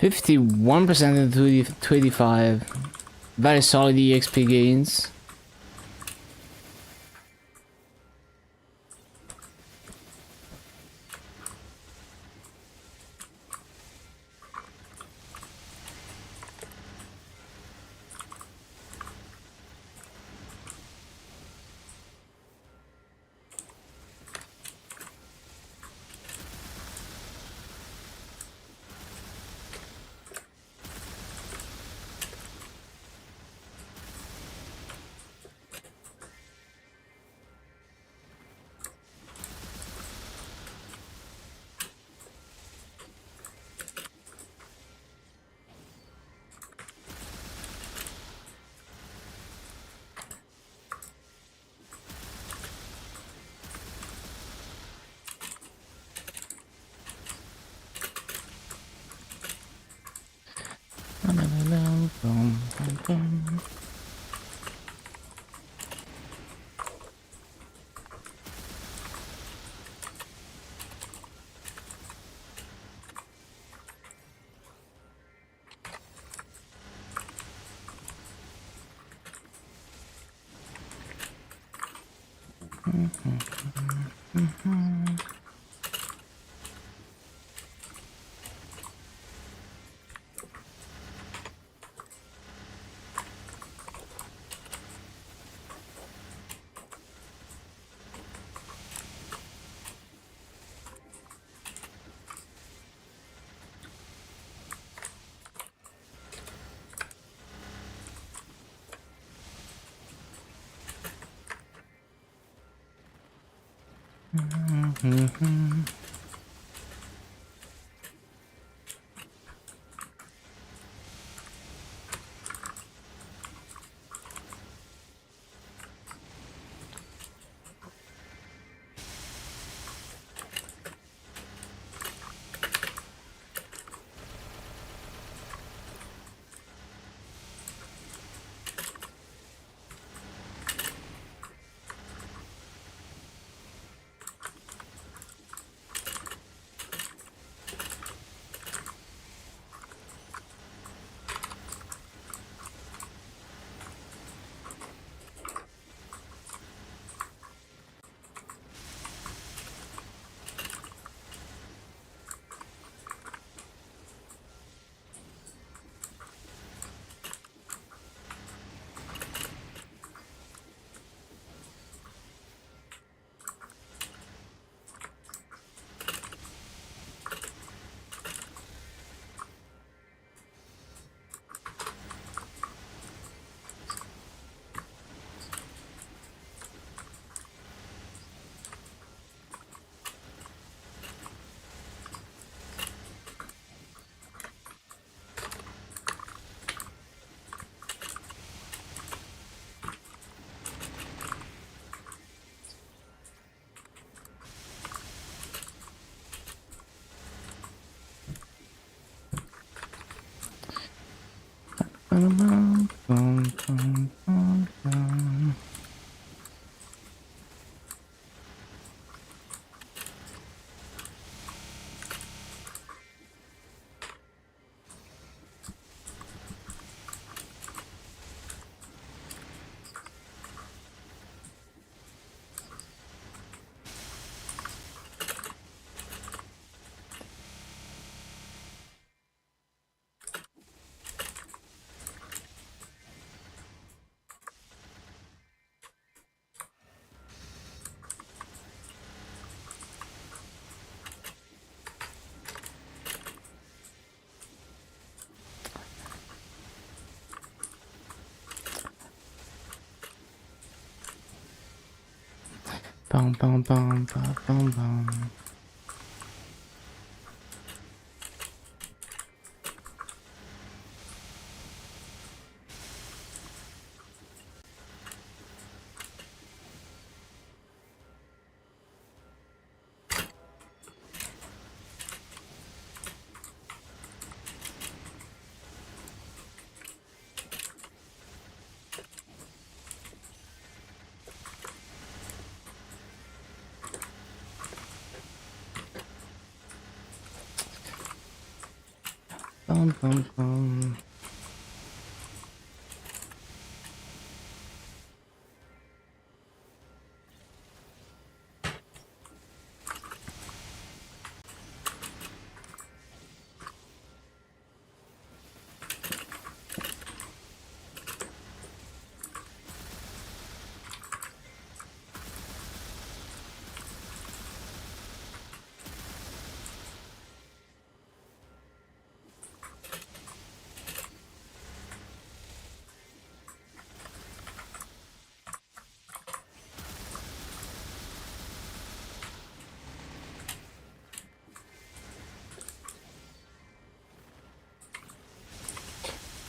A: 51% and 285. Very solid EXP gains. Bum, bum, bum, bum, bum, bum. Bum, bum, bum.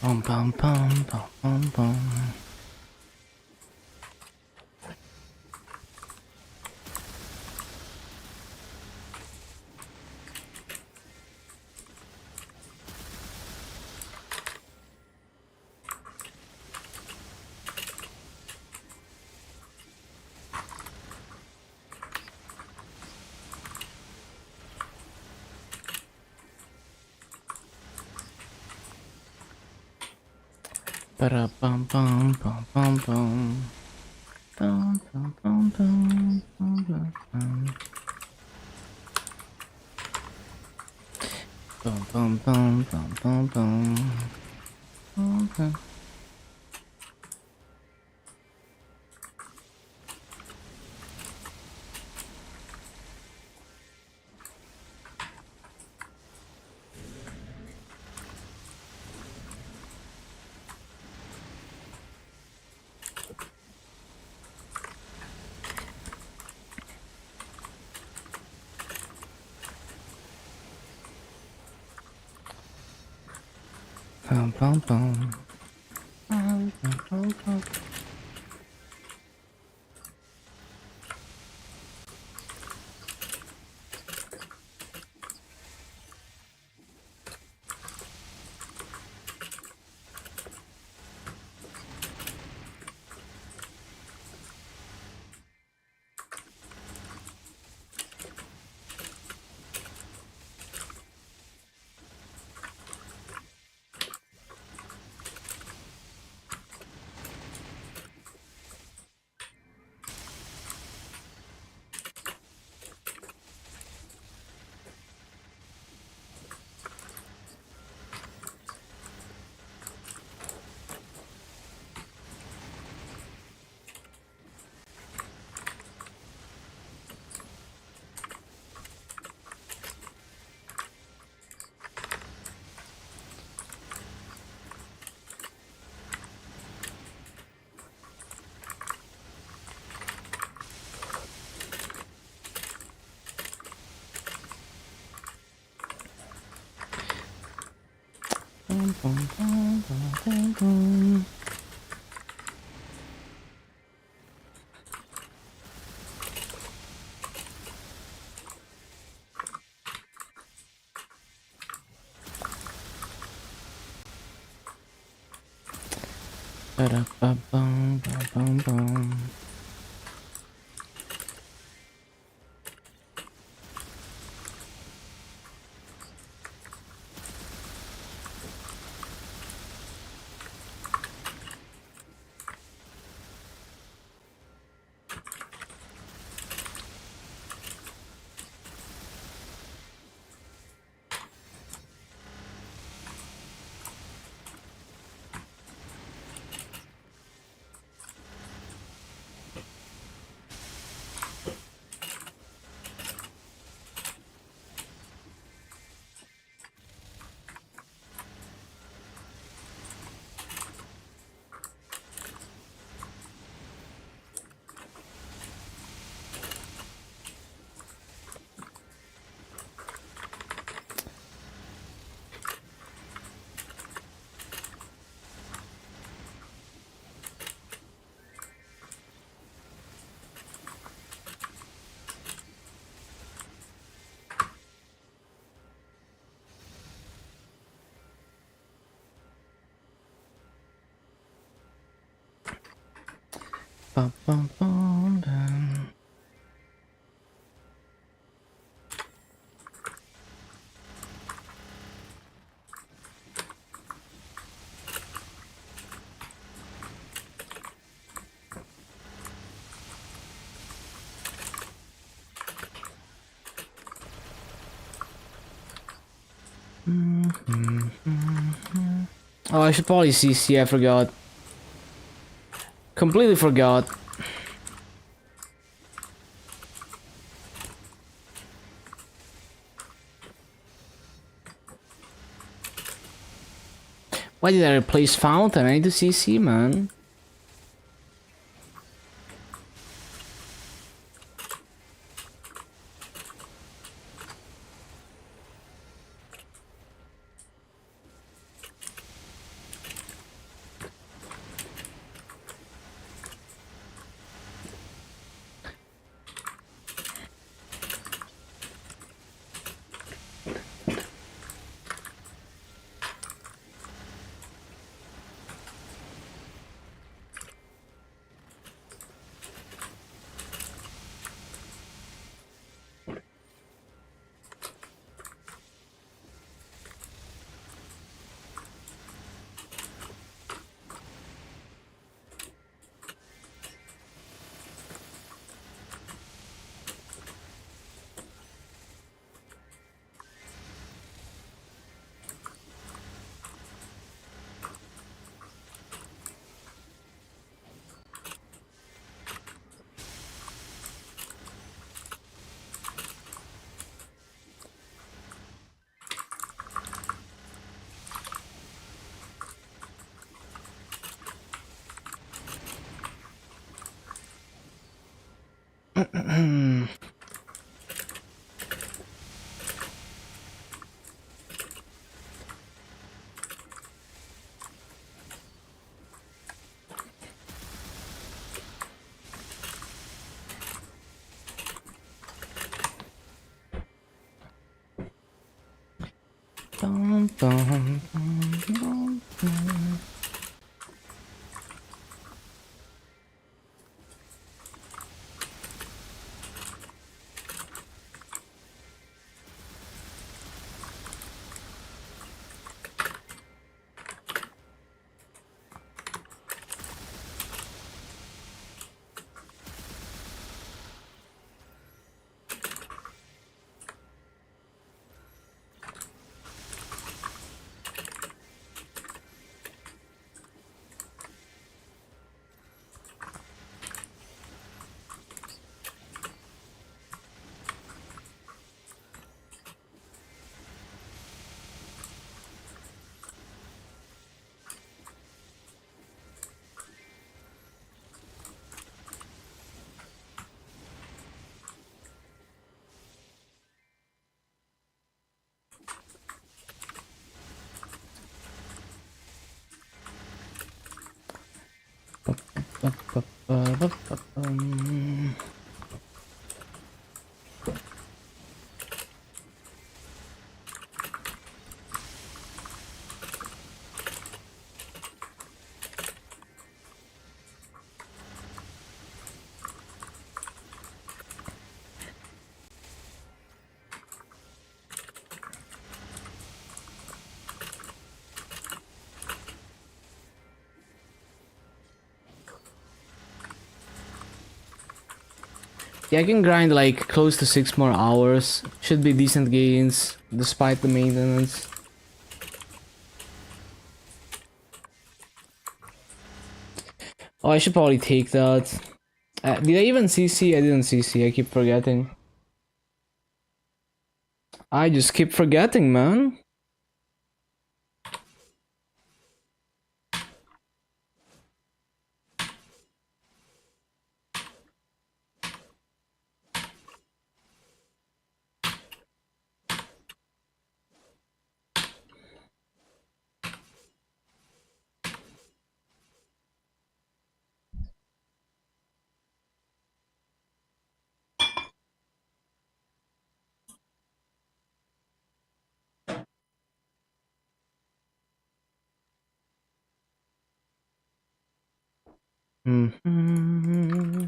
A: Bum, bum, bum, bum, bum, bum. Ba bum bum bum bum bum. Bum bum bum bum bum bum bum. Bum bum bum bum bum bum. Bum bum. Bum bum bum. Bum bum bum bum. Bum bum bum bum bum bum. Ba ba bum bum bum bum. Bum bum bum bum. Oh, I should probably CC, I forgot. Completely forgot. Why did I replace Fountain? I need to CC, man. Dum, dum, dum, dum. Ba-ba-ba-ba-ba-bum. Yeah, I can grind like close to 6 more hours. Should be decent gains, despite the maintenance. Oh, I should probably take that. Did I even CC? I didn't CC, I keep forgetting. I just keep forgetting, man. Mm-hmm.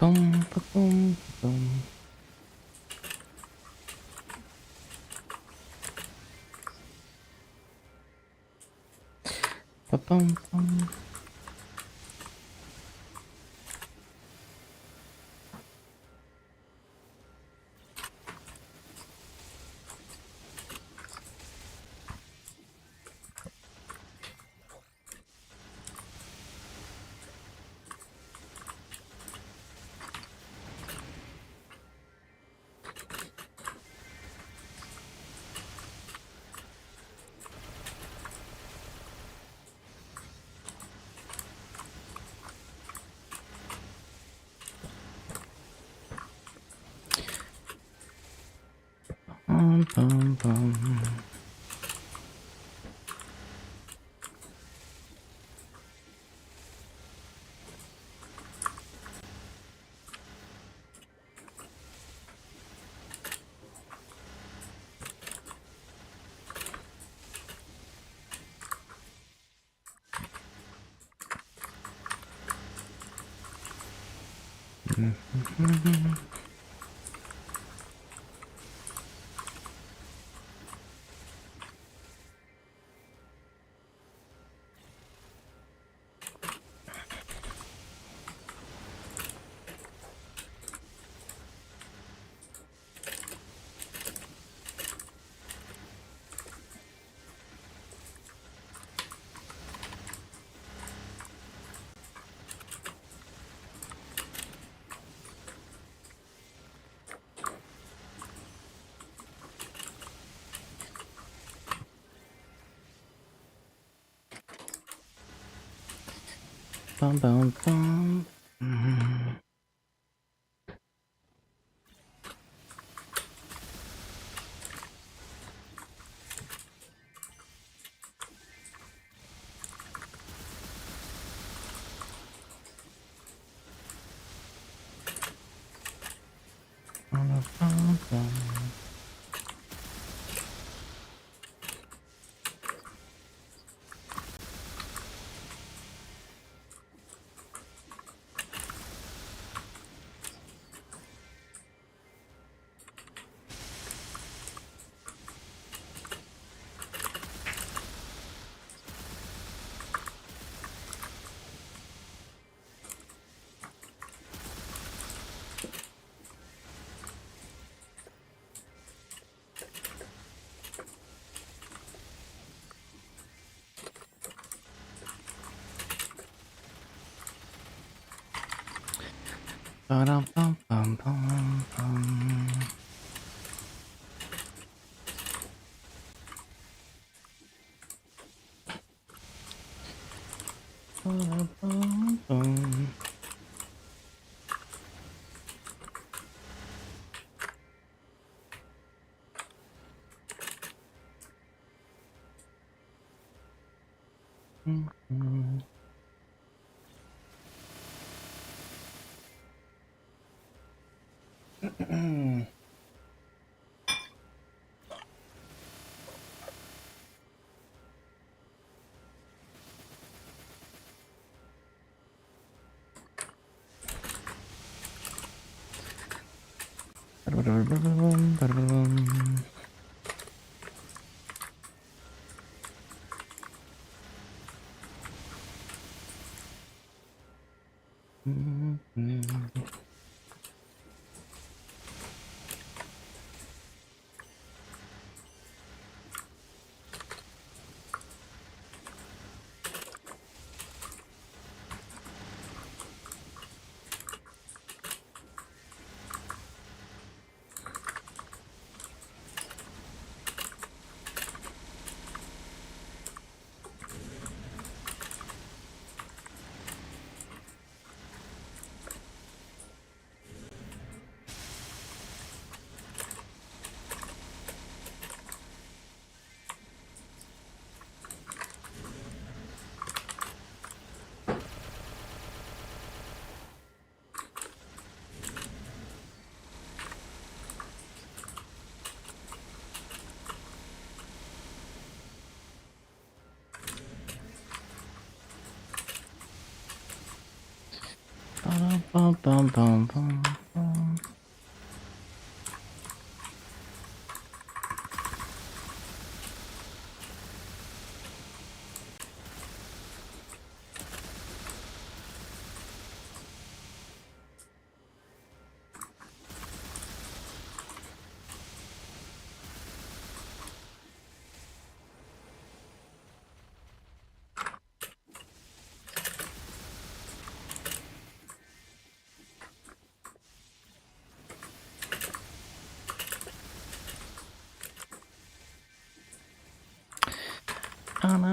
A: Boom, boom, boom. Ba-bum, bum. Bum, bum, bum. Bum, bum, bum. Ba-dum-bum-bum-bum-bum. Ba-dum-bum-bum. Mhm. Ba-dum-bum-bum-bum, ba-dum. Mhm. Ba-dum-bum-bum-bum-bum.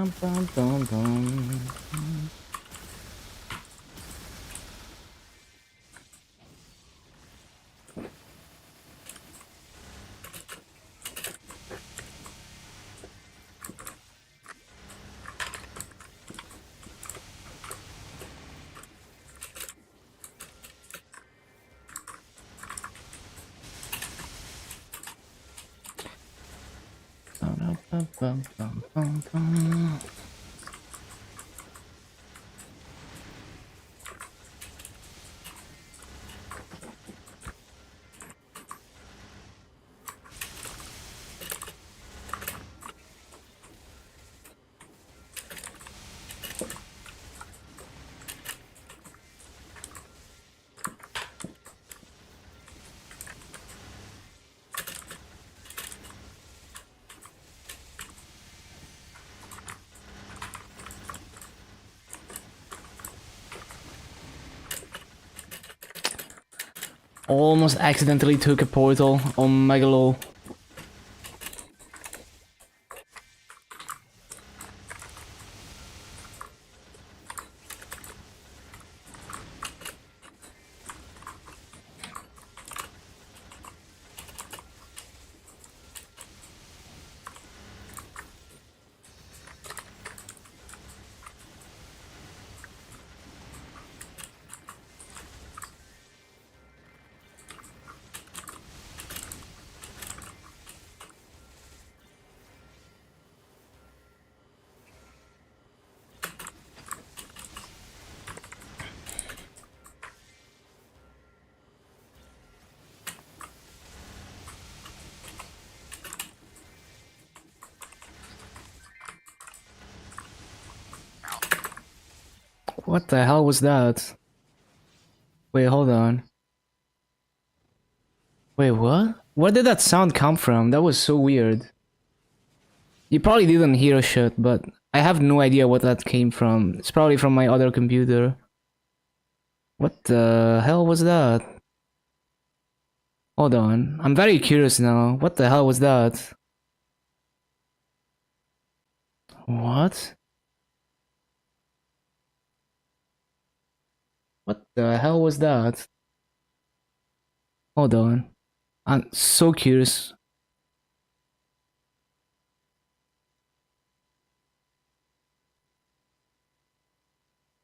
A: Ba-dum-bum-bum-bum. Ba-dum-bum-bum-bum-bum. Almost accidentally took a portal on Megalo. What the hell was that? Wait, hold on. Wait, what? Where did that sound come from? That was so weird. You probably didn't hear shit, but I have no idea what that came from. It's probably from my other computer. What the hell was that? Hold on. I'm very curious now. What the hell was that? What? What the hell was that? Hold on. I'm so curious.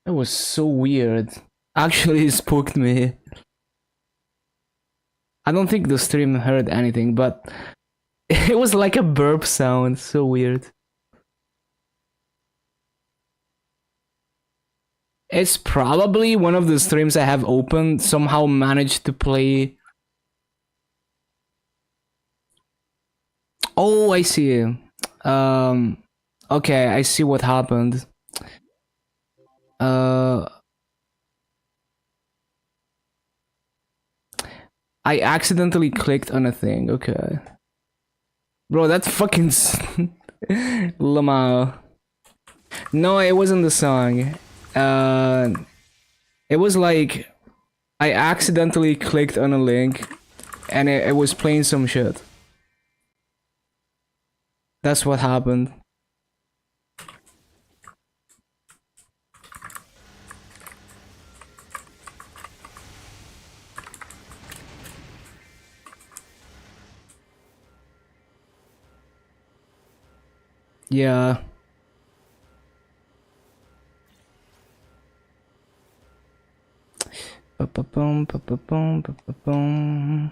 A: That was so weird. Actually, it spooked me. I don't think the stream heard anything, but it was like a burp sound. So weird. It's probably one of the streams I have open somehow managed to play. Oh, I see. Okay, I see what happened. I accidentally clicked on a thing. Okay. Bro, that's fucking Lamau. No, it wasn't the song. It was like I accidentally clicked on a link and it was playing some shit. That's what happened. Yeah. Ba-ba-boom, ba-ba-boom, ba-ba-boom.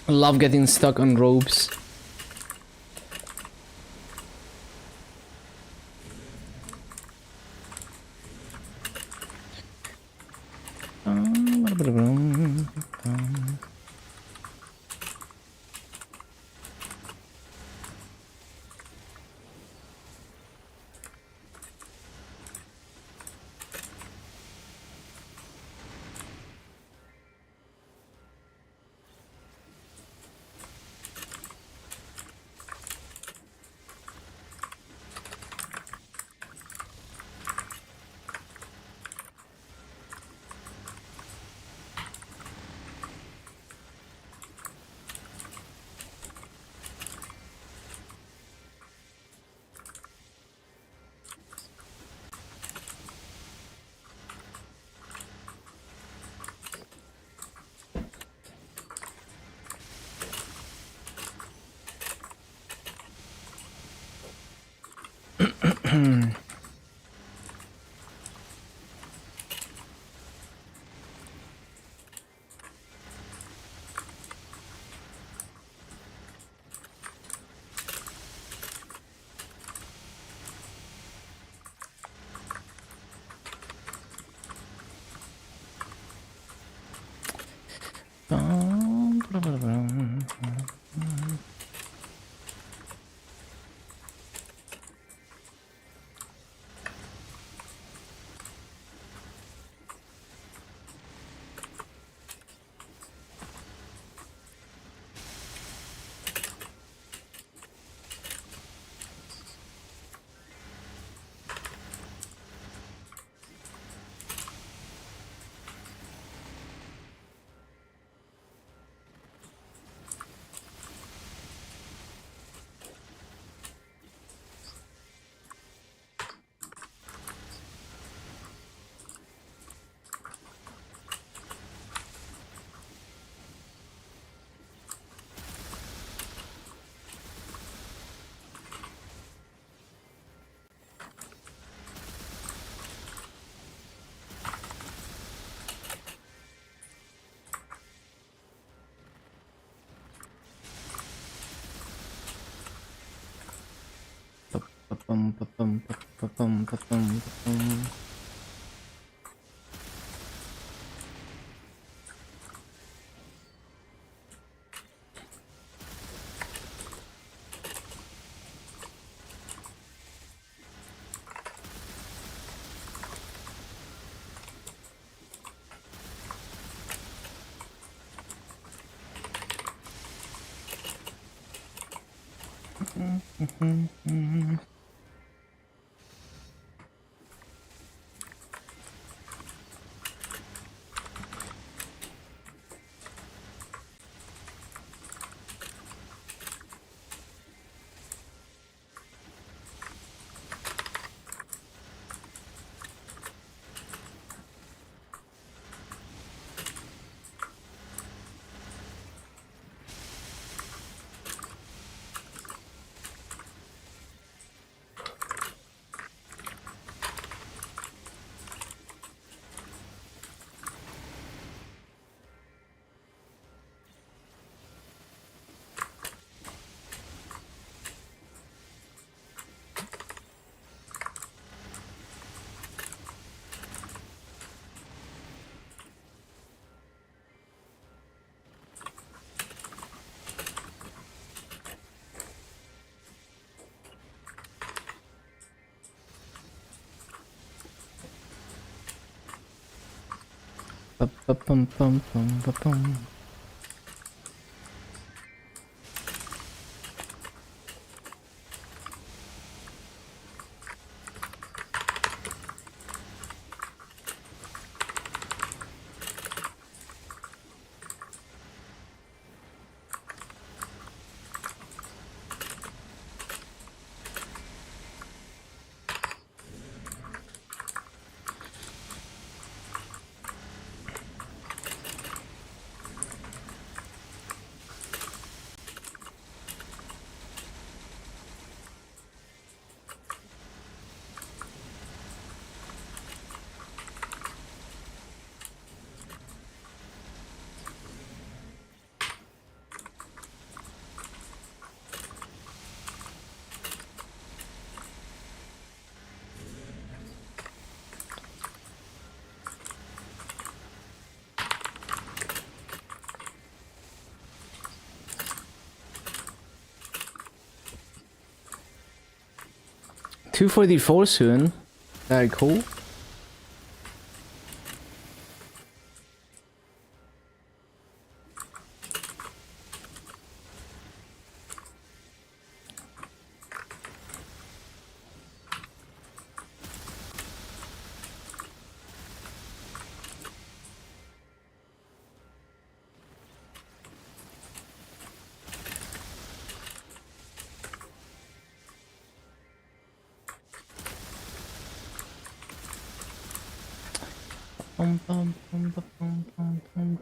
A: I love getting stuck on ropes. Ba-bum-bum-bum-ba-bum. 244 soon. Very cool. Bum, bum, bum, bum, bum, bum, bum.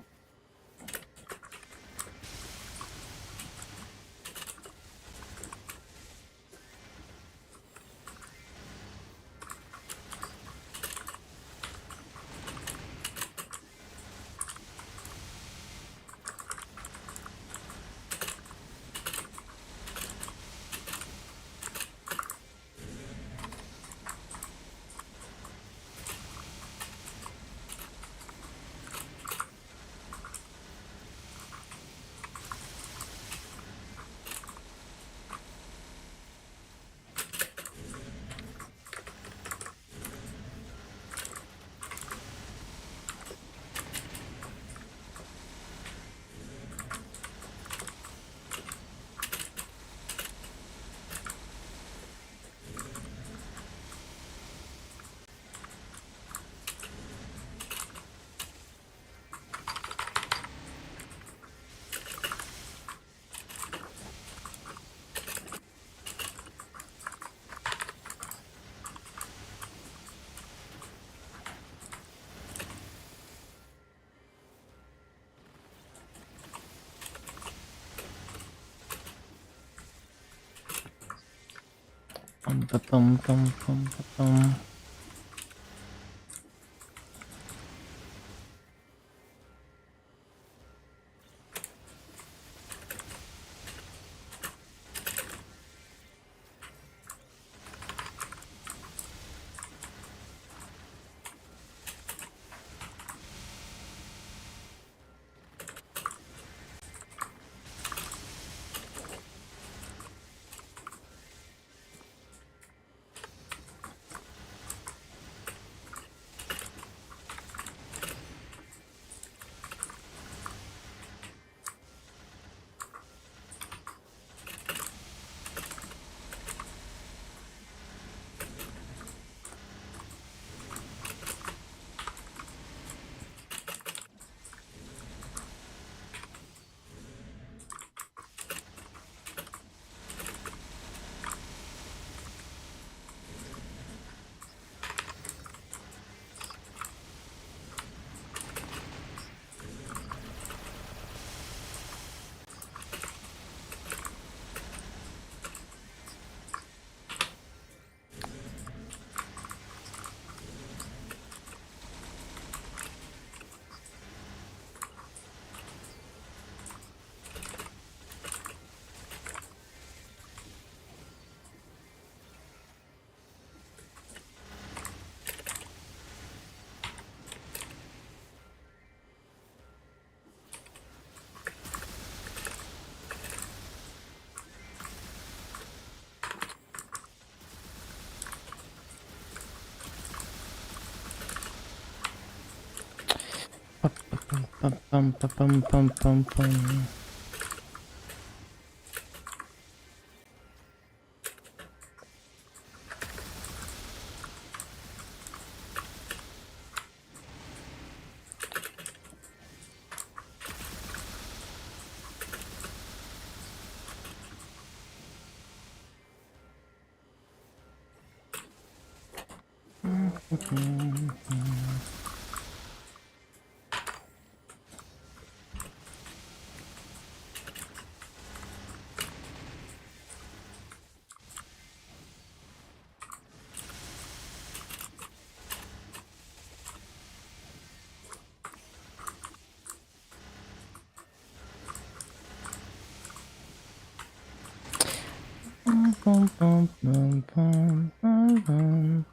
A: Bum, ba, bum, bum, bum, ba, bum. Bum, bum, ba, bum, bum, bum, bum. Bum, bum, bum, bum, bum, bum, bum.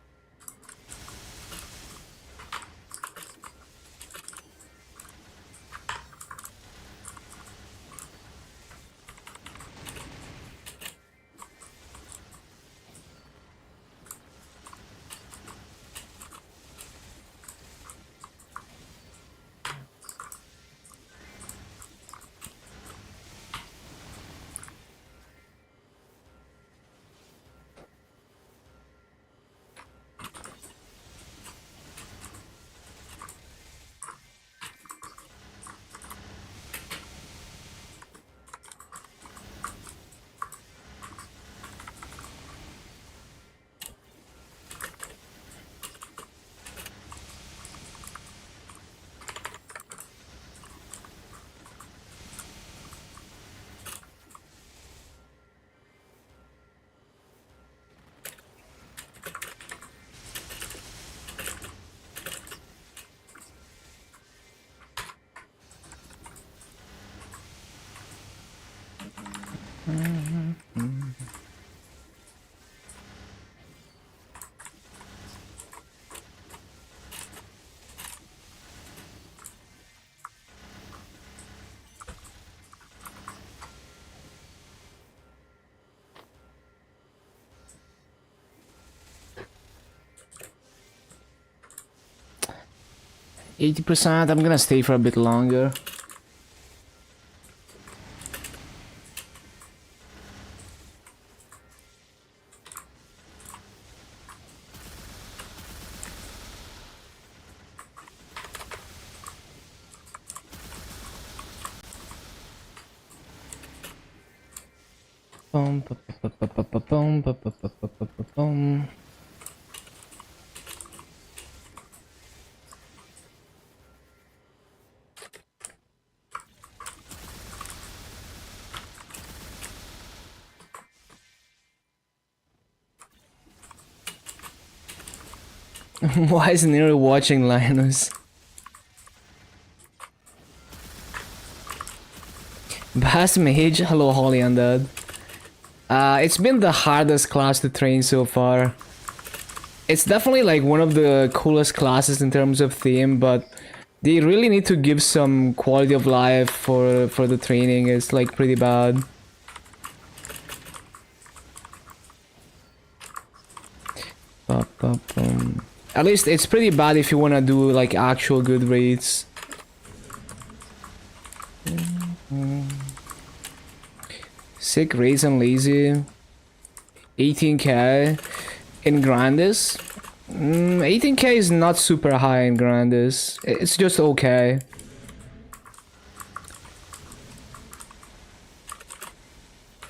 A: 80%. I'm gonna stay for a bit longer. Boom, boom, boom, boom, boom. Why is Nero watching Linus? Bass Mage, hello Holly Undead. It's been the hardest class to train so far. It's definitely like one of the coolest classes in terms of theme, but they really need to give some quality of life for the training. It's like pretty bad. At least it's pretty bad if you wanna do like actual good raids. Sick raids and lazy. 18k in Grandis. 18k is not super high in Grandis. It's just okay.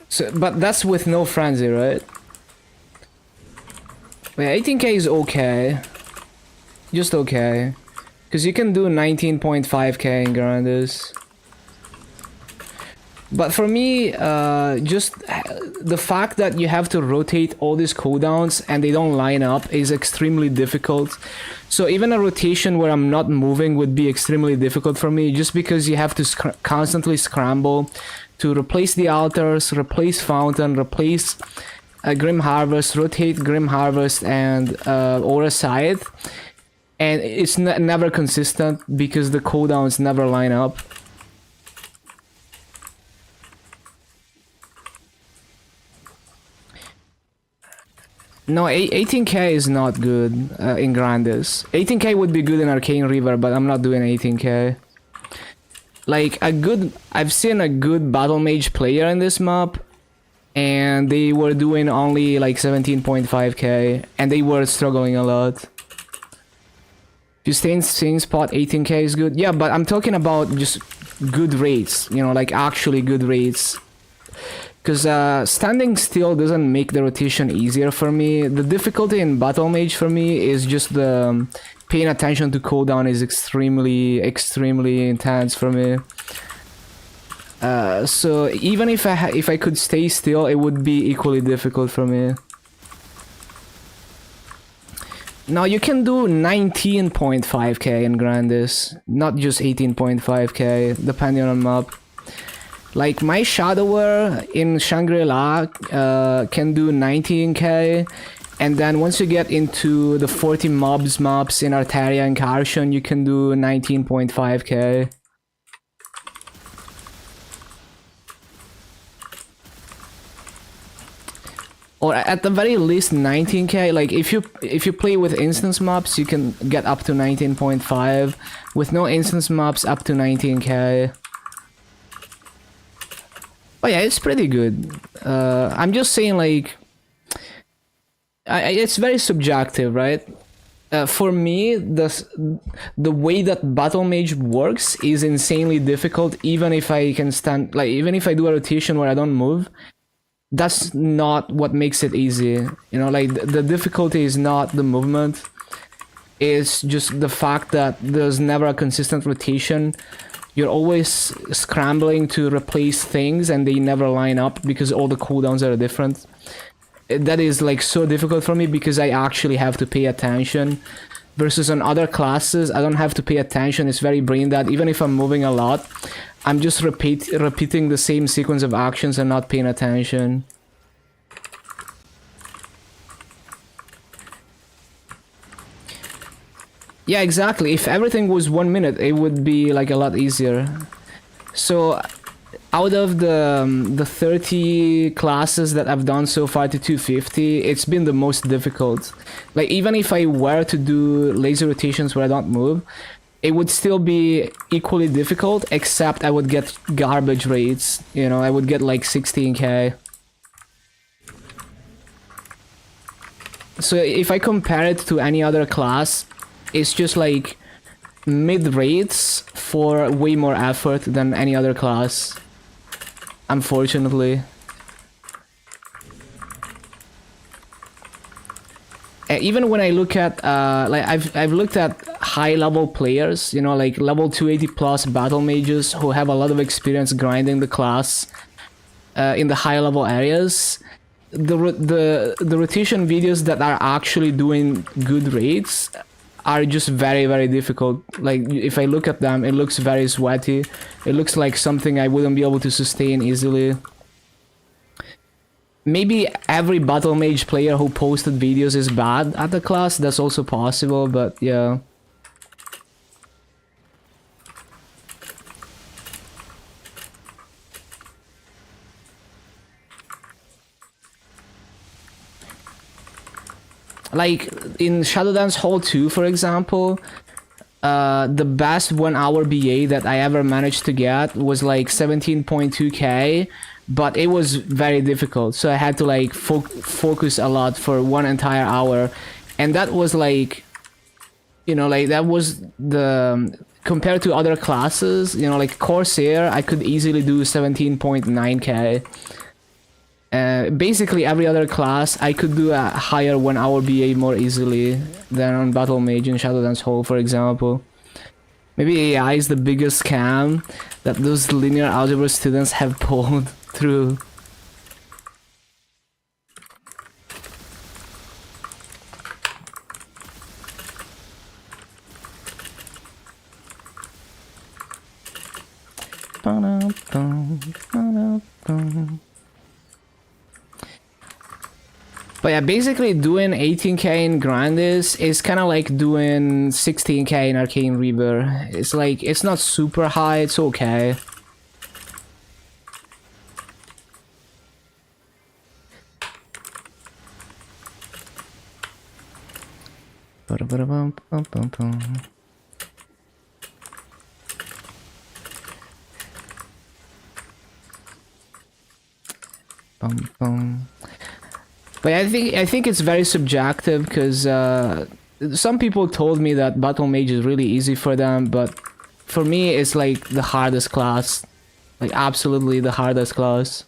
A: So, but that's with no frenzy, right? Yeah, 18k is okay. Just okay. Because you can do 19.5k in Grandis. But for me, just the fact that you have to rotate all these cooldowns and they don't line up is extremely difficult. So even a rotation where I'm not moving would be extremely difficult for me, just because you have to constantly scramble to replace the altars, replace Fountain, replace Grim Harvest, rotate Grim Harvest and Aura Scythe. And it's never consistent because the cooldowns never line up. No, 18k is not good in Grandis. 18k would be good in Arcane River, but I'm not doing 18k. Like I've seen a good Battle Mage player in this map, and they were doing only like 17.5k, and they were struggling a lot. If you stay in same spot, 18k is good. Yeah, but I'm talking about just good rates, you know, like actually good rates. Because standing still doesn't make the rotation easier for me. The difficulty in Battle Mage for me is just the paying attention to cooldown is extremely intense for me. So even if I could stay still, it would be equally difficult for me. Now you can do 19.5k in Grandis, not just 18.5k, depending on map. Like my Shadower in Shangri-La can do 19k, and then once you get into the 40 mobs maps in Artaria and Karshon, you can do 19.5k. Or at the very least 19k. Like if you play with instance mobs, you can get up to 19.5. With no instance mobs, up to 19k. Oh yeah, it's pretty good. I'm just saying, like, it's very subjective, right? For me, the way that Battle Mage works is insanely difficult. Even if I can stand, like, even if I do a rotation where I don't move, that's not what makes it easy. You know, like the difficulty is not the movement. It's just the fact that there's never a consistent rotation. You're always scrambling to replace things and they never line up because all the cooldowns are different. That is like so difficult for me because I actually have to pay attention. versus on other classes, I don't have to pay attention. It's very brain dead. Even if I'm moving a lot, I'm just repeating the same sequence of actions and not paying attention. Yeah, exactly. If everything was 1 minute, it would be like a lot easier. So out of the 30 classes that I've done so far to 250, it's been the most difficult. Like, even if I were to do laser rotations where I don't move, it would still be equally difficult, except I would get garbage rates. You know, I would get like 16k. So if I compare it to any other class, it's just like mid rates for way more effort than any other class, unfortunately. Even when I look at like I've looked at high level players, you know, like level 280 plus battle mages who have a lot of experience grinding the class in the high level areas. The rotation videos that are actually doing good rates are just very, very difficult. Like, if I look at them, it looks very sweaty. It looks like something I wouldn't be able to sustain easily. Maybe every battle mage player who posted videos is bad at the class. That's also possible, but yeah. Like in Shadowdance Hall 2, for example, the best 1 hour BA that I ever managed to get was like 17.2k, but it was very difficult, so I had to like focus a lot for 1 entire hour, and that was like, you know, like that was the, compared to other classes, you know, like Corsair, I could easily do 17.9k. Basically every other class I could do a higher 1 hour BA more easily than on Battle Mage and Shadowdance Hall, for example. Maybe AI is the biggest scam that those linear algebra students have pulled through. But yeah, basically doing 18k in Grandis is kind of like doing 16k in Arcane Reaver. It's like, it's not super high, it's okay. But I think it's very subjective, because some people told me that Battle Mage is really easy for them, but for me it's like the hardest class. Like absolutely the hardest class.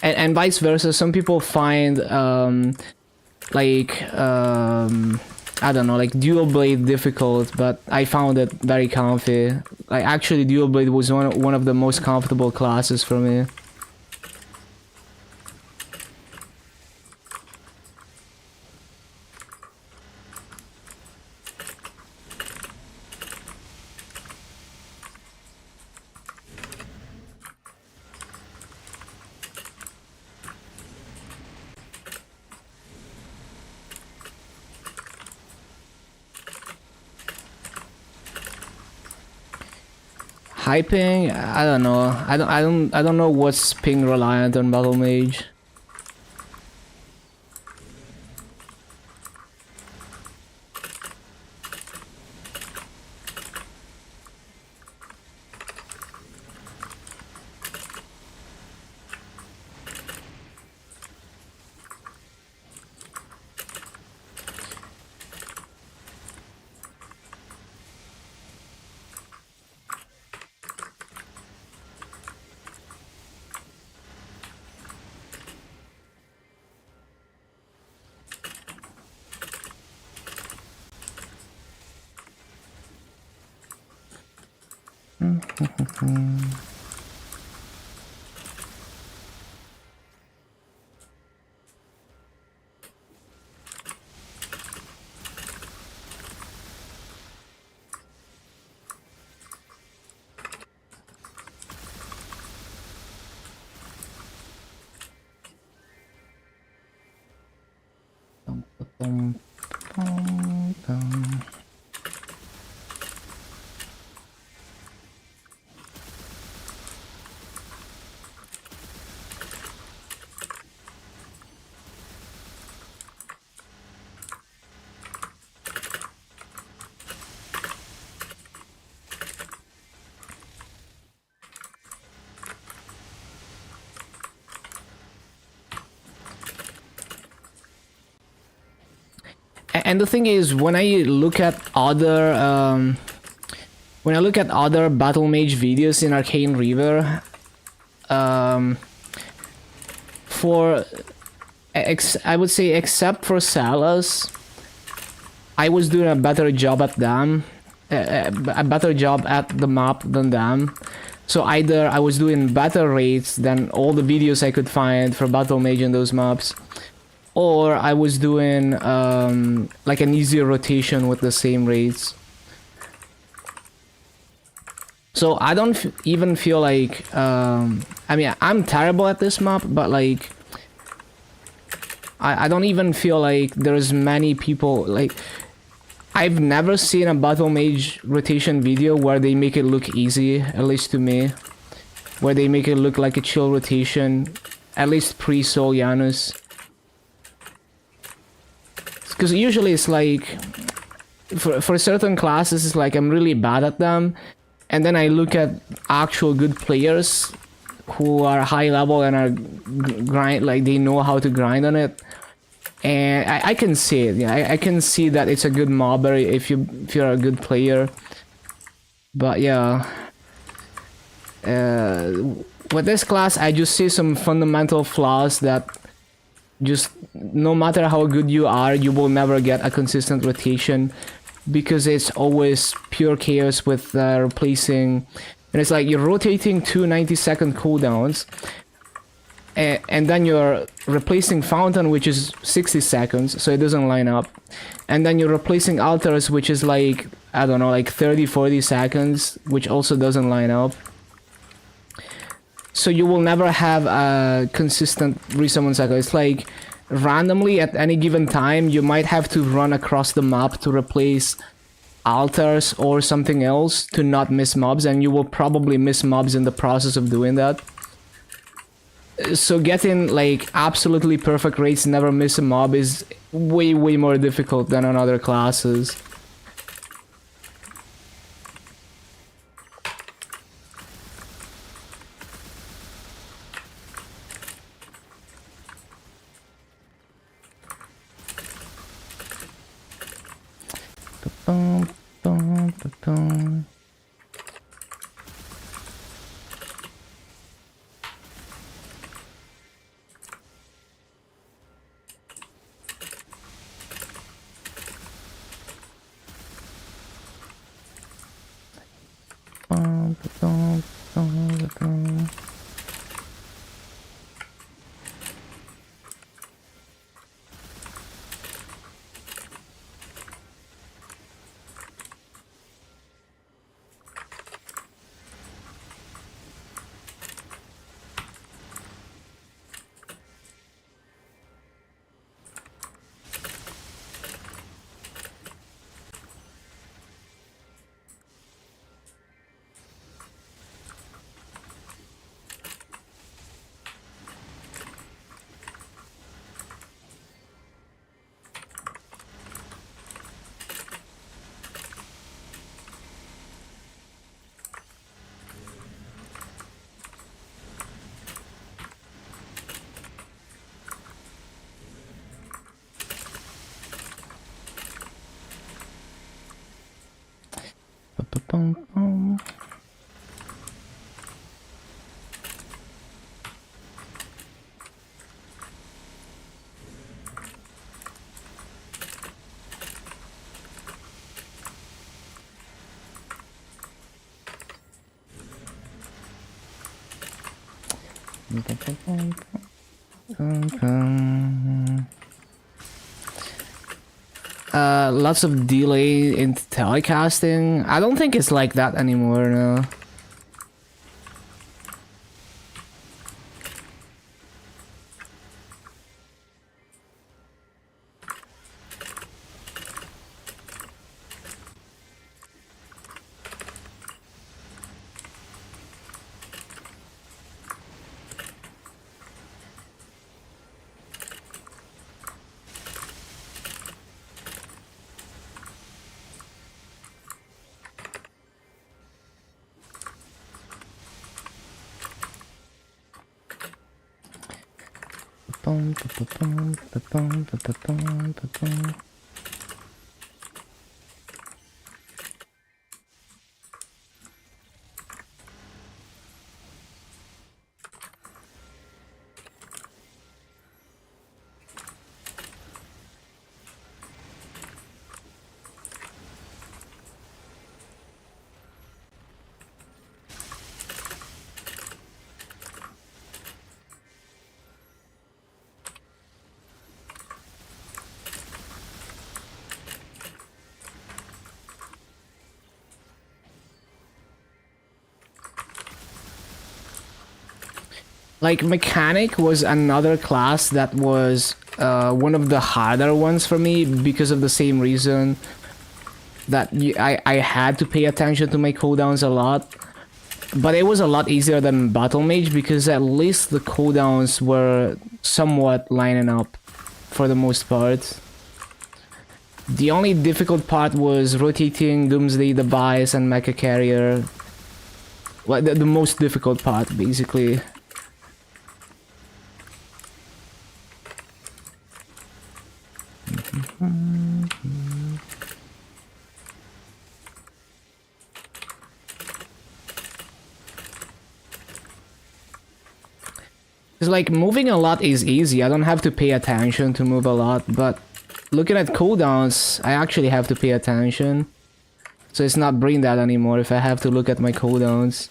A: And vice versa, some people find I don't know, like Dual Blade difficult, but I found it very comfy. Like actually Dual Blade was one of the most comfortable classes for me. Hyping, I don't know. I don't know what's ping reliant on Battle Mage. And the thing is, when I look at other battle mage videos in Arcane River, I would say except for Salas, I was doing a better job at them, a better job at the map than them. So either I was doing better rates than all the videos I could find for battle mage in those maps, or I was doing like an easier rotation with the same rates. So I don't even feel like I mean, I'm terrible at this map, but like I don't even feel like there's many people like I've never seen a battle mage rotation video where they make it look easy, at least to me, where they make it look like a chill rotation, at least pre-Soul Janus. Because usually it's like, for certain classes, it's like I'm really bad at them, and then I look at actual good players who are high level and are grind, like they know how to grind on it, and I can see it. Yeah, I can see that it's a good mobber if you're a good player. But yeah, with this class, I just see some fundamental flaws that just no matter how good you are, you will never get a consistent rotation because it's always pure chaos with replacing. And it's like you're rotating two 90-second cooldowns, and then you're replacing Fountain, which is 60 seconds, so it doesn't line up. And then you're replacing Altars, which is like, I don't know, like 30-40 seconds, which also doesn't line up. So you will never have a consistent resummon cycle. It's like randomly at any given time, you might have to run across the map to replace Altars or something else to not miss mobs, and you will probably miss mobs in the process of doing that. So getting like absolutely perfect rates, never miss a mob, is way more difficult than on other classes. Lots of delay in telecasting. I don't think it's like that anymore, no. Like, mechanic was another class that was one of the harder ones for me because of the same reason that I had to pay attention to my cooldowns a lot. But it was a lot easier than battle mage because at least the cooldowns were somewhat lining up for the most part. The only difficult part was rotating Doomsday, the Bias, and Mecha Carrier. Well, the most difficult part, basically. It's like moving a lot is easy. I don't have to pay attention to move a lot, but looking at cooldowns, I actually have to pay attention. So it's not brain dead anymore if I have to look at my cooldowns.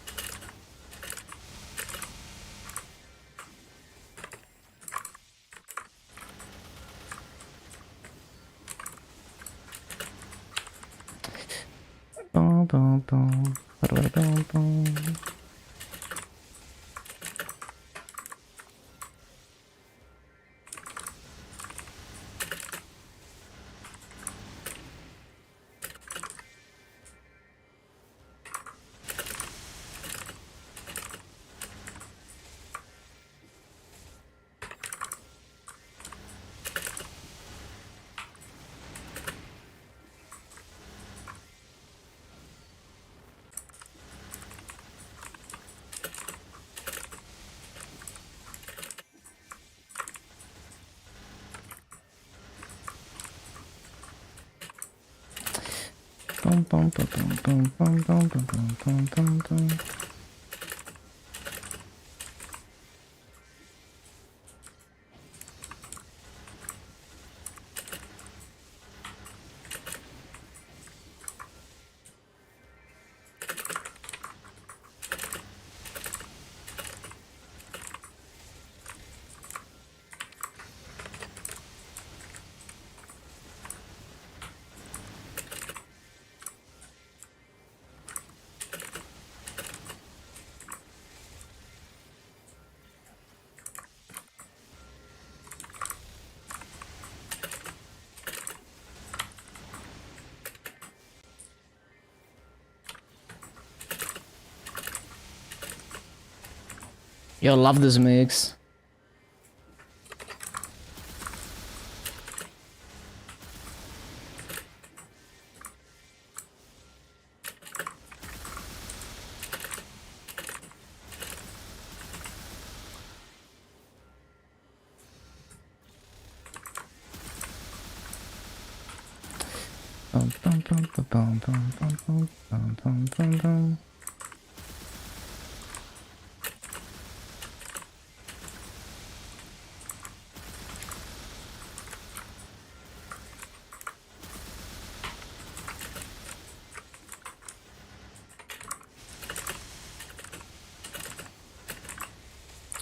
A: Yo, love this mix.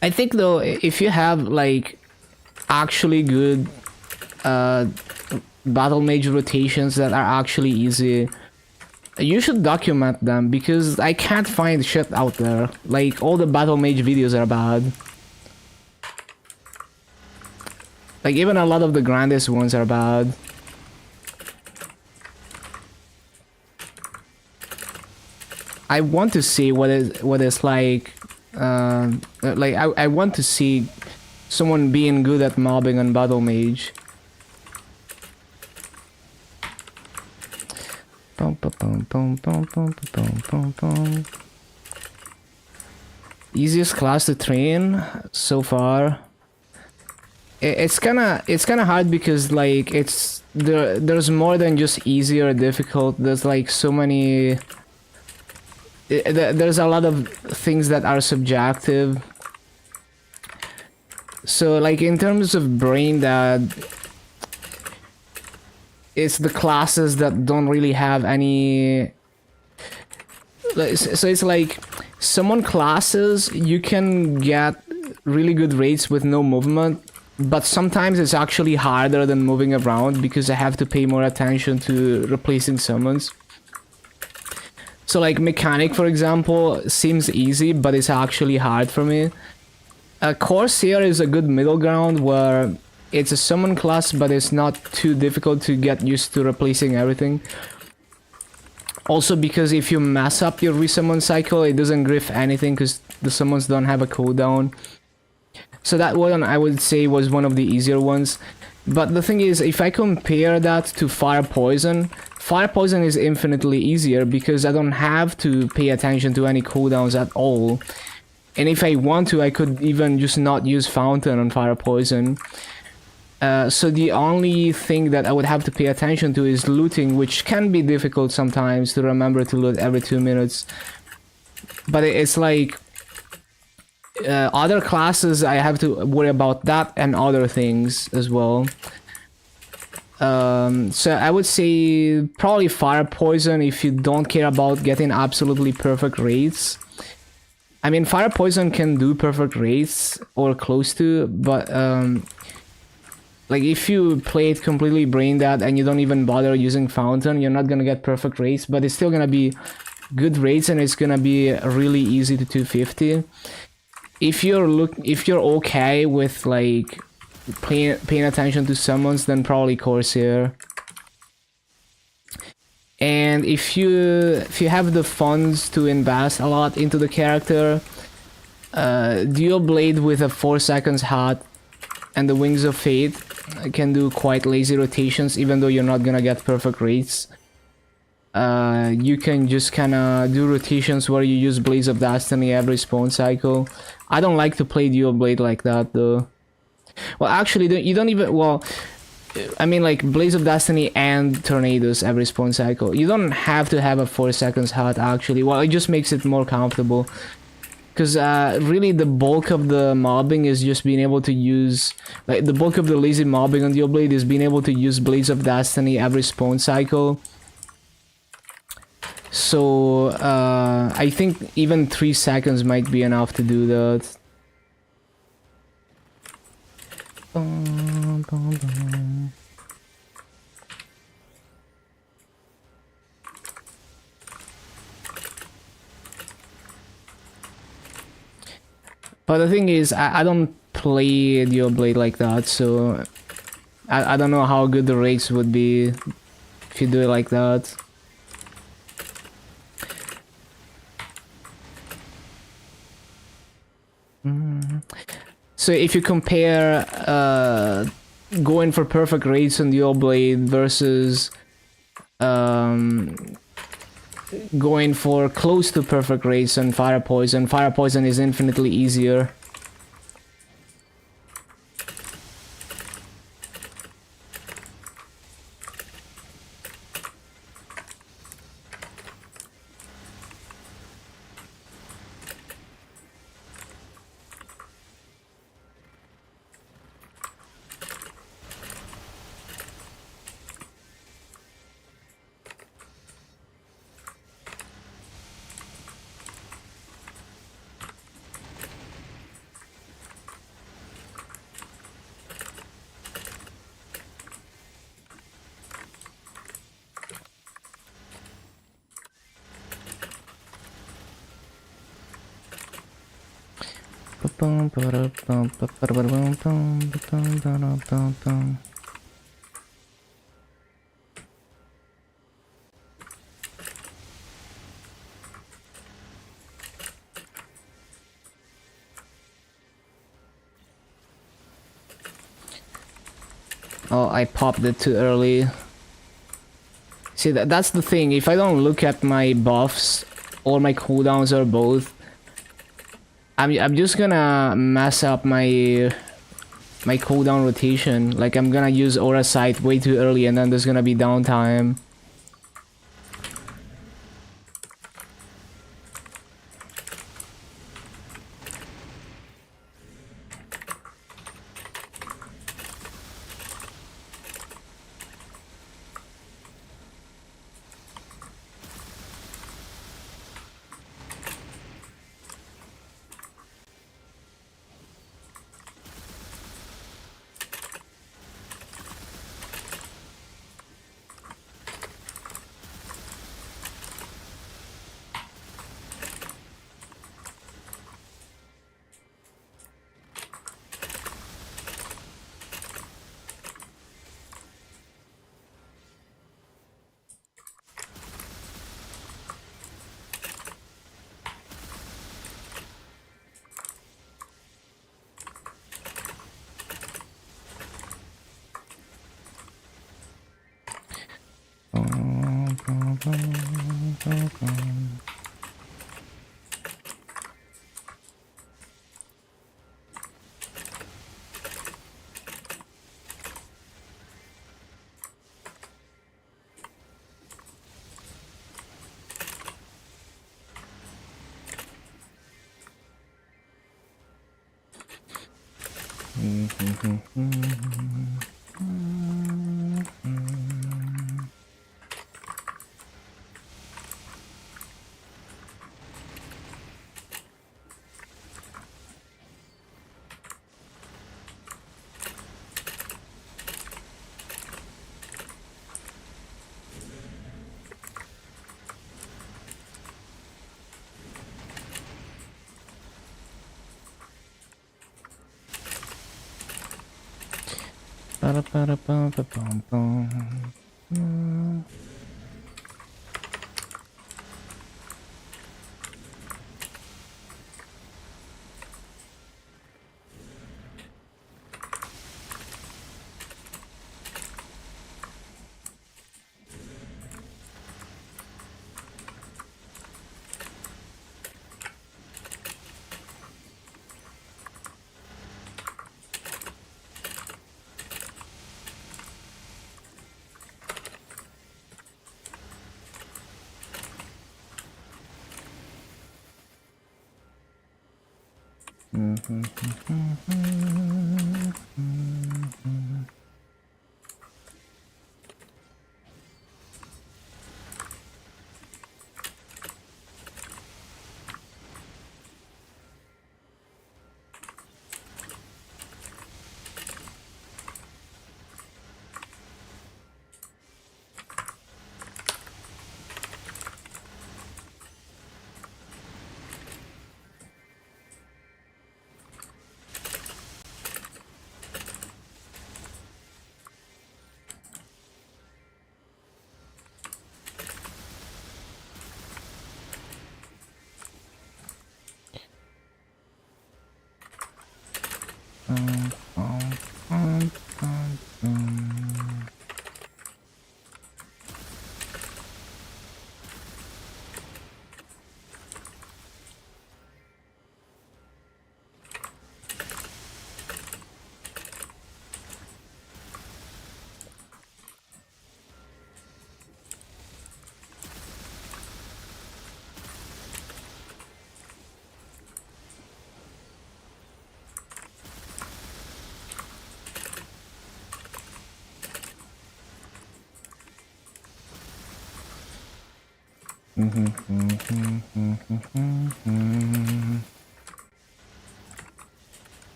A: I think though, if you have like actually good battle mage rotations that are actually easy, you should document them because I can't find shit out there. Like, all the battle mage videos are bad. Like, even a lot of the grandest ones are bad. I want to see what it's like. I want to see someone being good at mobbing on battle mage. Easiest class to train so far. it's kind of hard because like there's more than just easy or difficult. There's like so many. There's a lot of things that are subjective. So like in terms of brain dead, it's the classes that don't really have any. So it's like summon classes you can get really good rates with no movement, but sometimes it's actually harder than moving around because I have to pay more attention to replacing summons. So like mechanic, for example, seems easy, but it's actually hard for me. Corsair is a good middle ground where it's a summon class, but it's not too difficult to get used to replacing everything. Also because if you mess up your resummon cycle, it doesn't griff anything because the summons don't have a cooldown. So that one I would say was one of the easier ones. But the thing is, if I compare that to Fire Poison is infinitely easier because I don't have to pay attention to any cooldowns at all. And if I want to, I could even just not use Fountain on Fire Poison. So the only thing that I would have to pay attention to is looting, which can be difficult sometimes to remember to loot every 2 minutes. But it's like other classes I have to worry about that and other things as well. So I would say probably Fire Poison if you don't care about getting absolutely perfect rates. I mean, Fire Poison can do perfect rates or close to, but like if you play it completely brain dead and you don't even bother using Fountain, you're not gonna get perfect rates, but it's still gonna be good rates and it's gonna be really easy to 250. If you're okay with like paying attention to summons, then probably Corsair. And if you have the funds to invest a lot into the character, Dual Blade with a 4 seconds hat and the Wings of Fate can do quite lazy rotations, even though you're not gonna get perfect rates. You can just kinda do rotations where you use Blaze of Destiny every spawn cycle. I don't like to play Dual Blade like that though. Well, actually, you don't even, well, I mean like Blaze of Destiny and Tornadoes every spawn cycle. You don't have to have a 4 seconds hat actually. Well, it just makes it more comfortable. Because really the bulk of the mobbing is just being able to use, like the bulk of the lazy mobbing on Dual Blade is being able to use Blaze of Destiny every spawn cycle. So I think even 3 seconds might be enough to do that. But the thing is, I don't play Dual Blade like that, so I don't know how good the rates would be if you do it like that. So if you compare going for perfect rates on Dual Blade versus going for close to perfect rates on Fire Poison is infinitely easier. Oh, I popped it too early. See, that's the thing. If I don't look at my buffs or my cooldowns or both, I'm just gonna mess up my my cooldown rotation. Like I'm gonna use Aura Sight way too early and then there's gonna be downtime.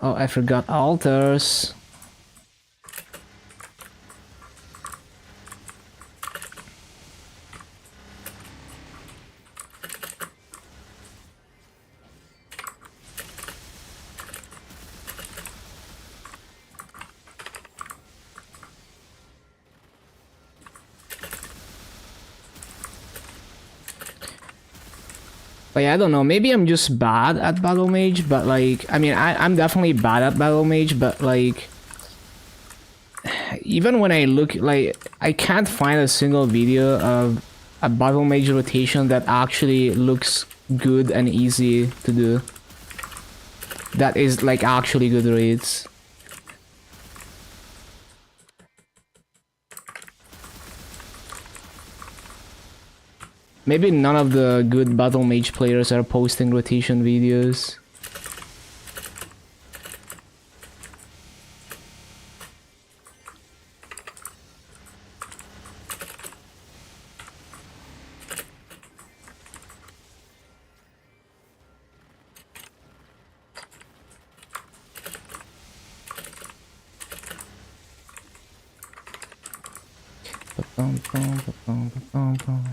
A: Oh, I forgot altars. Like, I don't know, maybe I'm just bad at Battle Mage, but like, I mean, I'm definitely bad at Battle Mage, but like, even when I look, like, I can't find a single video of a Battle Mage rotation that actually looks good and easy to do. That is like actually good raids. Maybe none of the good Battle Mage players are posting rotation videos. Bum, bum, bum, bum, bum, bum.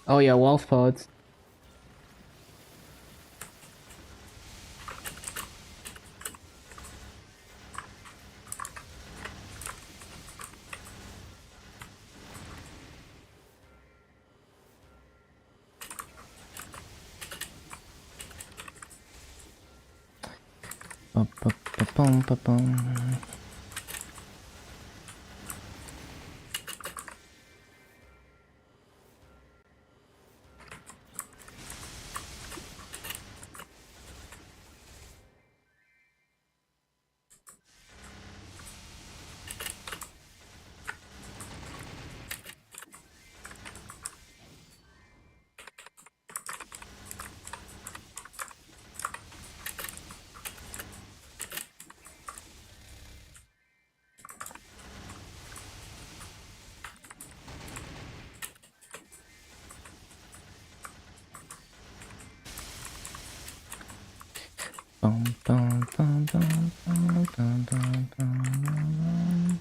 A: Oh yeah, wolf pods. Ba-ba-ba-bum-ba-bum. Bum, bum, bum, bum, bum, bum, bum, bum.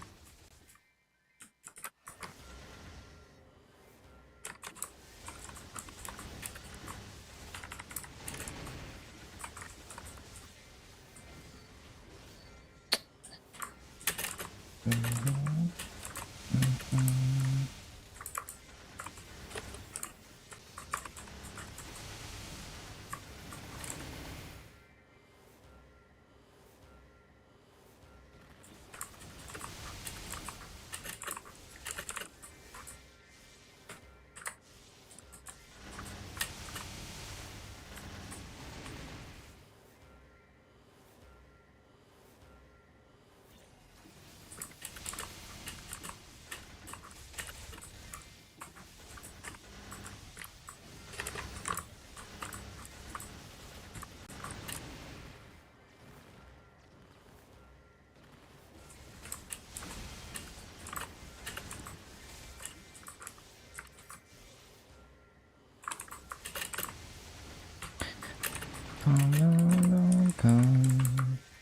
A: Bum, bum,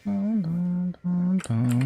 A: bum, bum, bum.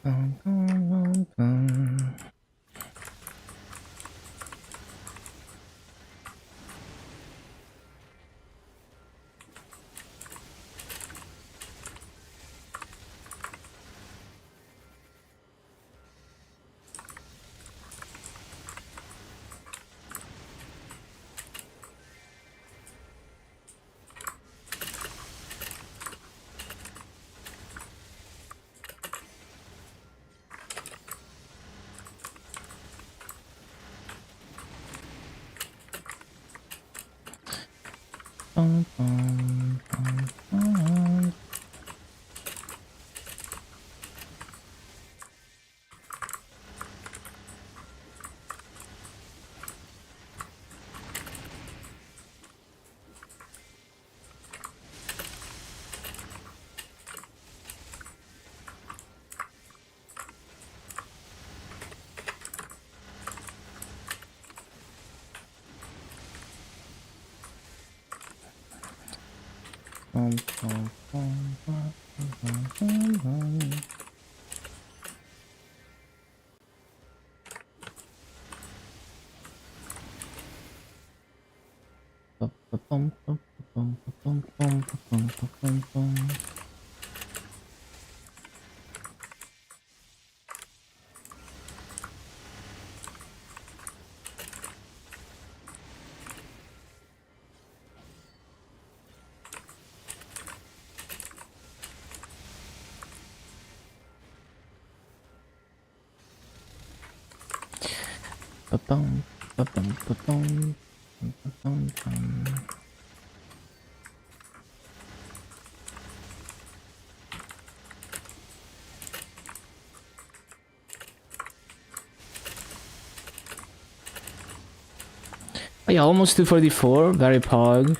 A: Bum, bum, bum, bum. bum, bum, bum. Bum, bum, bum, bum, bum, bum, bum. Bum, bum, bum, bum, bum, bum, bum, bum, bum, bum. Ba-bum, ba-bum, ba-bum, ba-bum, bum. Oh yeah, almost 244, very pog.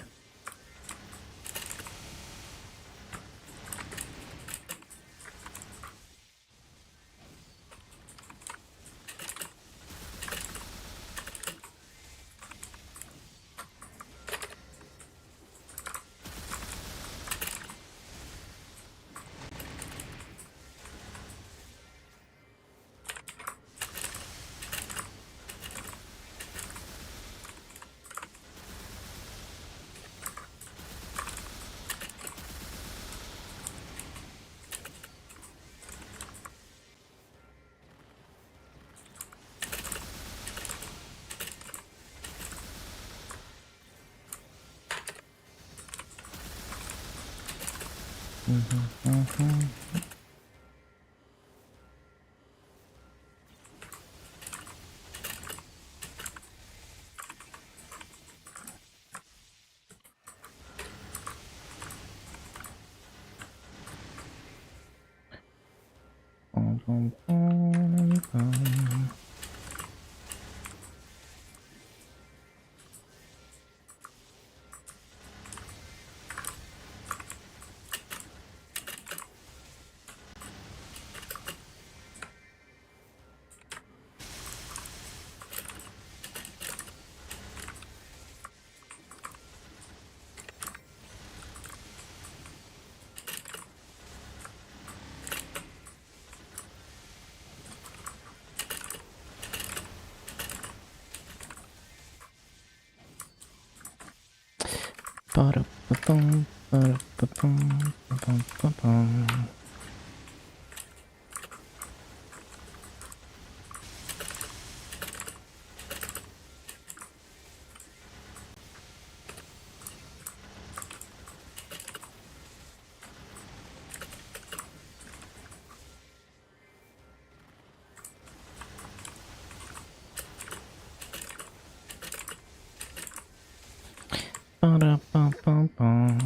A: Bum, bum, bum, bum. Ba-da-ba-bum, ba-da-ba-bum, ba-bum-ba-bum. Ba-da-ba-ba-bum, bum.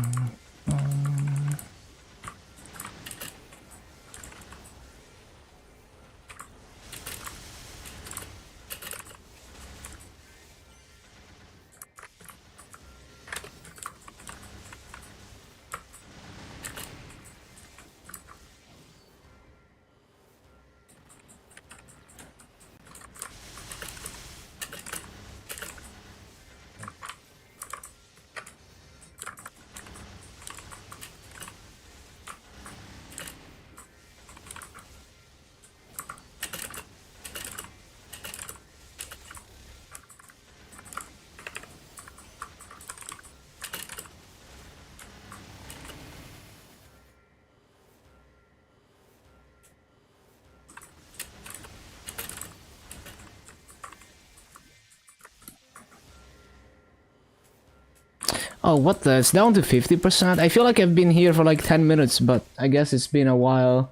A: Oh, what the? It's down to 50%? I feel like I've been here for like 10 minutes, but I guess it's been a while.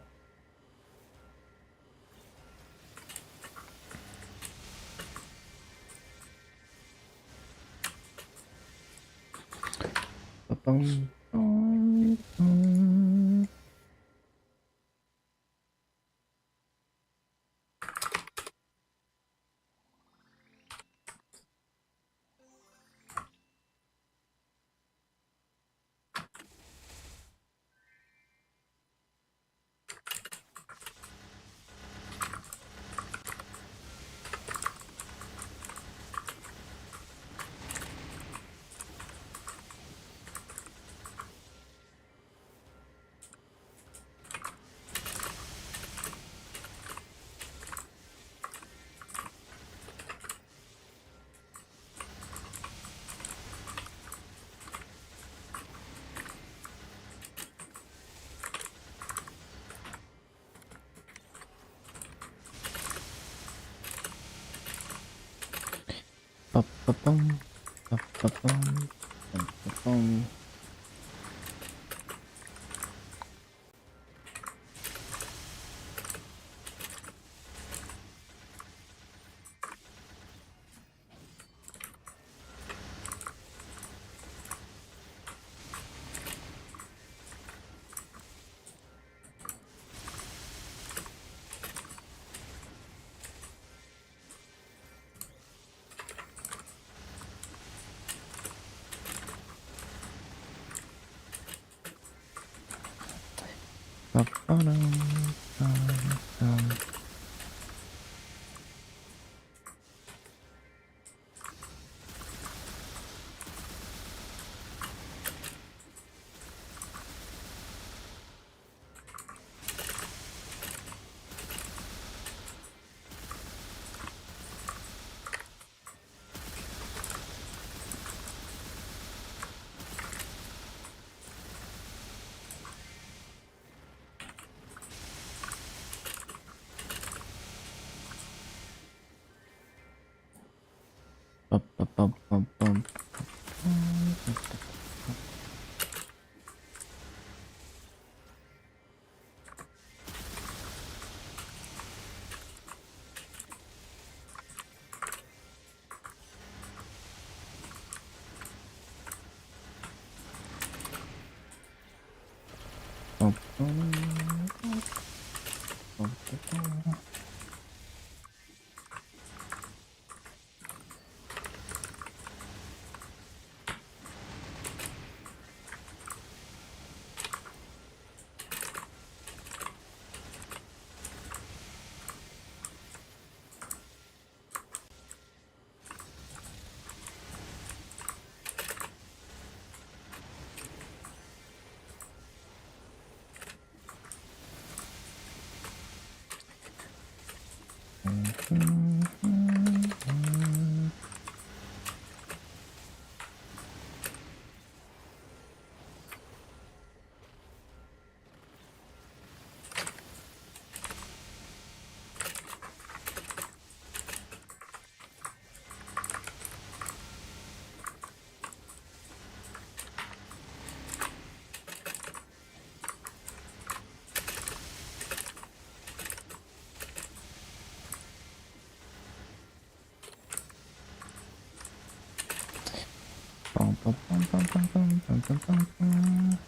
A: Ba-ba-bum, ba-ba-bum, ba-ba-bum. Ba-ba-dum, dum-dum. Ba-ba-bum-bum-bum. Ba-ba-bum. Bum-bum-bum-bum-bum-bum-bum-bum.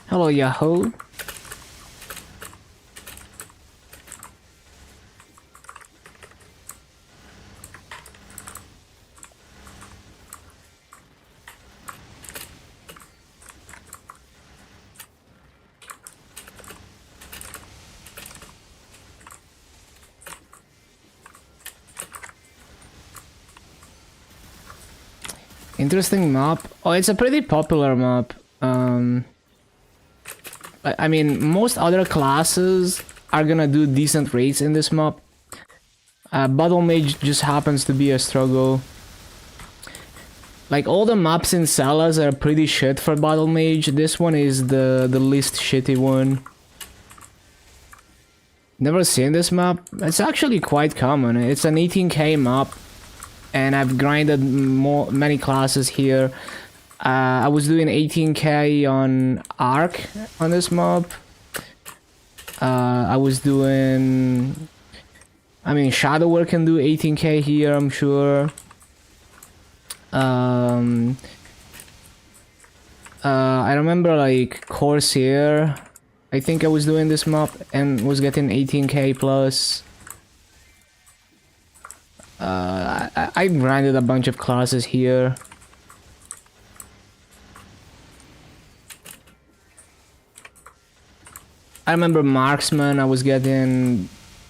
A: Hello, Yahoo. Interesting map. Oh, it's a pretty popular map. I mean, most other classes are gonna do decent rates in this map. Battle Mage just happens to be a struggle. Like, all the maps in Salas are pretty shit for Battle Mage. This one is the least shitty one. Never seen this map? It's actually quite common. It's an 18k map, and I've grinded many classes here. I was doing 18k on Arc on this map. I was doing... I mean, Shadower can do 18k here, I'm sure. I remember, like, Corsair. I think I was doing this map and was getting 18k plus. I grinded a bunch of classes here. I remember Marksman, I was getting,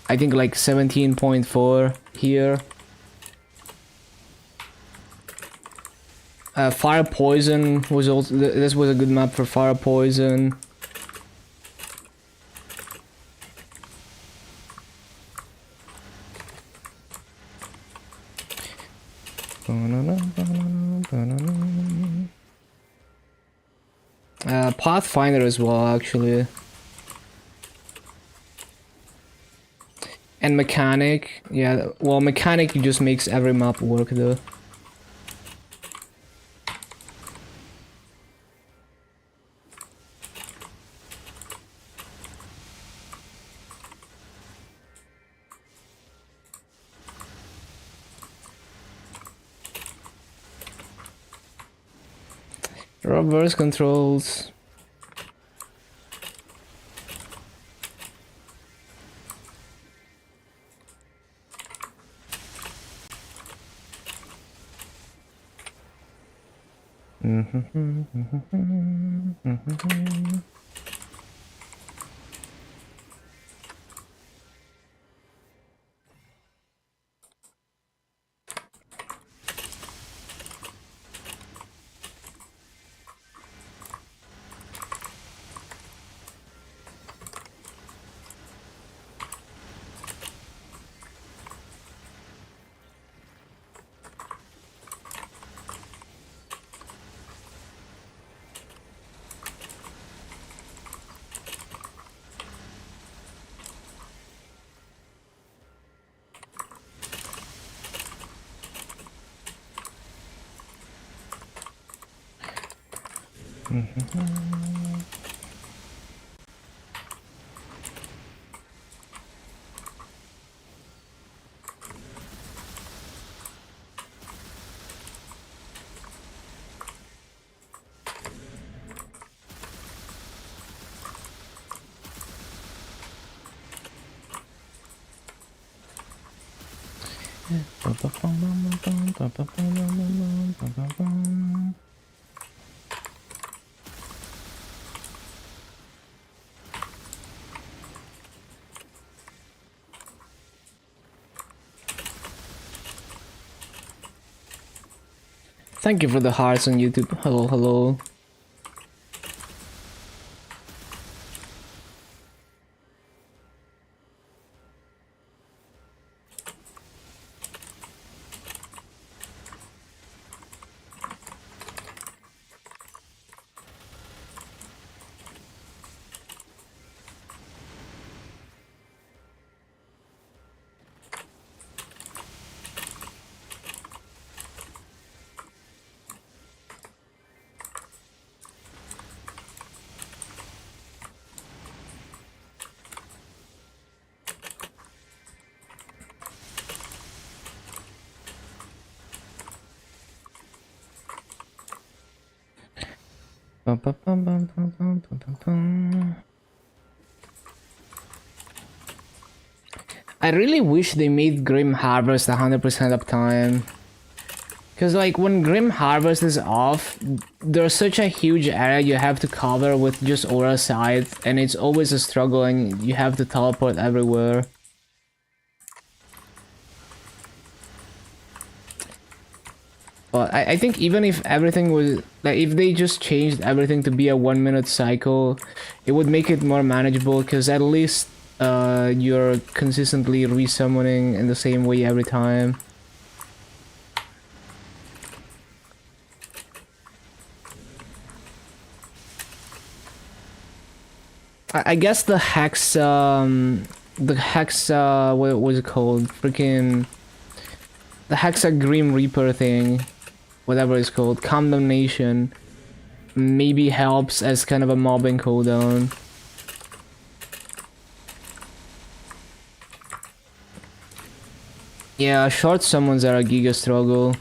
A: I think, like 17.4 here. Fire Poison was also, this was a good map for Fire Poison. Pathfinder as well, actually. And Mechanic, yeah, well, Mechanic just makes every map work though. Reverse controls. Thank you for the hearts on YouTube. Hello, hello. I really wish they made Grim Harvest 100% uptime. Cause like when Grim Harvest is off, there's such a huge area you have to cover with just Aura Sight, and it's always a struggle and you have to teleport everywhere. But I think even if everything was like, if they just changed everything to be a 1 minute cycle, it would make it more manageable, because at least you're consistently resummoning in the same way every time. I guess the what was it called? Freaking the Hexa Grim Reaper thing, whatever it's called, Condemnation, maybe helps as kind of a mobbing cooldown. Yeah, short summons are a giga struggle.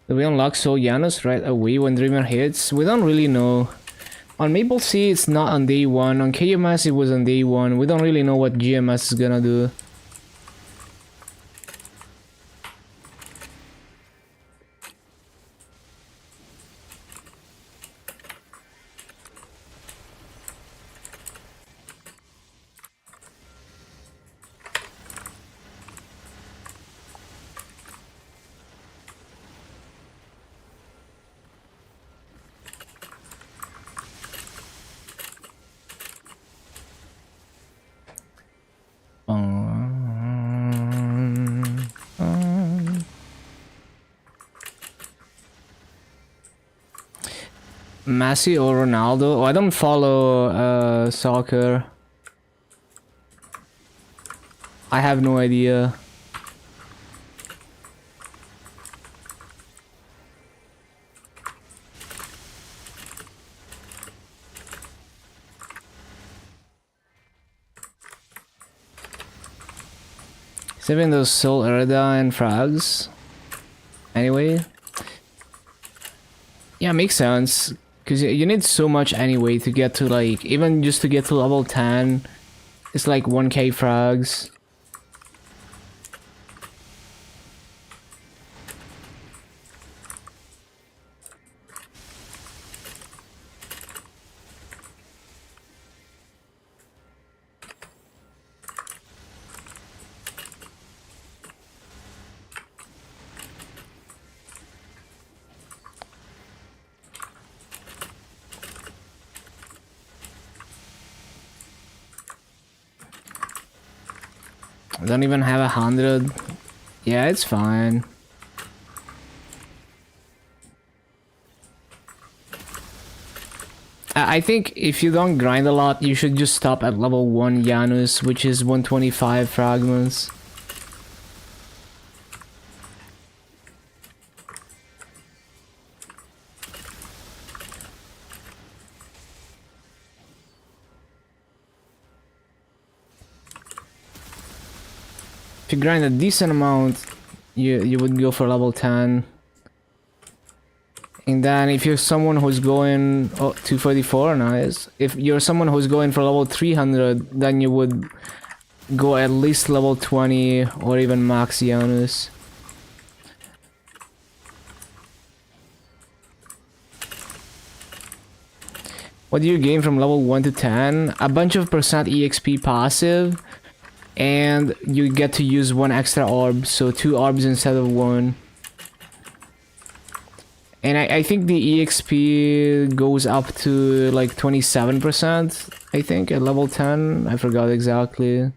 A: Do we unlock Soul Janus right away when Dreamer hits? We don't really know. On Maple Sea it's not on day 1, on KMS it was on day 1. We don't really know what GMS is gonna do. Messi or Ronaldo? Oh, I don't follow soccer. I have no idea. Saving those Soul Erida and frags. Anyway. Yeah, makes sense. Because you need so much anyway to get to, like, even just to get to level 10, it's like 1k frags. I don't even have 100. Yeah, it's fine. I think if you don't grind a lot, you should just stop at level 1 Janus, which is 125 fragments. If you grind a decent amount, you would go for level 10. And then if you're someone who's going 244, nice. If you're someone who's going for level 300, then you would go at least level 20 or even max Janus. What do you gain from level 1 to 10? A bunch of percent EXP passive, and you get to use 1 extra orb, so 2 orbs instead of 1. And I think the EXP goes up to like 27%, I think, at level 10. I forgot exactly.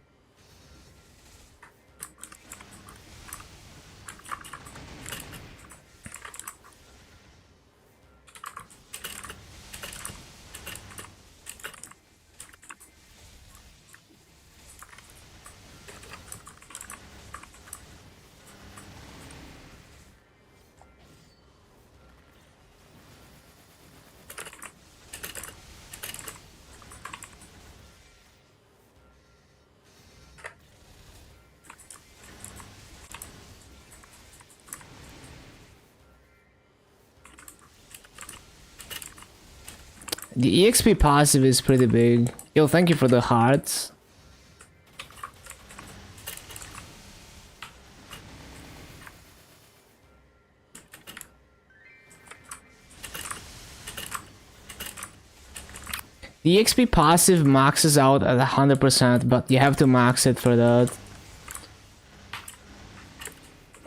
A: The EXP passive is pretty big. Yo, thank you for the hearts. The EXP passive maxes out at 100%, but you have to max it for that.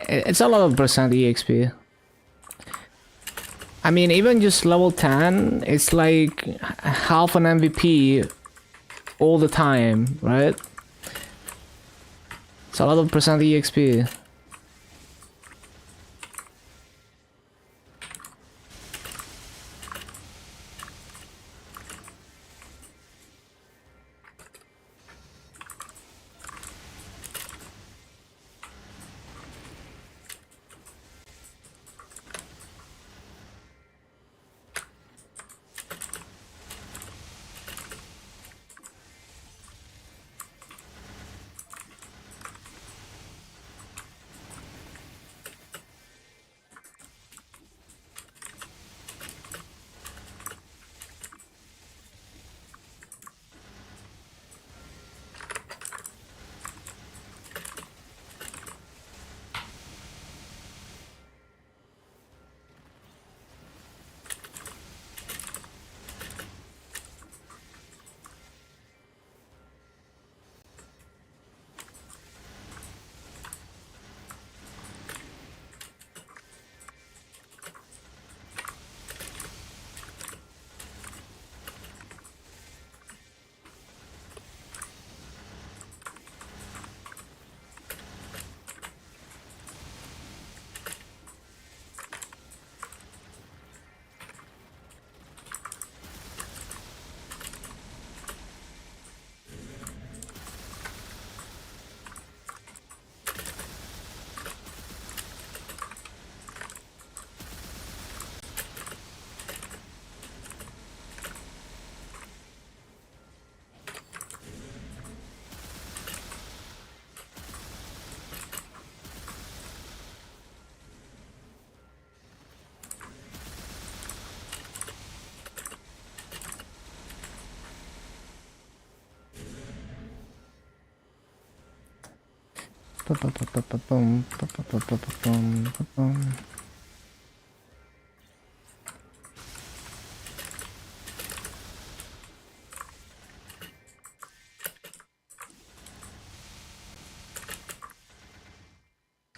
A: It's a lot of percent EXP. I mean, even just level 10, it's like half an MVP all the time, right? It's a lot of percent EXP.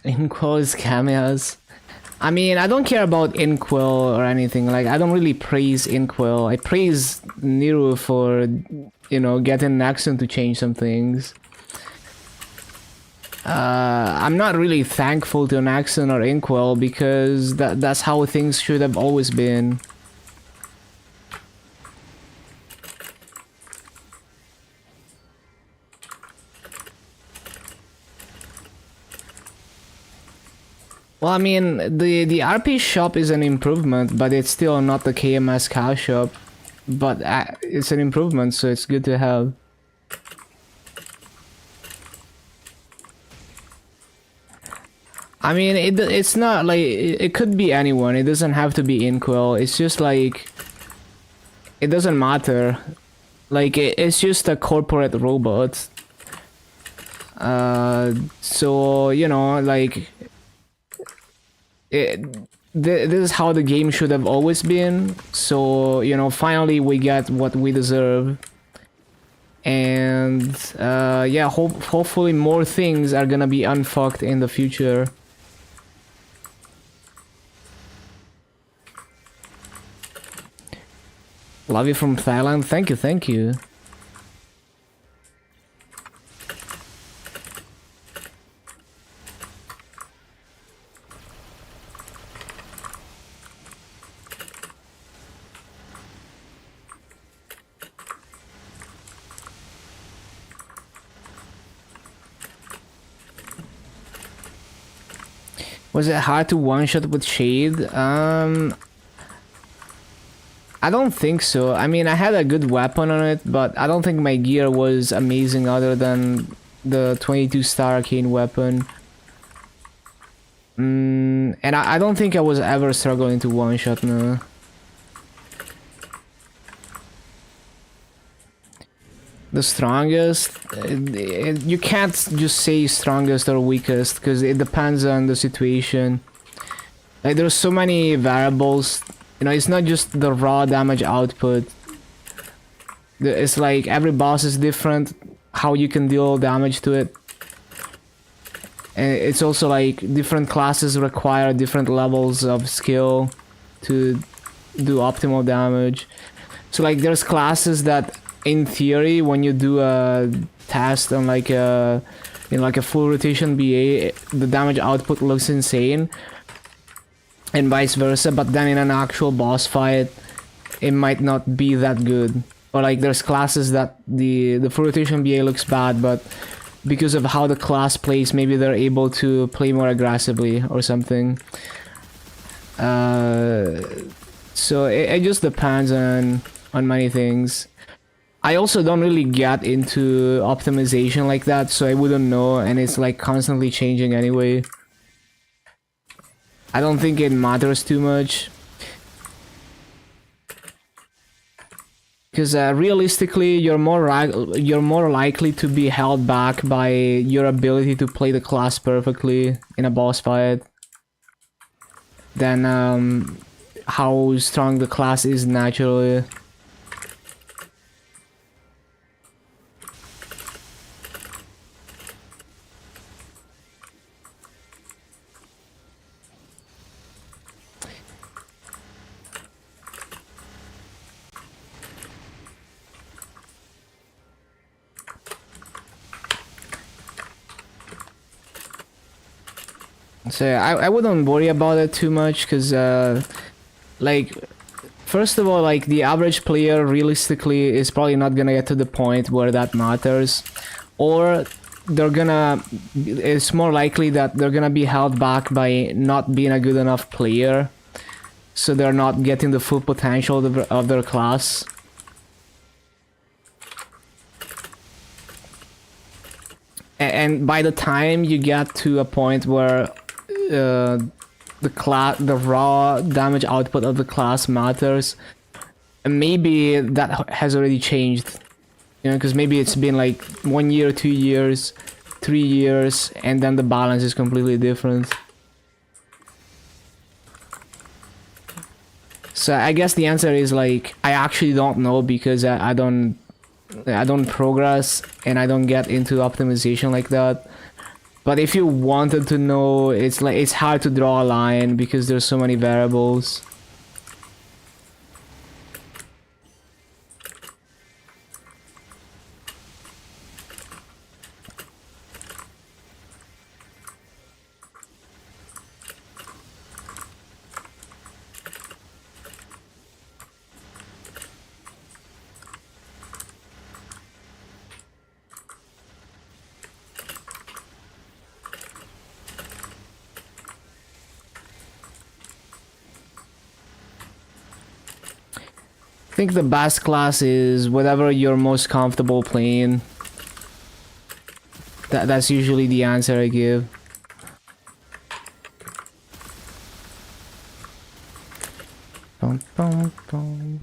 A: Inquil's cameos. I mean, I don't care about Inquil or anything. Like, I don't really praise Inquil. I praise Niru for, you know, getting Nexon to change some things. I'm not really thankful to Nexon or Inquil because that's how things should have always been. Well, I mean, the RP shop is an improvement, but it's still not the KMS cow shop. But it's an improvement, so it's good to have. I mean, it's not like it could be anyone. It doesn't have to be Inquil. It's just like it doesn't matter. Like it's just a corporate robot. So you know, like this is how the game should have always been. So you know, finally we get what we deserve. And yeah, hopefully more things are gonna be unfucked in the future. Love you from Thailand. Thank you, thank you. Was it hard to one-shot with Shade? I don't think so. I mean, I had a good weapon on it, but I don't think my gear was amazing other than the 22-star arcane weapon. And I don't think I was ever struggling to one-shot, no. The strongest? You can't just say strongest or weakest, because it depends on the situation. Like, there's so many variables. You know, it's not just the raw damage output. It's like every boss is different, how you can deal damage to it. And it's also like different classes require different levels of skill to do optimal damage. So like there's classes that in theory when you do a test on like a in like a full rotation BA, the damage output looks insane, and vice versa, but then in an actual boss fight it might not be that good. Or like there's classes that the full rotation BA looks bad, but because of how the class plays, maybe they're able to play more aggressively or something. So it just depends on many things. I also don't really get into optimization like that, so I wouldn't know, and it's like constantly changing anyway. I don't think it matters too much. Because realistically, you're more likely to be held back by your ability to play the class perfectly in a boss fight than how strong the class is naturally. So I wouldn't worry about it too much, because like, first of all, like the average player realistically is probably not gonna get to the point where that matters, or it's more likely that they're gonna be held back by not being a good enough player, so they're not getting the full potential of their class. And by the time you get to a point where the raw damage output of the class matters, maybe that has already changed, you know, because maybe it's been like 1 year, 2 years, 3 years, and then the balance is completely different. So I guess the answer is like, I actually don't know, because I don't progress and I don't get into optimization like that. But if you wanted to know, it's like, it's hard to draw a line because there's so many variables. I think the best class is whatever you're most comfortable playing. That's usually the answer I give. Bum, bum, bum.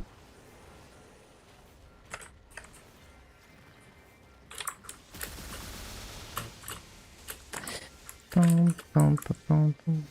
A: Bum, bum, bum, bum, bum.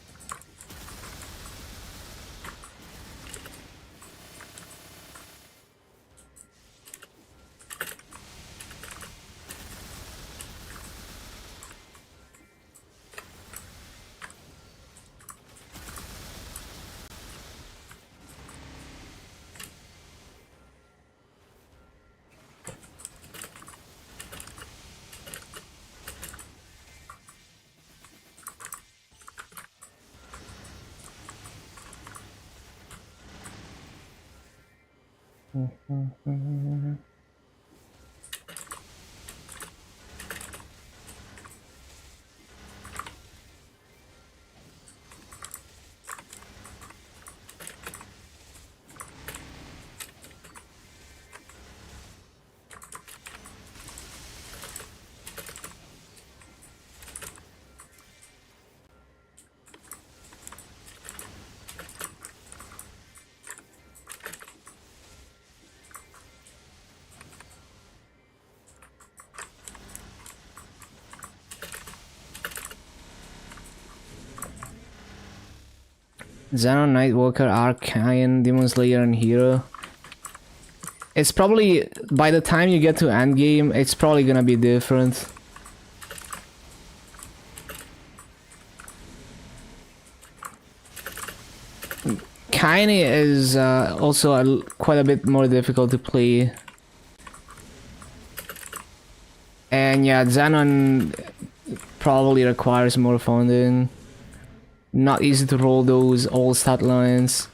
A: Xenon, Nightwalker, Arcane, Demon Slayer, and Hero. It's probably, by the time you get to endgame, it's probably gonna be different. Kaine is also quite a bit more difficult to play. And yeah, Xenon probably requires more funding. Not easy to roll those old stat lines.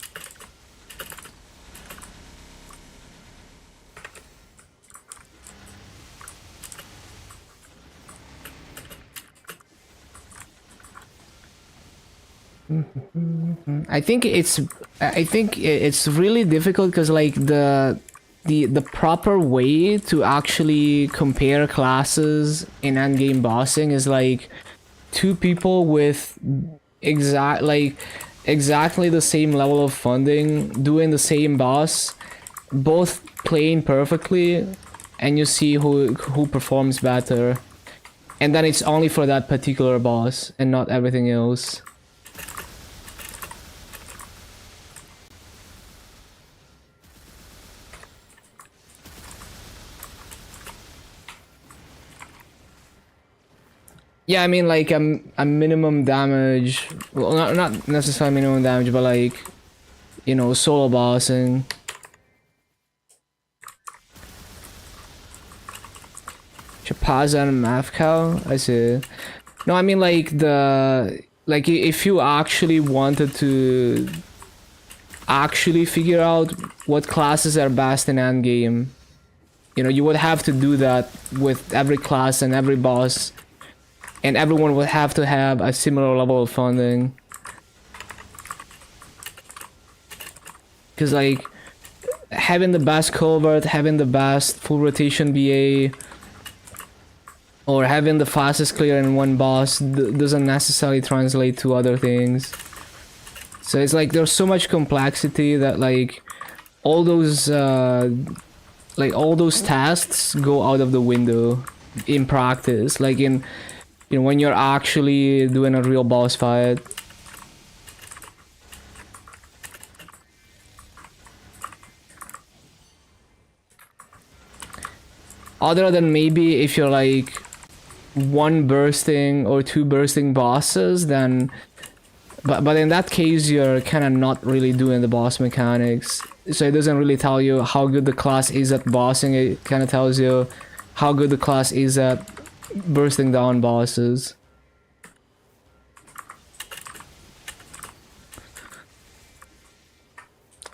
A: I think it's really difficult because like the proper way to actually compare classes in endgame bossing is like two people with exactly the same level of funding doing the same boss, both playing perfectly, and you see who performs better, and then it's only for that particular boss and not everything else. Yeah, I mean like a minimum damage, well not necessarily minimum damage, but like, you know, solo bossing. Chapaza and Mafcow, I see. No, I mean like if you actually wanted to actually figure out what classes are best in endgame, you know, you would have to do that with every class and every boss. And everyone would have to have a similar level of funding. Because, like, having the best culvert, having the best full rotation BA, or having the fastest clear in one boss doesn't necessarily translate to other things. So it's like there's so much complexity that, like, all those tasks go out of the window in practice. Like, you know, when you're actually doing a real boss fight. Other than maybe if you're like one bursting or two bursting bosses, then but in that case you're kind of not really doing the boss mechanics. So it doesn't really tell you how good the class is at bossing, it kind of tells you how good the class is at bursting down bosses.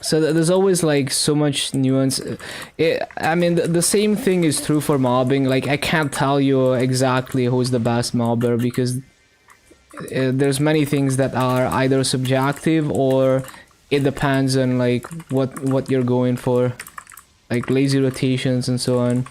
A: So there's always like so much nuance. I mean, the same thing is true for mobbing. Like, I can't tell you exactly who's the best mobber because there's many things that are either subjective or it depends on like what you're going for, like lazy rotations and so on.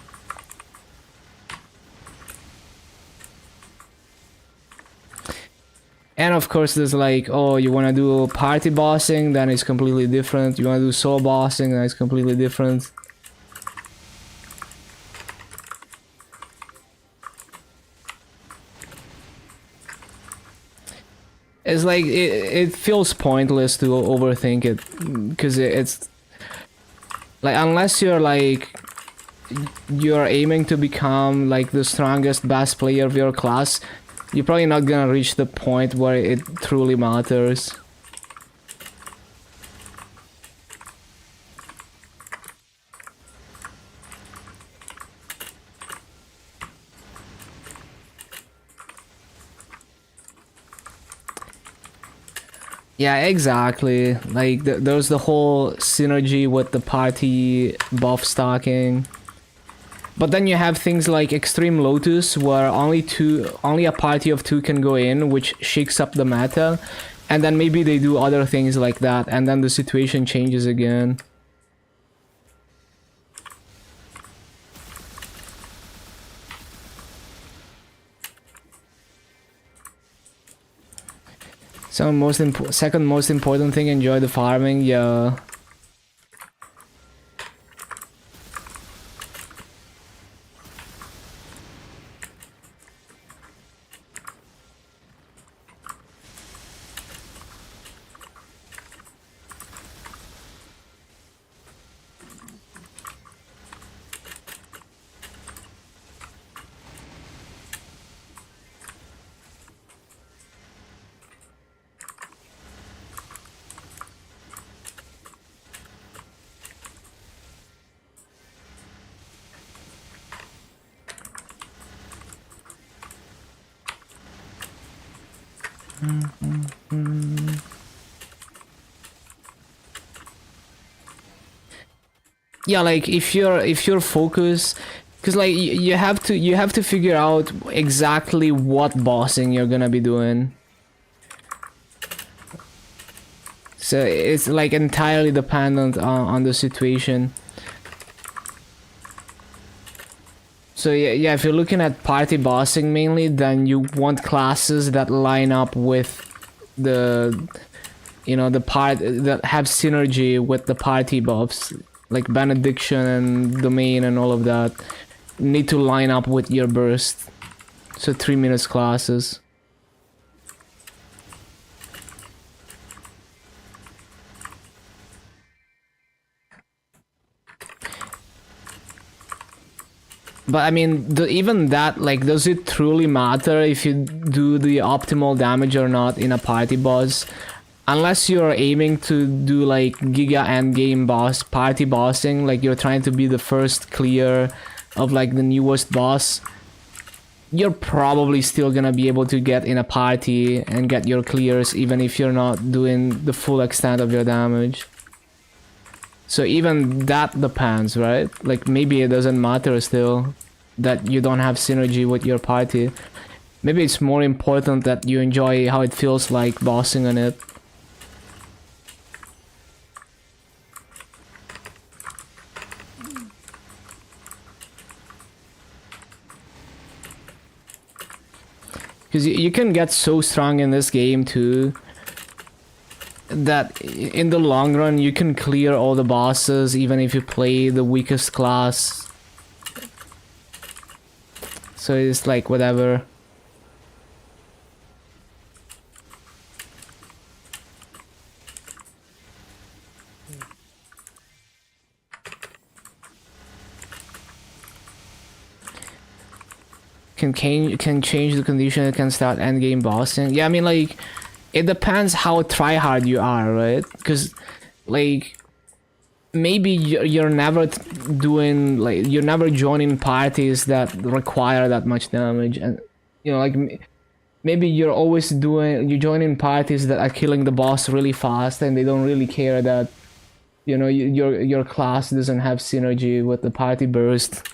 A: And of course there's like, oh, you want to do party bossing, then it's completely different. You want to do solo bossing, then it's completely different. It's like, it feels pointless to overthink it, because it's like, unless you're like, you're aiming to become like the strongest, best player of your class, you're probably not gonna reach the point where it truly matters. Yeah, exactly. Like, there's the whole synergy with the party buff stacking. But then you have things like Extreme Lotus, where only a party of two can go in, which shakes up the meta, and then maybe they do other things like that, and then the situation changes again. So second most important thing, enjoy the farming. Yeah. Yeah, like if you're focused, because like you have to figure out exactly what bossing you're gonna be doing. So it's like entirely dependent on the situation. So yeah, if you're looking at party bossing mainly, then you want classes that line up with the, you know, the part that have synergy with the party buffs, like benediction and domain and all of that need to line up with your burst. So 3 minutes classes. But I mean, even that, like, does it truly matter if you do the optimal damage or not in a party boss? Unless you're aiming to do like Giga endgame boss, party bossing, like you're trying to be the first clear of like the newest boss, you're probably still gonna be able to get in a party and get your clears even if you're not doing the full extent of your damage. So even that depends, right? Like maybe it doesn't matter still that you don't have synergy with your party. Maybe it's more important that you enjoy how it feels like bossing on it. Because you can get so strong in this game too, that in the long run you can clear all the bosses even if you play the weakest class. So it's like whatever. Can change the condition, it can start endgame bossing. Yeah, I mean, like, it depends how tryhard you are, right? Because, like, maybe you're never doing, like, you're never joining parties that require that much damage. And, you know, like, maybe you're always you're joining parties that are killing the boss really fast and they don't really care that, you know, your class doesn't have synergy with the party burst.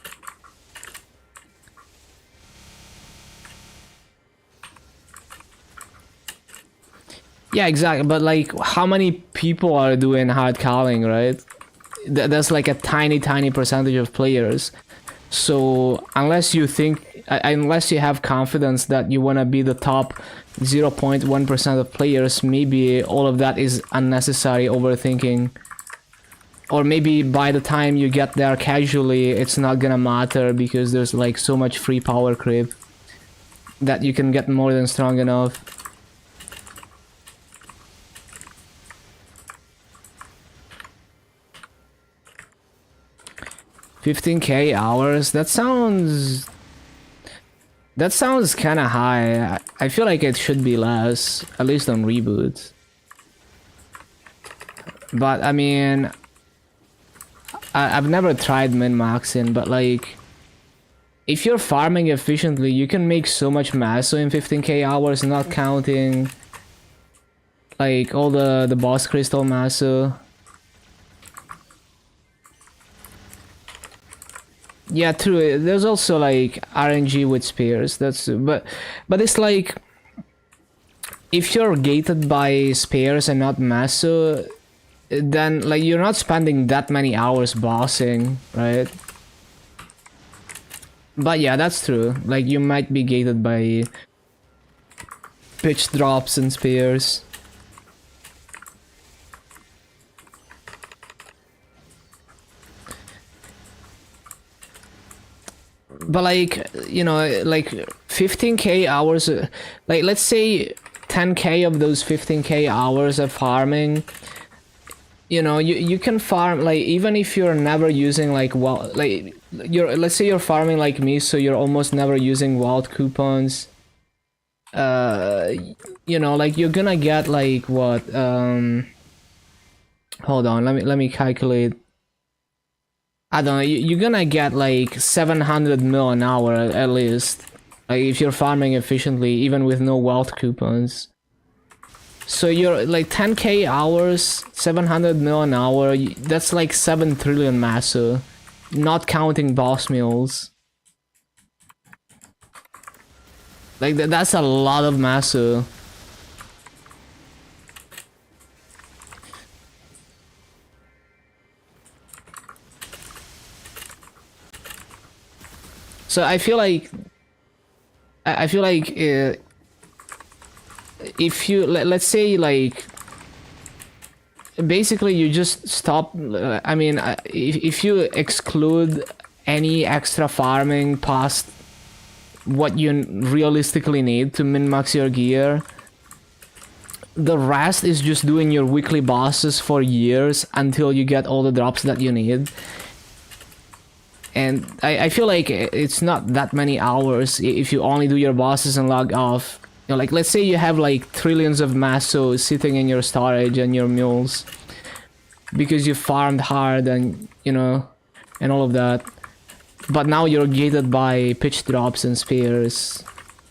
A: Yeah, exactly. But like, how many people are doing hard calling, right? That's like a tiny percentage of players. So unless you unless you have confidence that you want to be the top 0.1% of players, maybe all of that is unnecessary overthinking. Or maybe by the time you get there casually, it's not gonna matter because there's like so much free power creep that you can get more than strong enough. $15K hours? That sounds kind of high. I feel like it should be less, at least on reboots. But I mean, I've never tried min-maxing, but like, if you're farming efficiently, you can make so much maso in 15K hours, not counting like all the boss crystal maso. Yeah, true. There's also like RNG with spears. But it's like, if you're gated by spears and not maso, then like you're not spending that many hours bossing, right? But yeah, that's true. Like you might be gated by pitch drops and spears. But like, you know, like 15K hours, like let's say 10K of those 15K hours of farming, you know, you can farm, like, even if you're never using like, well, like let's say you're farming like me, so you're almost never using wild coupons. You know, like you're gonna get like what, hold on, let me calculate. I don't know, you're gonna get like 700 mil an hour at least, like if you're farming efficiently, even with no wealth coupons. So you're like 10k hours, 700 mil an hour. That's like 7 trillion massa, not counting boss mills. Like that's a lot of massa. So I feel like if you let's say like basically you just stop. I mean, if you exclude any extra farming past what you realistically need to min-max your gear, the rest is just doing your weekly bosses for years until you get all the drops that you need. And I feel like it's not that many hours if you only do your bosses and log off. You know, like let's say you have like trillions of masso sitting in your storage and your mules because you farmed hard and you know and all of that. But now you're gated by pitch drops and spears.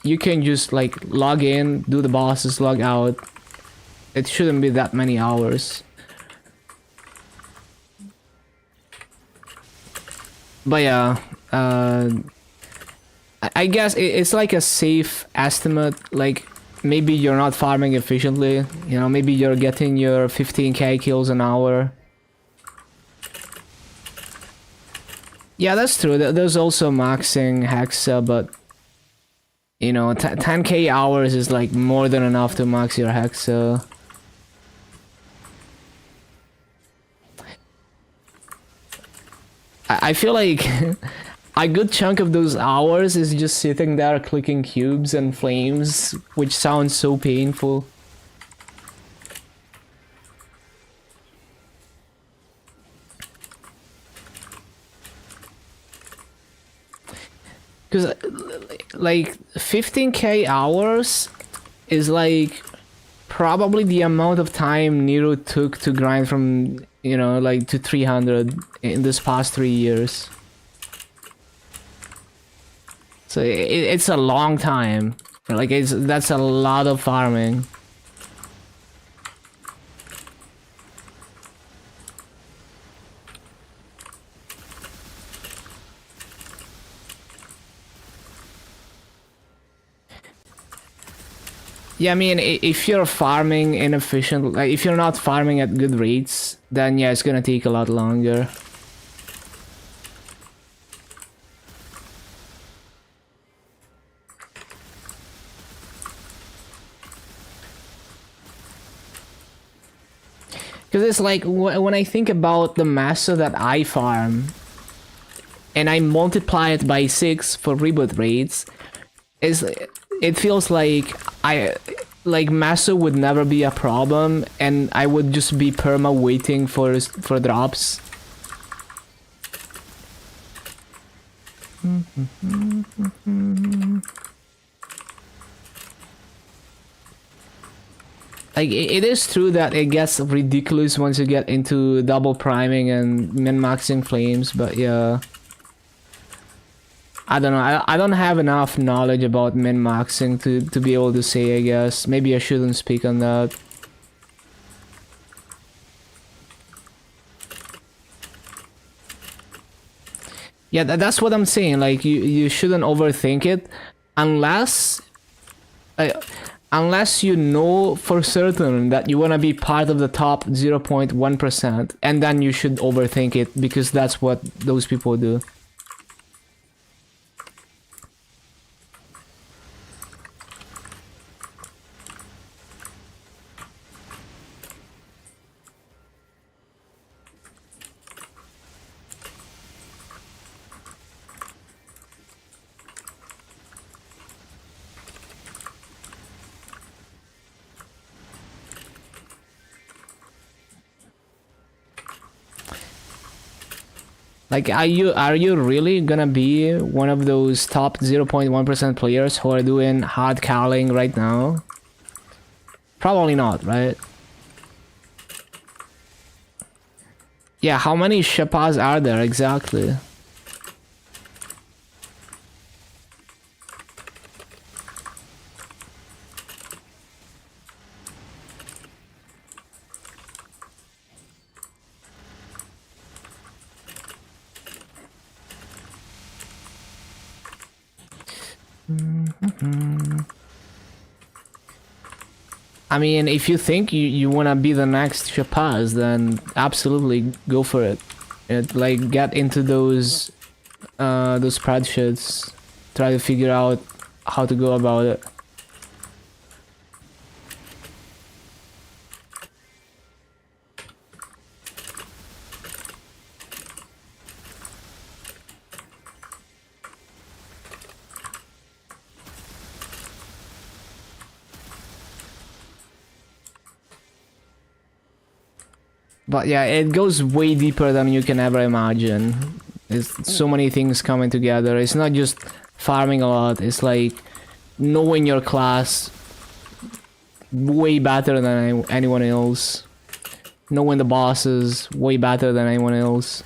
A: You can just like log in, do the bosses, log out. It shouldn't be that many hours. But yeah, I guess it's like a safe estimate. Like maybe you're not farming efficiently. You know, maybe you're getting your 15k kills an hour. Yeah, that's true. There's also maxing hexa, but you know, 10k hours is like more than enough to max your hexa. I feel like a good chunk of those hours is just sitting there clicking cubes and flames, which sounds so painful. Because like 15k hours is like probably the amount of time Nero took to grind from, you know, like to 300 in this past 3 years. So it's a long time. Like that's a lot of farming. Yeah, I mean, if you're farming inefficient, like if you're not farming at good rates, then yeah, it's gonna take a lot longer. Because it's like, when I think about the massa that I farm, and I multiply it by 6 for reboot rates, it feels like massa would never be a problem, and I would just be perma waiting for drops. Like it is true that it gets ridiculous once you get into double priming and min-maxing flames, but yeah. I don't know, I don't have enough knowledge about min-maxing to be able to say, I guess. Maybe I shouldn't speak on that. Yeah, that's what I'm saying, like you shouldn't overthink it unless unless you know for certain that you want to be part of the top 0.1%, and then you should overthink it, because that's what those people do. Like, are you really gonna be one of those top 0.1% players who are doing hard calling right now? Probably not, right? Yeah, how many Sheppas are there exactly? I mean, if you think you wanna be the next Chapaz, then absolutely go for it. Like, get into those spreadsheets. Try to figure out how to go about it. But yeah, it goes way deeper than you can ever imagine. It's so many things coming together. It's not just farming a lot. It's like knowing your class way better than anyone else. Knowing the bosses way better than anyone else.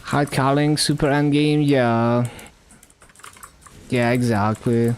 A: Hard calling, super endgame, yeah. Yeah, exactly.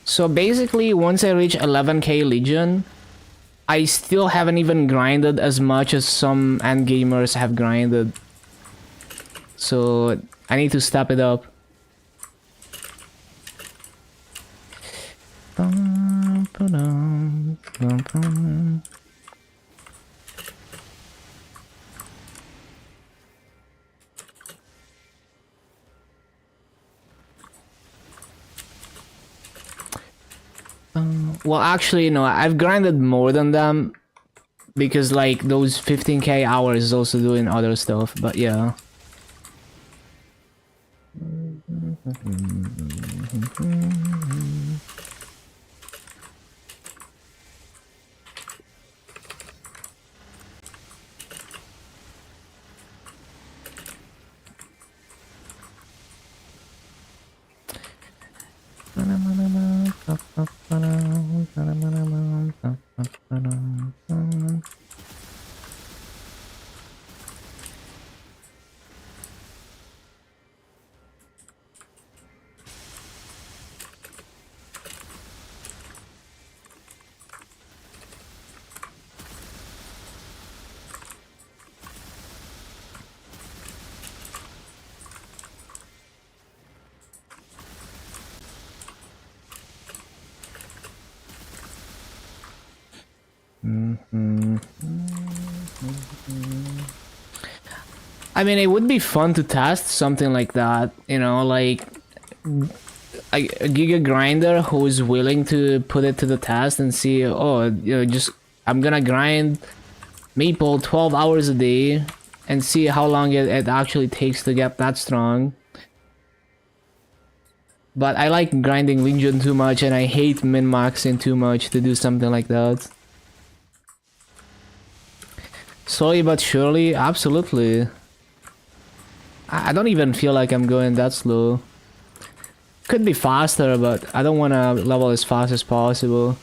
A: So basically, once I reach 11k Legion, I still haven't even grinded as much as some endgamers have grinded. So I need to step it up. Well, actually, no, I've grinded more than them because, like, those 15k hours is also doing other stuff, but yeah. I mean, it would be fun to test something like that, you know, like a Giga Grinder who's willing to put it to the test and see, oh, you know, just I'm gonna grind Maple 12 hours a day and see how long it actually takes to get that strong. But I like grinding Legion too much and I hate min-maxing too much to do something like that. Slowly but surely, absolutely. I don't even feel like I'm going that slow. Could be faster, but I don't want to level as fast as possible.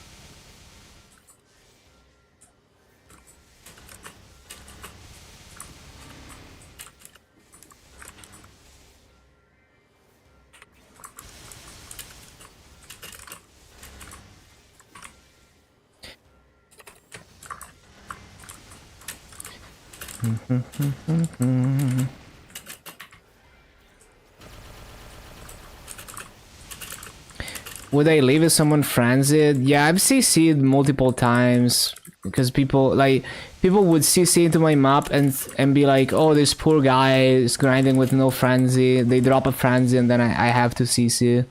A: Would I leave if someone frenzied? Yeah, I've CC'd multiple times because people would CC into my map and be like, oh, this poor guy is grinding with no frenzy. They drop a frenzy and then I have to CC.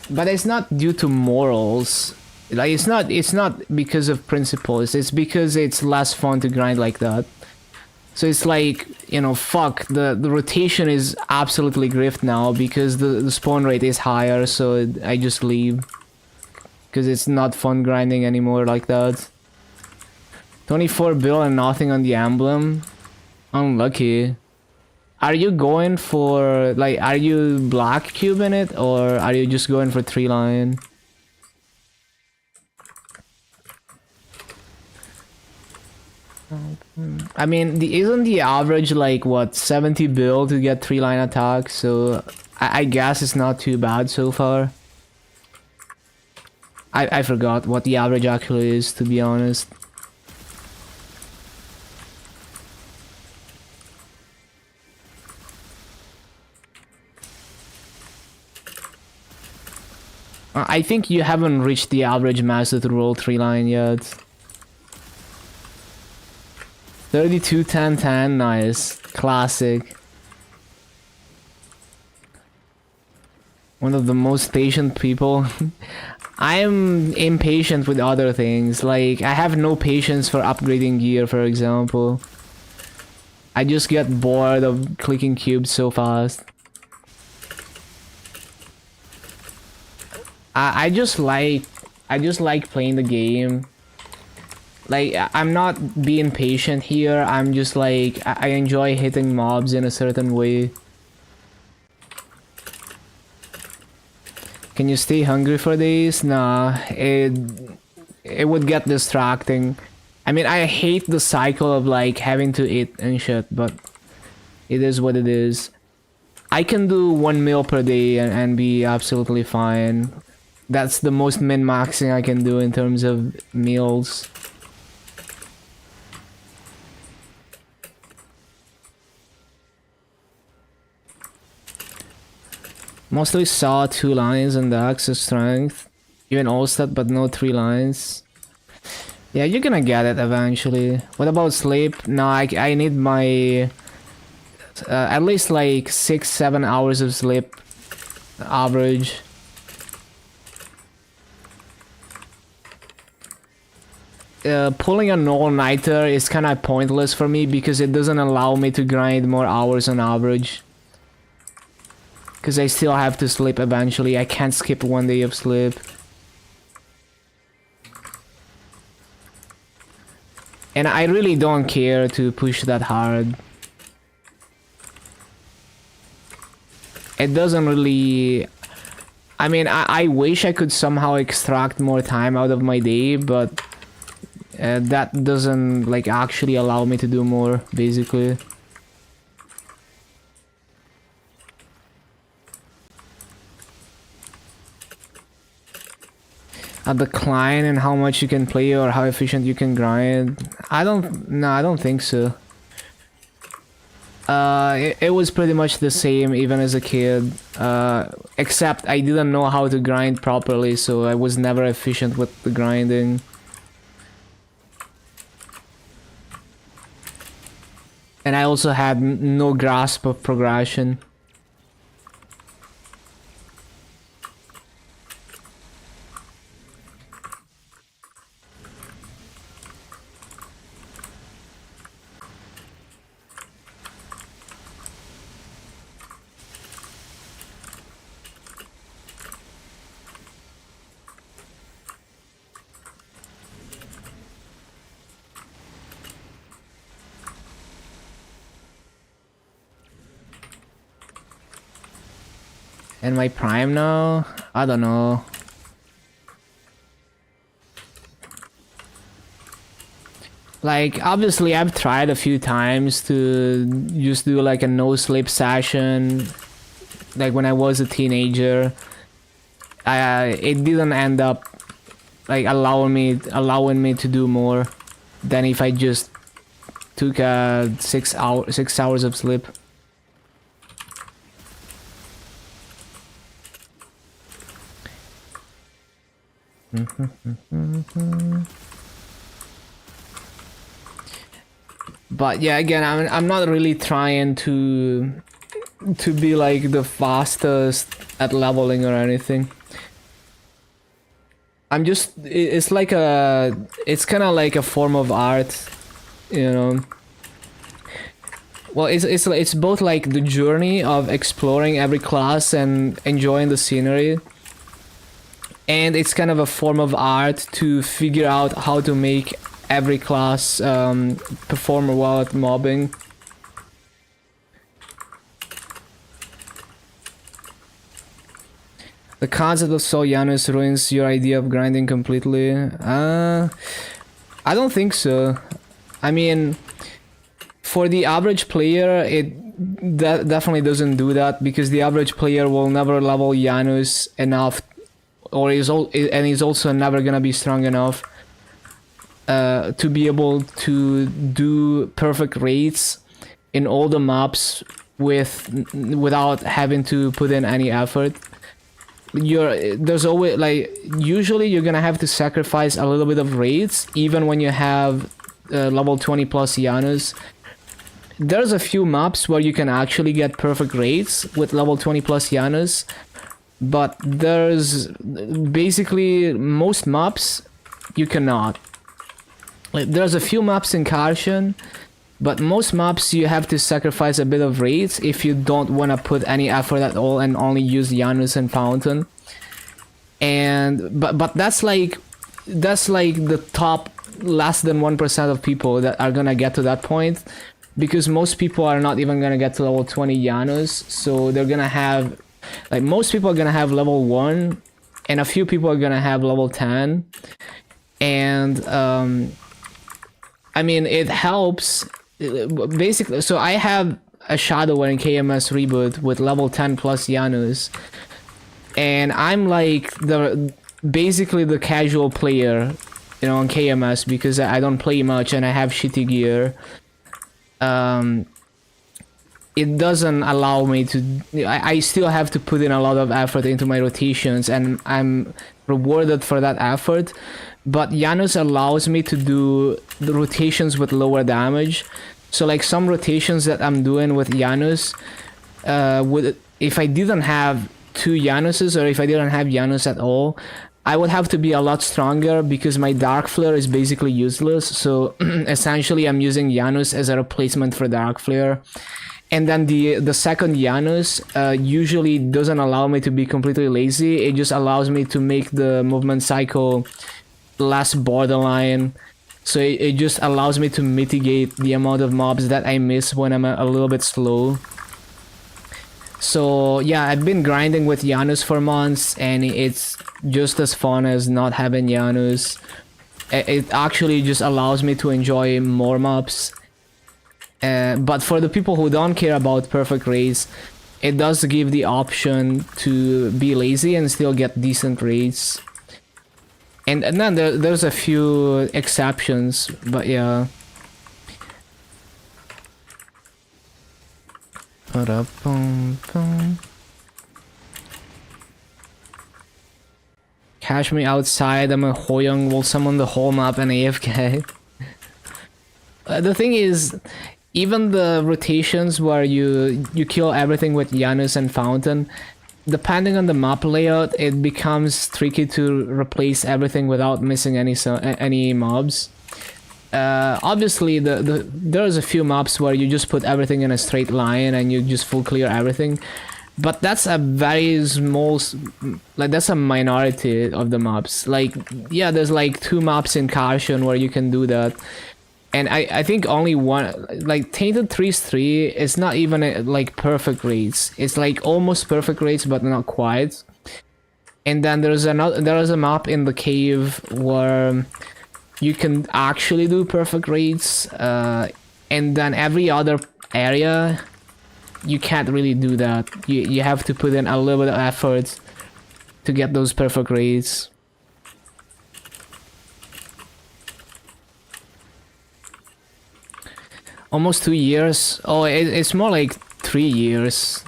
A: But it's not due to morals. Like it's not because of principles. It's because it's less fun to grind like that. So it's like, you know, fuck, the rotation is absolutely grift now because the spawn rate is higher, so I just leave. Because it's not fun grinding anymore like that. 24 bill and nothing on the emblem. Unlucky. Are you going for, like, are you black cube in it, or are you just going for 3 line? I mean, isn't the average like what 70 bill to get 3 line attack? So I guess it's not too bad so far. I forgot what the average actually is, to be honest. I think you haven't reached the average master to roll 3 line yet. 32, 10, 10, nice. Classic. One of the most patient people. I'm impatient with other things. Like, I have no patience for upgrading gear, for example. I just get bored of clicking cubes so fast. I just like playing the game. Like, I'm not being patient here, I'm just like, I enjoy hitting mobs in a certain way. Can you stay hungry for days? Nah, it would get distracting. I mean, I hate the cycle of like having to eat and shit, but it is what it is. I can do 1 meal per day and be absolutely fine. That's the most min-maxing I can do in terms of meals. Mostly saw 2 lines and the access strength. Even all stat, but no 3 lines. Yeah, you're gonna get it eventually. What about sleep? No, I need my... at least like 6-7 hours of sleep. Average. Pulling an all-nighter is kinda pointless for me because it doesn't allow me to grind more hours on average. Because I still have to sleep eventually. I can't skip 1 day of sleep. And I really don't care to push that hard. It doesn't really... I mean, I wish I could somehow extract more time out of my day, but... that doesn't, like, actually allow me to do more, basically. A decline in how much you can play or how efficient you can grind? I don't think so. It was pretty much the same even as a kid. Except I didn't know how to grind properly, so I was never efficient with the grinding. And I also had no grasp of progression. And my prime now? I don't know. Like, obviously I've tried a few times to just do like a no sleep session. Like when I was a teenager. It didn't end up like allowing me to do more than if I just took 6 hours of sleep. But yeah, again, I'm not really trying to be like the fastest at leveling or anything. I'm just, it's like it's kind of like a form of art, you know. Well, it's both like the journey of exploring every class and enjoying the scenery, and it's kind of a form of art to figure out how to make every class perform well at mobbing. The concept of Soul Janus ruins your idea of grinding completely. I don't think so. I mean, for the average player, that definitely doesn't do that, because the average player will never level Janus enough, and he's also never gonna be strong enough to be able to do perfect raids in all the maps without having to put in any effort. There's always, like, usually you're gonna have to sacrifice a little bit of raids even when you have level 20 plus Janus. There's a few maps where you can actually get perfect raids with level 20 plus Janus, but there's basically most maps you cannot. Like, there's a few maps in Karshan, but most maps you have to sacrifice a bit of raids if you don't want to put any effort at all and only use Janus and Fountain. And but that's like the top less than 1% of people that are gonna get to that point, because most people are not even gonna get to level 20 Janus. So they're gonna have, like, most people are gonna have level 1, and a few people are gonna have level 10. And I mean, it helps basically. So I have a Shadow in KMS reboot with level 10 plus Janus, and I'm like basically the casual player, you know, on KMS, because I don't play much and I have shitty gear. It doesn't allow me to, I still have to put in a lot of effort into my rotations, and I'm rewarded for that effort. But Janus allows me to do the rotations with lower damage. So like some rotations that I'm doing with Janus, if I didn't have 2 Januses, or if I didn't have Janus at all, I would have to be a lot stronger, because my Dark Flare is basically useless. So essentially I'm using Janus as a replacement for Dark Flare. And then the second Janus usually doesn't allow me to be completely lazy. It just allows me to make the movement cycle less borderline. So it just allows me to mitigate the amount of mobs that I miss when I'm a little bit slow. So yeah, I've been grinding with Janus for months, and it's just as fun as not having Janus. It actually just allows me to enjoy more mobs. But for the people who don't care about perfect raids, it does give the option to be lazy and still get decent raids. And then there's a few exceptions, but yeah. Catch me outside, I'm a Hoyoung, will summon the whole map and AFK. The thing is, even the rotations where you kill everything with Janus and Fountain, depending on the map layout, it becomes tricky to replace everything without missing any mobs. Obviously, there's a few maps where you just put everything in a straight line and you just full clear everything, but that's a very small, like, that's a minority of the maps. Like, yeah, there's like 2 maps in Karshan where you can do that. And I think only one, like Tainted Trees 3, is not even like perfect raids. It's like almost perfect raids, but not quite. And then there is a map in the cave where you can actually do perfect raids. And then every other area, you can't really do that. You have to put in a little bit of effort to get those perfect raids. Almost 2 years. Oh, it's more like 3 years.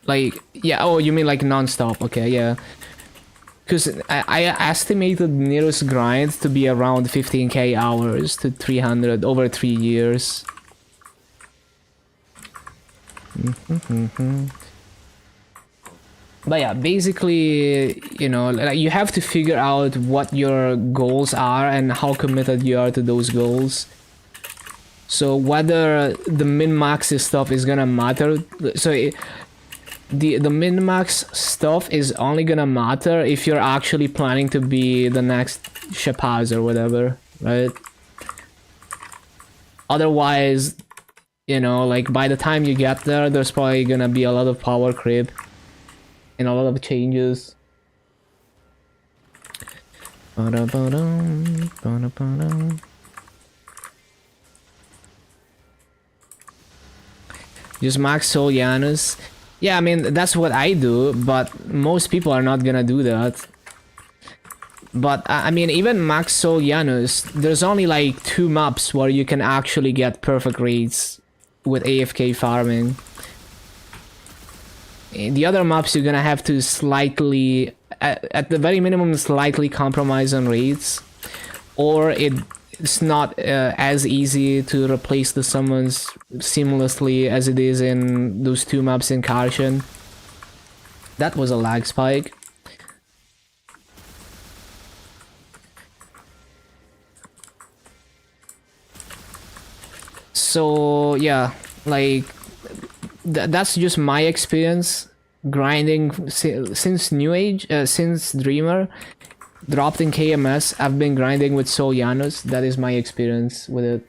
A: Like, yeah, oh, you mean like non-stop. Okay, yeah. Because I estimated nearest grind to be around 15k hours to 300 over 3 years. But yeah, basically, you know, like you have to figure out what your goals are and how committed you are to those goals. So whether the min-max stuff is gonna matter, so the min-max stuff is only gonna matter if you're actually planning to be the next Shepaz or whatever, right? Otherwise, you know, like by the time you get there, there's probably gonna be a lot of power creep and a lot of changes. Ba-da-ba-dum, ba-da-ba-dum. Just max Soul Janus. Yeah, I mean, that's what I do, but most people are not gonna do that. But, I mean, even max Soul Janus, there's only like 2 maps where you can actually get perfect rates with AFK farming. In the other maps, you're gonna have to slightly, at the very minimum, slightly compromise on rates. Or it's not as easy to replace the summons seamlessly as it is in those 2 maps in Karshan. That was a lag spike. So yeah, like that's just my experience grinding since New Age, since Dreamer dropped in KMS. I've been grinding with Soul Janus. That is my experience with it.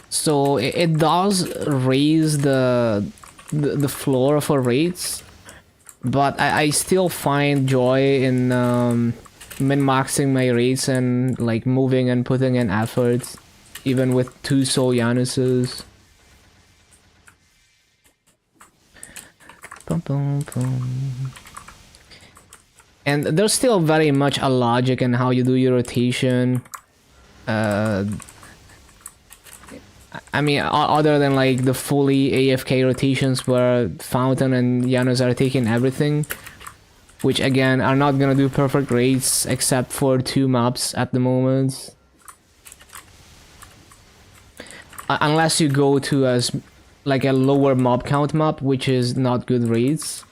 A: So it does raise the floor for rates, but I still find joy in min-maxing my rates and like moving and putting in effort, even with 2 Soul Januses. Bum, bum, bum. And there's still very much a logic in how you do your rotation. I mean, other than like the fully AFK rotations where Fountain and Janus are taking everything, which again are not gonna do perfect rates except for 2 maps at the moment. Unless you go to like a lower mob count map, which is not good rates.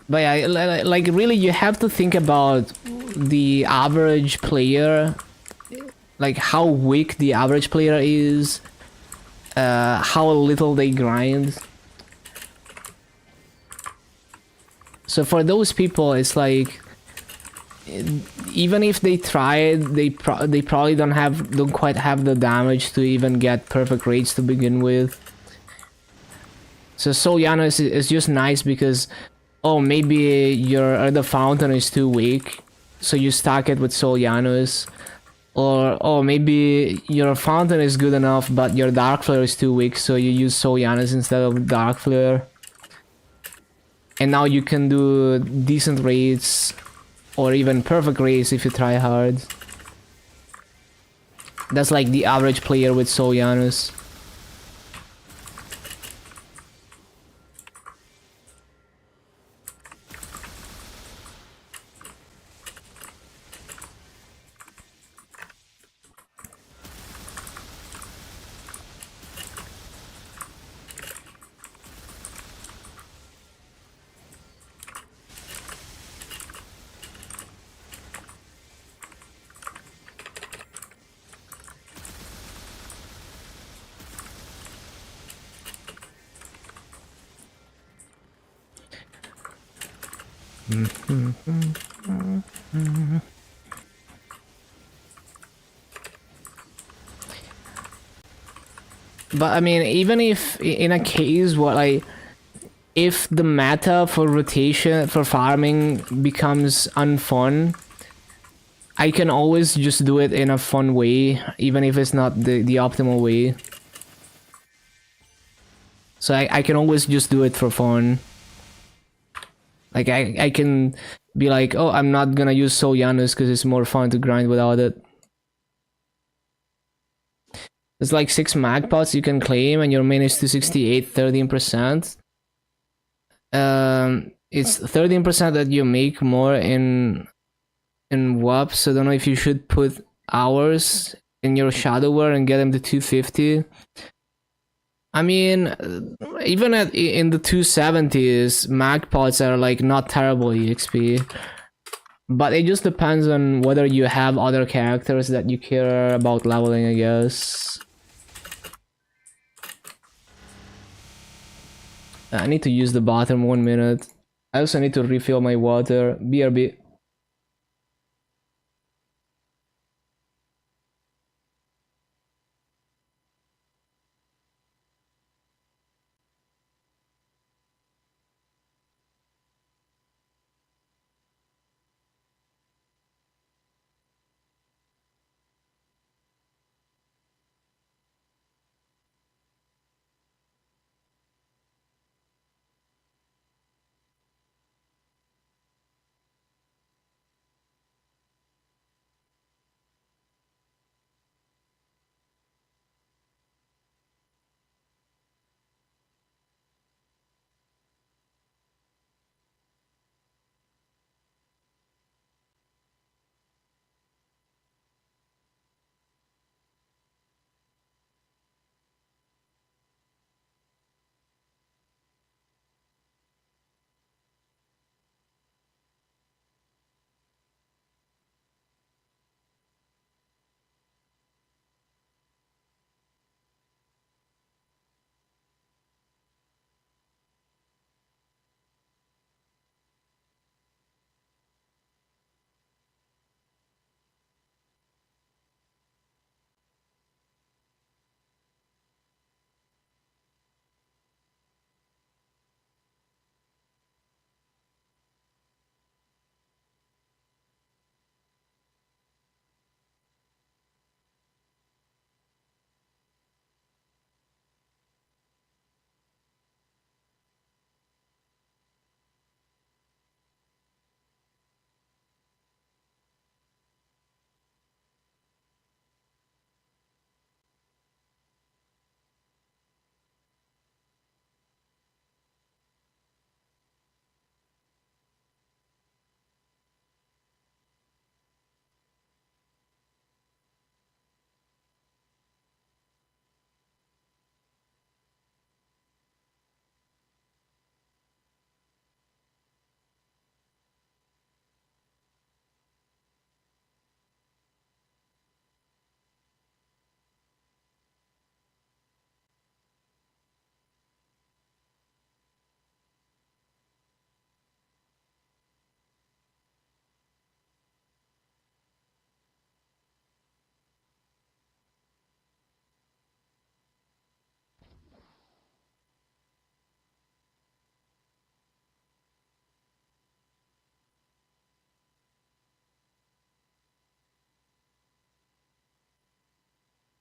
A: But yeah, like really you have to think about the average player, like how weak the average player is, how little they grind. So for those people, it's like, even if they tried, they probably don't quite have the damage to even get perfect rates to begin with. So Soul Janus is just nice because, oh, maybe your other Fountain is too weak, so you stack it with Soul Janus. Or, oh, maybe your Fountain is good enough, but your Dark Flare is too weak, so you use Soul Janus instead of Dark Flare. And now you can do decent rates, or even perfect rates if you try hard. That's like the average player with Soul Janus. But I mean, even if in a case what like if the meta for rotation for farming becomes unfun, I can always just do it in a fun way, even if it's not the optimal way. So I can always just do it for fun. Like I can be like, oh, I'm not gonna use Soul Janus because it's more fun to grind without it. There's like 6 mag pots you can claim, and your main is 268, 13%. It's 13% that you make more in WAP, so I don't know if you should put hours in your Shadowware and get them to 250. I mean, even in the 270s, mag pots are like not terrible EXP. But it just depends on whether you have other characters that you care about leveling, I guess. I need to use the bathroom 1 minute. I also need to refill my water. BRB.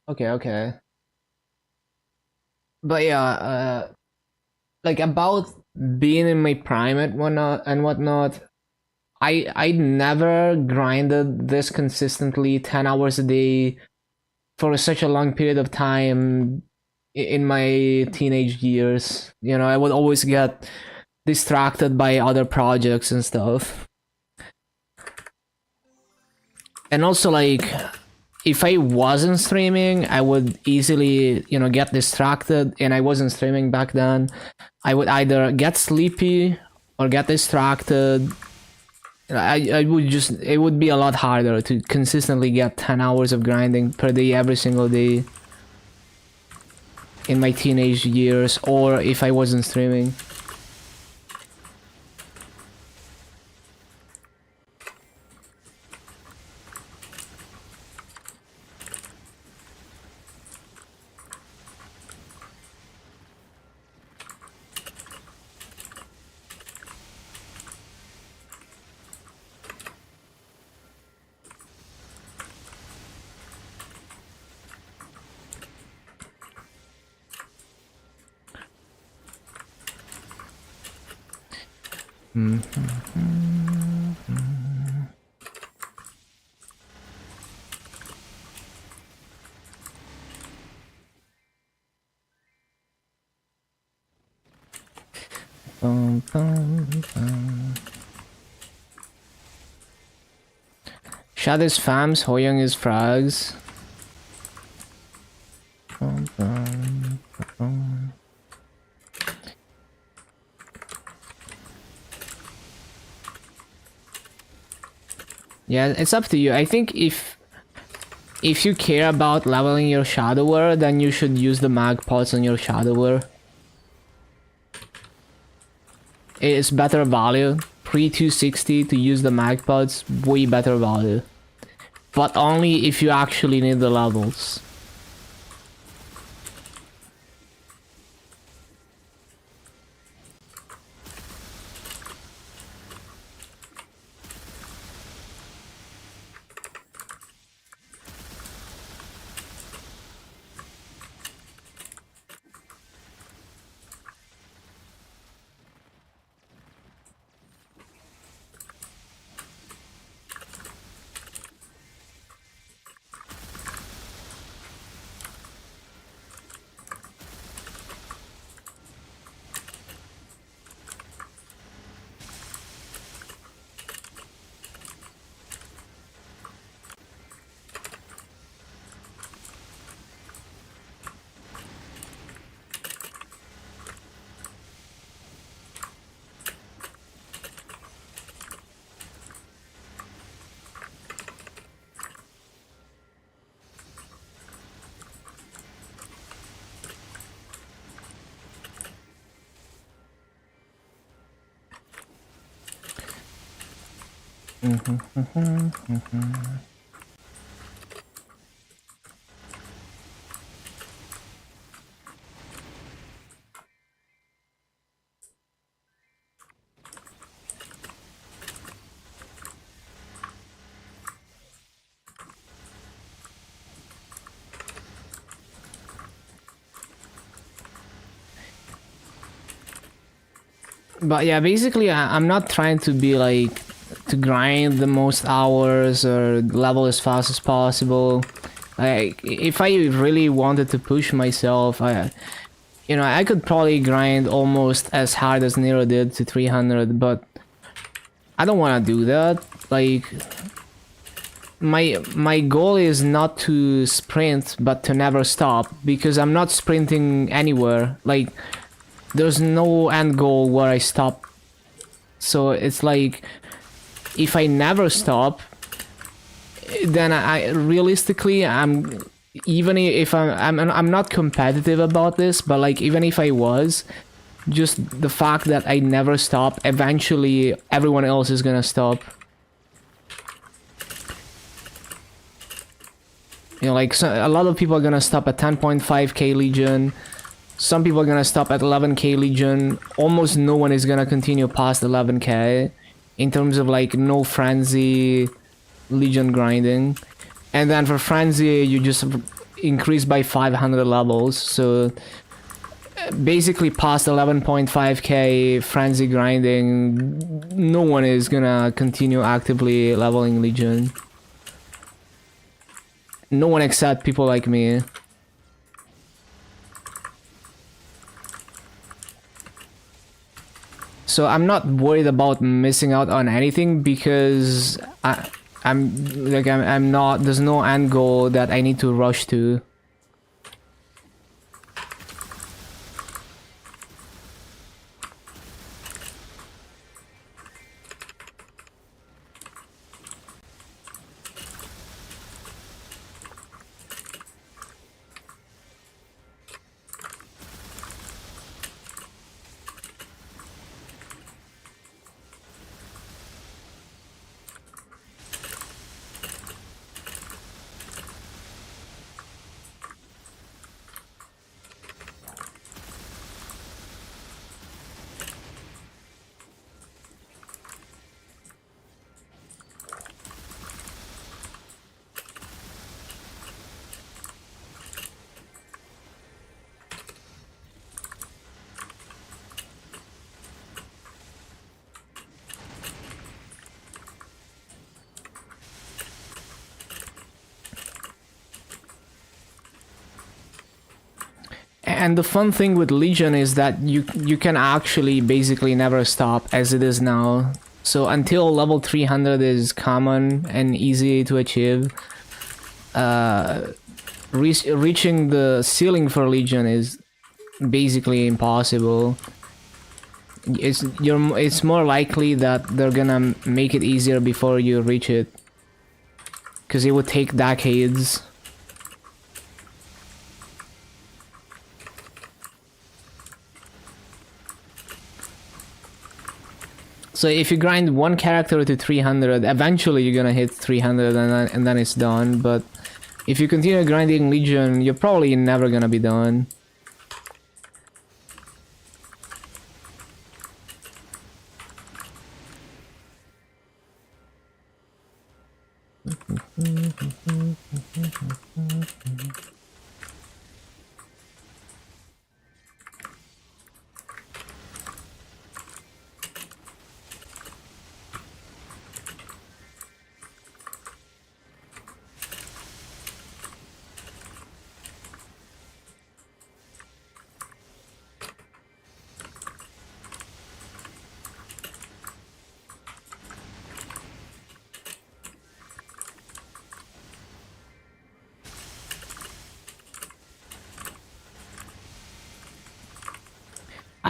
A: Okay, okay. But yeah, like about being in my prime and whatnot, I never grinded this consistently 10 hours a day for such a long period of time in my teenage years. You know, I would always get distracted by other projects and stuff. And also like if I wasn't streaming, I would easily, you know, get distracted, and I wasn't streaming back then. I would either get sleepy or get distracted. I would just, it would be a lot harder to consistently get 10 hours of grinding per day every single day in my teenage years, or if I wasn't streaming. Bum, bum, bum. Shad is fams, Hoyoung is frags. Bum, bum, bum. Yeah, it's up to you. I think if you care about leveling your shadower, then you should use the mag pots on your shadower. It's better value. Pre 260 to use the mag pots, way better value. But only if you actually need the levels. But yeah, basically I'm not trying to be like to grind the most hours or level as fast as possible. Like if I really wanted to push myself, I could probably grind almost as hard as Nero did to 300, but I don't want to do that. Like my goal is not to sprint but to never stop, because I'm not sprinting anywhere. Like there's no end goal where I stop. So it's like if I never stop, then I realistically even if I'm not competitive about this, but like even if I was, just the fact that I never stop, eventually everyone else is gonna stop. Like a lot of people are gonna stop at 10.5k Legion. Some people are gonna stop at 11k Legion. Almost no one is gonna continue past 11k in terms of like no frenzy Legion grinding. And then for frenzy, you just increase by 500 levels. So basically past 11.5k frenzy grinding, no one is gonna continue actively leveling Legion. No one except people like me. So I'm not worried about missing out on anything, because I'm not, there's no end goal that I need to rush to. And the fun thing with Legion is that you can actually basically never stop as it is now. So until level 300 is common and easy to achieve, reaching the ceiling for Legion is basically impossible. It's more likely that they're gonna make it easier before you reach it, because it would take decades. So if you grind one character to 300, eventually you're gonna hit 300 and then it's done. But if you continue grinding Legion, you're probably never gonna be done.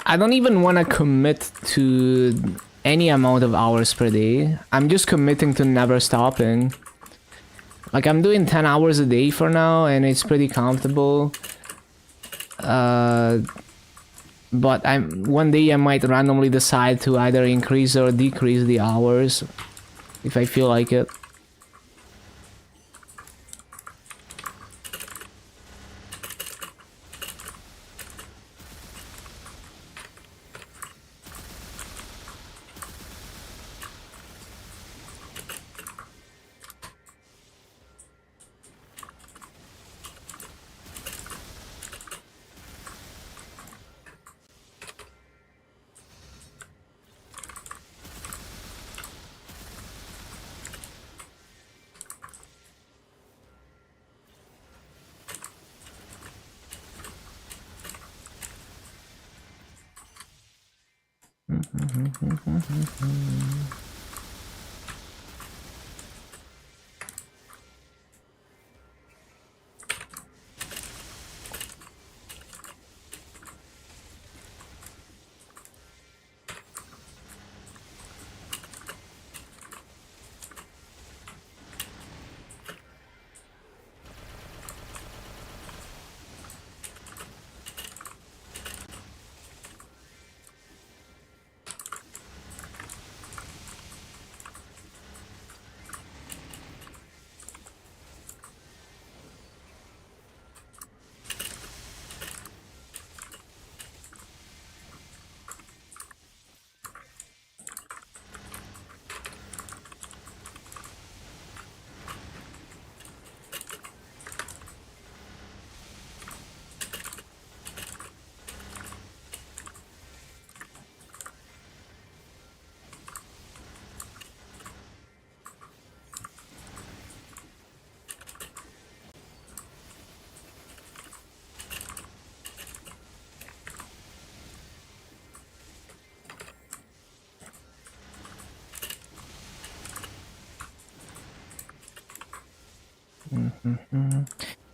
A: I don't even want to commit to any amount of hours per day. I'm just committing to never stopping. Like, I'm doing 10 hours a day for now, and it's pretty comfortable. But one day I might randomly decide to either increase or decrease the hours if I feel like it.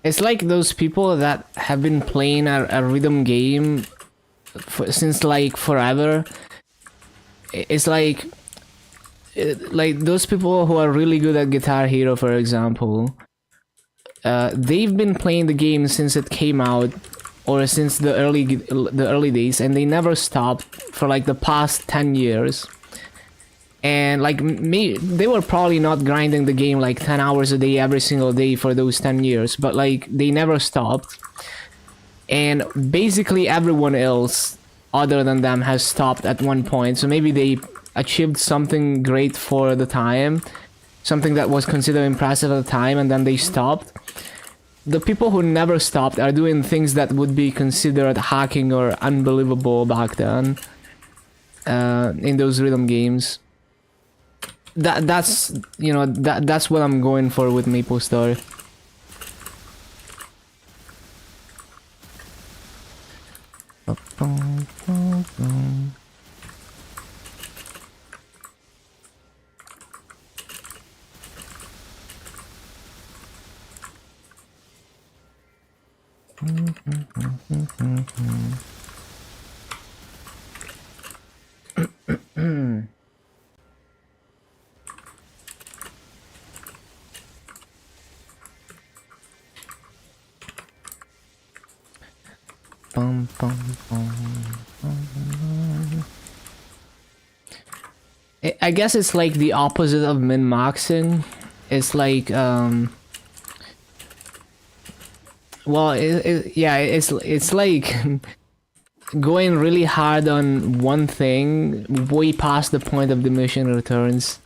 A: It's like those people that have been playing a rhythm game since like forever. It's like those people who are really good at Guitar Hero, for example. They've been playing the game since it came out, or since the early days, and they never stopped for like the past 10 years. And like they were probably not grinding the game like 10 hours a day every single day for those 10 years, but like they never stopped. And basically everyone else other than them has stopped at one point. So maybe they achieved something great for the time, something that was considered impressive at the time, and then they stopped. The people who never stopped are doing things that would be considered hacking or unbelievable back then, in those rhythm games. That's what I'm going for with MapleStory. Bum, bum, bum, I guess it's like the opposite of min-maxing. It's like well, yeah, it's like going really hard on one thing way past the point of diminishing returns.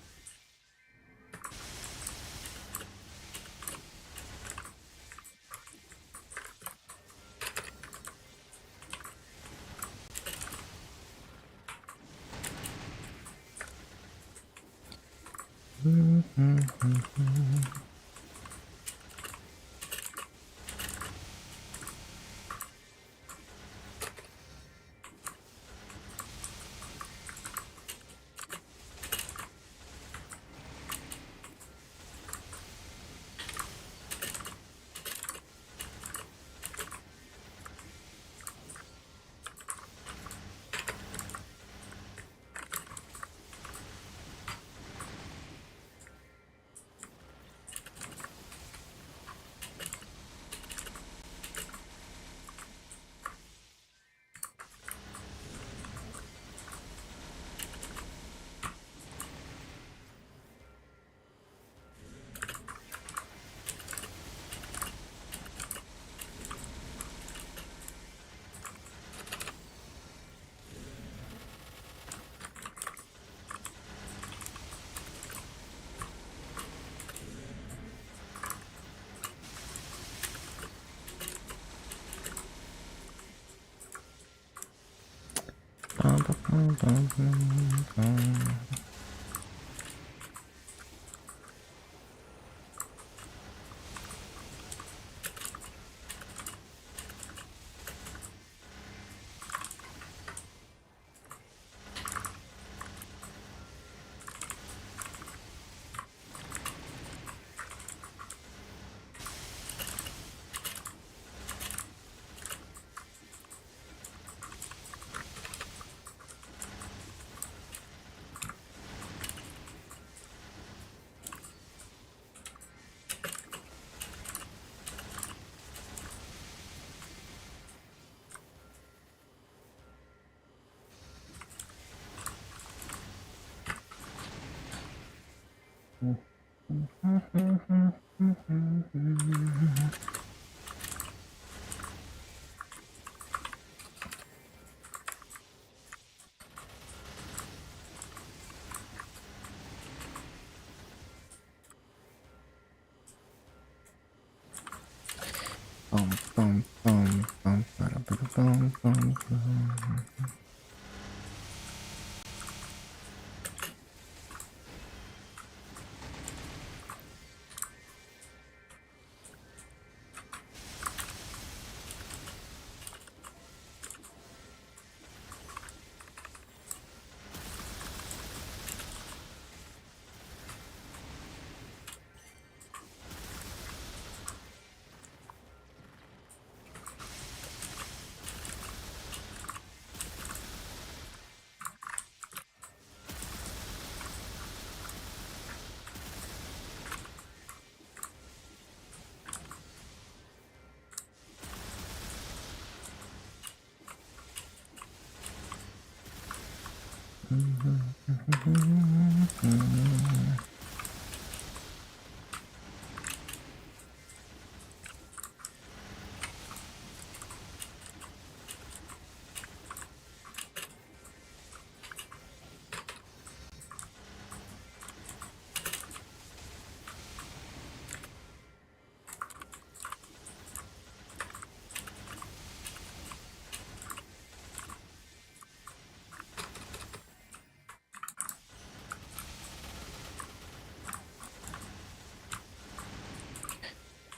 A: Bum, bum, bum, bum, bum, bum, bum, bum.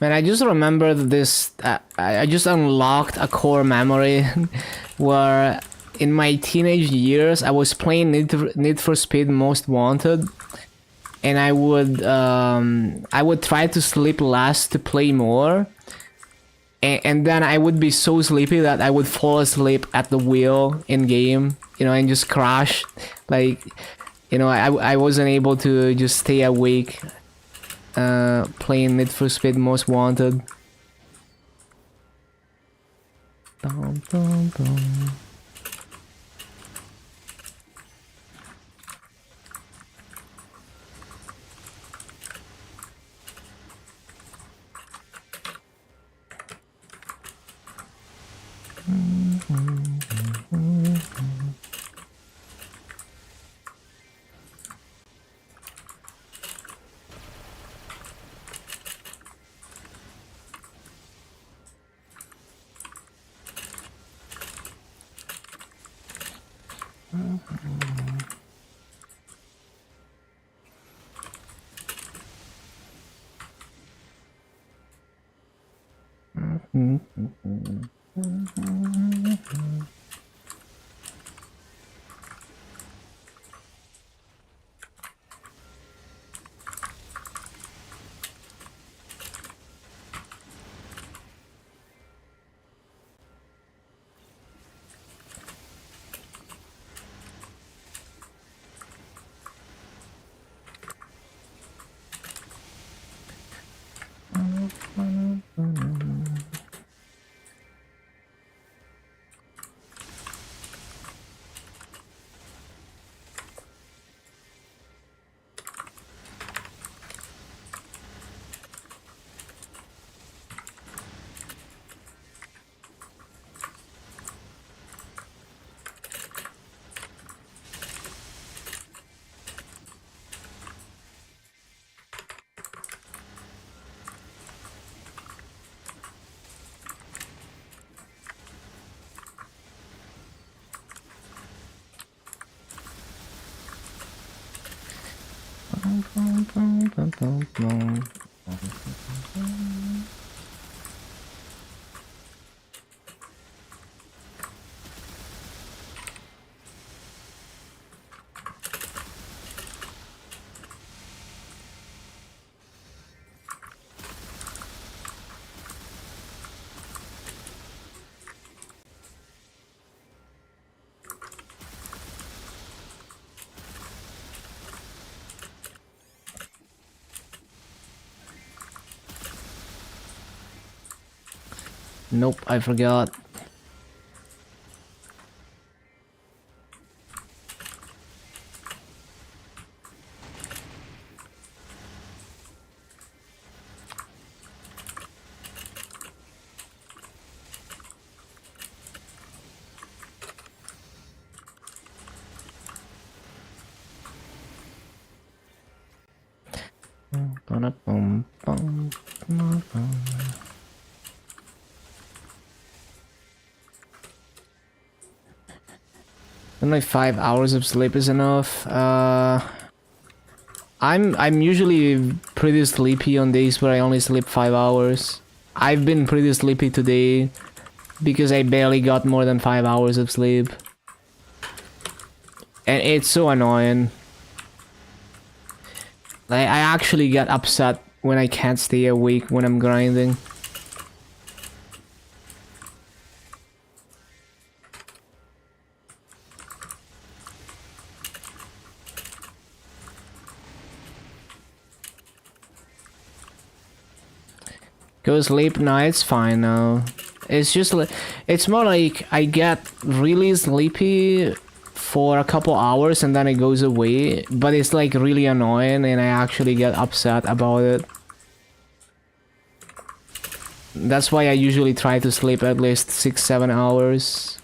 A: Man, I just remembered this. I just unlocked a core memory where in my teenage years I was playing Need for Speed Most Wanted, and I would try to sleep less to play more. and then I would be so sleepy that I would fall asleep at the wheel in game, you know, and just crash. Like, you know, I wasn't able to just stay awake playing Need for Speed Most Wanted. Dum, dum, dum. Nope, I forgot. Only 5 hours of sleep is enough. I'm usually pretty sleepy on days where I only sleep 5 hours. I've been pretty sleepy today because I barely got more than 5 hours of sleep. And it's so annoying. Like, I actually get upset when I can't stay awake when I'm grinding. Go sleep, no, it's fine now. It's just like, it's more like I get really sleepy for a couple hours and then it goes away, but it's like really annoying and I actually get upset about it. That's why I usually try to sleep at least 6-7 hours.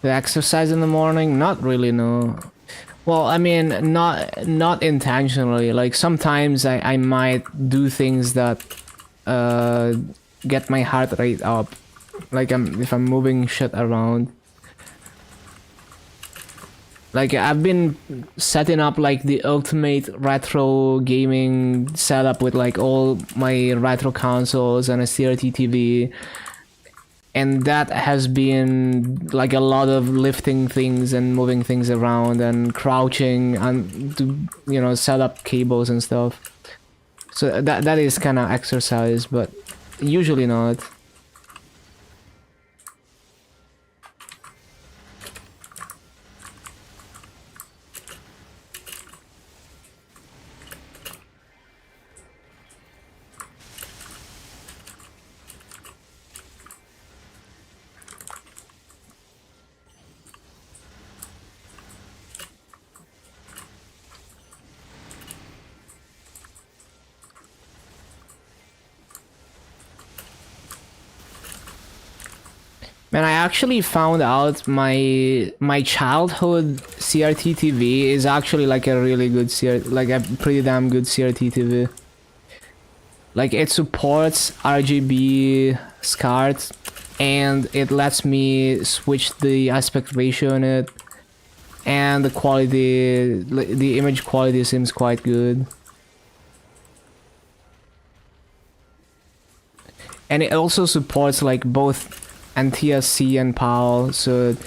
A: The exercise in the morning? Not really, no. Well, I mean, not intentionally. Like, sometimes I might do things that get my heart rate up. Like, if I'm moving shit around. Like I've been setting up like the ultimate retro gaming setup with like all my retro consoles and a CRT TV, and that has been like a lot of lifting things and moving things around and crouching and to set up cables and stuff. So that is kind of exercise, but usually not. Man, I actually found out my childhood CRT TV is actually like a really good like a pretty damn good CRT TV. Like it supports RGB SCART, and it lets me switch the aspect ratio in it, and the image quality seems quite good. And it also supports like both NTSC and PAL, so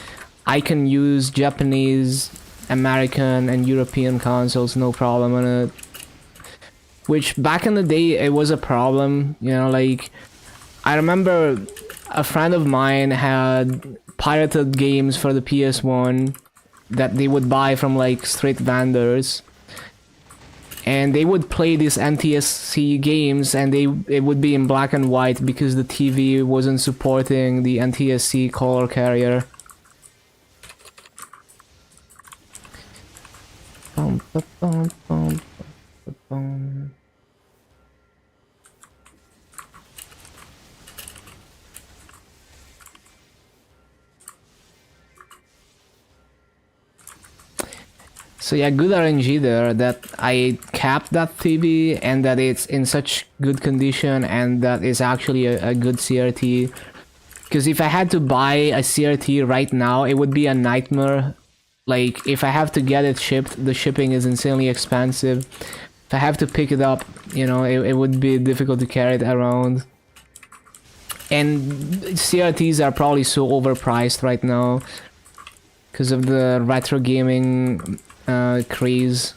A: I can use Japanese, American, and European consoles no problem on it. Which back in the day it was a problem, like I remember a friend of mine had pirated games for the PS1 that they would buy from like street vendors, and they would play these NTSC games, and it would be in black and white because the TV wasn't supporting the NTSC color carrier. Bum, ba, bum, bum, ba, bum. So yeah, good RNG there that I capped that TV and that it's in such good condition and that it's actually a good CRT. Because if I had to buy a CRT right now, it would be a nightmare. Like, if I have to get it shipped, the shipping is insanely expensive. If I have to pick it up, it would be difficult to carry it around. And CRTs are probably so overpriced right now because of the retro gaming craze.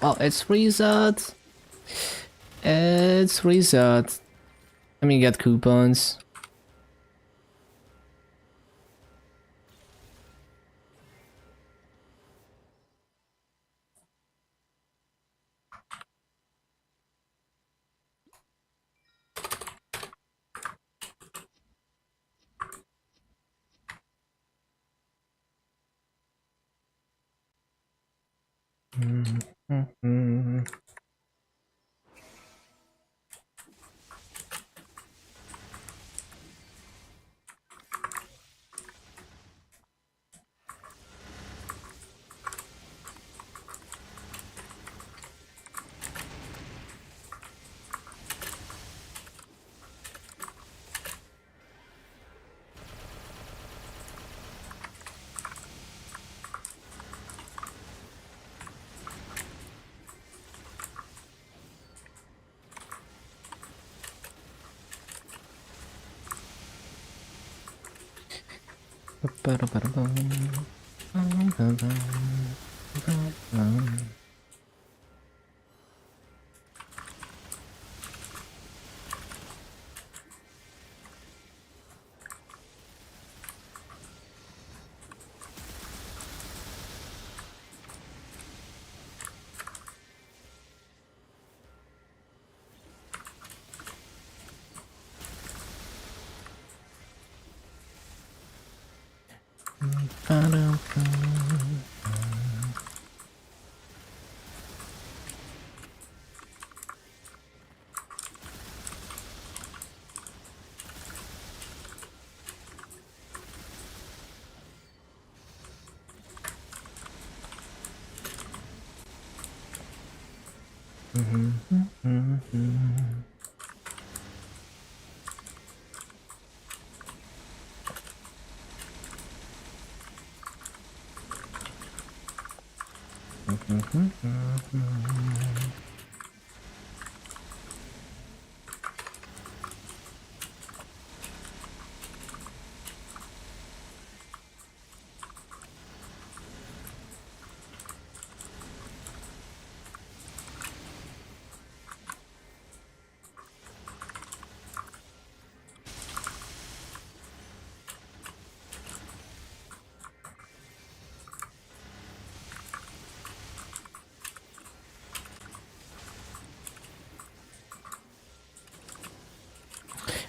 A: Oh, it's reset. It's reset. Let me get coupons.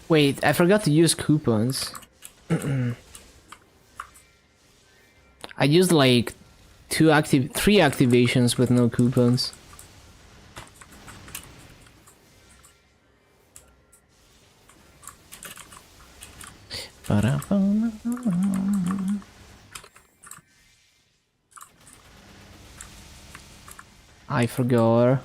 A: Wait, I forgot to use coupons. I used like three activations with no coupons. I forgot.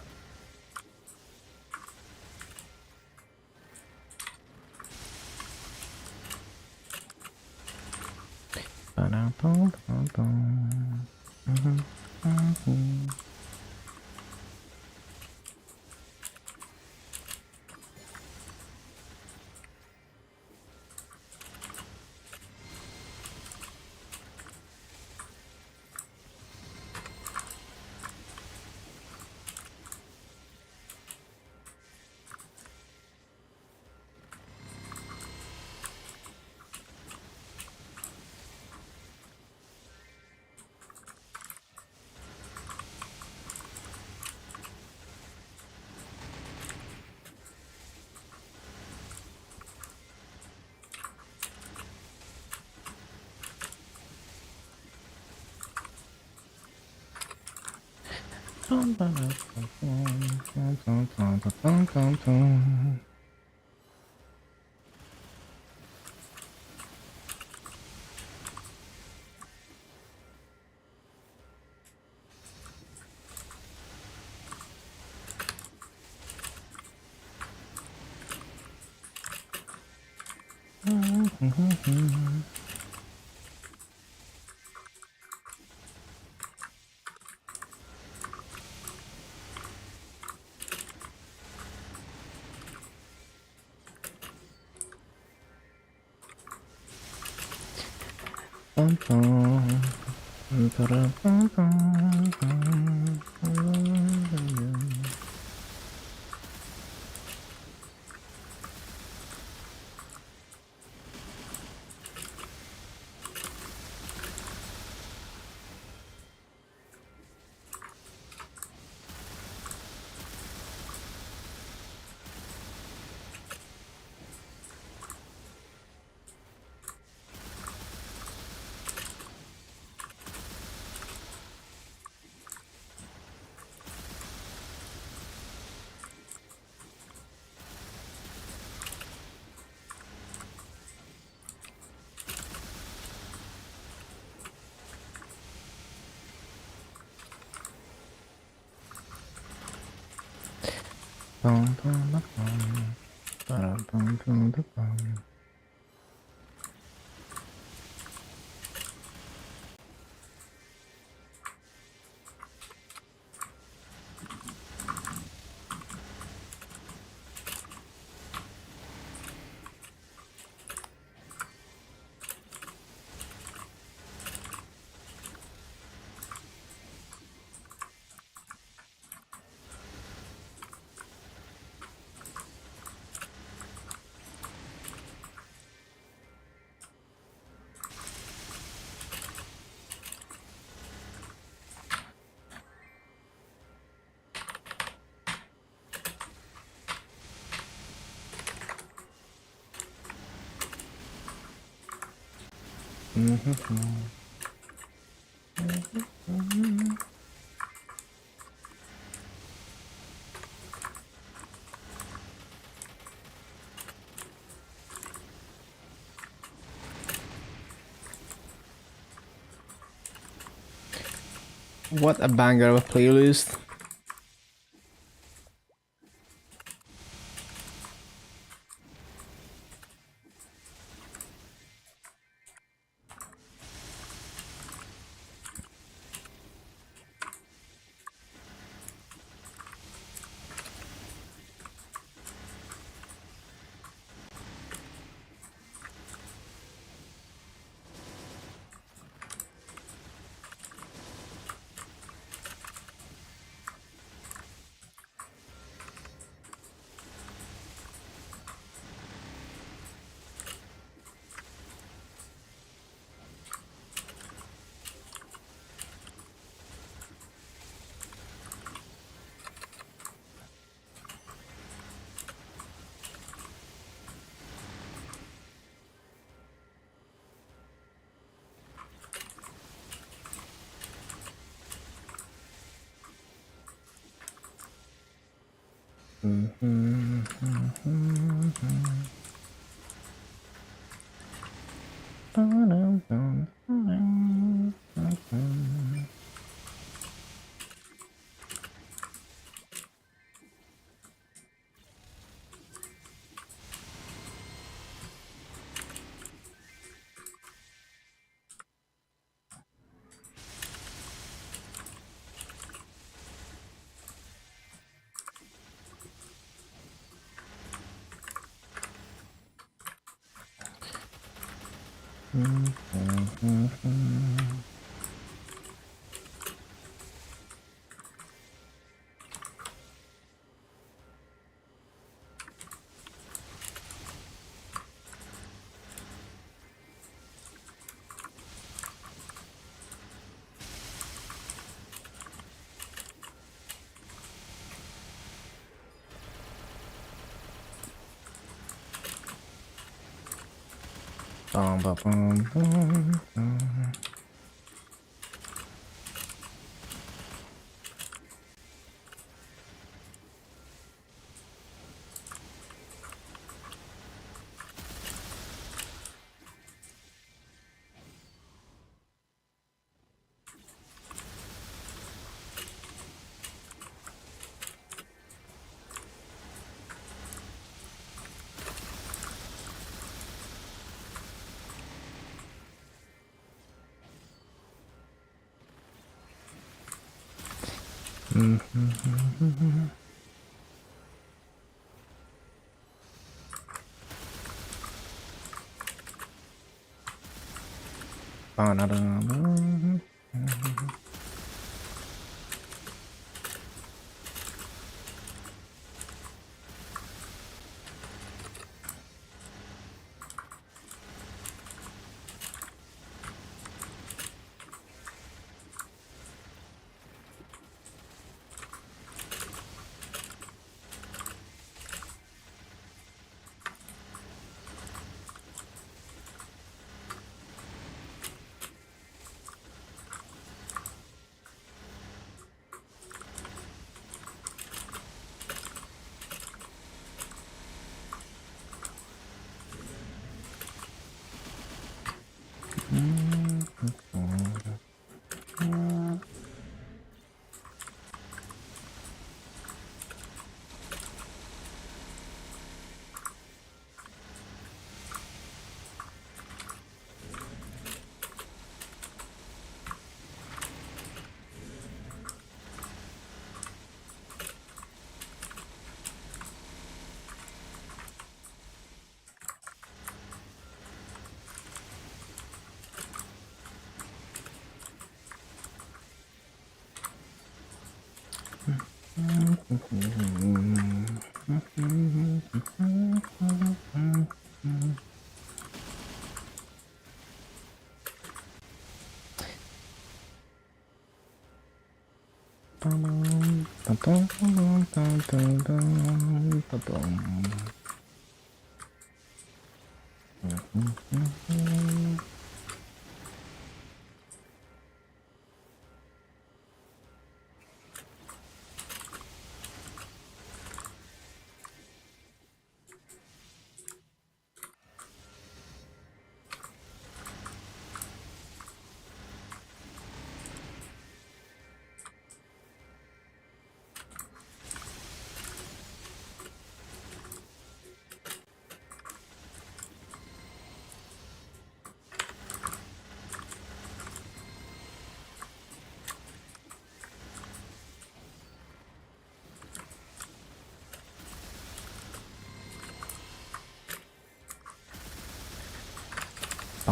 A: What a banger of a playlist.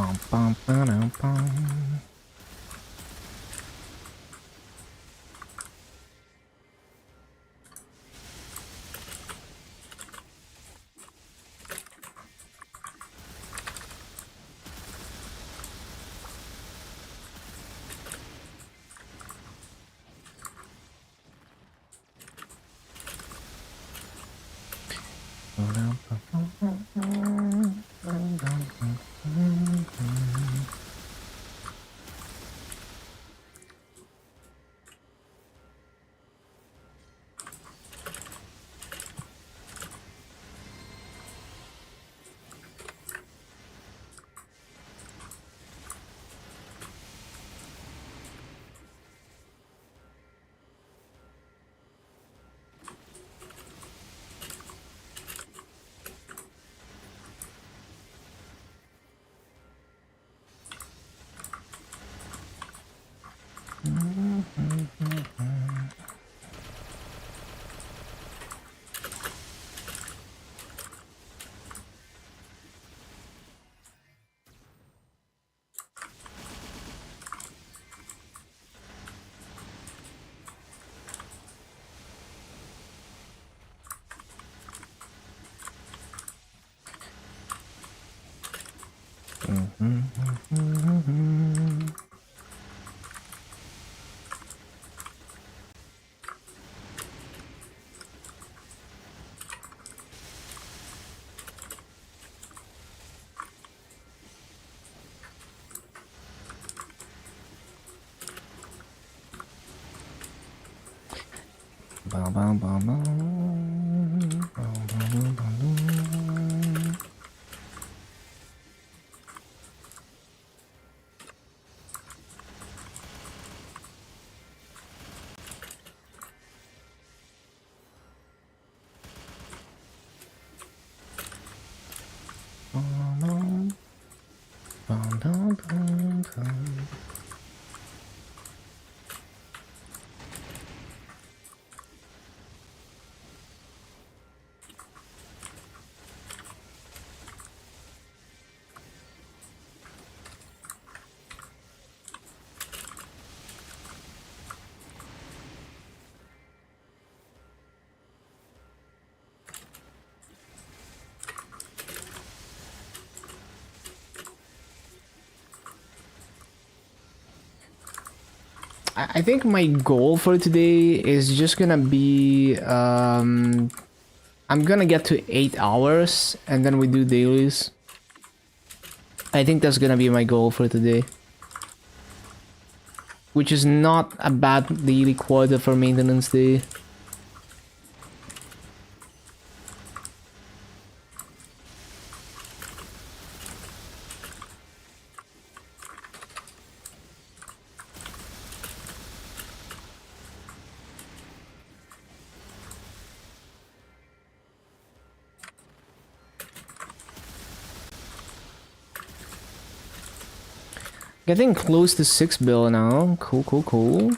A: Bum, bum, ba-dum, bum. Bum, bum, bum, bum. Bum, bum, bum, bum. Bum, bum, bum, bum, bum. I think my goal for today is just gonna be I'm gonna get to 8 hours and then we do dailies. I think that's gonna be my goal for today, which is not a bad daily quota for maintenance day. Getting close to 6 bill now. Cool, cool, cool.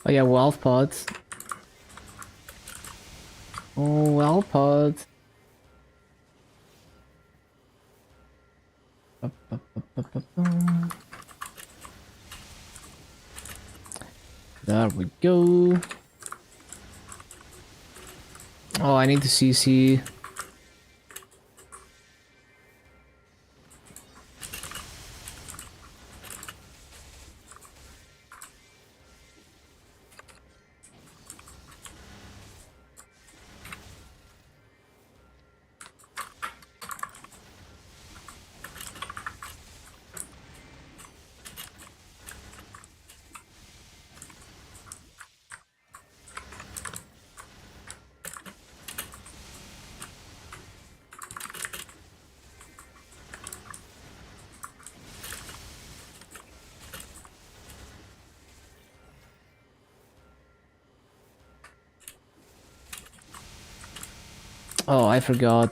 A: Oh yeah, Wolf pods. Oh, well pods. There we go. Oh, I need to CC. Oh, I forgot.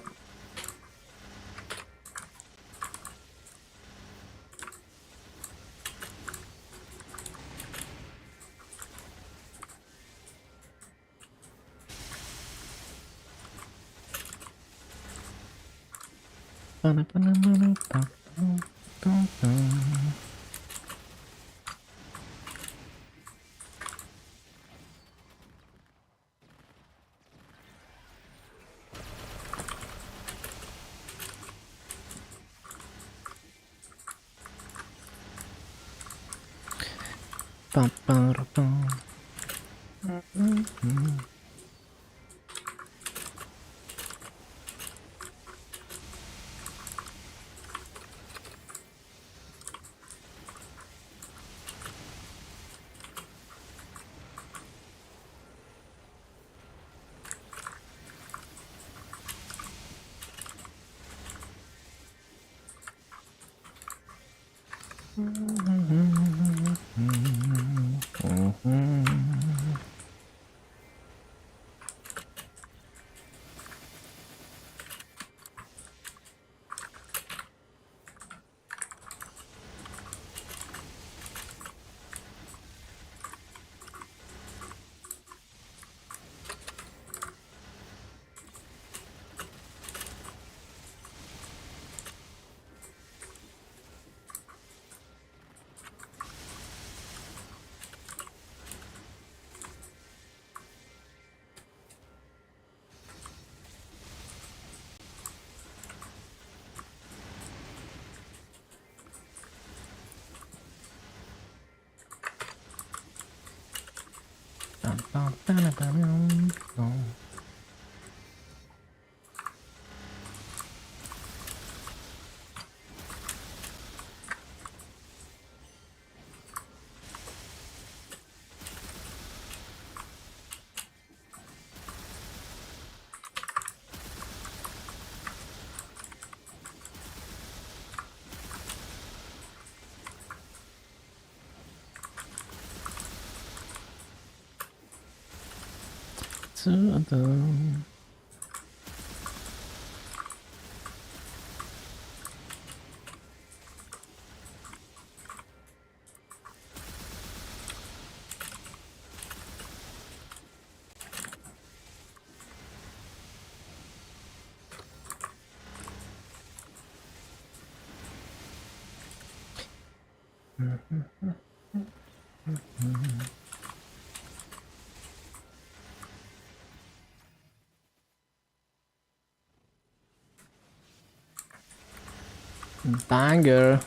A: Banger.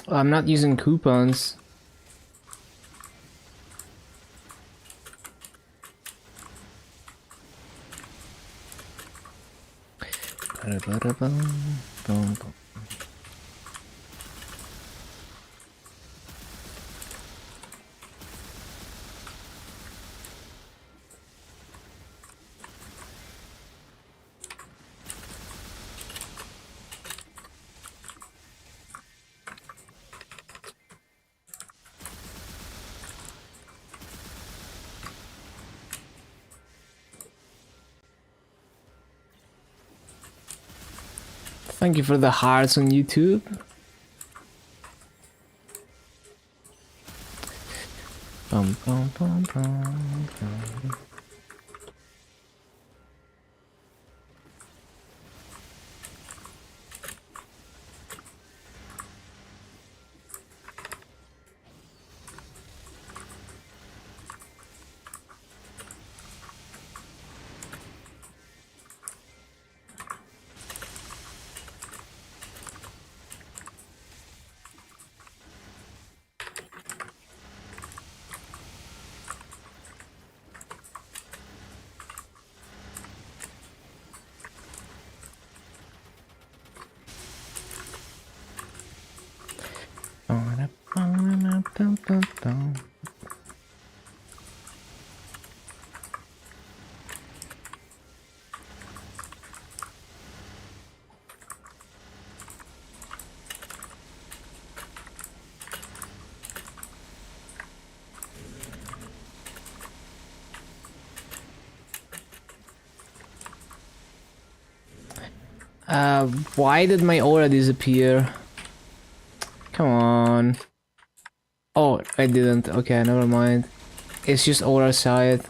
A: I'm not using coupons. Thank you for the hearts on YouTube. Bum, bum, bum, bum, bum. Why did my aura disappear? Come on. Oh, I didn't. Okay, never mind. It's just aura side.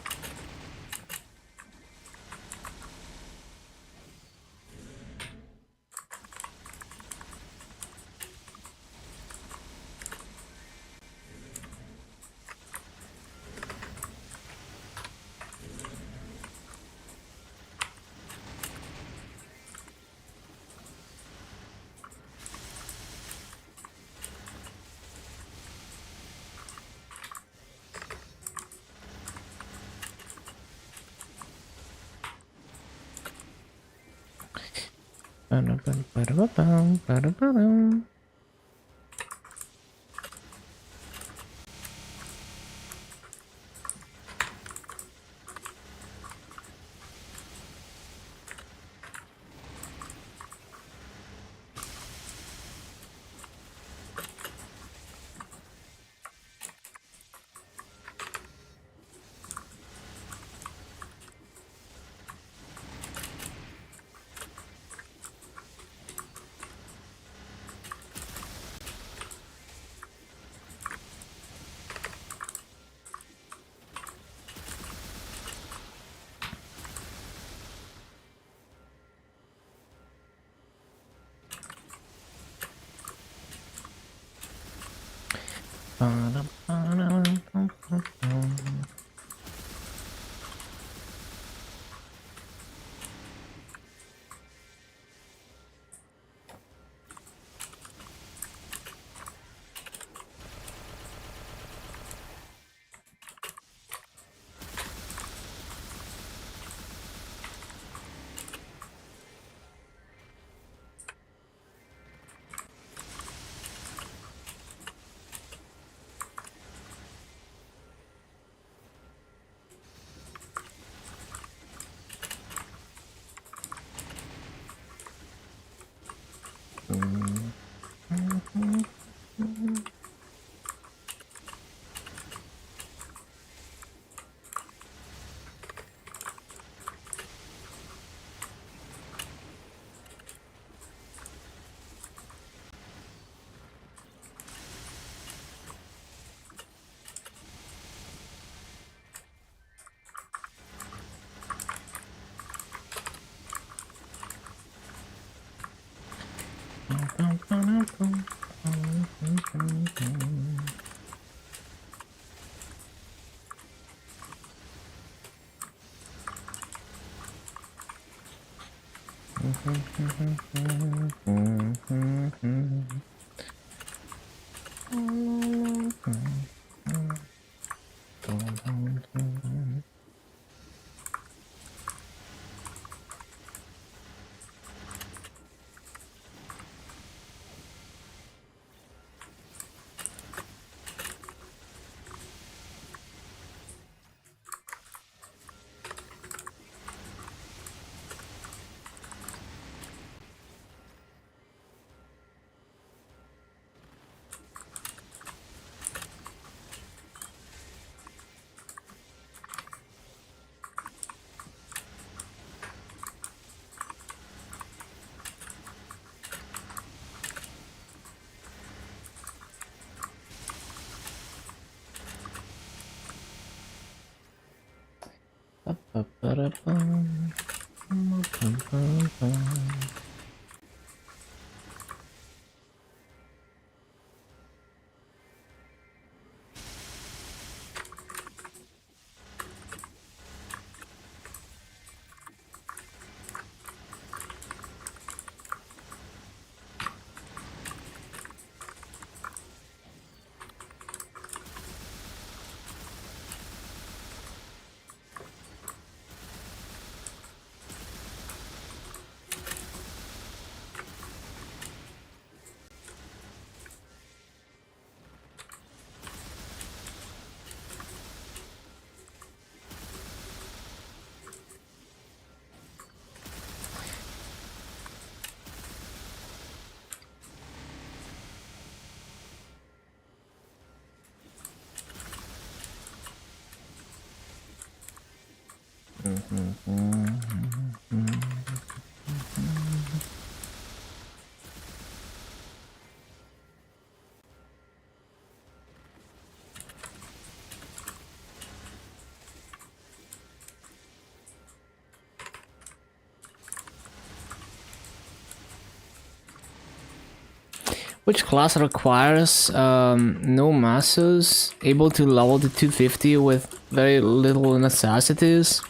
A: Which class requires no masses, able to level to 250 with very little necessities?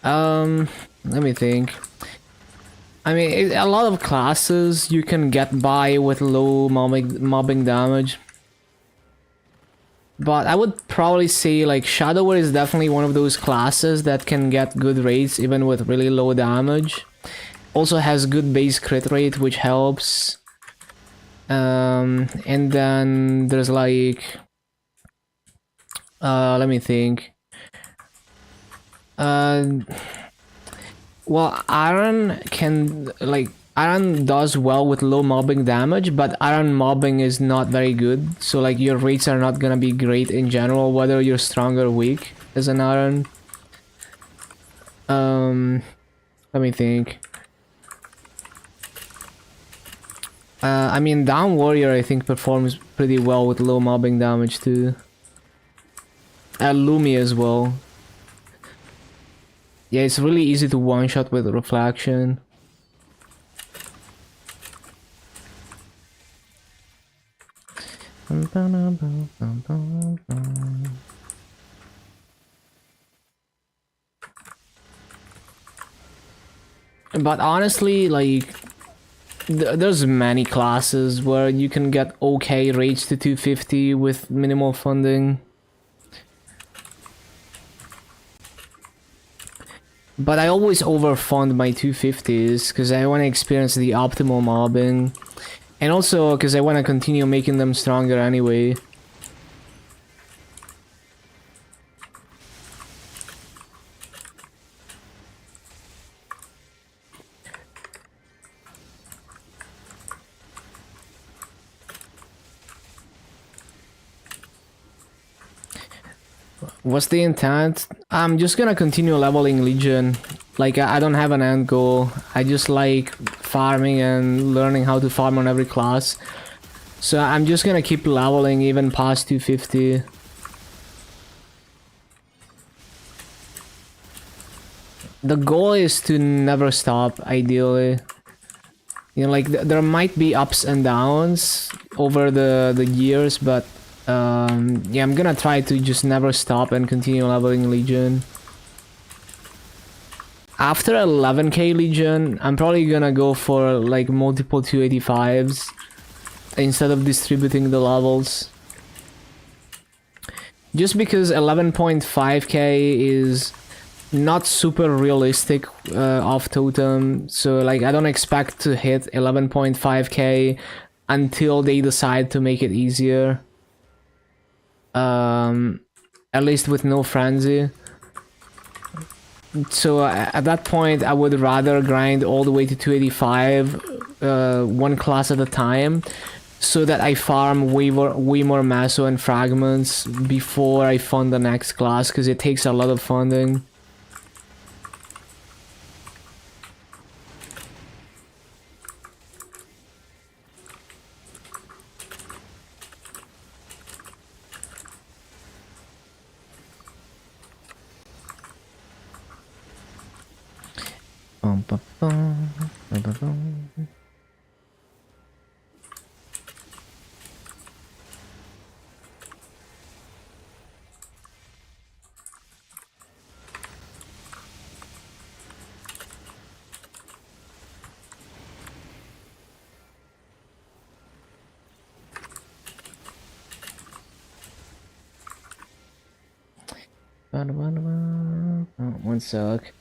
A: Let me think. I mean, a lot of classes you can get by with low mobbing damage. But I would probably say like Shadower is definitely one of those classes that can get good rates even with really low damage. Also has good base crit rate, which helps. And then there's like let me think. Well, Iron can like Iron does well with low mobbing damage, but Iron mobbing is not very good, so like your rates are not gonna be great in general whether you're strong or weak as an Iron. Let me think. I mean, Down Warrior I think performs pretty well with low mobbing damage too. Lumi as well. Yeah, it's really easy to one-shot with Reflection. But honestly, like, there's many classes where you can get okay rage to 250 with minimal funding. But I always overfund my 250s because I want to experience the optimal mobbing. And also because I want to continue making them stronger anyway. What's the intent? I'm just gonna continue leveling Legion. Like, I don't have an end goal. I just like farming and learning how to farm on every class. So I'm just gonna keep leveling even past 250. The goal is to never stop, ideally. You know, like, there might be ups and downs over the years, but yeah, I'm gonna try to just never stop and continue leveling Legion. After 11k Legion, I'm probably gonna go for like multiple 285s instead of distributing the levels. Just because 11.5k is not super realistic off totem, so like I don't expect to hit 11.5k until they decide to make it easier. At least with no frenzy. So at that point I would rather grind all the way to 285 one class at a time, so that I farm way more masso and fragments before I fund the next class, because it takes a lot of funding. Oh, one sec.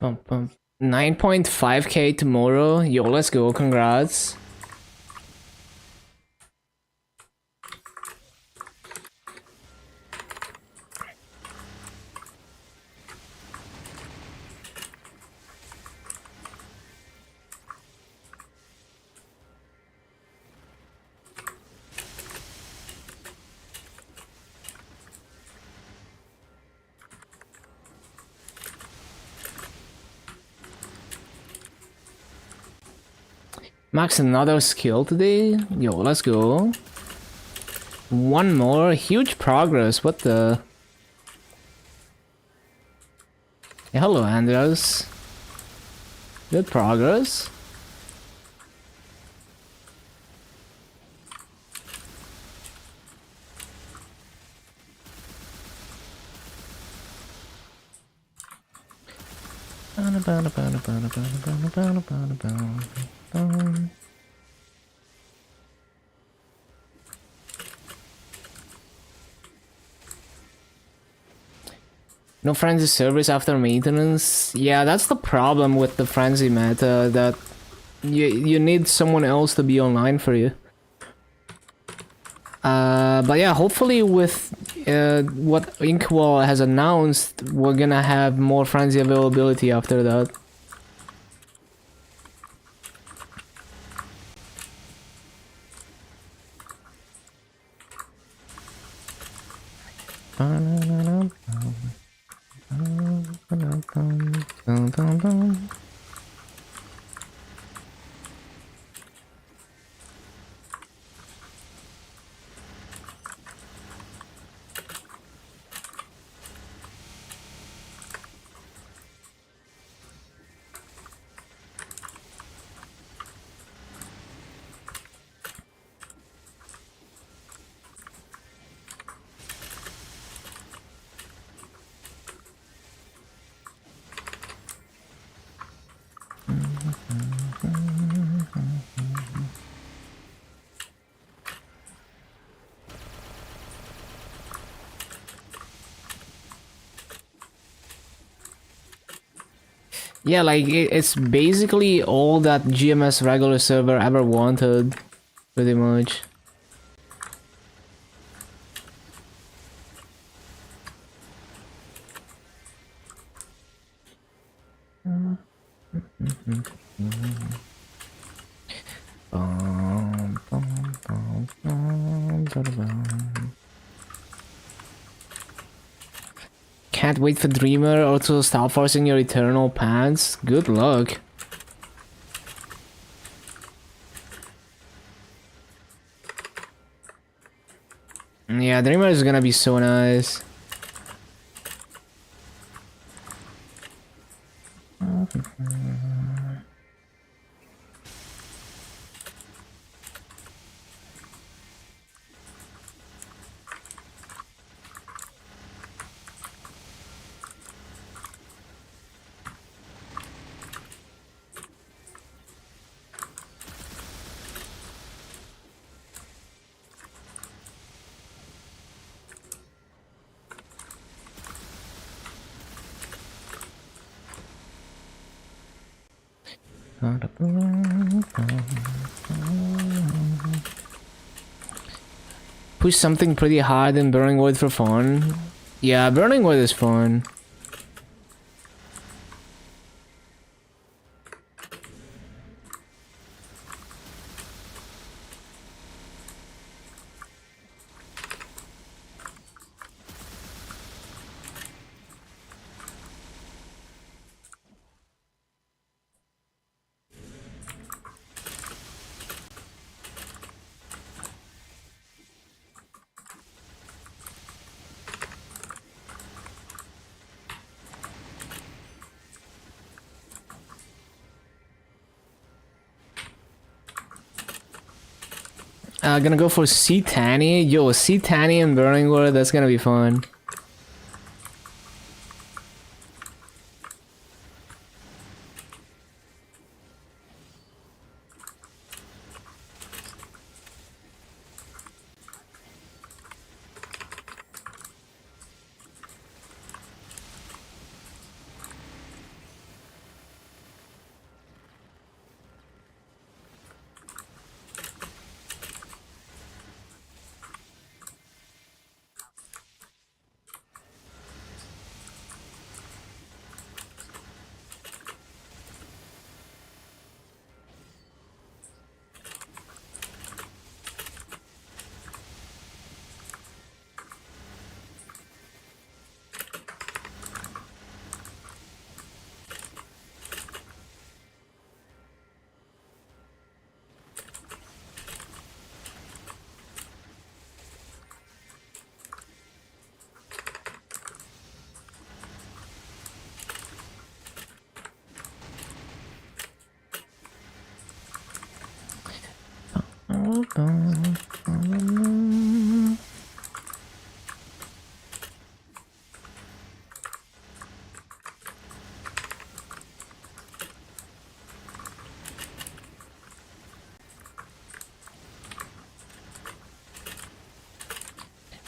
A: Bump, bump. 9.5k tomorrow. Yo, let's go. Congrats. Max another skill today? Yo, let's go. One more. Huge progress. What the? Yeah, hello, Andreas. Good progress. No frenzy service after maintenance. Yeah, that's the problem with the frenzy meta, that you need someone else to be online for you. But yeah, hopefully with what Inkwell has announced, we're gonna have more frenzy availability after that. Yeah, like it's basically all that GMS regular server ever wanted, pretty much. Can't wait for Dreamer or to stop forcing your eternal pants. Good luck. Yeah, Dreamer is gonna be so nice. Push something pretty hard in Burning Wood for fun. Yeah, Burning Wood is fun. Gonna go for Sea Tanny. Yo, Sea Tanny and Burning Wood, that's gonna be fun.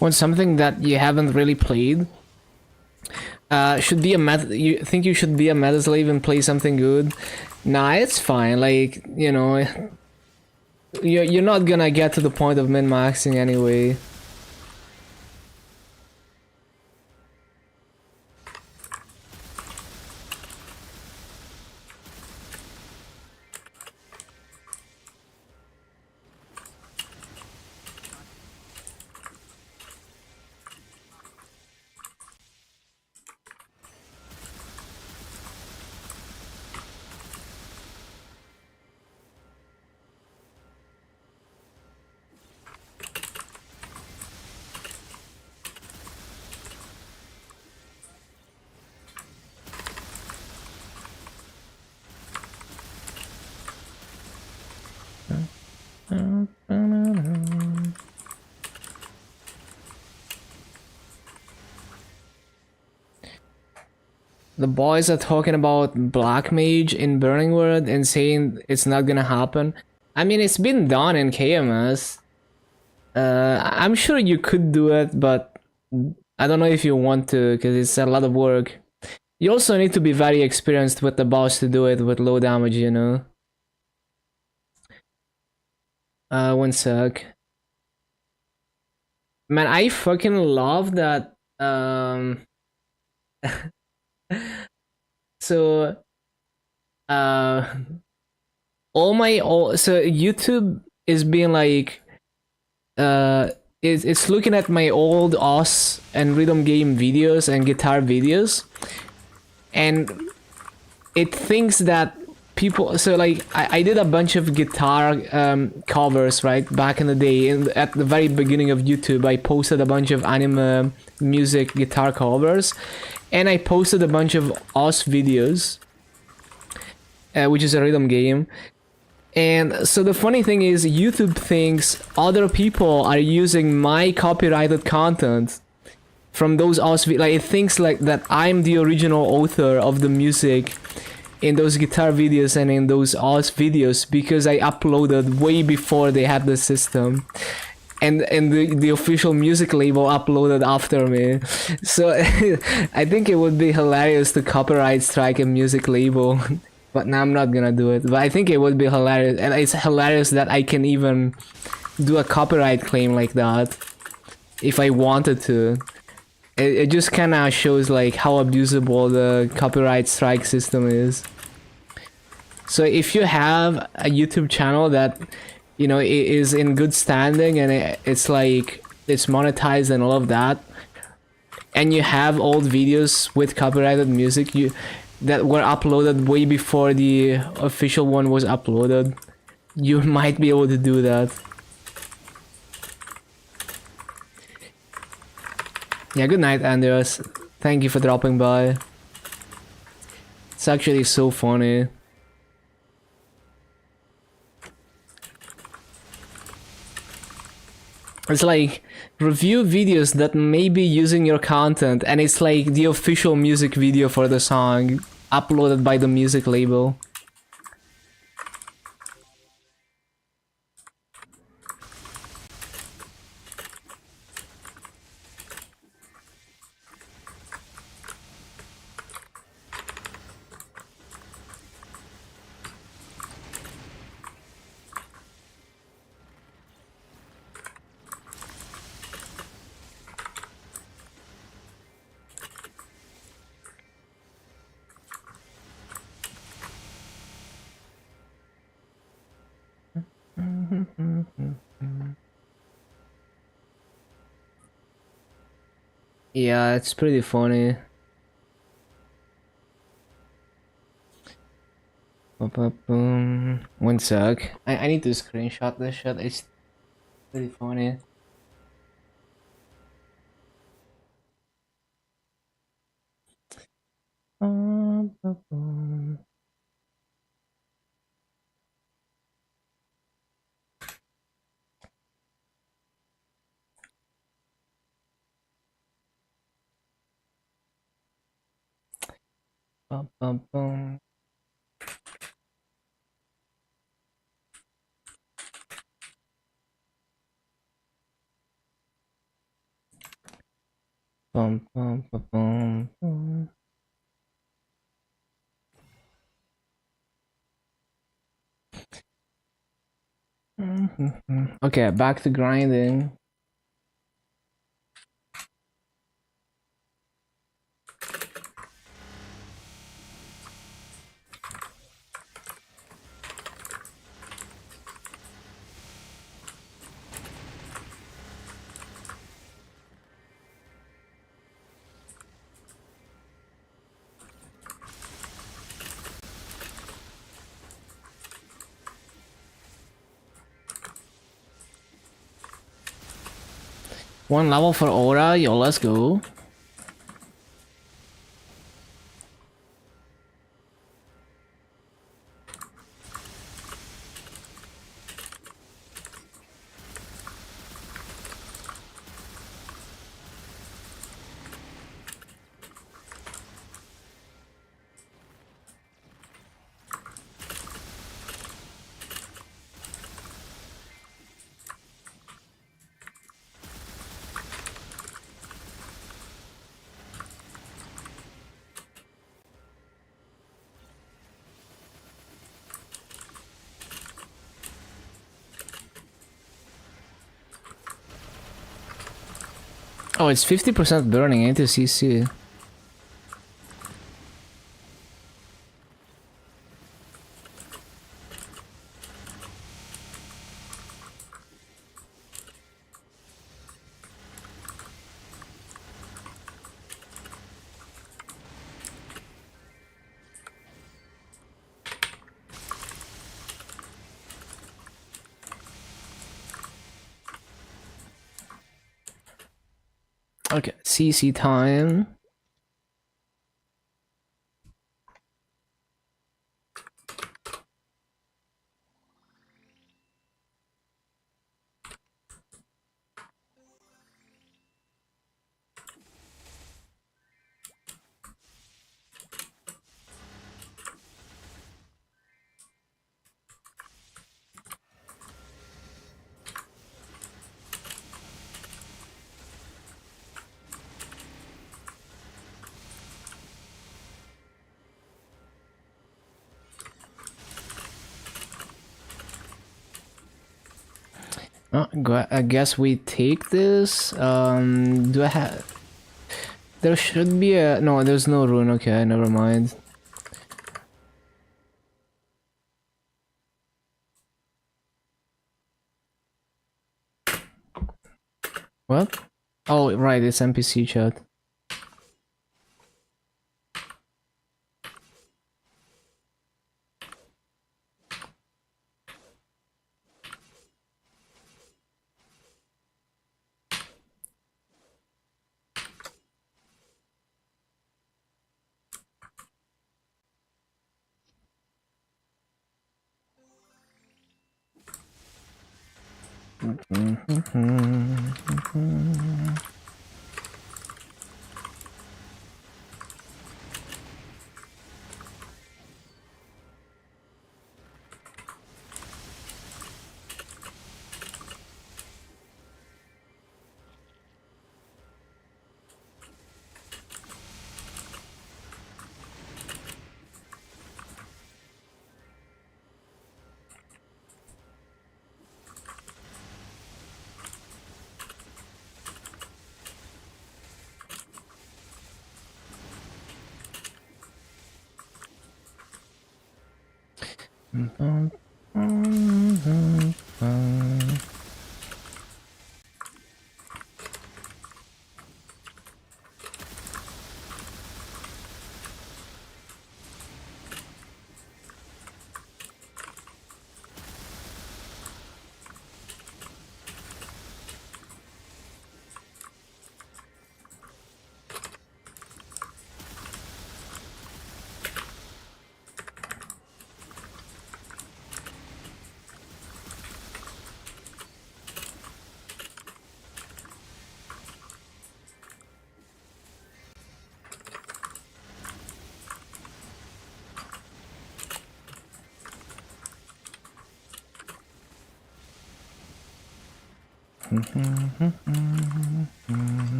A: Want something that you haven't really played? Should be a meta. You think you should be a meta slave and play something good? Nah, it's fine. Like, you know, you're not gonna get to the point of min-maxing anyway. The boys are talking about Black Mage in Burning World and saying it's not gonna happen. I mean, it's been done in KMS. I'm sure you could do it, but I don't know if you want to, because it's a lot of work. You also need to be very experienced with the boss to do it with low damage, you know? One sec. Man, I fucking love that, so, uh, so YouTube is being like, it's looking at my old OS and rhythm game videos and guitar videos, and it thinks that people, so like I did a bunch of guitar covers right back in the day, at the very beginning of YouTube. I posted a bunch of anime music guitar covers, and I posted a bunch of OS videos, which is a rhythm game. And so the funny thing is, YouTube thinks other people are using my copyrighted content from those OS like it thinks like that I'm the original author of the music in those guitar videos and in those OS videos, because I uploaded way before they had the system. And the official music label uploaded after me. So I think it would be hilarious to copyright strike a music label. But now I'm not gonna do it. But I think it would be hilarious, and it's hilarious that I can even do a copyright claim like that if I wanted to. It just kind of shows like how abusable the copyright strike system is. So if you have a YouTube channel that, you know, is in good standing and it's like it's monetized and all of that, and you have old videos with copyrighted music that were uploaded way before the official one was uploaded, you might be able to do that. Yeah, good night, Andreas. Thank you for dropping by. It's actually so funny. It's like review videos that may be using your content, and it's like the official music video for the song uploaded by the music label. Yeah, it's pretty funny. One sec. I need to screenshot this shit. It's pretty funny. Okay, back to grinding. One level for Aura, yo, let's go. Oh, it's 50% burning into CC. Okay, CC time. I guess we take this. Do I have? There should be a. No, there's no rune. Okay, never mind. What? Oh, right, it's NPC chat.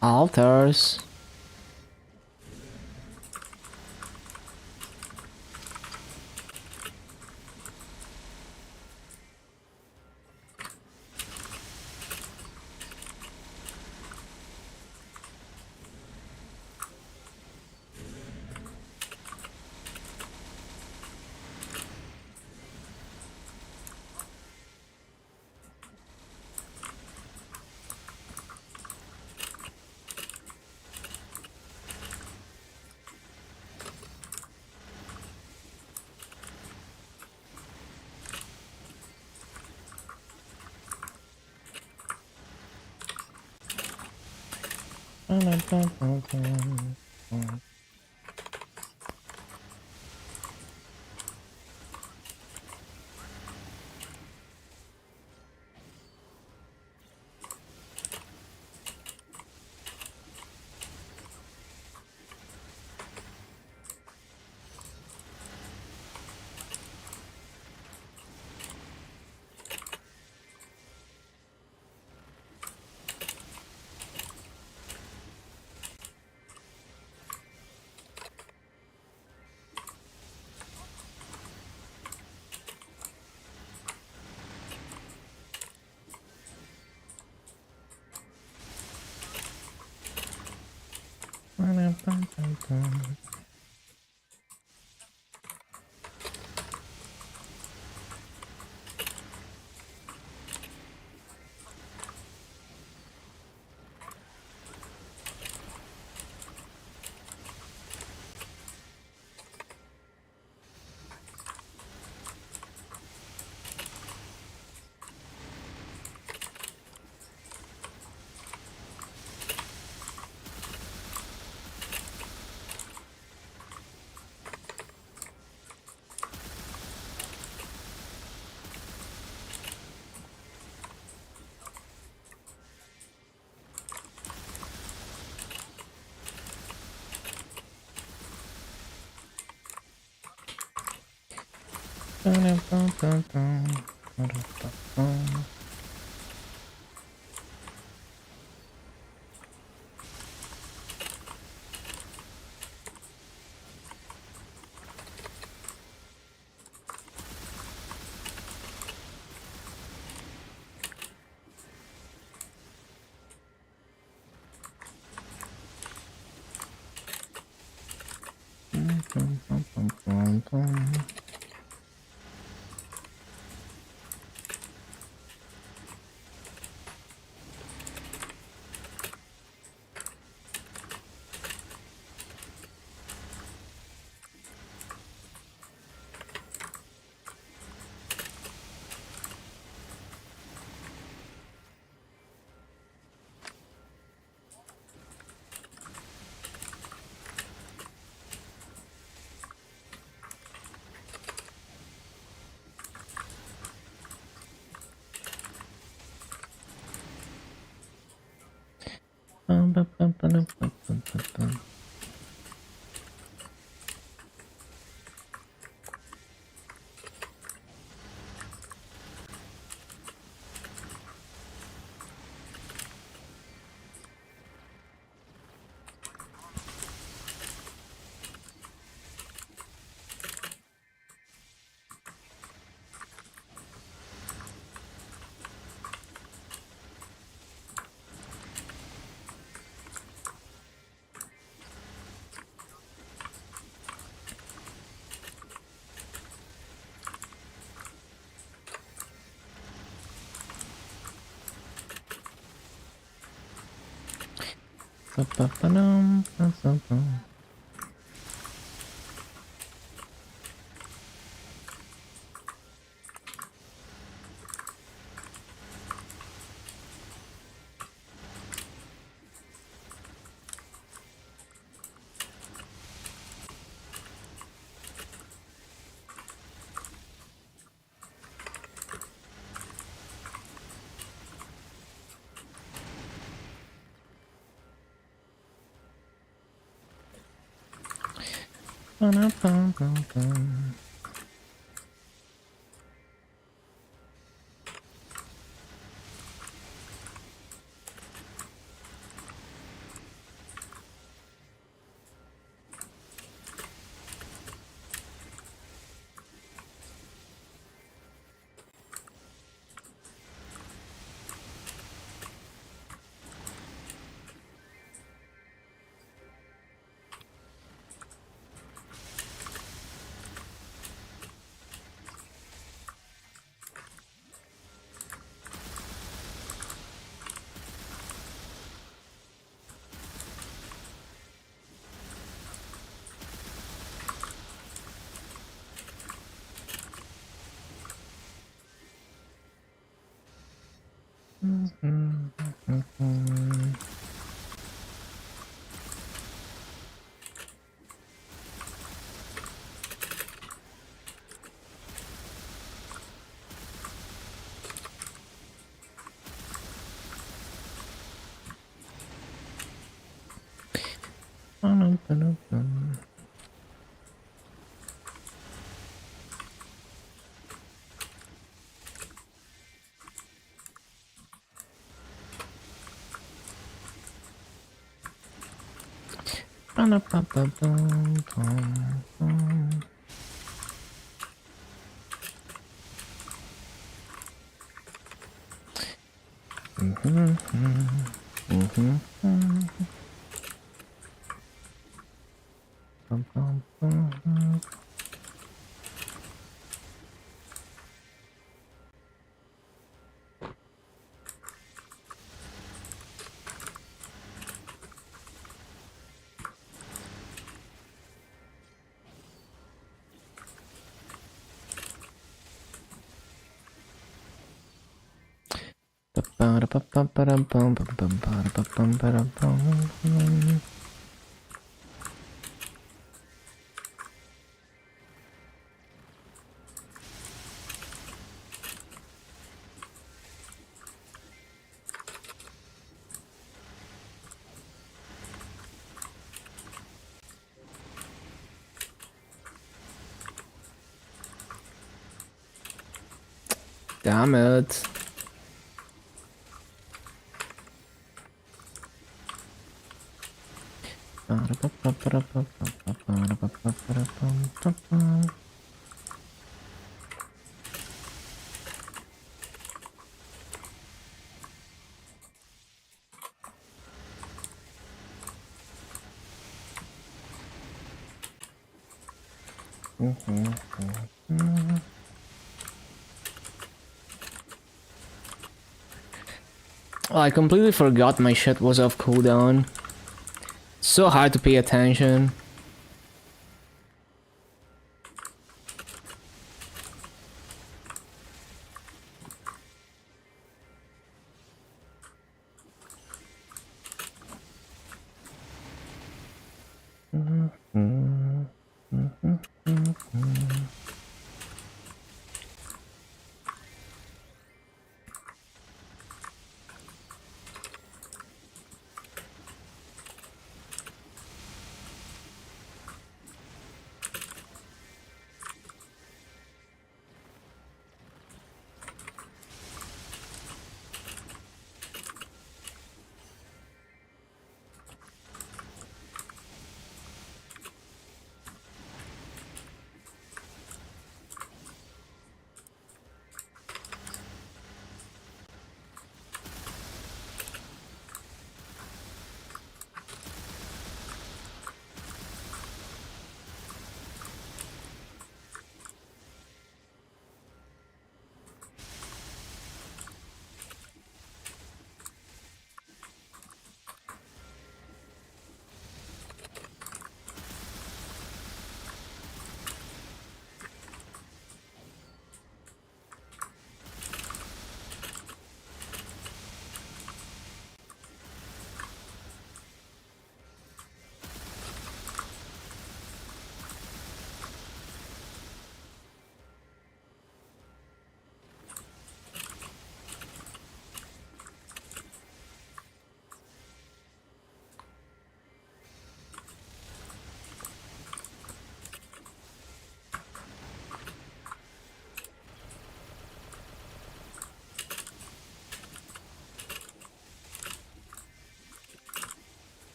A: Altars. Damn it. Oh, I completely forgot my shit was off cooldown. So hard to pay attention.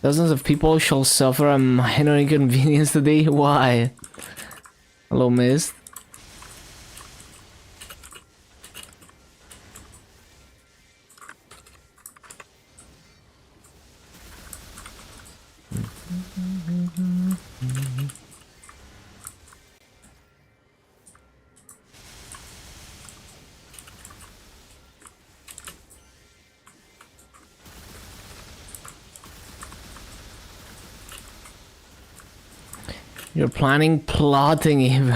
A: Dozens of people shall suffer a minor inconvenience today. Why? Hello, Mist. You're planning plotting even.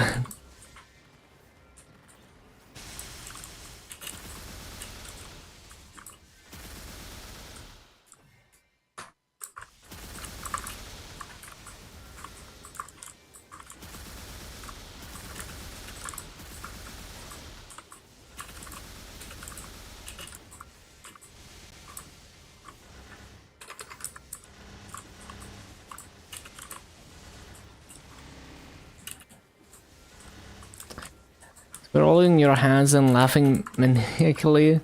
A: Rolling your hands and laughing maniacally.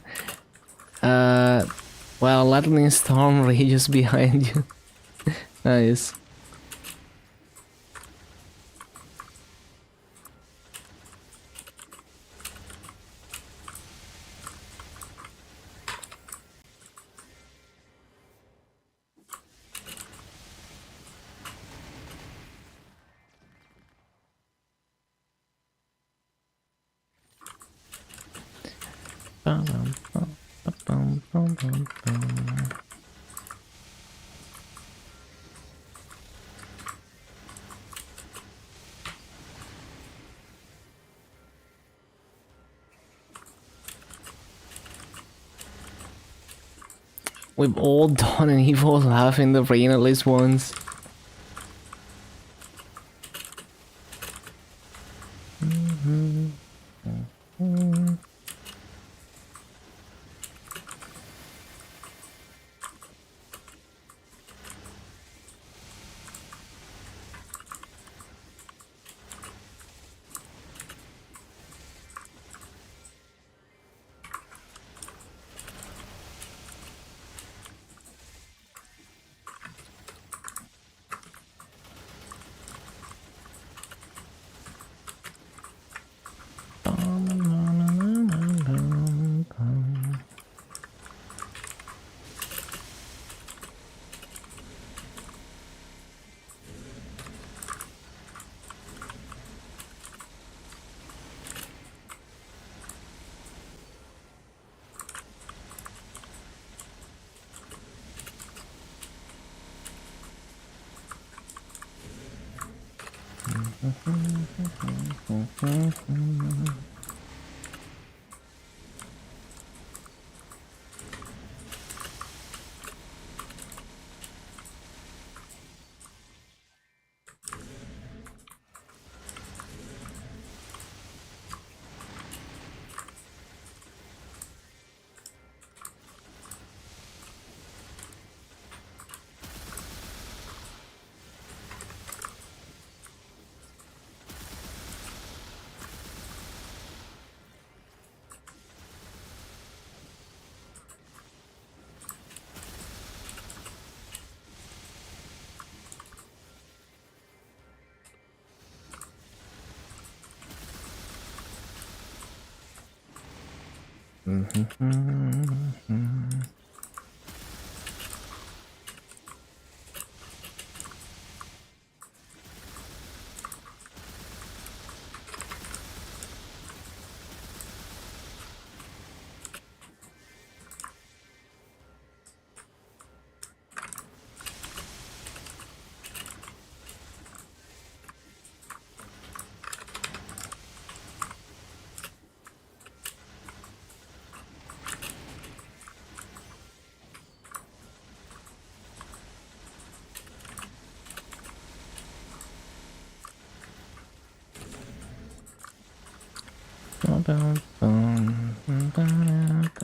A: While lightning storm rages behind you. Nice. We've all done an evil laugh in the rain at least once.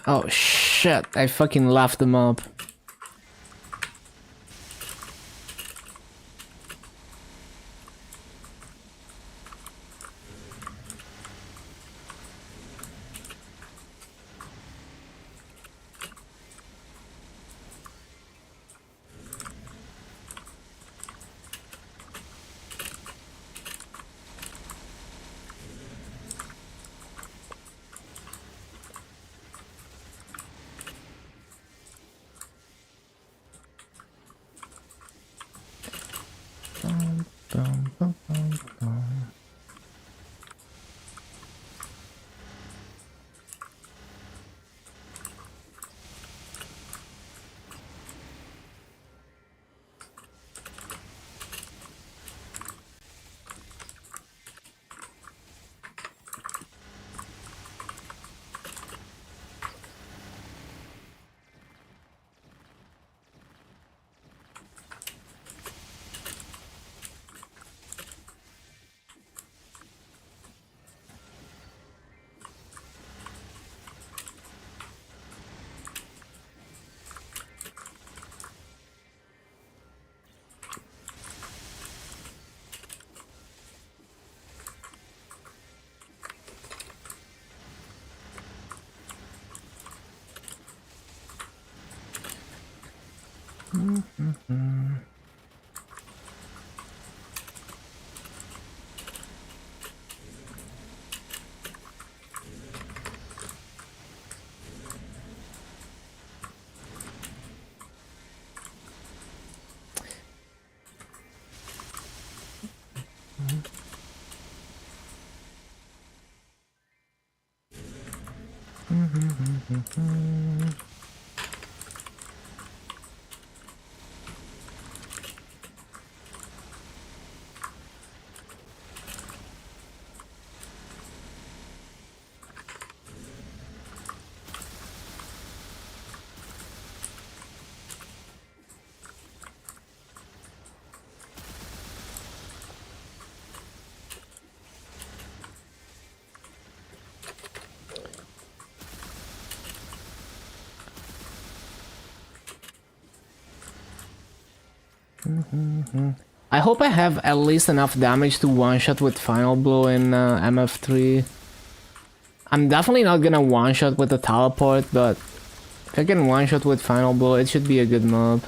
A: Oh shit, I fucking left them up. I hope I have at least enough damage to one-shot with Final Blow in MF3. I'm definitely not gonna one-shot with the teleport, but if I can one-shot with Final Blow, it should be a good mob.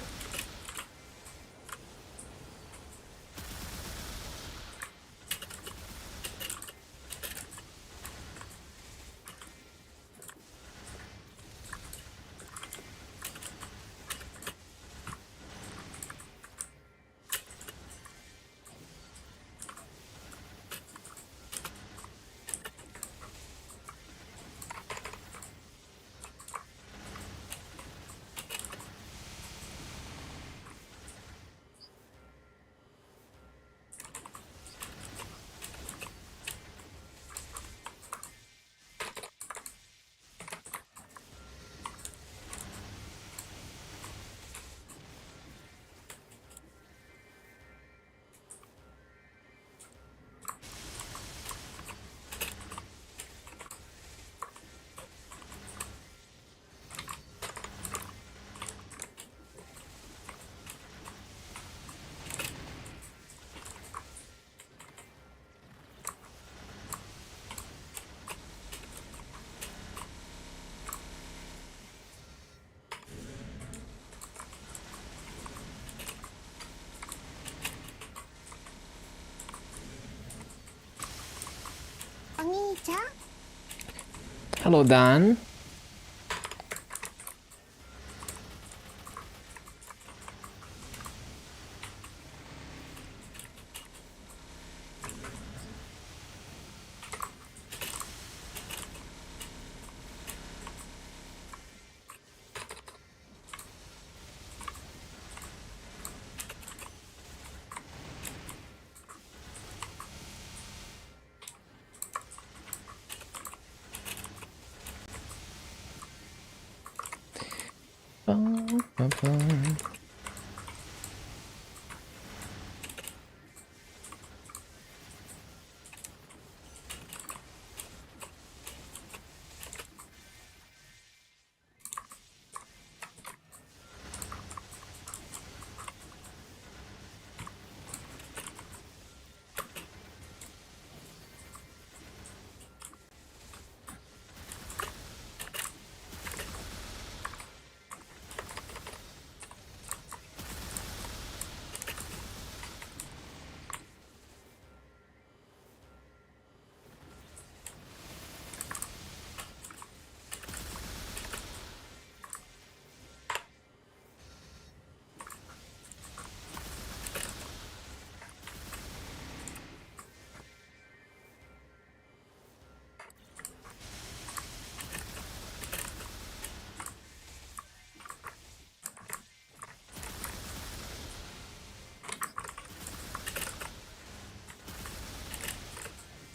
A: Hello, Dan.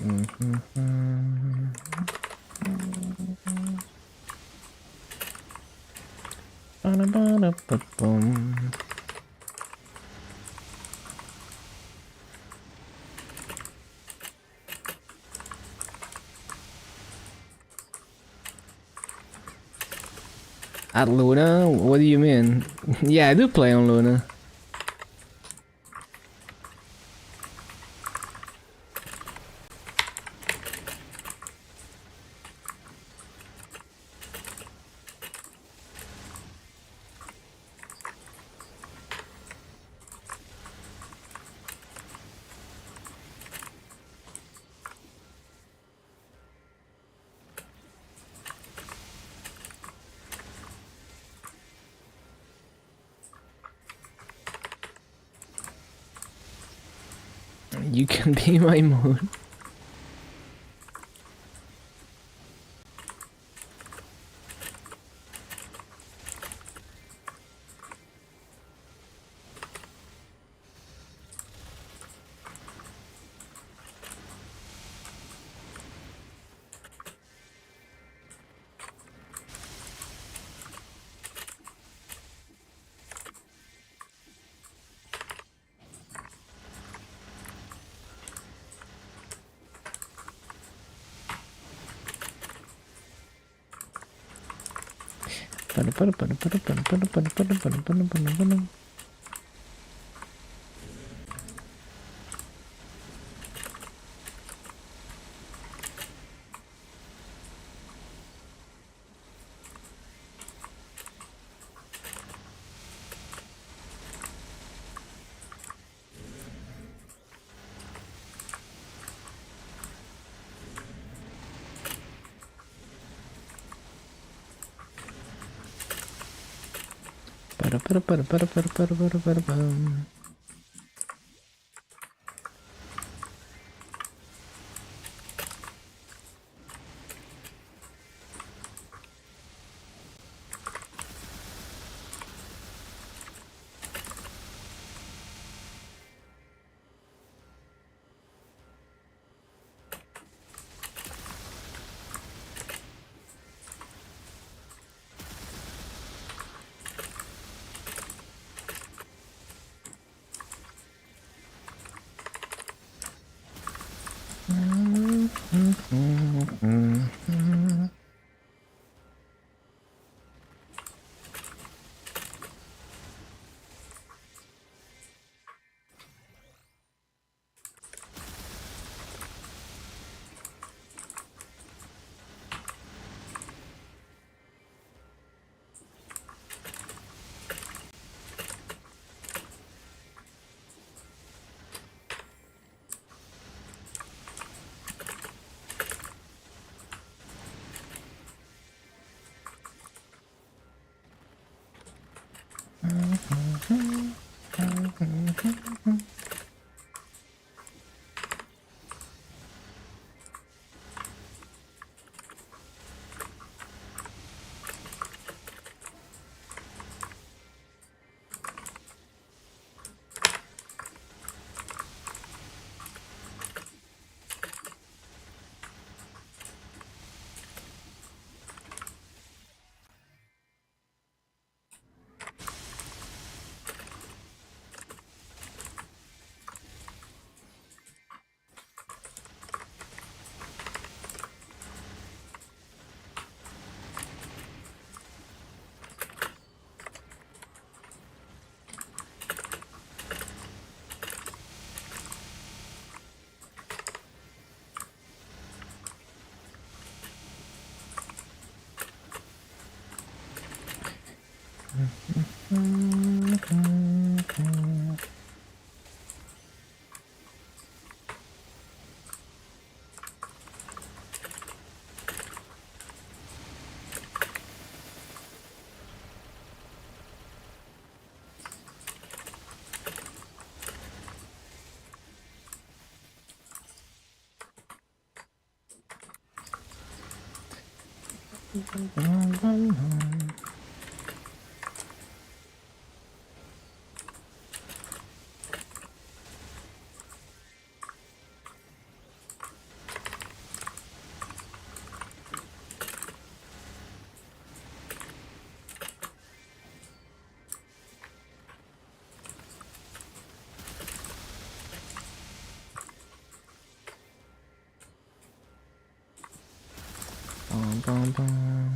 A: At Luna? What do you mean? Yeah, I do play on Luna. You can be my moon. Bum, bum, bum.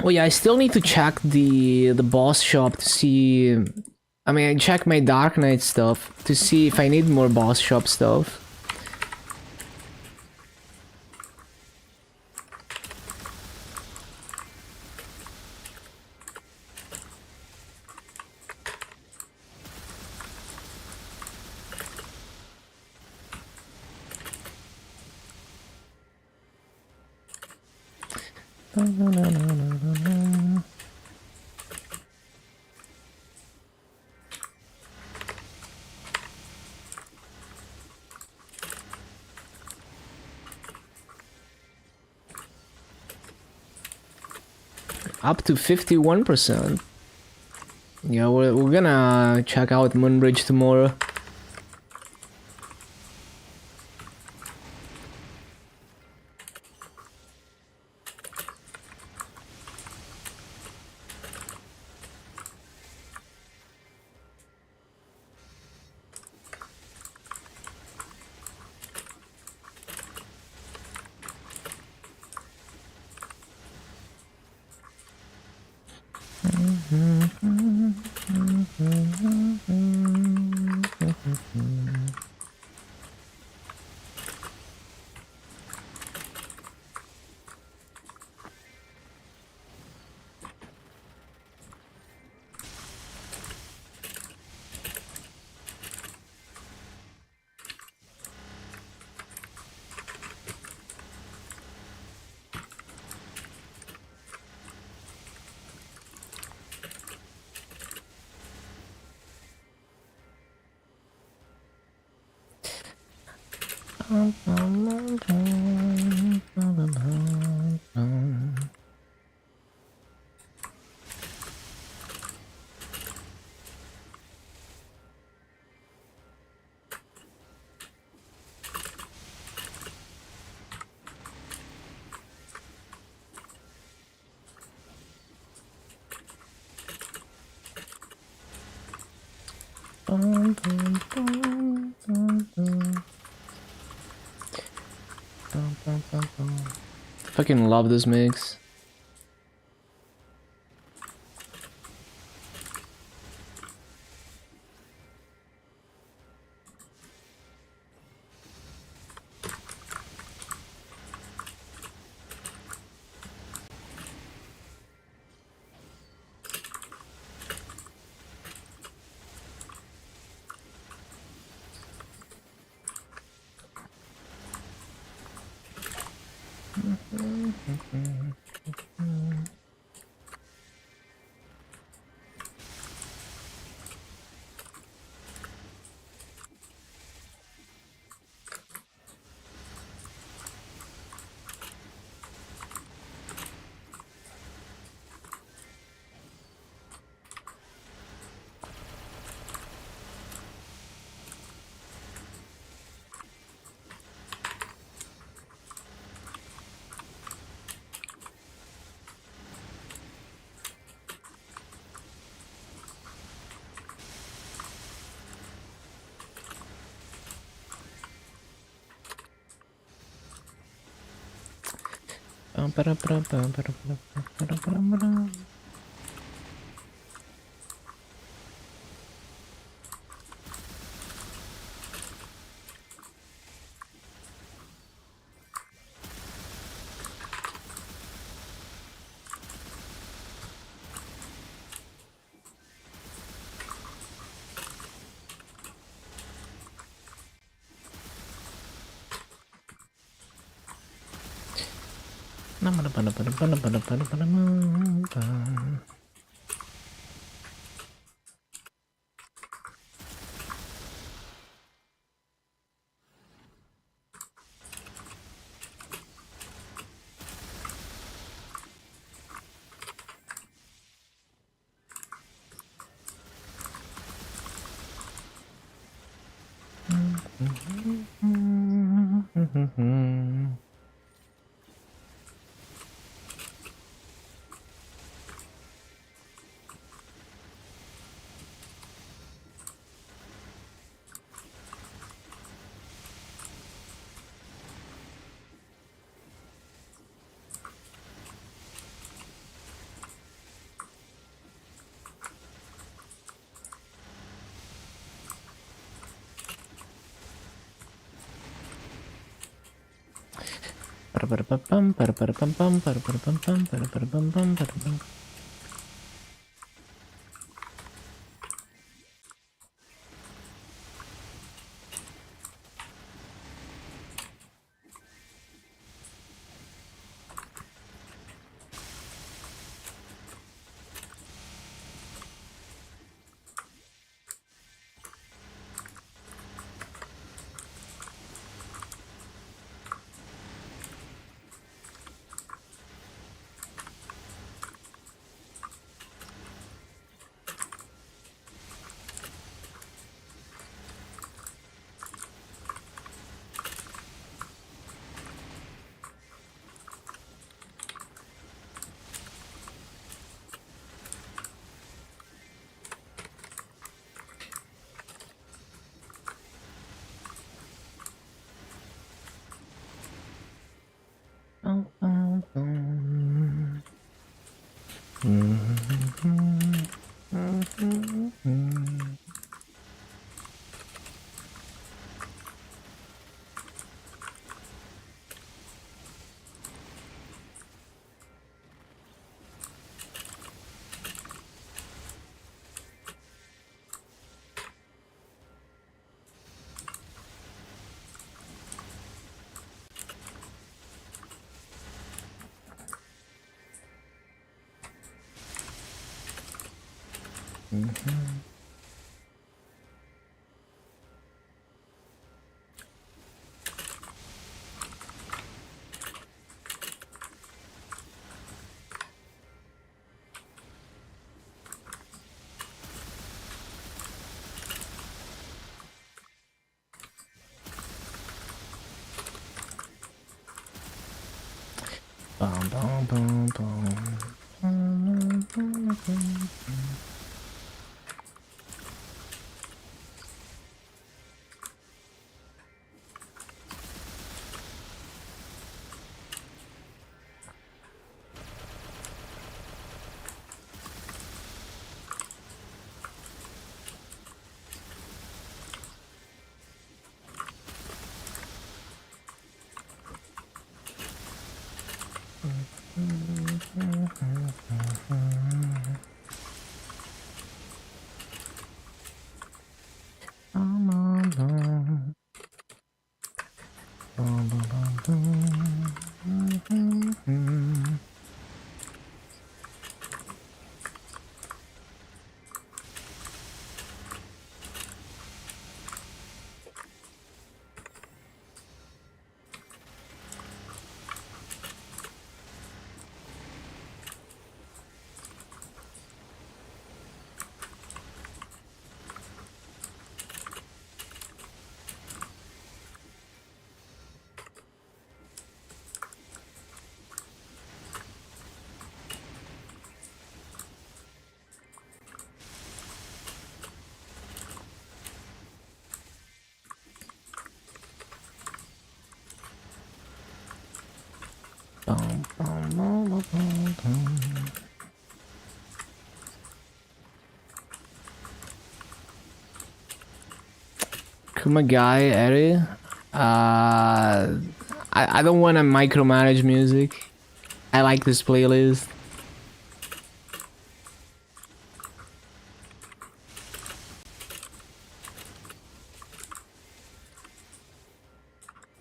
A: Oh yeah, I still need to check the boss shop to see. I mean, I check my Dark Knight stuff to see if I need more boss shop stuff. Up to 51%. Yeah, we're gonna check out Moonbridge tomorrow. Fucking love this mix. Kumagai Eri. I don't want to micromanage music. I like this playlist.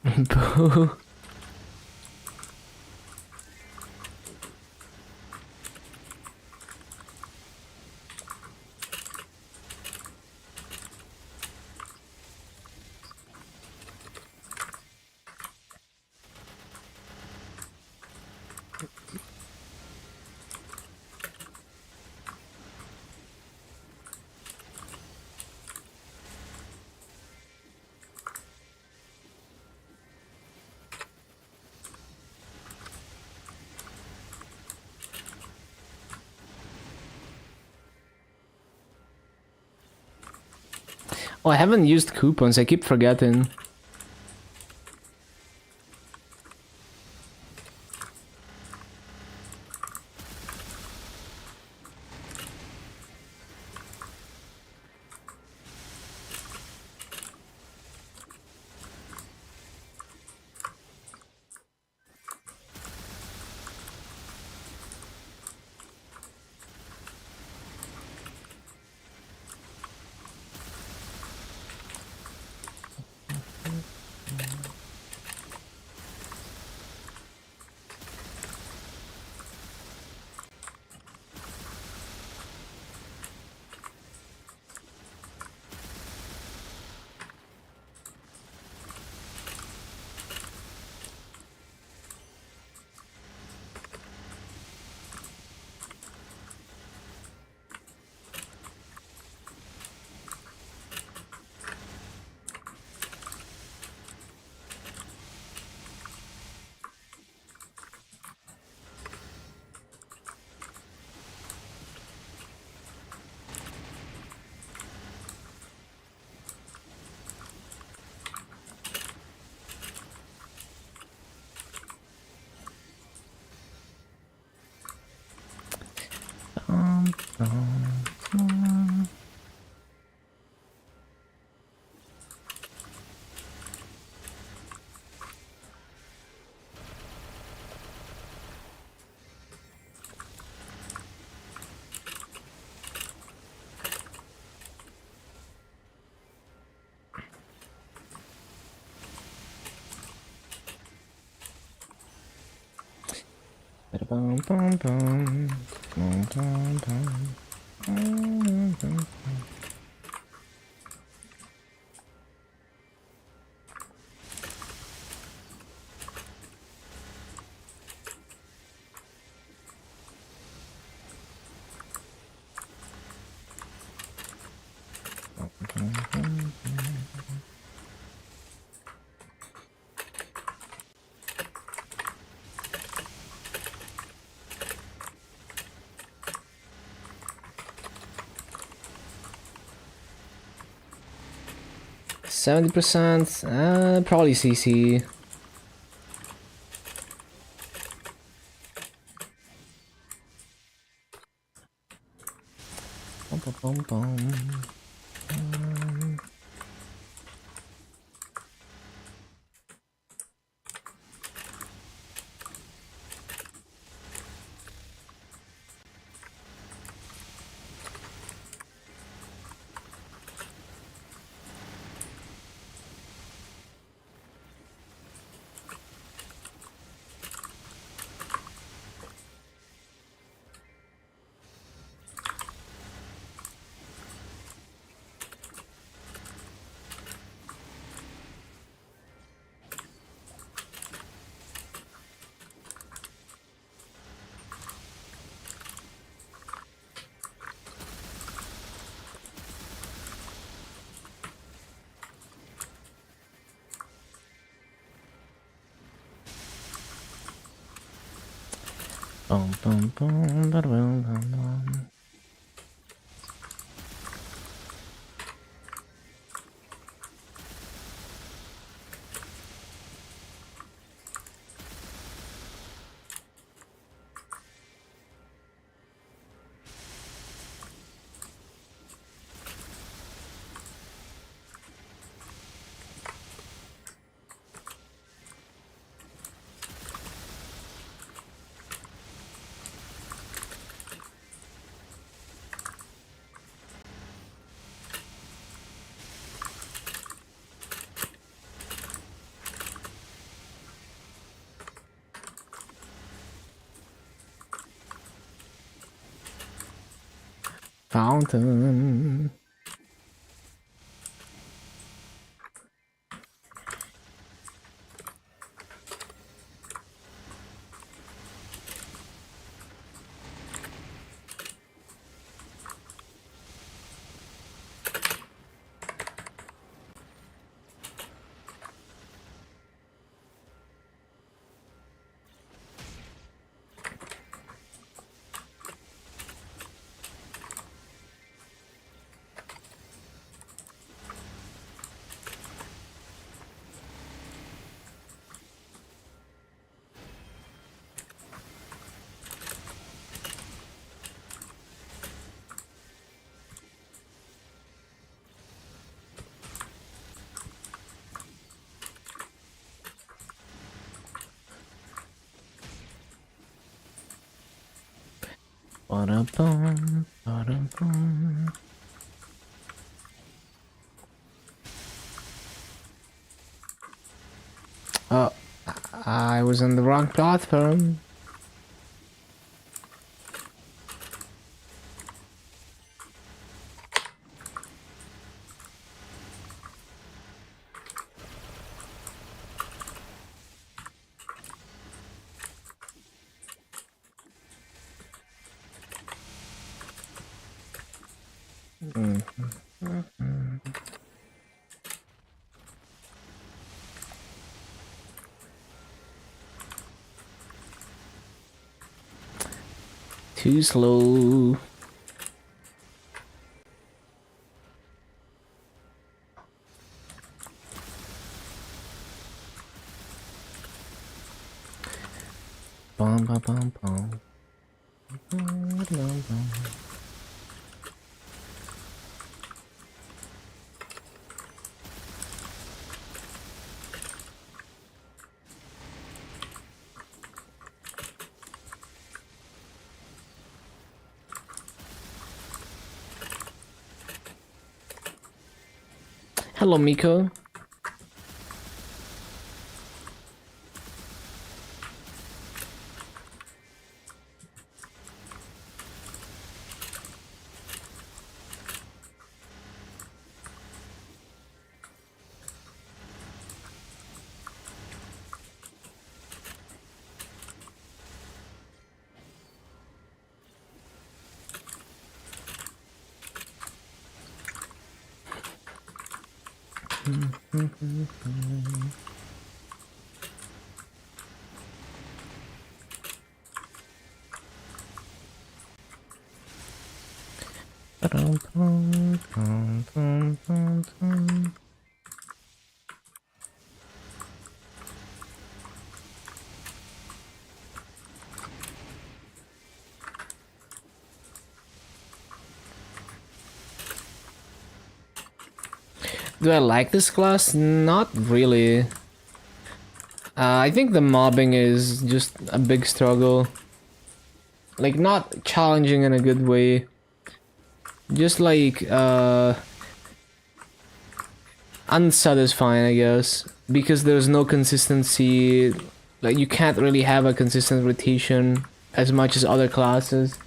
A: Boo. Oh, I haven't used coupons. I keep forgetting. Ba-da-bum, bum, bum. Bum, bum, bum. Bum, bum, bum. Bum, 70%, probably CC. Bum, bum, bum, bum. Bum, bum, bum, ba-da-bum, bum, bum. Fountain. Ba-da-bum, ba-da-bum. Oh, I was on the wrong platform. Too slow. Bum, bum, bum, bum. Bum, bum, bum. Hello, Miko. Do I like this class? Not really. I think the mobbing is just a big struggle. Like, not challenging in a good way. Just like, unsatisfying, I guess. Because there's no consistency. Like, you can't really have a consistent rotation as much as other classes.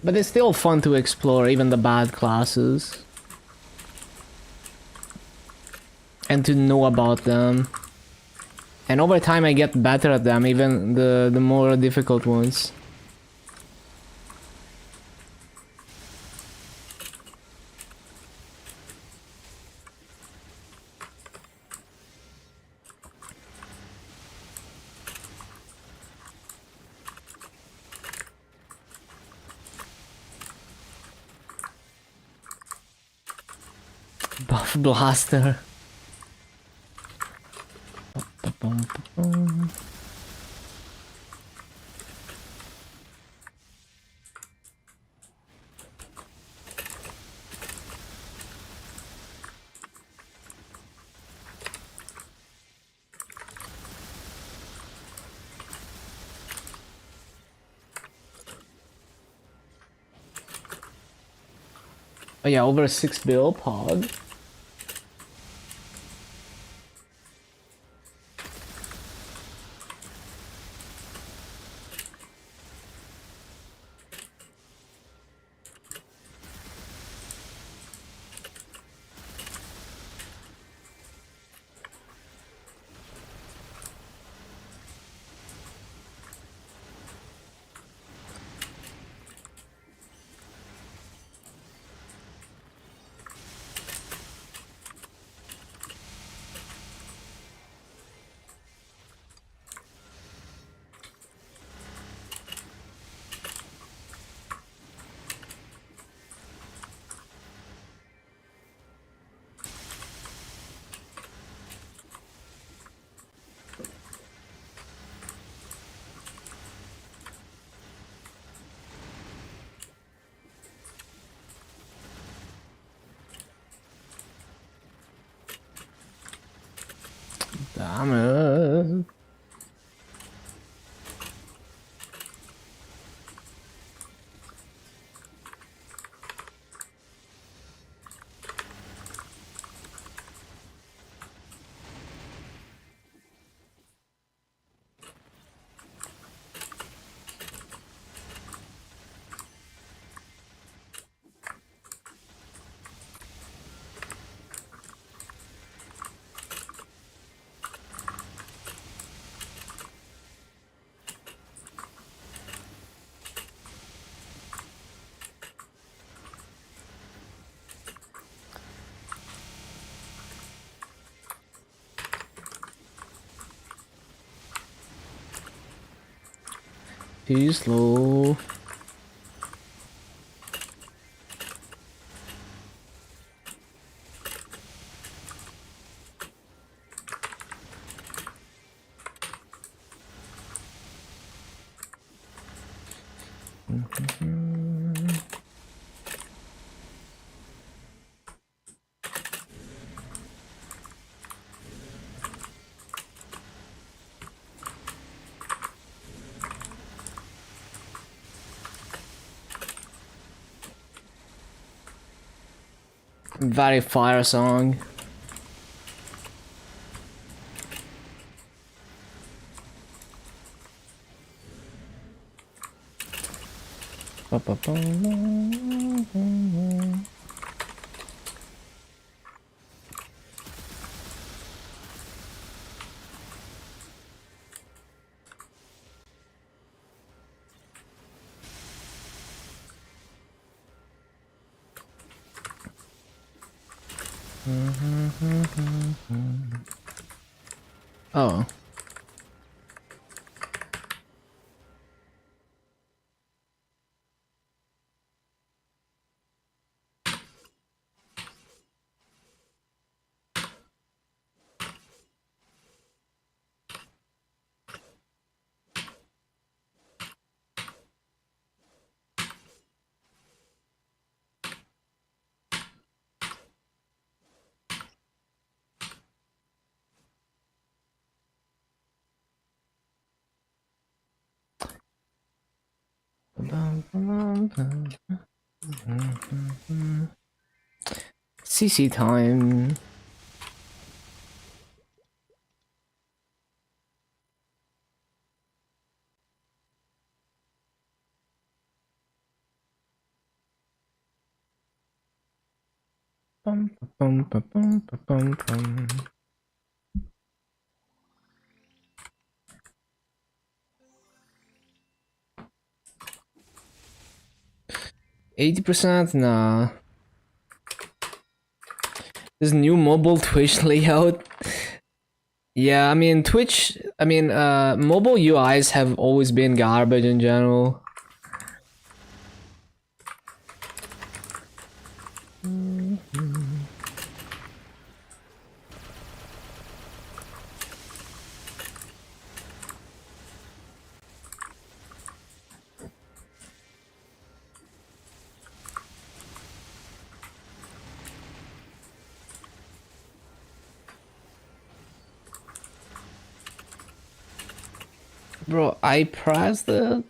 A: But it's still fun to explore even the bad classes. And to know about them. And over time I get better at them, even the more difficult ones. Buff Blaster. Oh yeah, over 6 bill pod. Damn it. Too slow. Very fire song. Oh. CC time. Bum, bum, bum, bum, bum, bum. %? Nah. This new mobile Twitch layout. Yeah, I mean Twitch. I mean, mobile UIs have always been garbage in general. Bro, I pressed it.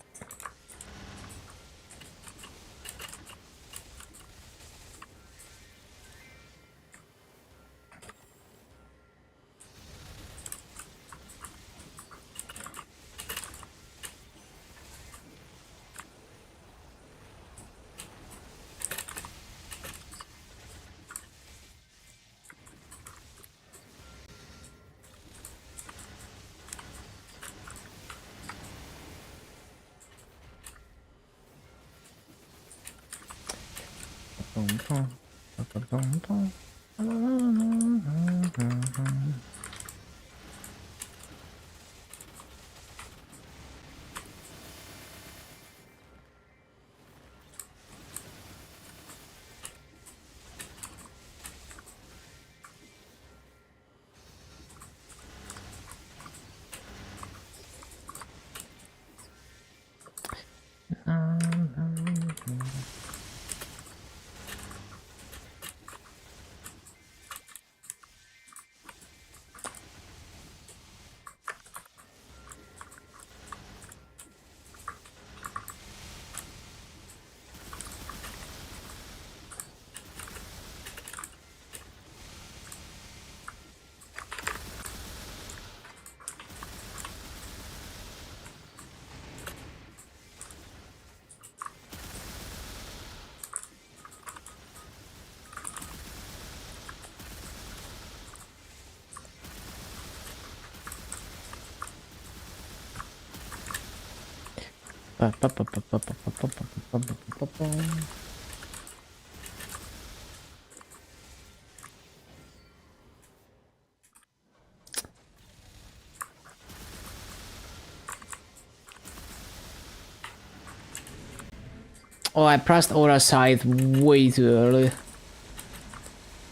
A: Oh, I pressed Aura Scythe way too early.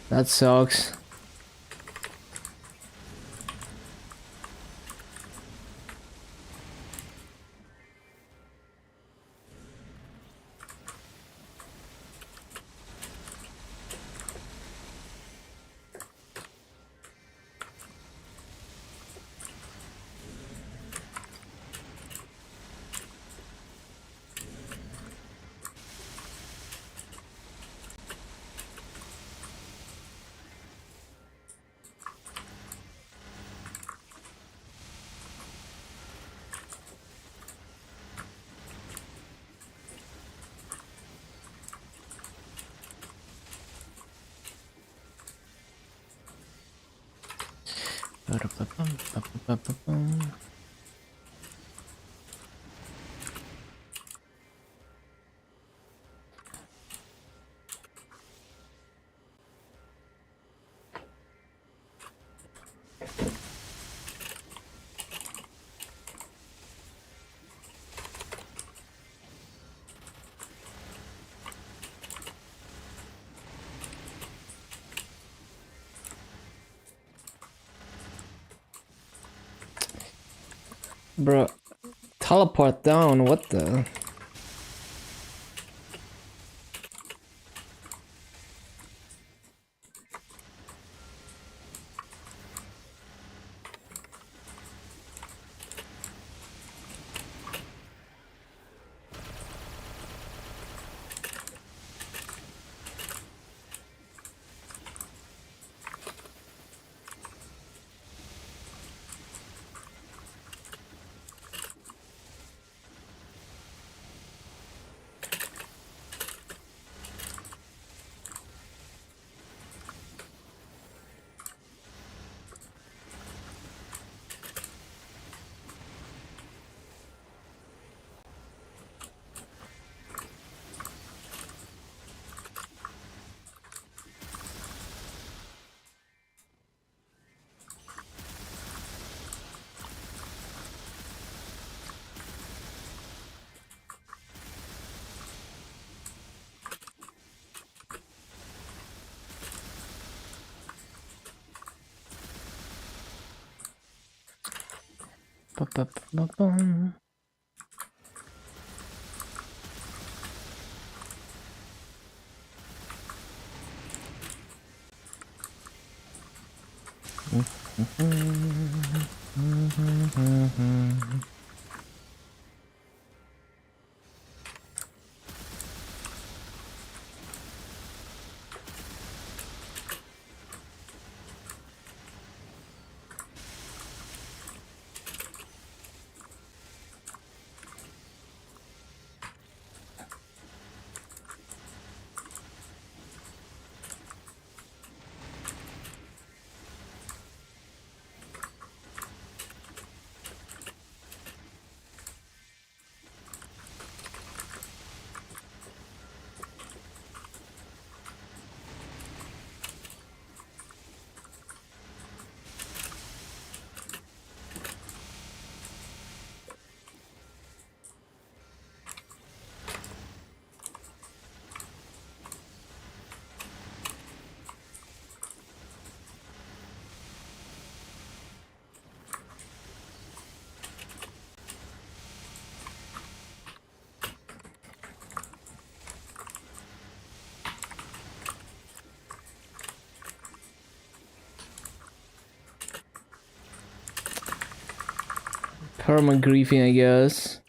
A: That sucks. Bro, teleport down, what the? Ba-ba-ba-ba-bum. Perma-griefing, I guess.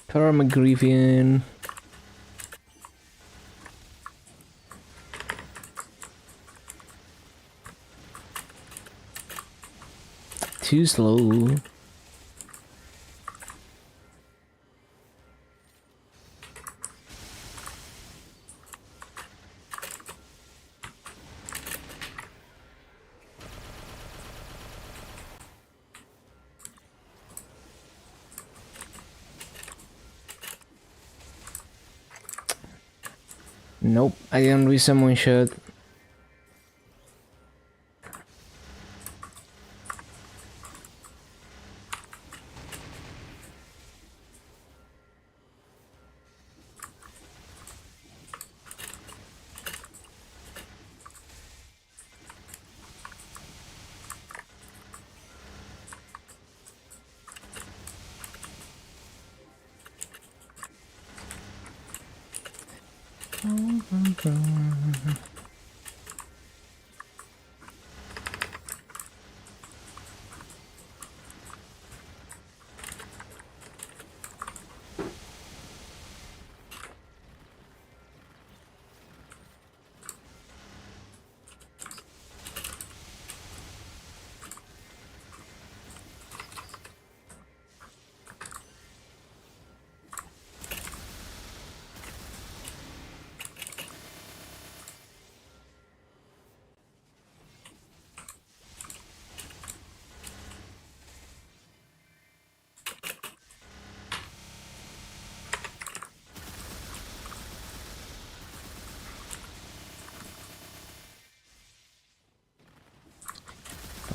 A: Perma-griefing. Too slow. Nope, I didn't resummon shit.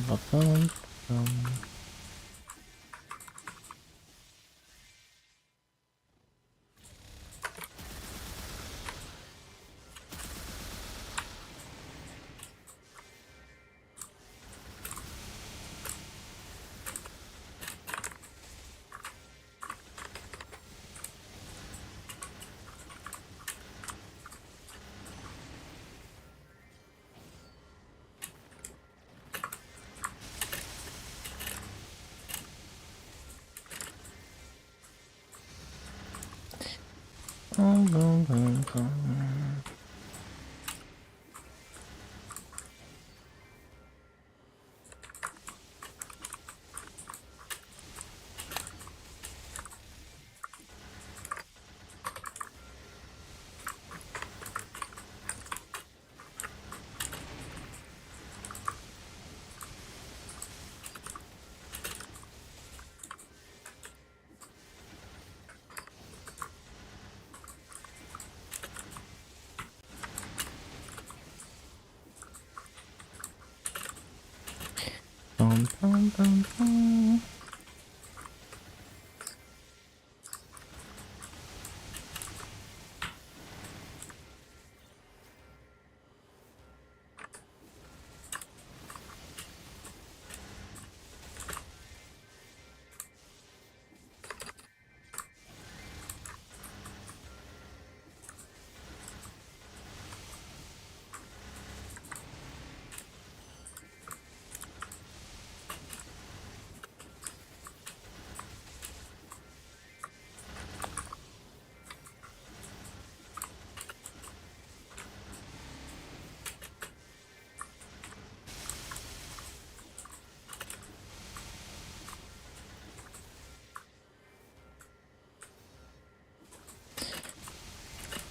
A: Ba-bum, bum. Bum, bum, bum, bum. Bum, bum, bum, bum.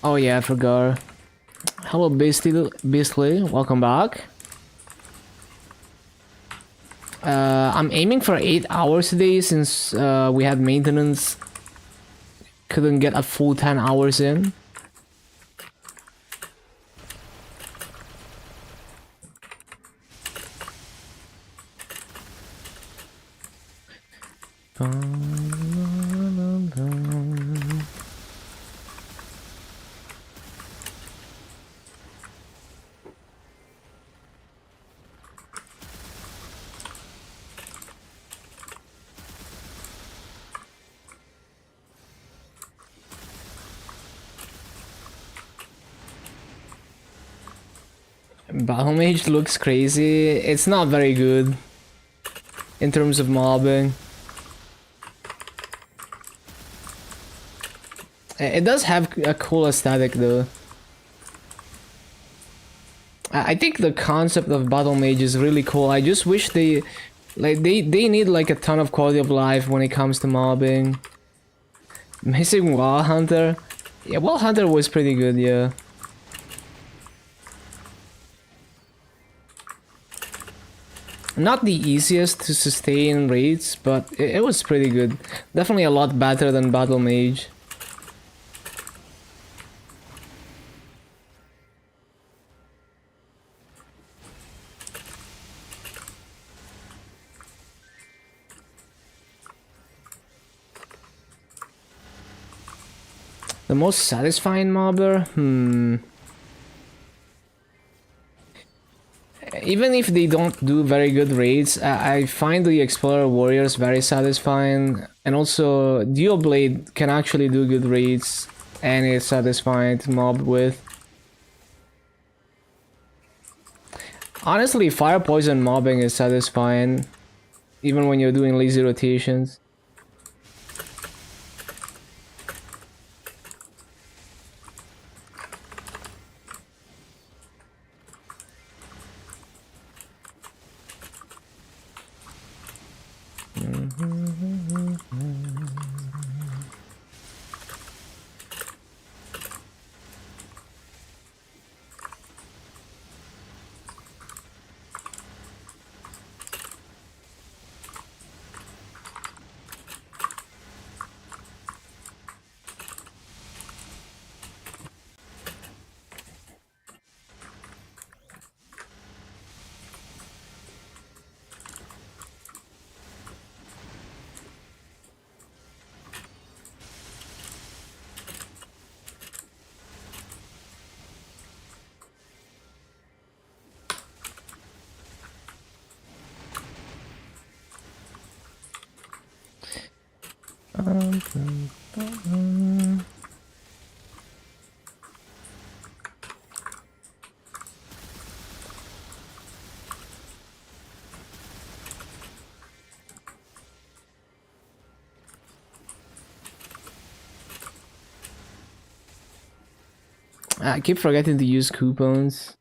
A: Oh yeah, I forgot. Hello, Beastly, welcome back. I'm aiming for 8 hours today since we had maintenance. Couldn't get a full 10 hours in. Battle Mage looks crazy. It's not very good in terms of mobbing. It does have a cool aesthetic though. I think the concept of Battle Mage is really cool. I just wish they need like a ton of quality of life when it comes to mobbing. Missing Wall Hunter. Yeah, Wall Hunter was pretty good, yeah. Not the easiest to sustain raids, but it was pretty good. Definitely a lot better than Battle Mage. The most satisfying mobber? Even if they don't do very good raids, I find the Explorer Warriors very satisfying. And also, Dual Blade can actually do good raids, and it's satisfying to mob with. Honestly, Fire Poison mobbing is satisfying, even when you're doing lazy rotations. I keep forgetting to use coupons.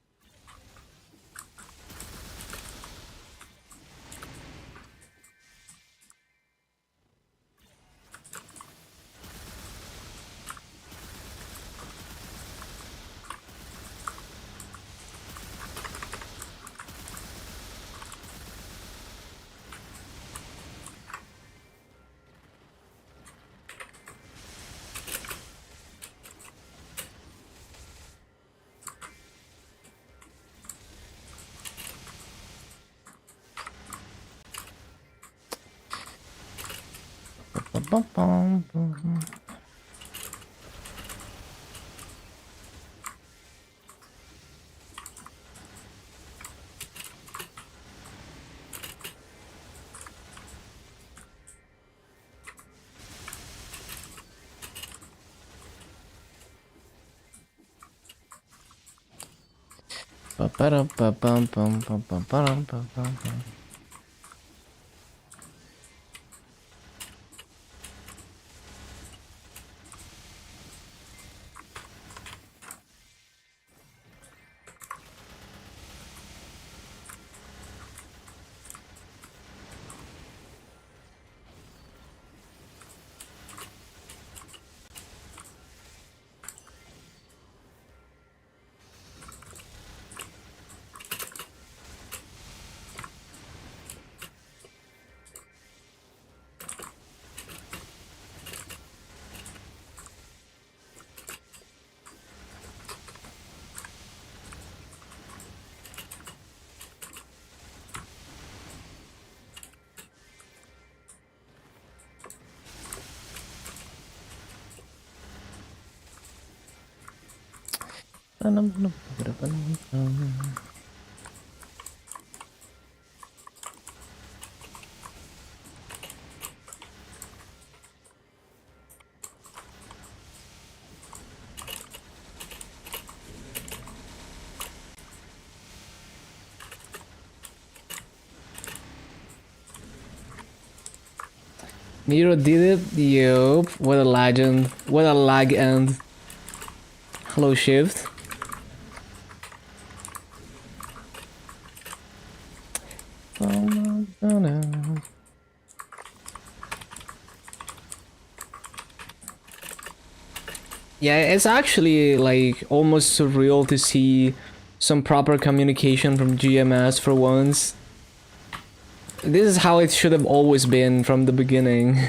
A: Miro did it? Yup. What a legend. What a lag end. Hello, Shift. Yeah, it's actually like almost surreal to see some proper communication from GMS for once. This is how it should have always been from the beginning.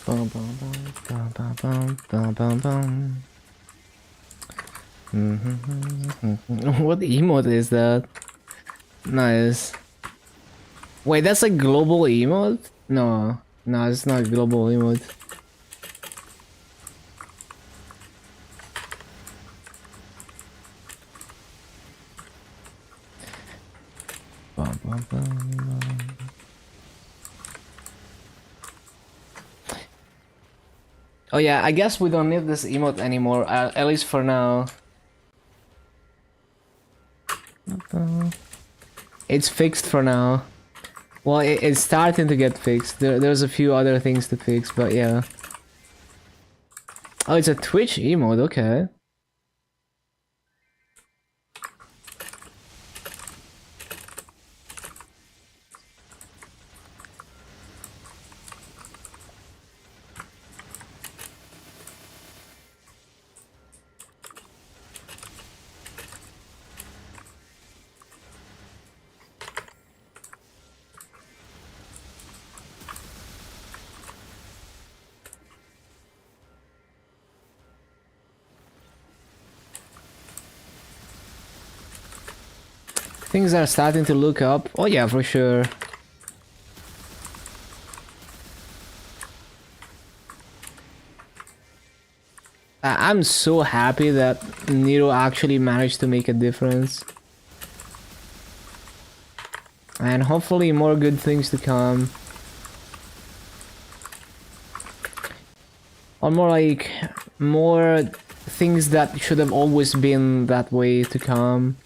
A: Bum, bum, bum, bum, bum, bum, bum, bum. What emote is that? Nice. Wait, that's a global emote? No, no, it's not a global emote. Bum, bum, bum. Oh yeah, I guess we don't need this emote anymore, at least for now. It's fixed for now. Well, it's starting to get fixed. There's a few other things to fix, but yeah. Oh, it's a Twitch emote, okay. Things are starting to look up. Oh yeah, for sure. I'm so happy that Nero actually managed to make a difference. And hopefully more good things to come. Or more like, more things that should have always been that way to come.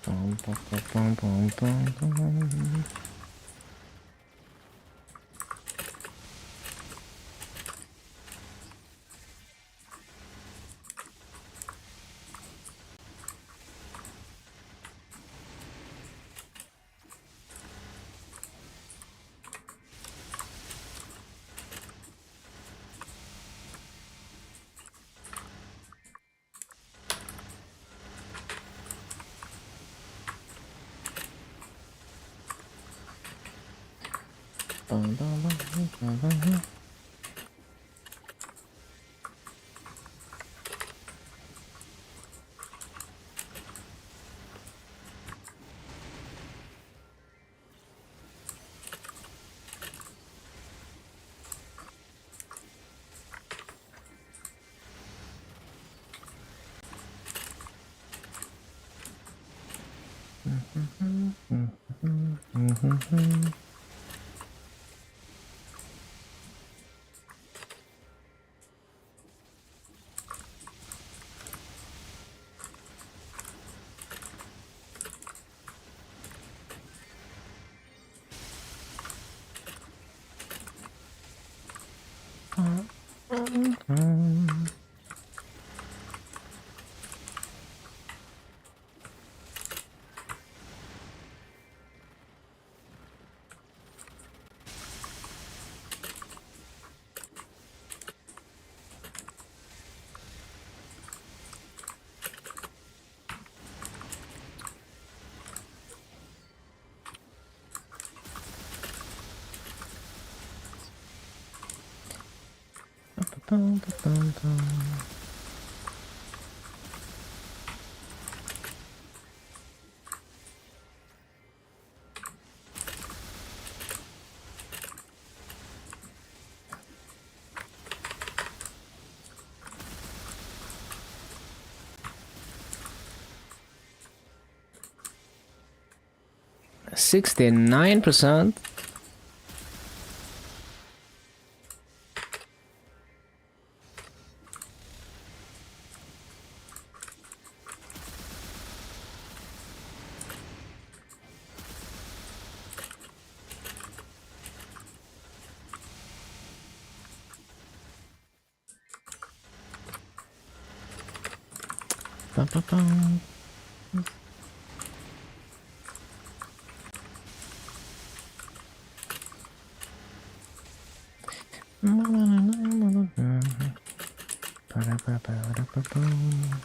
A: Bum, bum, bum, bum, bum, bum. Bum, bum, bum, bum, bum, bum. Mm. 69%. Bum, bum, bum. Ba-da-ba-ba-da-ba-bum.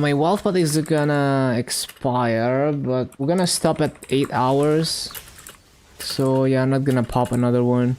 A: My wealth pot is gonna expire, but we're gonna stop at 8 hours. So yeah, I'm not gonna pop another one.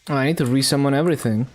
A: Oh, I need to resummon everything.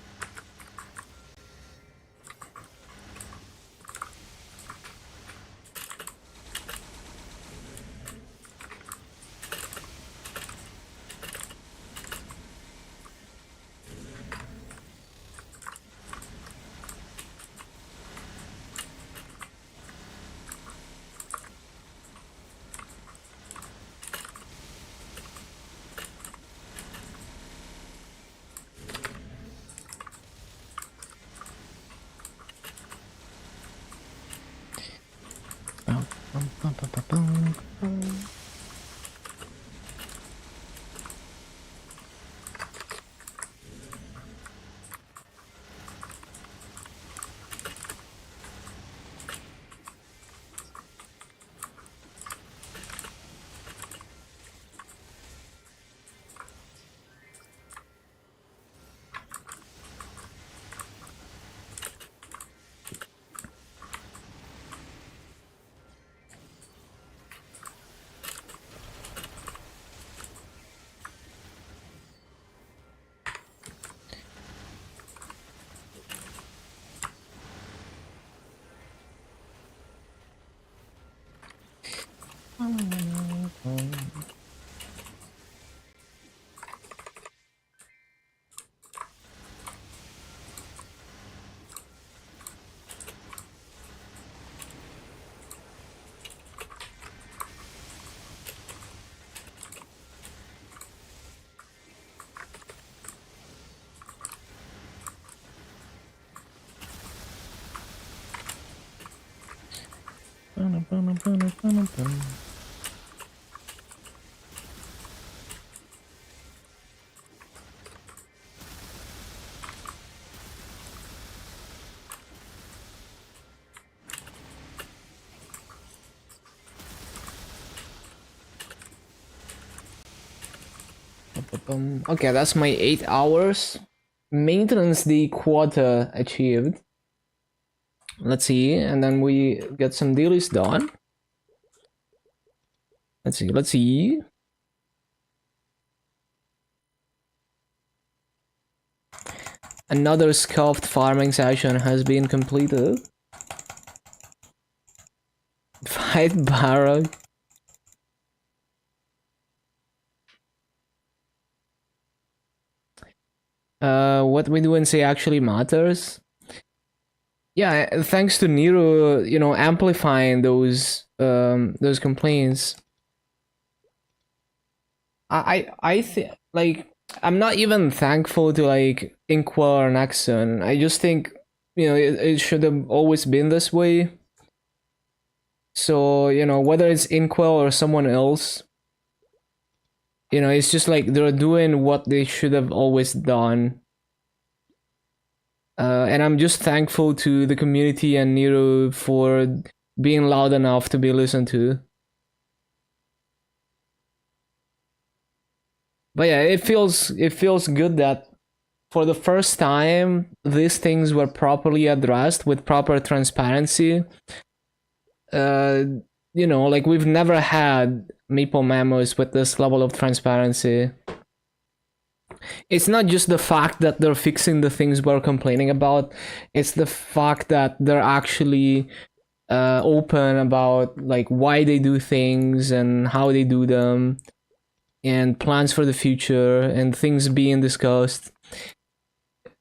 A: Okay, that's my 8 hours. Maintenance the quota achieved. Let's see, and then we get some dailies done. Let's see. Another scuffed farming session has been completed. Fight Barrock. What we do and say actually matters. Yeah, thanks to Nero, you know, amplifying those complaints. I think, like, I'm not even thankful to like Inqua or Nexon. I just think, you know, it should have always been this way. So, you know, whether it's Inqua or someone else, you know, it's just like they're doing what they should have always done. And I'm just thankful to the community and Nero for being loud enough to be listened to. But yeah, it feels good that for the first time these things were properly addressed with proper transparency. You know, like we've never had Maple memos with this level of transparency. It's not just the fact that they're fixing the things we're complaining about, it's the fact that they're actually open about like why they do things and how they do them and plans for the future and things being discussed.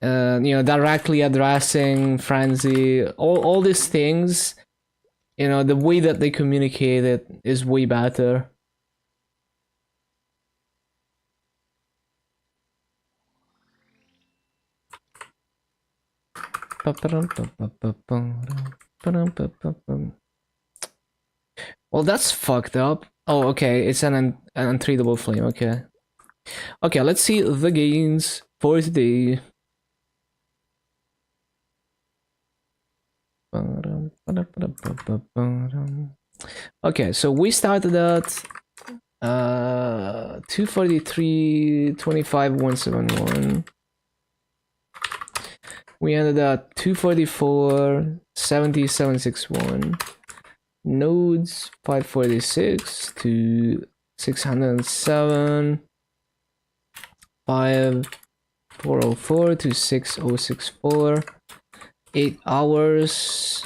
A: You know, directly addressing frenzy, all these things, you know, the way that they communicate it is way better. Well, that's fucked up. Oh, okay, it's an untreatable flame, okay. Okay, let's see the gains for today. Okay, so we started at 243, 25, 171. We ended at 244, 70, 761. Nodes 546 to 607. 5404 to 6064. 8 hours.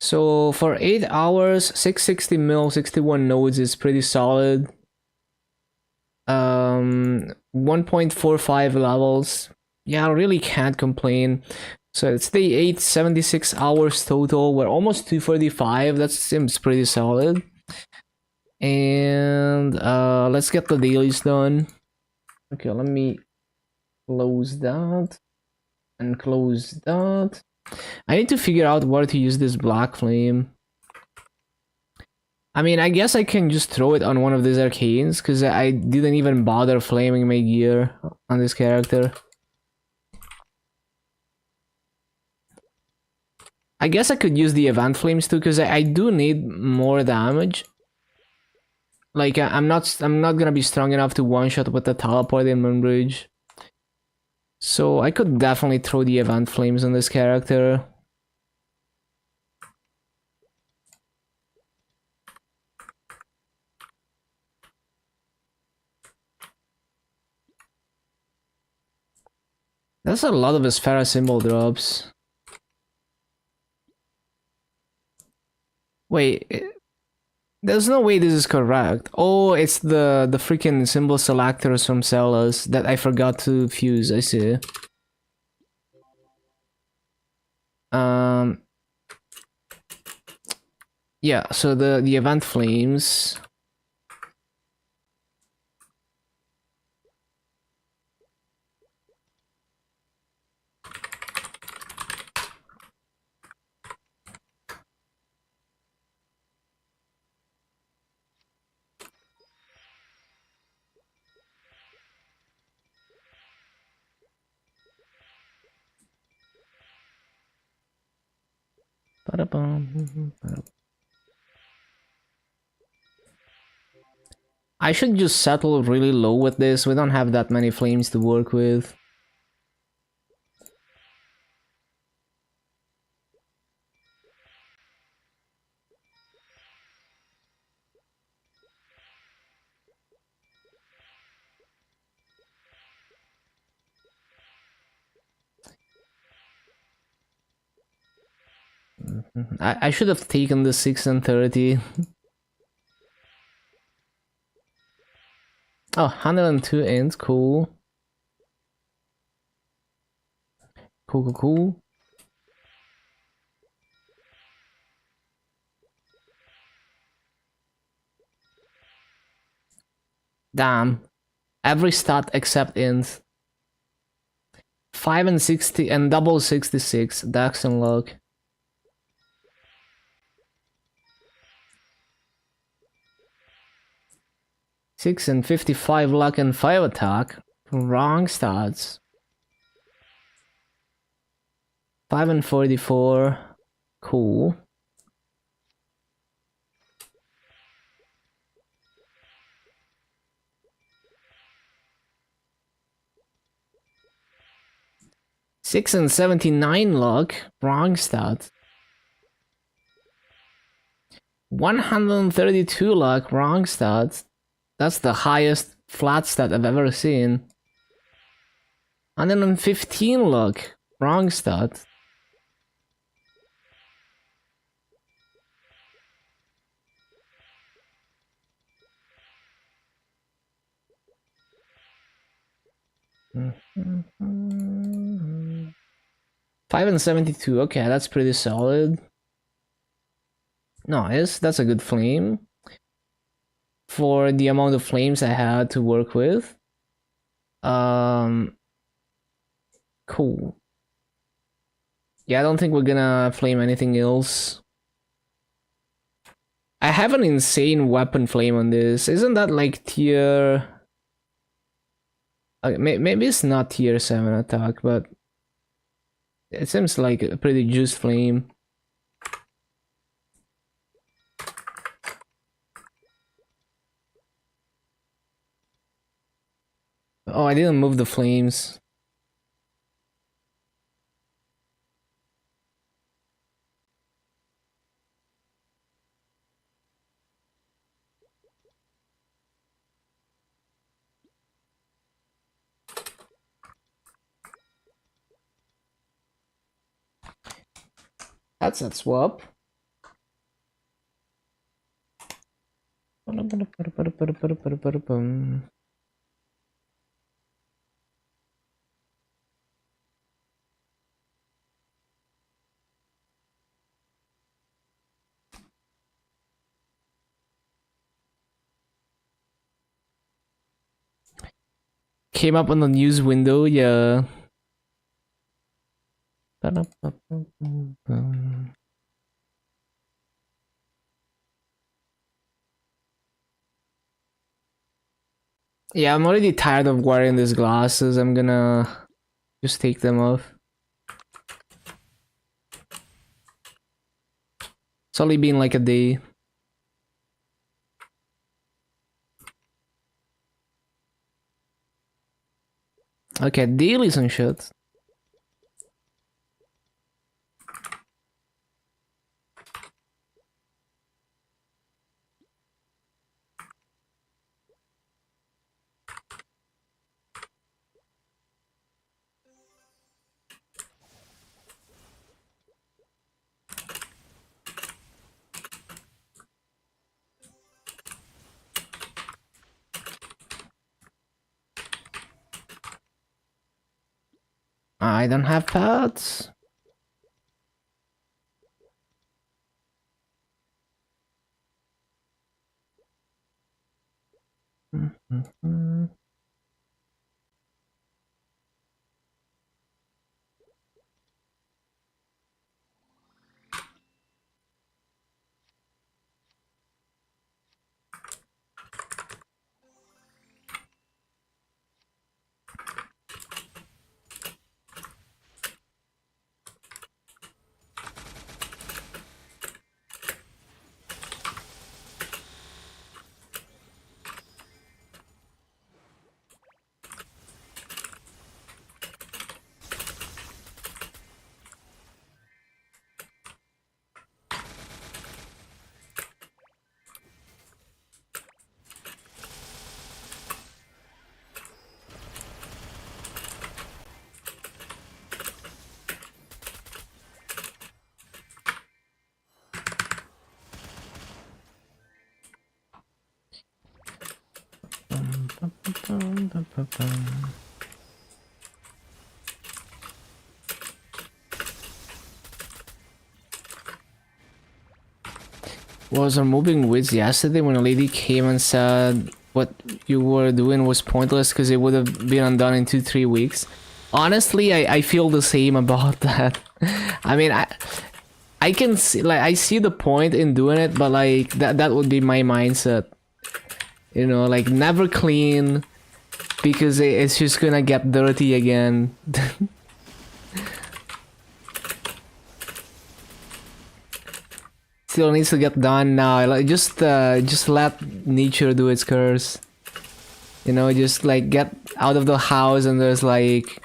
A: So for 8 hours, 660 mil, 61 nodes is pretty solid. 1.45 levels. Yeah, I really can't complain. So it's day 8, 76 hours total. We're almost 245. That seems pretty solid. And let's get the dailies done. Okay, let me close that and close that. I need to figure out where to use this black flame. I mean, I guess I can just throw it on one of these arcanes, because I didn't even bother flaming my gear on this character. I guess I could use the event flames too, because I do need more damage. Like, I'm not gonna be strong enough to one-shot with the teleport in Moonbridge. So I could definitely throw the event flames on this character. That's a lot of Aspera symbol drops. Wait, there's no way this is correct. Oh, it's the freaking symbol selectors from Celas that I forgot to fuse. I see. Yeah, so the event flames. I should just settle really low with this. We don't have that many flames to work with. I should have taken the 6 and 30. Oh, 102 int, cool. Cool. Damn. Every stat except int. 5 and 60 and double 66. Dex and luck. Six and 55 luck and 5 attack. Wrong stats. 5 and 44. Cool. Six and 79 luck. Wrong stat. 132 luck. Wrong stat. That's the highest flat stat I've ever seen. 115 luck. Wrong stat. Five and 72. Okay, that's pretty solid. Nice. That's a good flame. For the amount of flames I had to work with. Cool. Yeah, I don't think we're gonna flame anything else. I have an insane weapon flame on this. Isn't that like tier... maybe it's not tier 7 attack, but it seems like a pretty juiced flame. Oh, I didn't move the flames. That's a swap. Came up on the news window, yeah. Yeah, I'm already tired of wearing these glasses. I'm gonna just take them off. It's only been like a day. Okay, dailies and shit. I don't have pads. Was removing wids yesterday when a lady came and said what you were doing was pointless because it would have been undone in 2-3 weeks. Honestly, I feel the same about that. I mean, I can see, like, I see the point in doing it, but like that would be my mindset. You know, like never clean because it's just gonna get dirty again. Still needs to get done now. Like just let nature do its curse. You know, just like get out of the house and there's like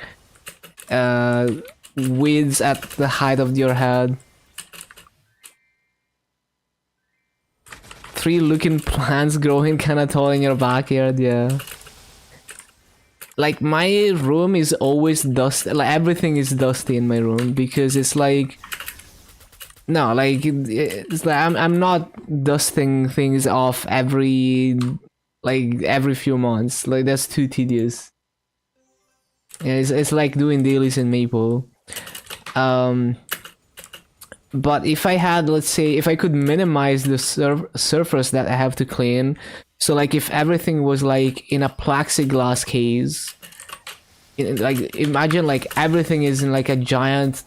A: weeds at the height of your head. 3 looking plants growing kind of tall in your backyard, yeah. Like my room is always dusty. Like everything is dusty in my room because it's like. No, like it's like I'm not dusting things off every few months. Like that's too tedious. Yeah, it's like doing dailies in Maple. But if I had, let's say, if I could minimize the surface that I have to clean, so like if everything was like in a plexiglass case, like imagine like everything is in like a giant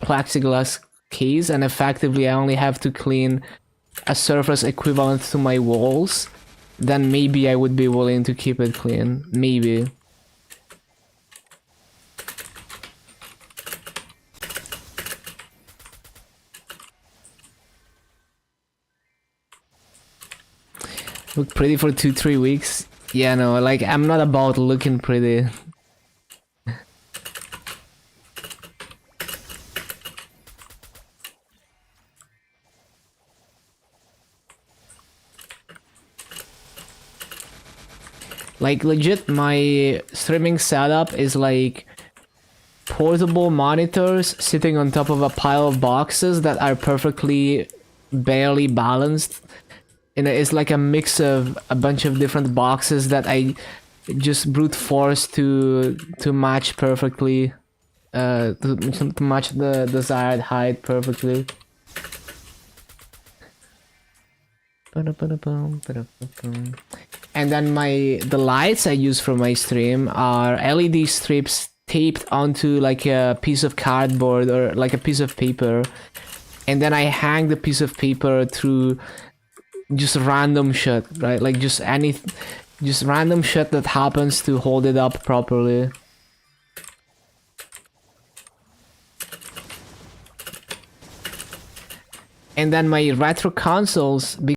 A: plexiglass case and effectively I only have to clean a surface equivalent to my walls, then maybe I would be willing to keep it clean. Maybe. Look pretty for 2-3 weeks. Yeah, no, like I'm not about looking pretty. Like legit, my streaming setup is like portable monitors sitting on top of a pile of boxes that are perfectly barely balanced. And it's like a mix of a bunch of different boxes that I just brute force to match perfectly, to match the desired height perfectly. And then the lights I use for my stream are LED strips taped onto like a piece of cardboard or like a piece of paper, and then I hang the piece of paper through just random shit, right? Like just random shit that happens to hold it up properly. And then my retro consoles,